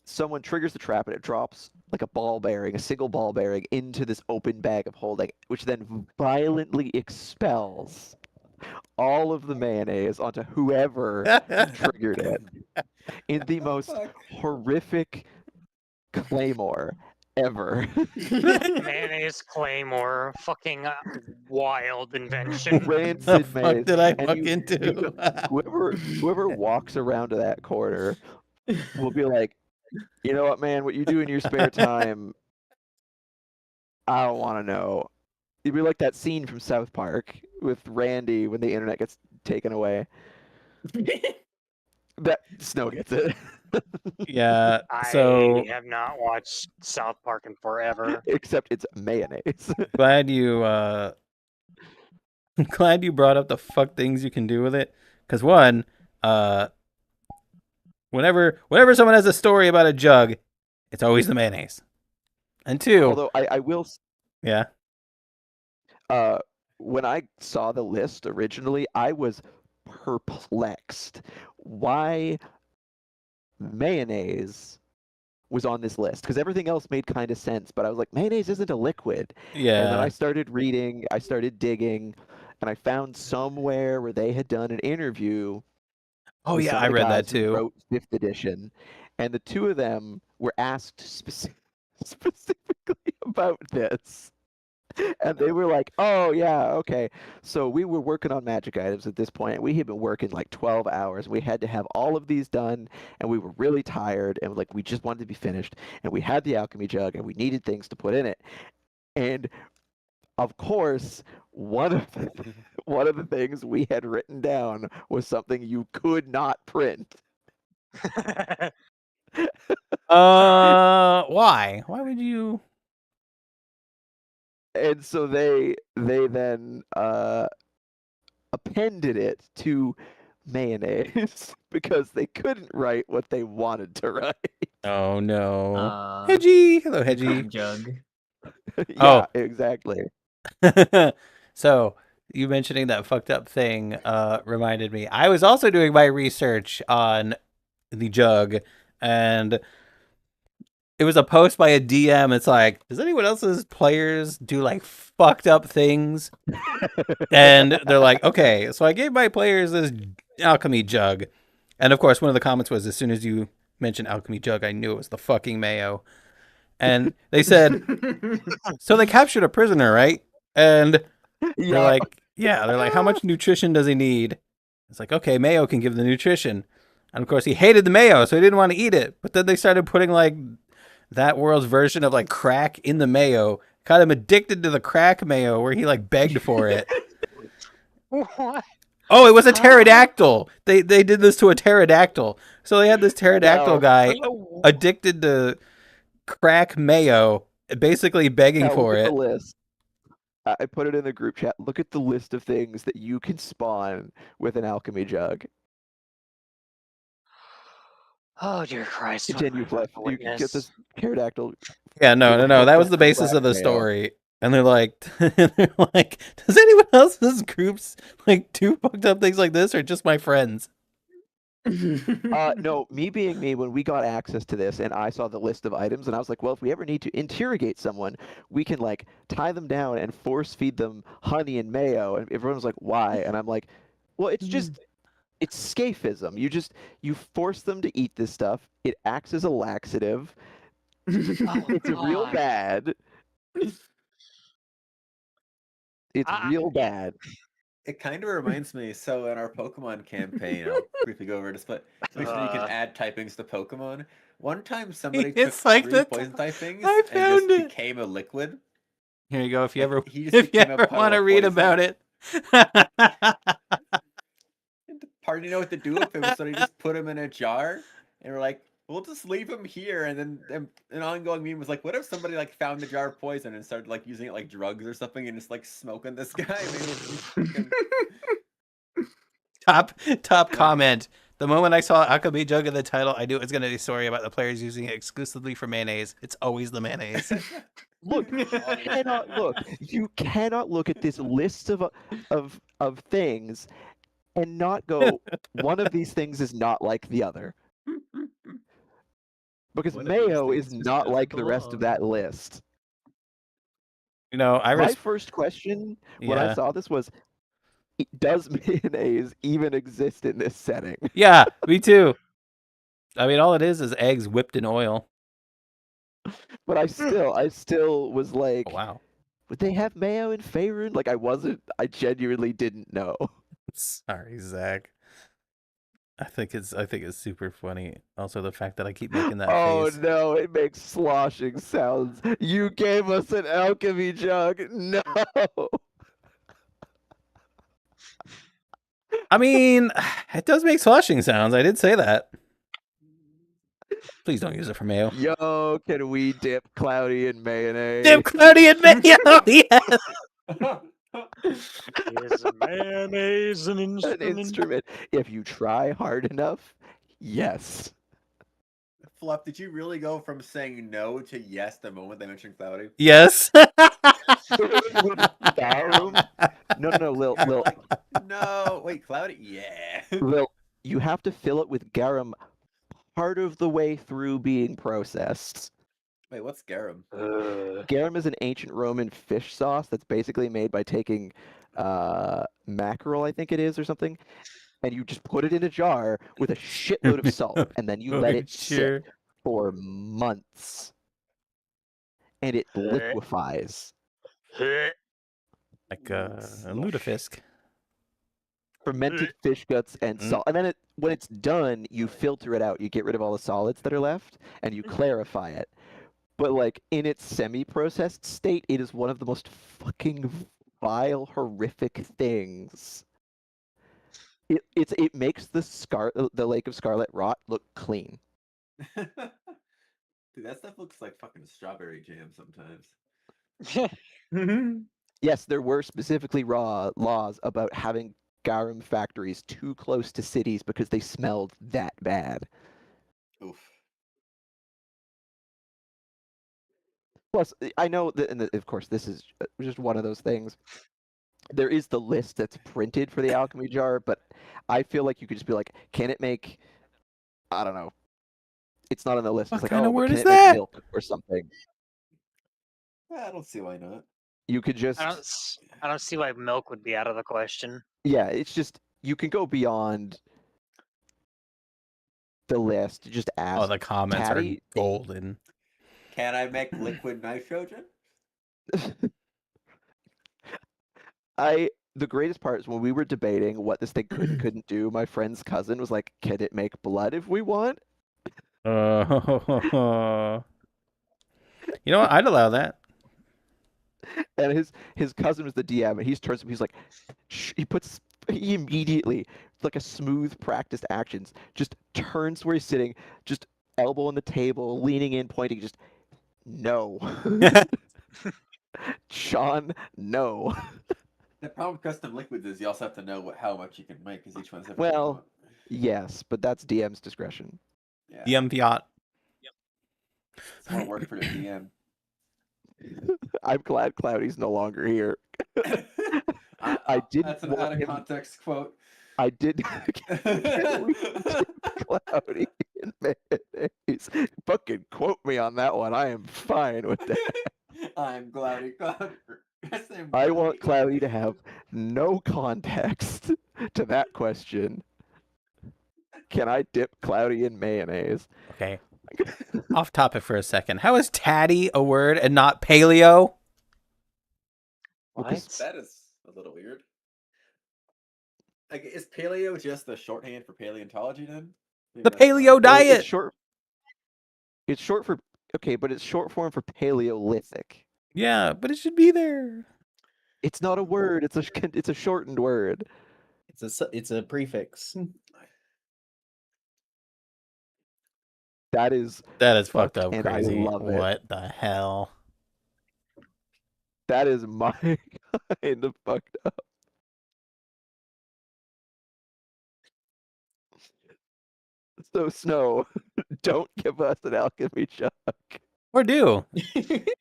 someone triggers the trap and it drops like a single ball bearing into this open bag of holding, which then violently expels all of the mayonnaise onto whoever triggered it in the most horrific claymore ever. Mayonnaise Claymore, fucking wild invention. The Rancid fuck mayonnaise. did I And walk you- into? Whoever walks around to that corner will be like, you know what, man, what you do in your spare time, I don't want to know. It'd be like that scene from South Park with Randy when the internet gets taken away. That Snow gets it. Yeah. So I have not watched South Park in forever. Except it's mayonnaise. glad you glad you brought up the fuck things you can do with it. Cause one, whenever someone has a story about a jug, it's always the mayonnaise. And two, Although I will yeah. when I saw the list originally, I was perplexed. Why mayonnaise was on this list? Because everything else made kind of sense, but I was like, mayonnaise isn't a liquid. Yeah. And then I started reading, I started digging, and I found somewhere where they had done an interview. Oh with yeah, some of I the read that guys who too. Wrote 5th edition, and the 2 of them were asked specifically about this. And they were like, oh, yeah, okay. So we were working on magic items at this point. We had been working like 12 hours. We had to have all of these done, and we were really tired, and like we just wanted to be finished. And we had the alchemy jug, and we needed things to put in it. And of course, one of the things we had written down was something you could not print. Why? Why would you? And so they then appended it to mayonnaise because they couldn't write what they wanted to write. Oh no. Uh, Hedgie. Hello, Crab Hedgie. jug. Yeah, exactly. So you mentioning that fucked up thing reminded me. I was also doing my research on the jug, and it was a post by a DM. It's like, does anyone else's players do like fucked up things? And they're like, okay. So I gave my players this alchemy jug, and of course, one of the comments was, as soon as you mentioned alchemy jug, I knew it was the fucking mayo. And they said, so they captured a prisoner, right? And they're like, yeah. They're like, how much nutrition does he need? It's like, okay, mayo can give the nutrition. And of course, he hated the mayo, so he didn't want to eat it. But then they started putting like that world's version of like crack in the mayo. Got him addicted to the crack mayo, where he like begged for it. What? Oh, it was a pterodactyl. They did this to a pterodactyl. So they had this pterodactyl guy addicted to crack mayo, basically begging for look at it. the list. I put it in the group chat. Look at the list of things that you can spawn with an alchemy jug. Oh dear Christ! Continue, Fluff. You can get this pterodactyl. Yeah, no. That was the basis of the story. And they're like, does anyone else in this group's like do fucked up things like this, or just my friends? No, me being me, when we got access to this and I saw the list of items, and I was like, well, if we ever need to interrogate someone, we can like tie them down and force feed them honey and mayo. And everyone was like, why? And I'm like, well, it's scaphism. You force them to eat this stuff. It acts as a laxative. It's real bad. It's real bad. It kind of reminds me. So in our Pokemon campaign, I'll briefly go over this, but basically you can add typings to Pokemon. One time, somebody took like 3 the poison typings I and found just it. became a liquid. Here you go. If you ever He just became a puddle want to of read poison. about it. And the party didn't know what to do with him, so they just put him in a jar, and we're like, we'll just leave him here. And then an ongoing meme was like, what if somebody like found the jar of poison and started like using it like drugs or something, and just like smoking this guy? Top comment. The moment I saw alchemy jug in the title, I knew it was going to be a story about the players using it exclusively for mayonnaise. It's always the mayonnaise. Look, you cannot look at this list of things and not go, one of these things is not like the other. Because mayo is not like the rest of that list. You know, my first question when I saw this was, does mayonnaise even exist in this setting? Yeah, me too. I mean, all it is eggs whipped in oil. But I still was like, oh, wow. Would they have mayo in Faerun? Like, I genuinely didn't know. Sorry, Zach. I think it's super funny. Also, the fact that I keep making that face. Oh no, it makes sloshing sounds. You gave us an alchemy jug. No. I mean, it does make sloshing sounds. I did say that. Please don't use it for mayo. Yo, can we dip Cloudy in mayonnaise? Dip Cloudy in mayo, yes! Is mayonnaise an instrument? If you try hard enough, yes. Fluff, did you really go from saying no to yes the moment they mentioned Cloudy? Yes. No, Lil. No, wait, Cloudy? Yeah. Lil, you have to fill it with garum part of the way through being processed. Wait, what's garum? Garum is an ancient Roman fish sauce that's basically made by taking mackerel, I think it is, or something, and you just put it in a jar with a shitload of salt, and then you let it sit for months, and it liquefies. Like a lutefisk. Fermented fish guts and salt. And then when it's done, you filter it out. You get rid of all the solids that are left, and you clarify it. But like in its semi-processed state, it is one of the most fucking vile, horrific things. It makes the Lake of Scarlet Rot look clean. Dude, that stuff looks like fucking strawberry jam sometimes. Yes, there were specifically laws about having garum factories too close to cities because they smelled that bad. Oof. Plus, I know that, and of course, this is just one of those things. There is the list that's printed for the alchemy jar, but I feel like you could just be like, can it make, I don't know. It's not on the list. What It's like, kind of oh, but word can is it make that? milk or something? I don't see why not. You could just, I don't see why milk would be out of the question. yeah, it's just, you can go beyond the list. Just ask. Oh, the comments Tatty? are golden. Can I make liquid nitrogen? The greatest part is when we were debating what this thing could and couldn't do, my friend's cousin was like, can it make blood if we want? You know what? I'd allow that. And his cousin was the DM, and he's like, he immediately, like a smooth practiced actions, just turns where he's sitting, just elbow on the table, leaning in, pointing, just, no. Sean, no. The problem with custom liquids is you also have to know how much you can make, because each one's different. Well, yes, but that's DM's discretion. Yeah. DM Fiat. It's more work for the DM. I'm glad Cloudy's no longer here. I did. That's an out of context quote. I did. Cloudy and mayonnaise. Fucking quote me on that one. I am fine with that. I'm Cloudy. I want Cloudy to have no context to that question. Can I dip Cloudy in mayonnaise? Okay. Off topic for a second. How is tatty a word and not paleo? What? That is a little weird. Like, is paleo just the shorthand for paleontology then? The paleo diet. It's short for but it's short form for Paleolithic. Yeah, but it should be there. It's not a word. It's a shortened word. It's a prefix. That is fucked up and crazy. I love it. What the hell? That is my kind of fucked up. So Snow, don't give us an alchemy chuck. Or do.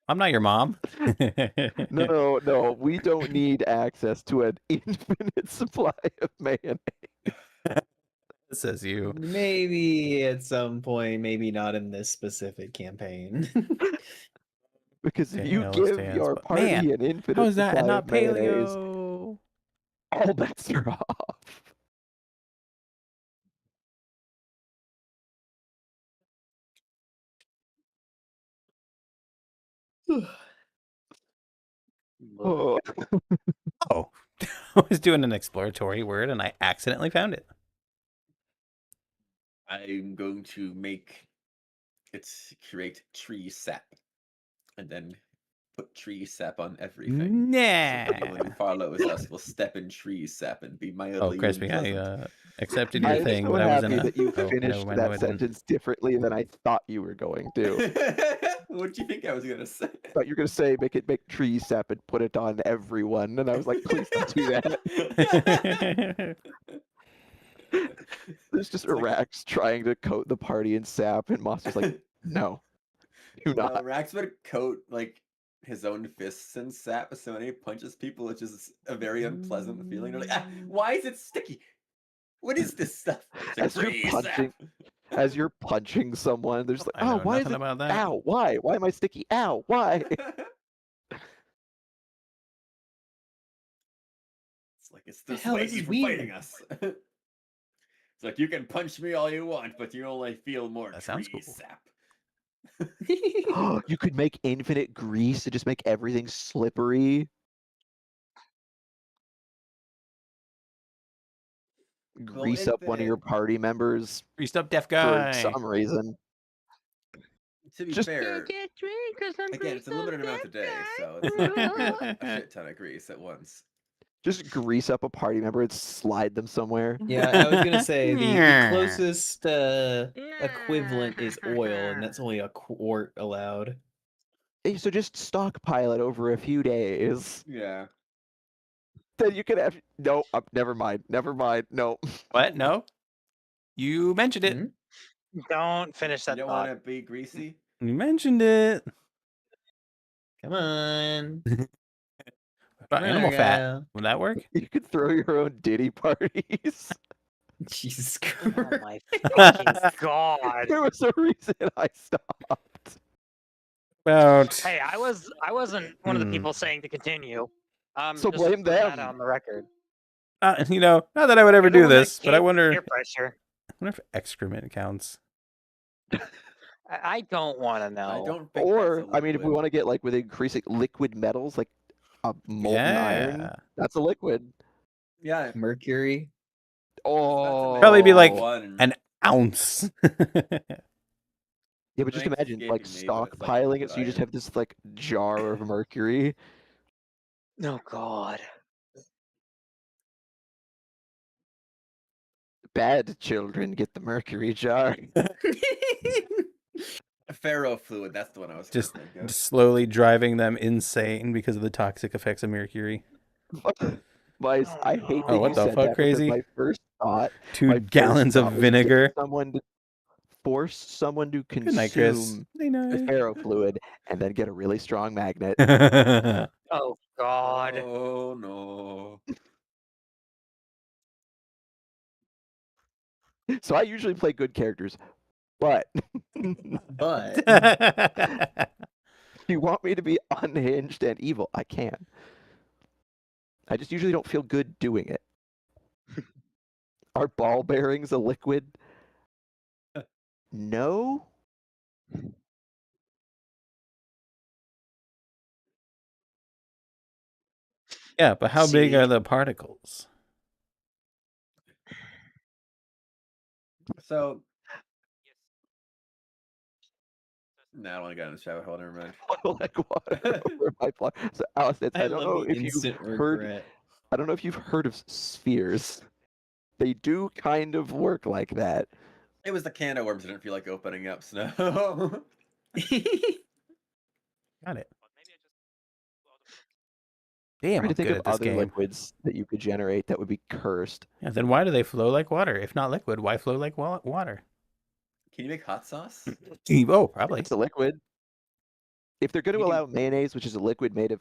I'm not your mom. No. We don't need access to an infinite supply of mayonnaise. This says you. Maybe at some point, maybe not in this specific campaign. Because if Okay, you L give stands, your but party man, an infinite how is that supply and not of mayonnaise, paleo? all bets are off. Oh. Oh, I was doing an exploratory word and I accidentally found it. I'm going to create tree sap, and then put tree sap on everything. Nah. So people who follow us will step in tree sap and be mildly Oh, Crispy, unpleasant. I accepted your I'm thing, so but I was in happy a. that you Oh, finished never mind, no, I that didn't. sentence differently than I thought you were going to. What do you think I was gonna say? I thought you were going to say make tree sap and put it on everyone, and I was like, please don't do that. There's just Arax trying to coat the party in sap, and Moss is like, no, do not. No, Rax would coat like his own fists in sap, so when he punches people, it's just a very unpleasant feeling. They're like, why is it sticky? What is this stuff? It's like, As you're punching someone, there's like, I know why is nothing it? about that. Ow! Why? Why am I sticky? Ow! Why? It's like it's this hell, way this is for weird. fighting us. It's like you can punch me all you want, but you only feel more That sounds tree cool. sap. You could make infinite grease to just make everything slippery. Grease up one of your party members Greased up deaf for guy. some reason. To be Just fair, again, it's a limited amount a day, so it's not a shit ton of grease at once. Just grease up a party member and slide them somewhere. Yeah, I was gonna say the closest equivalent is oil, and that's only a quart allowed. Hey, so just stockpile it over a few days. Yeah. Then you can have. No, never mind. Never mind. No. What? No? You mentioned it. Don't finish You that don't thought. want to be greasy? You mentioned it. Come on. About animal fat. Would that work? You could throw your own ditty parties. Jesus Oh Christ. my fucking god! There was a reason I stopped. About. Hey, I wasn't one of the people saying to continue. So Just blame putting that them. on the record. You know, not that I would ever You're the do one that this, but I gave wonder. peer pressure. I wonder if excrement counts. I don't want to know. I don't think Or, that's a I mean, if we liquid. want to get like with increasing liquid metals, like a molten iron, Yeah. that's a liquid. Yeah. Mercury. Oh. Probably be like one. an ounce. Yeah, but just Name's imagine like escaping me, but it's like stockpiling liquid it, so you just iron. have this like jar of mercury. Oh god. Bad children get the mercury jar. Pharaoh fluid, that's the one I was just trying to think of. slowly driving them insane because of the toxic effects of mercury. I hate that Oh, what you the said fuck, that crazy? because my first thought 2 gallons of was to get vinegar. force someone to Good night, Chris. consume Night, the night. pharaoh fluid and then get a really strong magnet. Oh god. Oh no. So I usually play good characters, but But if you want me to be unhinged and evil, I can. I just usually don't feel good doing it. Are ball bearings a liquid? No. Yeah, but how big are See? the particles? So no, I don't want to get in the shower hole, never mind. Like water over my block. So Alice, I don't love know the if you've instant heard. regret. I don't know if you've heard of spheres. They do kind of work like that. It was the can of worms I didn't feel like opening up, Snow. Got it. Damn, Trying I'm to think good of at this other game. liquids that you could generate that would be cursed. Yeah, then why do they flow like water? If not liquid, why flow like water? Can you make hot sauce? Oh, probably. It's a liquid. If they're going to You can- allow mayonnaise, which is a liquid made of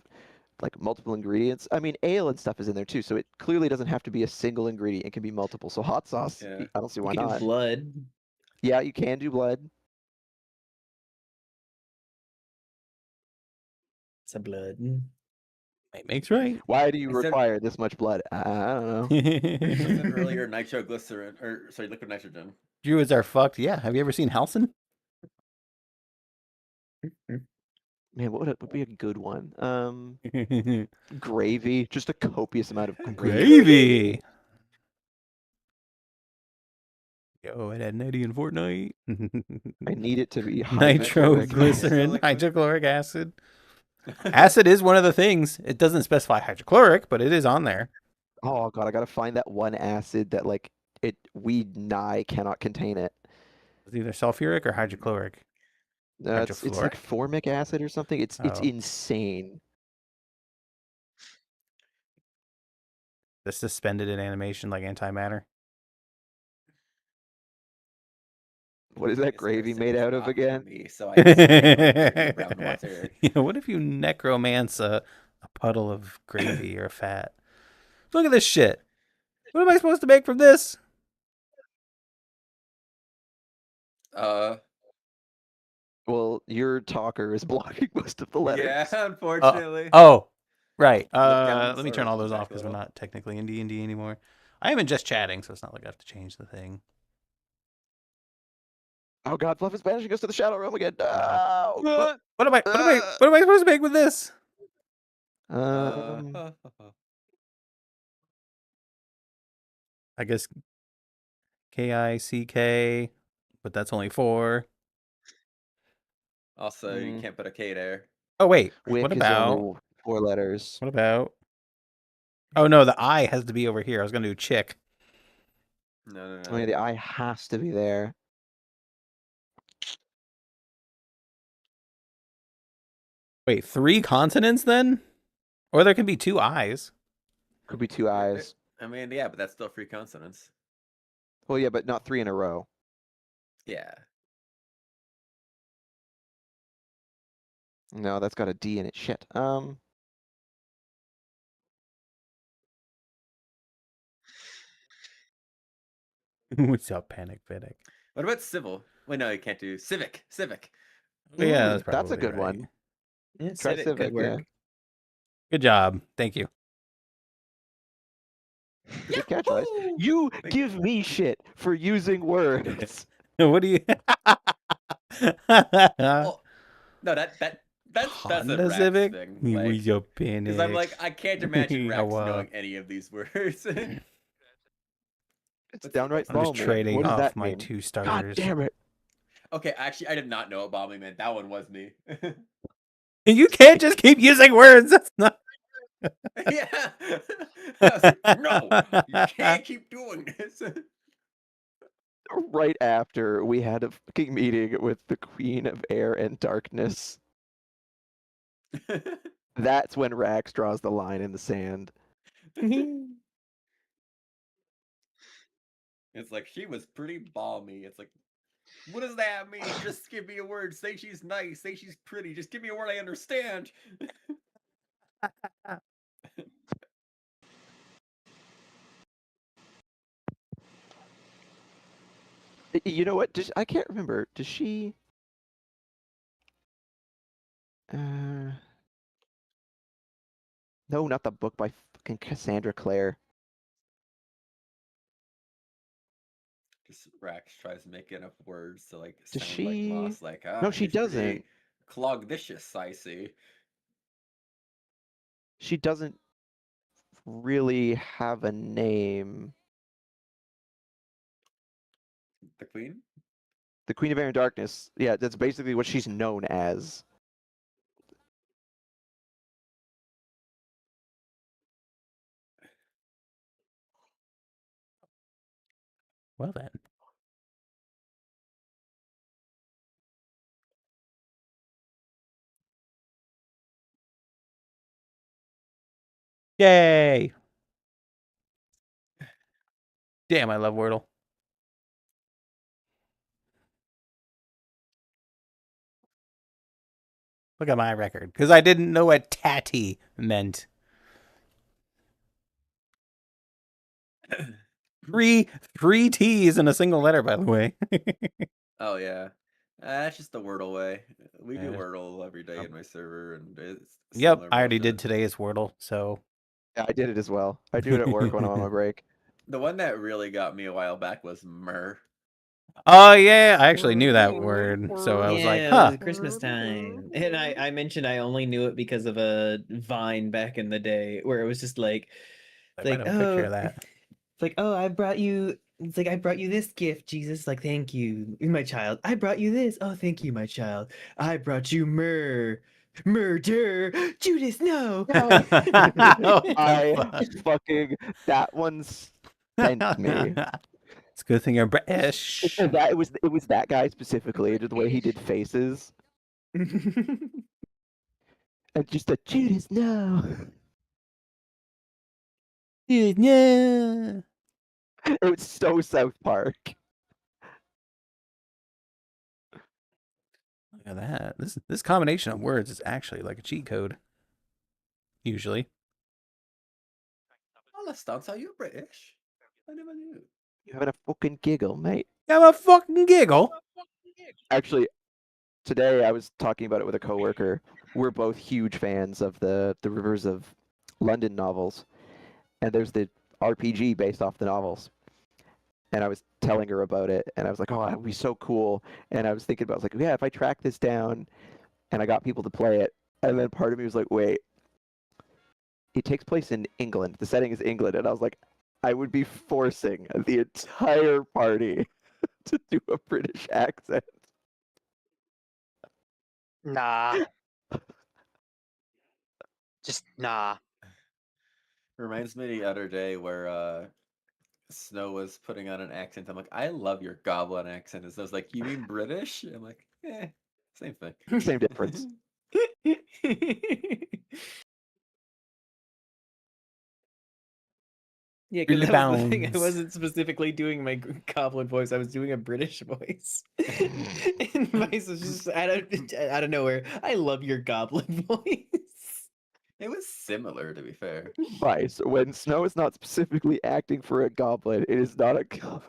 like multiple ingredients, I mean, ale and stuff is in there too, so it clearly doesn't have to be a single ingredient. It can be multiple. So hot sauce, Yeah. I don't see why You can do not. blood. Yeah, you can do blood. It's a blood. It makes right. Why do you Instead- require this much blood? I don't know. Said earlier, nitroglycerin, or sorry, liquid nitrogen. Druids are fucked. Yeah. Have you ever seen Halcyon? Man, what would be a good one? Gravy, just a copious amount of gravy. Gravy. Yo, it had Nettie in Fortnite. I need it to be hydrochloric Nitroglycerin, acid. hydrochloric acid. Acid is one of the things. It doesn't specify hydrochloric, but it is on there. Oh god, I gotta find that one acid that like we nigh cannot contain it. It's either sulfuric or hydrochloric. It's like Hydrofluoric? formic acid or something. It's Oh. insane. The suspended in animation like antimatter. What is that It's gravy gonna made sit out of off again? Me, so I just drink brown water. Yeah, what if you necromance a puddle of gravy or fat? Look at this shit. What am I supposed to make from this? Well, your talker is blocking most of the letters. Yeah, unfortunately. Oh, right. down Let me the turn all server those off back a because we're little. not technically in D&D anymore. I am in just chatting, so it's not like I have to change the thing. Oh god, Fluff is banishing us to the shadow realm again. No! What am I supposed to make with this? Um, I guess KICK, but that's only 4. Also, you can't put a K there. Oh wait, Wick what is about only 4 letters. what about? Oh no, the I has to be over here. I was gonna do chick. No. I mean, the I has to be there. Wait, 3 consonants then? Or there can be 2 I's. Could be 2 I's. I mean, yeah, but that's still 3 consonants. Well, yeah, but not 3 in a row. Yeah. No, that's got a D in it. Shit. What's up, Panic Panic? What about civil? Wait, no, you can't do civic. Civic. Yeah, Ooh, that's a probably good right. one. Yeah, Try civic civic, could work. Good job. Thank you. Good catch, Ice. Yahoo! You Thank give me shit for using words. What do you? Well, no, that's a Honda Rax Civic? thing. He Like, was a because I'm like, panic. I can't imagine Rex Yeah, knowing any of these words. It's But downright I'm just balmy. trading What does off that my mean? 2 God starters. damn it. Okay, actually, I did not know what bombing meant. That one was me. You can't just keep using words. That's not. Yeah. I was like, no, you can't keep doing this. Right after we had a fucking meeting with the Queen of Air and Darkness, that's when Rax draws the line in the sand. It's like, she was pretty balmy. It's like, what does that mean? Just give me a word. Say she's nice. Say she's pretty. Just give me a word I understand. You know what? I can't remember. Does she? No, not the book by fucking Cassandra Clare. Just Rax tries making up words to like Does sound like she? Moss. Like, No, she here's pretty doesn't. Clogdicious, I see. She doesn't really have a name. The Queen? The Queen of Air and Darkness. Yeah, that's basically what she's known as. Well then. Yay! Damn, I love Wordle. Look at my record, because I didn't know what tatty meant. Three T's in a single letter, by the way. Oh, yeah. That's just the Wordle way. We do Yeah. Wordle every day in my server, and it's Yep, similar I already did bullshit. today's Wordle, so. Yeah, I did it as well. I do it at work when I'm on my break. The one that really got me a while back was myrrh. Oh yeah, I actually knew that word, so I was like, Yeah, it huh. was Christmas time. And I mentioned I only knew it because of a Vine back in the day where it was just like, I like, might have a picture of that. It's like, oh, I brought you. It's like, I brought you this gift, Jesus. Like, thank you, my child. I brought you this. Oh, thank you, my child. I brought you myrrh. Murder, Judas, no. I fucking that one sent me. It's a good thing you're British. That it was that guy specifically, the way he did faces. And just a Judas, no. Yeah. It was so South Park. Look at that. This combination of words is actually like a cheat code. Usually. Oh, Lestance, are you British? I never knew. You having a fucking giggle, mate. Have a fucking giggle. Actually, today I was talking about it with a coworker. We're both huge fans of the Rivers of London novels, and there's the RPG based off the novels. And I was telling her about it, and I was like, "Oh, that would be so cool." And I was thinking about, I was like, "Yeah, if I track this down, and I got people to play it," and then part of me was like, "Wait, it takes place in England. The setting is England," and I was like, "I would be forcing the entire party to do a British accent." Nah. Just nah. Reminds me the other day where Snow was putting on an accent. I'm like, I love your goblin accent. And Snow's like, you mean British? I'm like, same thing. Same difference. Yeah, because Really that was the thing. I bounds. wasn't specifically doing my goblin voice. I was doing a British voice. And Vice was just out of nowhere. I love your goblin voice. It was similar, to be fair. Vice, when Snow is not specifically acting for a goblin, it is not a goblin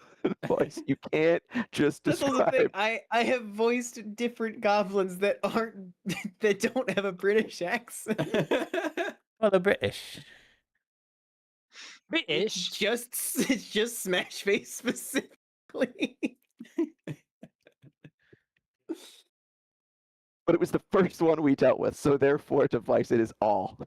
voice. You can't just That's also the thing. describe. I have voiced different goblins that aren't that don't have a British accent. Well, the British. British. It's just Smash Face specifically. But it was the first one we dealt with, so therefore to Vice it is all.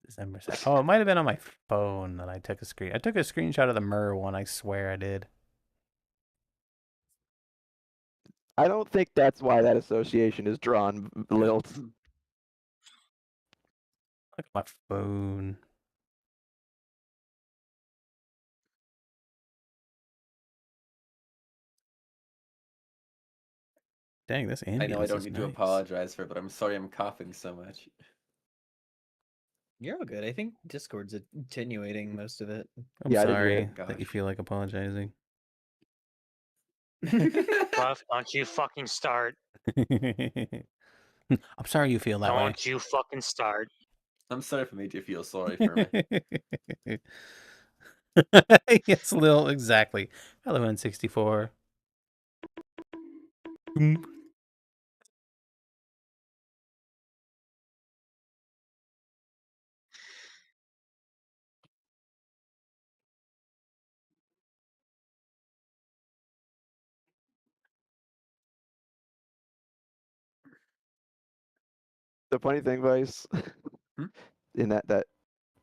December 2nd. Oh, it might have been on my phone that I took a screen. I took a screenshot of the Myrrh one. I swear I did. I don't think that's why that association is drawn, Lilt. Look at my phone. Dang, this ambience I know I don't is need to nice. apologize for it, but I'm sorry I'm coughing so much. You're all good. I think Discord's attenuating most of it. I'm Yeah, I didn't hear sorry it. that you feel like apologizing. Fluff, don't you fucking start. I'm sorry you feel that way. Don't you fucking start. I'm sorry if I made you feel sorry for me. Yes, Lil, exactly. Hello, N64. The funny thing, Vice, Hmm? in that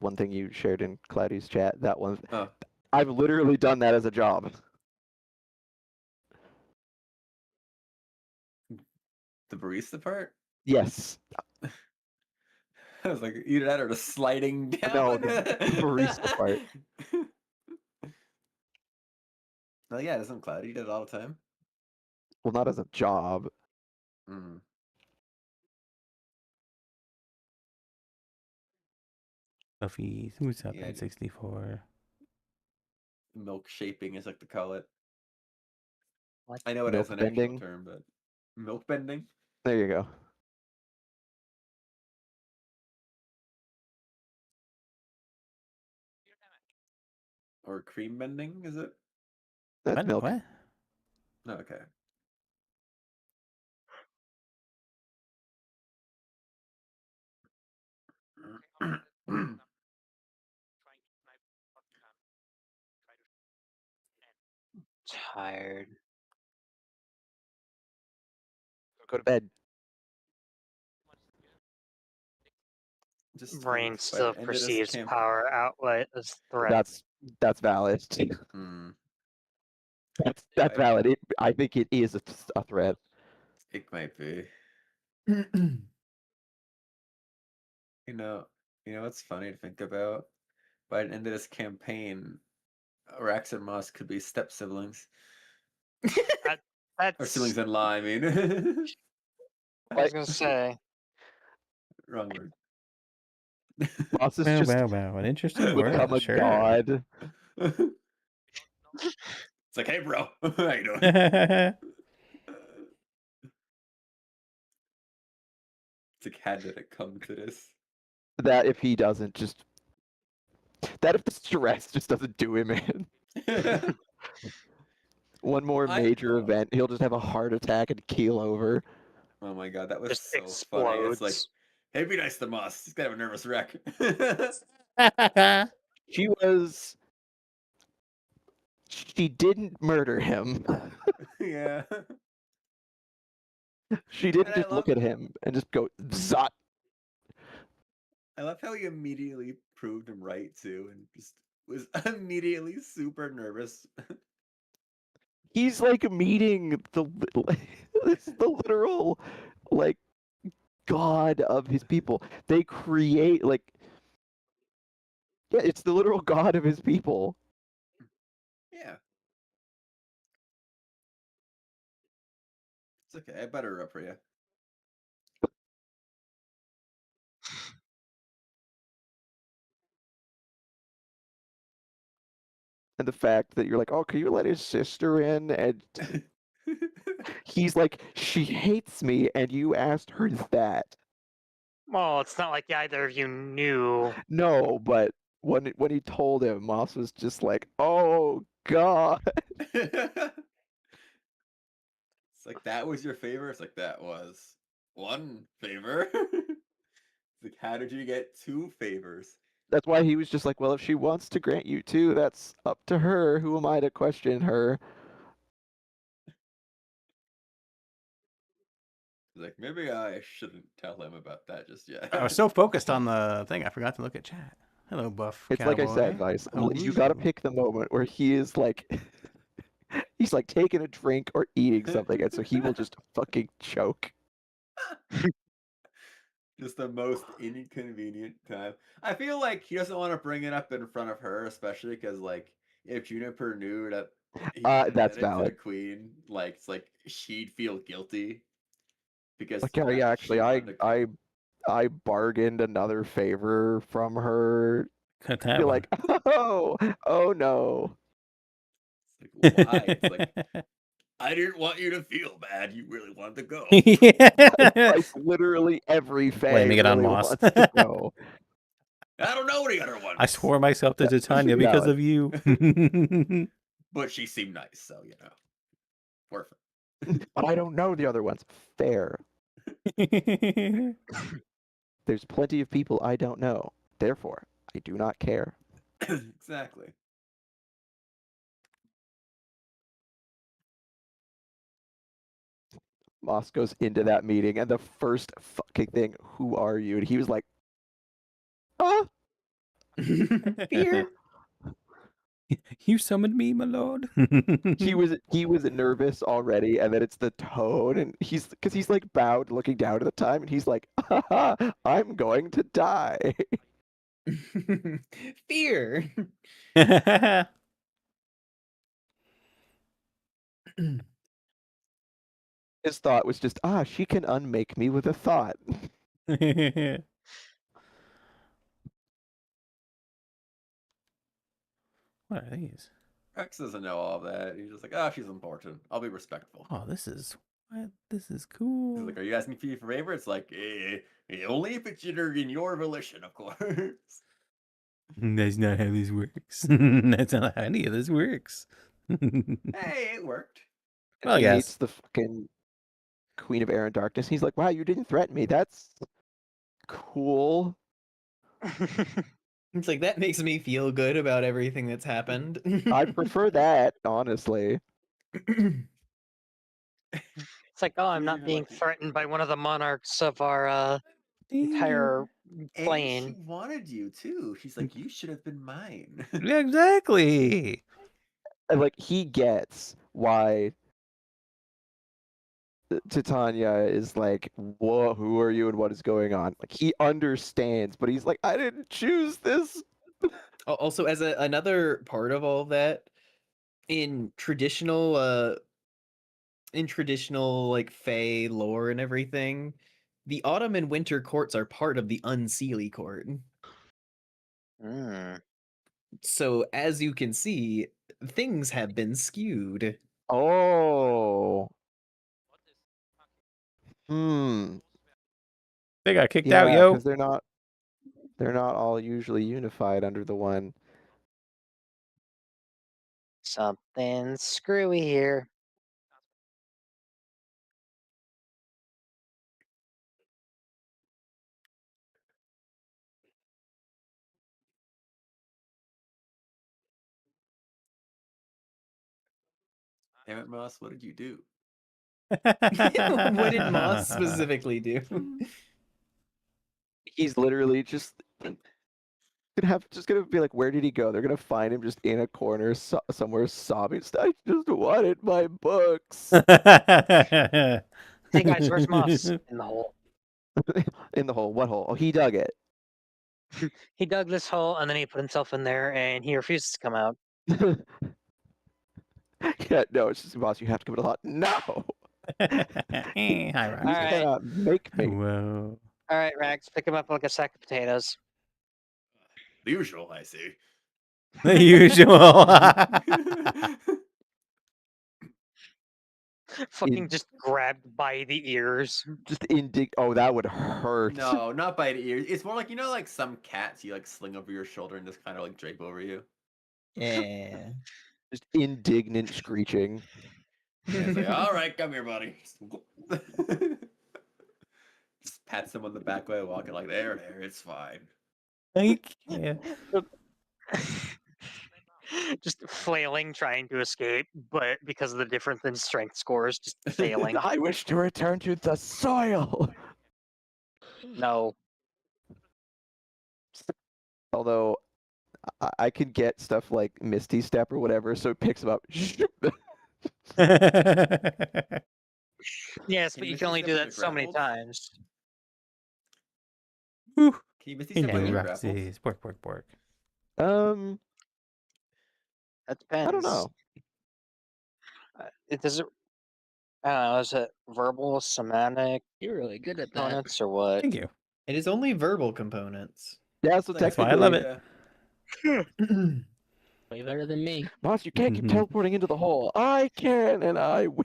one thing you shared in Cloudy's chat, that one, Oh, I've literally done that as a job. the barista part? Yes. I was like, either that or the sliding down. No, the barista part. Oh yeah, isn't Cloudy did it all the time? Well, not as a job. Mm. Buffy, who's up Yeah, at 64? Milk shaping, as like to call it. What? I know it Milk has an bending? actual term, but milk bending There you go. or cream bending, is it? That's What? milk. What? No, okay. Tired. Go to bed. Just Brain by still the end of this perceives camp. power outlet as threat. That's valid. Hmm. That's I- valid. I think it is a threat. It might be. You know what's funny to think about? By the end of this campaign, Rax and Moss could be step siblings. That's Or siblings in law, I mean. I was gonna say. Wrong word. Moss is Wow, just wow. An interesting become word. a Sure. god. It's like, hey, bro, how you doing? It's like, how did it come to this? That if he doesn't just. That if the stress just doesn't do him in. One more major event, he'll just have a heart attack and keel over. Oh my god, that was Just so funny. It's like, explodes. hey, be nice to Moss. He's gonna have a nervous wreck. She didn't murder him. Yeah. She didn't And I just look love- at him and just go, Zot. I love how he immediately proved him right too, and just was immediately super nervous. He's like meeting it's the literal like god of his people. They create like yeah, it's the literal god of his people. Yeah. It's okay. I better up for you. And the fact that you're like, oh, can you let his sister in? And he's like, she hates me, and you asked her that. Well, it's not like either of you knew. No, but when he told him, Moss was just like, oh god. It's like, that was your favor? It's like, that was one favor. It's like, how did you get 2 favors? That's why he was just like, well, if she wants to grant you 2, that's up to her. Who am I to question her? He's like, maybe I shouldn't tell him about that just yet. I was so focused on the thing, I forgot to look at chat. Hello, Buff. It's like I said, Vice. You gotta pick the moment where he is like, he's like taking a drink or eating something, and so he will just fucking choke. Just the most inconvenient time. I feel like he doesn't want to bring it up in front of her, especially because, like, if Juniper knew that he That's said it to the valid. queen, like, it's like she'd feel guilty because Like, yeah, she actually, wanted to- I bargained another favor from her. Cut You're that one. like, oh no. It's like, why? It's like, I didn't want you to feel bad. You really wanted to go. Like literally every fan Blaming it on really Moss. wants to go. I don't know the other ones. I swore myself to Titania because of you. But she seemed nice, so, you know. Worth it. But I don't know the other ones. Fair. There's plenty of people I don't know. Therefore, I do not care. Exactly. Moss goes into that meeting, and the first fucking thing, who are you? And he was like, Fear. You summoned me, my lord. he was nervous already, and then it's the tone, and he's like bowed, looking down at the time, and he's like, I'm going to die. Fear. His thought was just, she can unmake me with a thought. What are these? Rex doesn't know all of that. He's just like, oh, she's important. I'll be respectful. Oh, this is what? This is cool. He's like, are you asking me for a favor? It's like, only if it's in your volition, of course. That's not how this works. That's not how any of this works. Hey, it worked. Well, he yes. meets the fucking Queen of Air and Darkness. He's like, wow, you didn't threaten me. That's cool. It's like, that makes me feel good about everything that's happened. I prefer that, honestly. It's like, oh, I'm not being threatened by one of the monarchs of our entire plane. And she wanted you too. She's like, you should have been mine. Yeah, exactly. And like, he gets why Titania is like, whoa, who are you and what is going on? Like, he understands, but he's like, I didn't choose this. Also, as another part of all of that, in traditional like Fae lore and everything, the autumn and winter courts are part of the Unseelie court. So as you can see, things have been skewed. Oh. They got kicked out, yo. Because they're not all usually unified under the one. Something screwy here. Damn it, Moss, what did you do? What did Moss specifically do? He's literally just Just gonna be like, where did he go? They're gonna find him just in a corner somewhere sobbing. I just wanted my books. Hey guys, where's Moss? In the hole. In the hole. What hole? Oh, he dug it. He dug this hole and then he put himself in there and he refuses to come out. Yeah, no, it's just Moss. You have to give it a lot. No. Hi, You Rax. Alright. cannot make me. Whoa. All right, Rax, pick him up like a sack of potatoes. The usual, I see. The usual. Fucking just grabbed by the ears. Just Oh, that would hurt. No, not by the ears. It's more like, you know, like some cats you like sling over your shoulder and just kind of like drape over you. Yeah. Just indignant screeching. Yeah, it's like, all right, come here, buddy. Just pat him on the back while walking, like, there, it's fine. Yeah. Just flailing, trying to escape, but because of the difference in strength scores, just failing. I wish to return to the soil. No. Although I could get stuff like Misty Step or whatever, so it picks him up. Yes, Can but you Misty can only Step do when that you're so many grappled? times. Whew. Can you Misty Step when Indeed, you're grappled? Roxy's. Pork, pork, pork. That depends. I don't know. It does it. I don't know. Is it verbal, semantic You're really good at that. components, or what? Thank you. It is only verbal components. Yeah, so That's why I love technically, it. Way better than me. Moss, you can't keep teleporting into the hole. I can, and I will.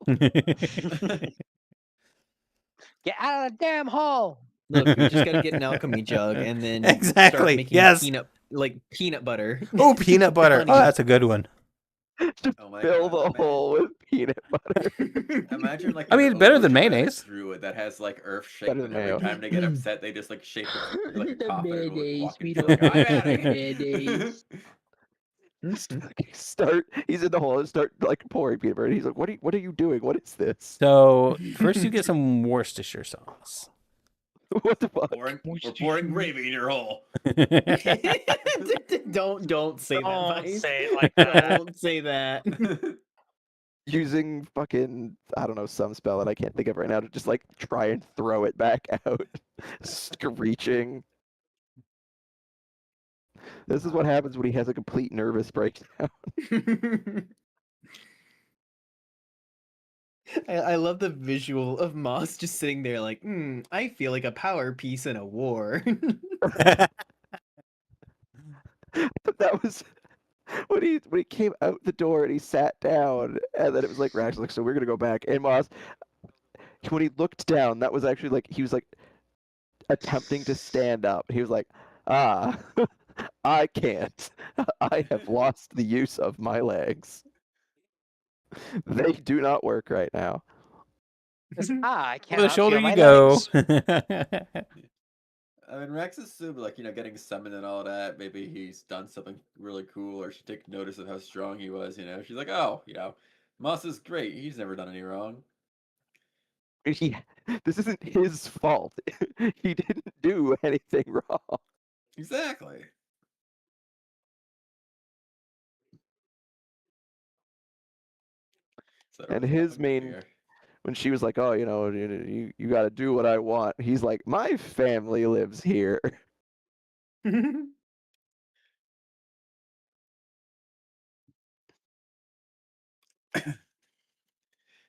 Get out of the damn hole! Look, you just gotta get an alchemy jug and then start Exactly, making yes. peanut butter. Oh, peanut butter. Honey. Oh, that's a good one. Just Oh my fill God, the hole with peanut butter. Imagine like I mean, there's a better than lotion mayonnaise. druid that has like earth shape, Better and than every mayo. time they get upset, they just like shape it like a The coffin and like, mayonnaise, walk we into don't it, like, I'm want outta here. mayonnaise. He's in the hole and start like pouring peanut butter. And he's like, what are you doing? What is this? So first you get some Worcestershire sauce. What the fuck? We're pouring gravy in your hole. Don't say that. Don't Vice. say it like that. Don't say that. Using fucking, I don't know, some spell that I can't think of right now to just like try and throw it back out. Screeching. This is what happens when he has a complete nervous breakdown. I love the visual of Moss just sitting there like, I feel like a power piece in a war. That was when he came out the door and he sat down, and then it was like Rax like, so we're gonna go back. And Moss, when he looked down, that was actually like he was like attempting to stand up. He was like, I can't. I have lost the use of my legs. They do not work right now. I To can't. the shoulder you go. I mean, Rex assumed, like, you know, getting summoned and all that, maybe he's done something really cool, or she take notice of how strong he was, you know. She's like, oh, you know, Moss is great. He's never done any wrong. This isn't his fault. He didn't do anything wrong. Exactly. So And what's his happening main, here? when she was like, oh, you know, you got to do what I want. He's like, my family lives here.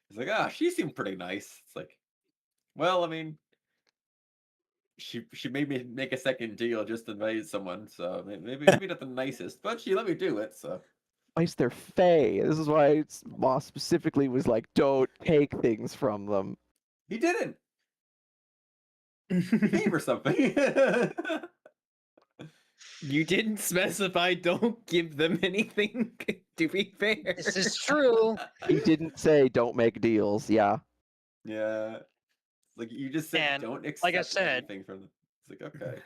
He's like, ah, she seemed pretty nice. It's like, well, I mean, she made me make a second deal just to invite someone, so maybe not the nicest, but she let me do it, so. Twice they're Fae. This is why Moss specifically was like, don't take things from them. He didn't. He gave her something. You didn't specify don't give them anything, to be fair. This is true. He didn't say don't make deals. Yeah. Yeah. Like, you just said And, don't accept like I said- anything from them. It's like, okay.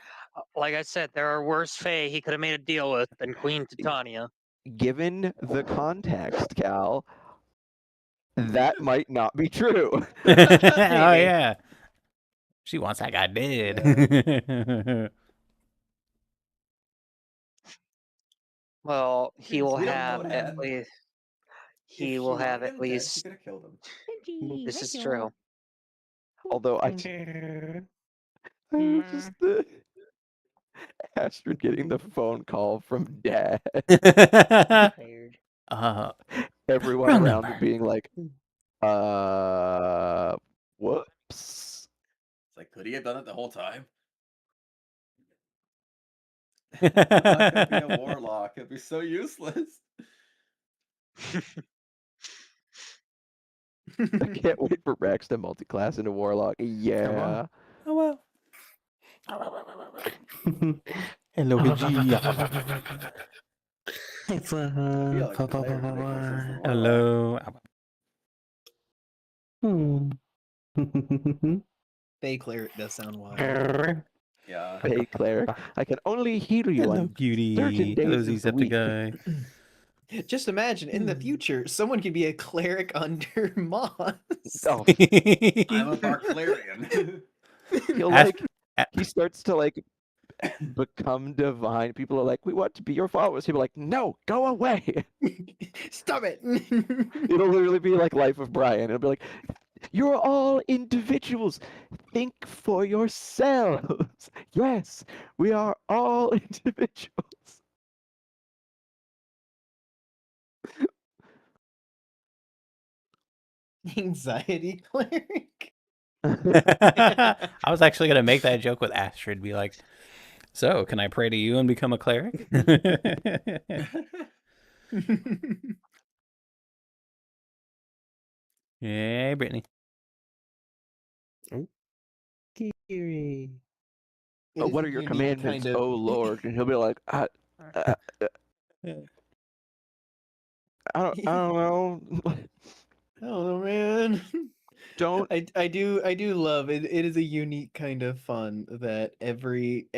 Like I said, there are worse Fae he could have made a deal with than Queen Titania. Given the context, Cal, that might not be true. Oh yeah. She wants that guy dead. Well, he will We don't know have what at happened. least. If He she will have wanted at him dead, she least. could have killed him. This is true. Although I was just Astrid getting the phone call from Dad. Tired. Everyone Wrong around number. being like, whoops. It's like, could he have done it the whole time? I'm not gonna be a warlock. It'd be so useless. I can't wait for Rex to multi-class into Warlock. Yeah. Oh well. Hello, Hiji. I feel like Claire could make more sense than Warlock. Hello. Fey cleric does sound wild. Yeah. Hey, Claire. I can only heal you Hello, on beauty. certain Hello, days of the week. Zcepticeye. Just imagine in the future, someone could be a cleric under Moss. Oh, I'm a Barclarian. he'll he starts to like become divine. People are like, we want to be your followers. He'll be like, no, go away. Stop it. It'll literally be like Life of Brian. It'll be like, you're all individuals. Think for yourselves. Yes, we are all individuals. Anxiety cleric. I was actually gonna make that joke with Astrid. Be like, so can I pray to you and become a cleric? Hey, Brittany. Kiri. Oh, what are your commandments, oh Lord? And he'll be like, I don't know. I don't know, man. Don't. I do love it. It is a unique kind of fun that every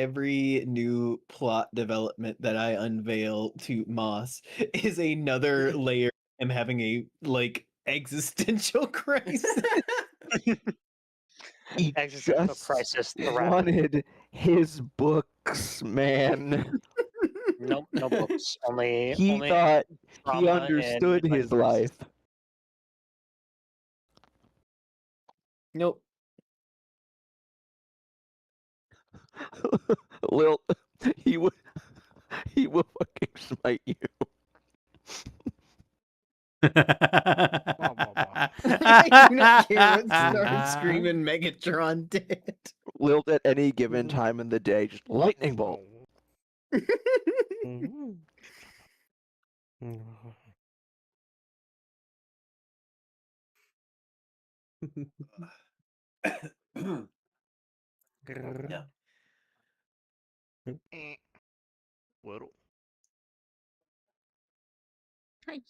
new plot development that I unveil to Moss is another layer of him having a like existential crisis. He Existential just crisis. The rapid. wanted his books, man. Nope, no books. Only. He only thought he trauma and understood his nightmares. life. Nope. Lil, he will fucking smite you. I do not care what started screaming Megatron did. Lilt at any given time in the day, just lightning bolt. Yeah.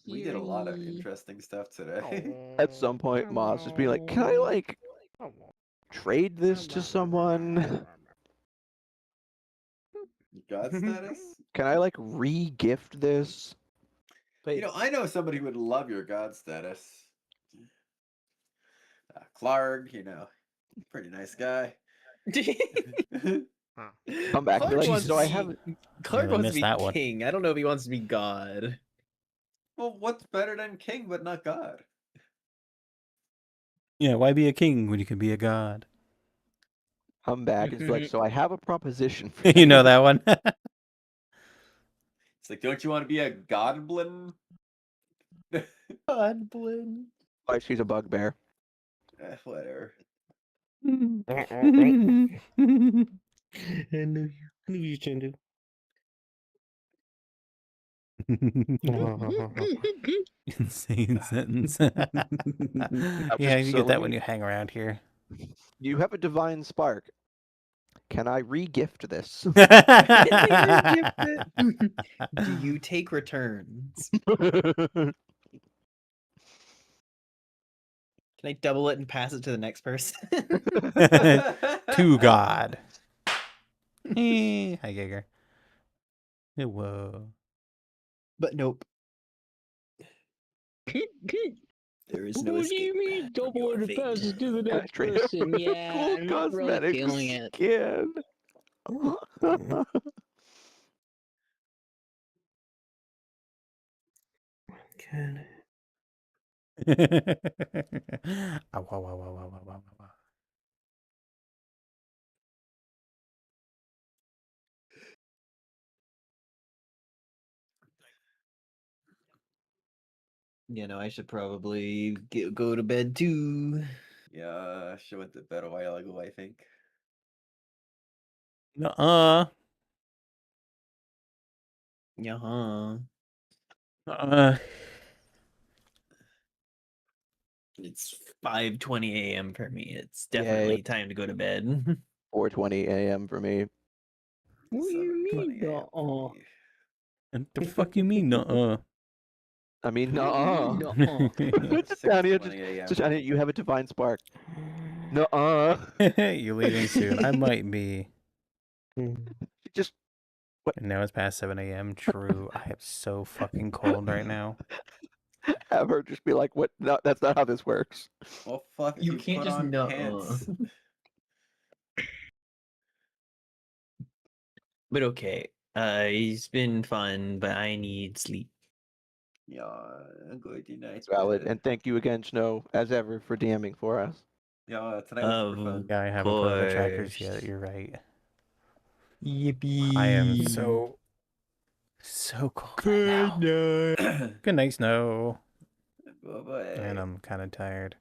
We did a lot of interesting stuff today. At some point, Moss just be like, "Can I like trade this to someone? God status? Can I like re-gift this?" You know, I know somebody who would love your god status. Clark, you know, pretty nice guy. Come back and be like, wants "So to I be- have." Clark I wants to missed be that one. king. I don't know if he wants to be god. Well, what's better than king but not god? Yeah, why be a king when you can be a god? Come back and be like, "So I have a proposition for You know that one? It's like, don't you want to be a godblin? Godblin. Like she's a bugbear. Whatever. I knew you can do. Insane sentence. Yeah, you get that when you hang around here. You have a divine spark. Can I re-gift this? Do you take returns? Can I double it and pass it to the next person? To God. Hi, Giger. Whoa. But nope. There is no What do escape. you mean double your it and pass fate. it to the next Trade it person? for Yeah, cool I'm not really cosmetic feeling it. skin. God. Ow, wow, wow, wow, wow, wow, wow, wow. You know, I should probably go to bed too. Yeah, she went to bed a while ago, I think. Nuh-uh. Yeah. Uh, It's 5:20 a.m. for me. It's Yay. definitely time to go to bed. 4:20 a.m. for me. What do you 7:20 mean? a.m. for me. what the fuck you mean, nuh-uh? I mean, What do you mean, nuh-uh. nuh-uh? Just down here, 6:20 a.m. just for down here, me. you have a divine spark. Nuh-uh. You leaving soon? I might be. Just And now it's past 7 a.m. True. I am so fucking cold right now. have her just be like, "What? No, that's not how this works." Well, fuck, You you can't put just on nuh-uh. pants. But okay. It's been fun, but I need sleep. Yeah, good night. It's valid. And thank you again, Snow, as ever, for DMing for us. Yeah, tonight was super fun. Yeah, I haven't put on the trackers yet. You're right. I am so cold right now. Good night, Snow. Bye-bye. And I'm kind of tired.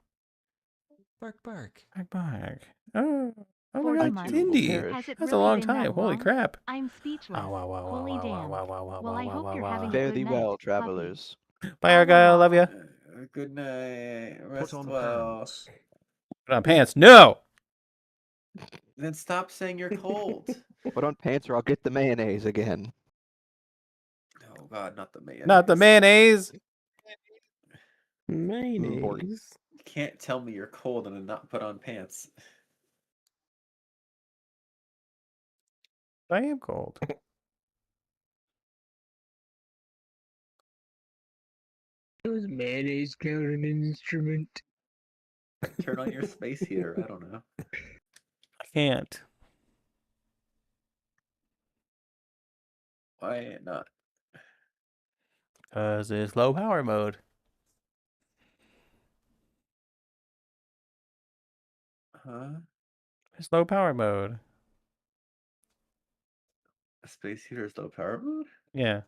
Bark, bark. Bark. Oh my 40 God, months. Cindy. Has it That's really a long been that time. Holy long? crap. I'm speechless. Oh, wow, wow, wow, Holy wow, wow, damn. wow, wow, wow, Well, I wow, hope wow, you're wow. having a Fare good thee night. well, Puppy. travelers. Bye, Argyle. I love you. Good night. Rest Put on well. pants. Put on pants. No. Then stop saying you're cold. Put on pants or I'll get the mayonnaise again. Oh God, not the mayonnaise. Not the mayonnaise. Mayonnaise. You can't tell me you're cold and then not put on pants. I am cold. Was mayonnaise count an instrument? Turn on your space heater. I don't know. I can't. Why not? Because it's low power mode. Huh? It's low power mode. A space heater is low power mode? Yeah.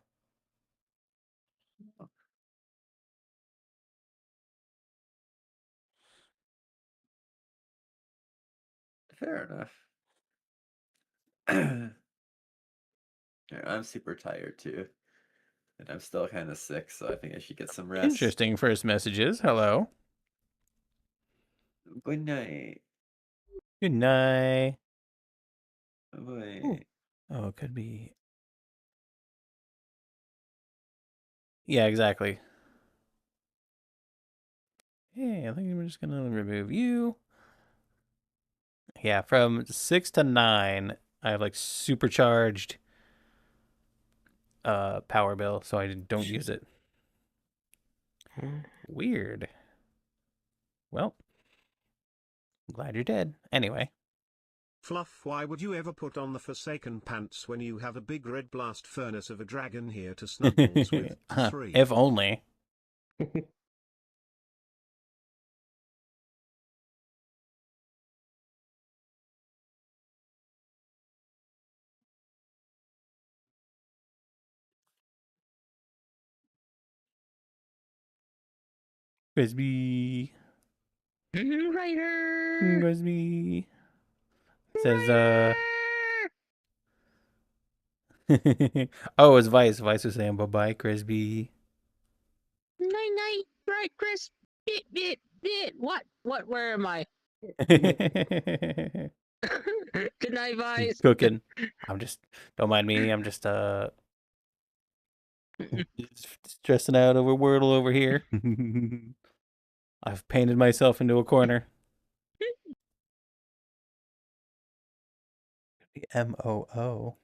Fair enough. Yeah, I'm super tired too. And I'm still kind of sick, so I think I should get some rest. Interesting first messages. Hello. Good night. Good night. Bye. Oh, it could be. Yeah, exactly. Hey, I think I'm just going to remove you. Yeah, from 6 to 9, I have like supercharged power bill, so I don't use it. Weird. Well, I'm glad you're dead. Anyway. Fluff, why would you ever put on the Forsaken pants when you have a big red blast furnace of a dragon here to snuggles with? 3. If only. Frisbee. Writer. Frisbee. Says, oh, it's Vice. Vice was saying bye-bye, Crispy. Night night, right, Chris? Bit. What? Where am I? Good night, Vice. Cooking. Don't mind me. I'm just stressing out over Wordle over here. I've painted myself into a corner. MOO.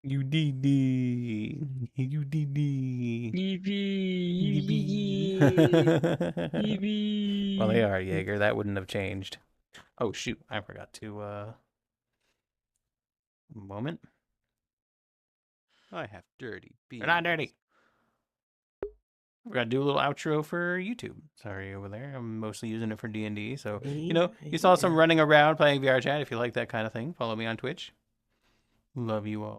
You did. You did. Well, they are Jaeger. That wouldn't have changed. Oh shoot! I forgot to. Moment. I have dirty beans. They're not dirty. We're gonna do a little outro for YouTube. Sorry over there. I'm mostly using it for D&D. So, you know, you saw some running around playing VR chat. If you like that kind of thing, follow me on Twitch. Love you all.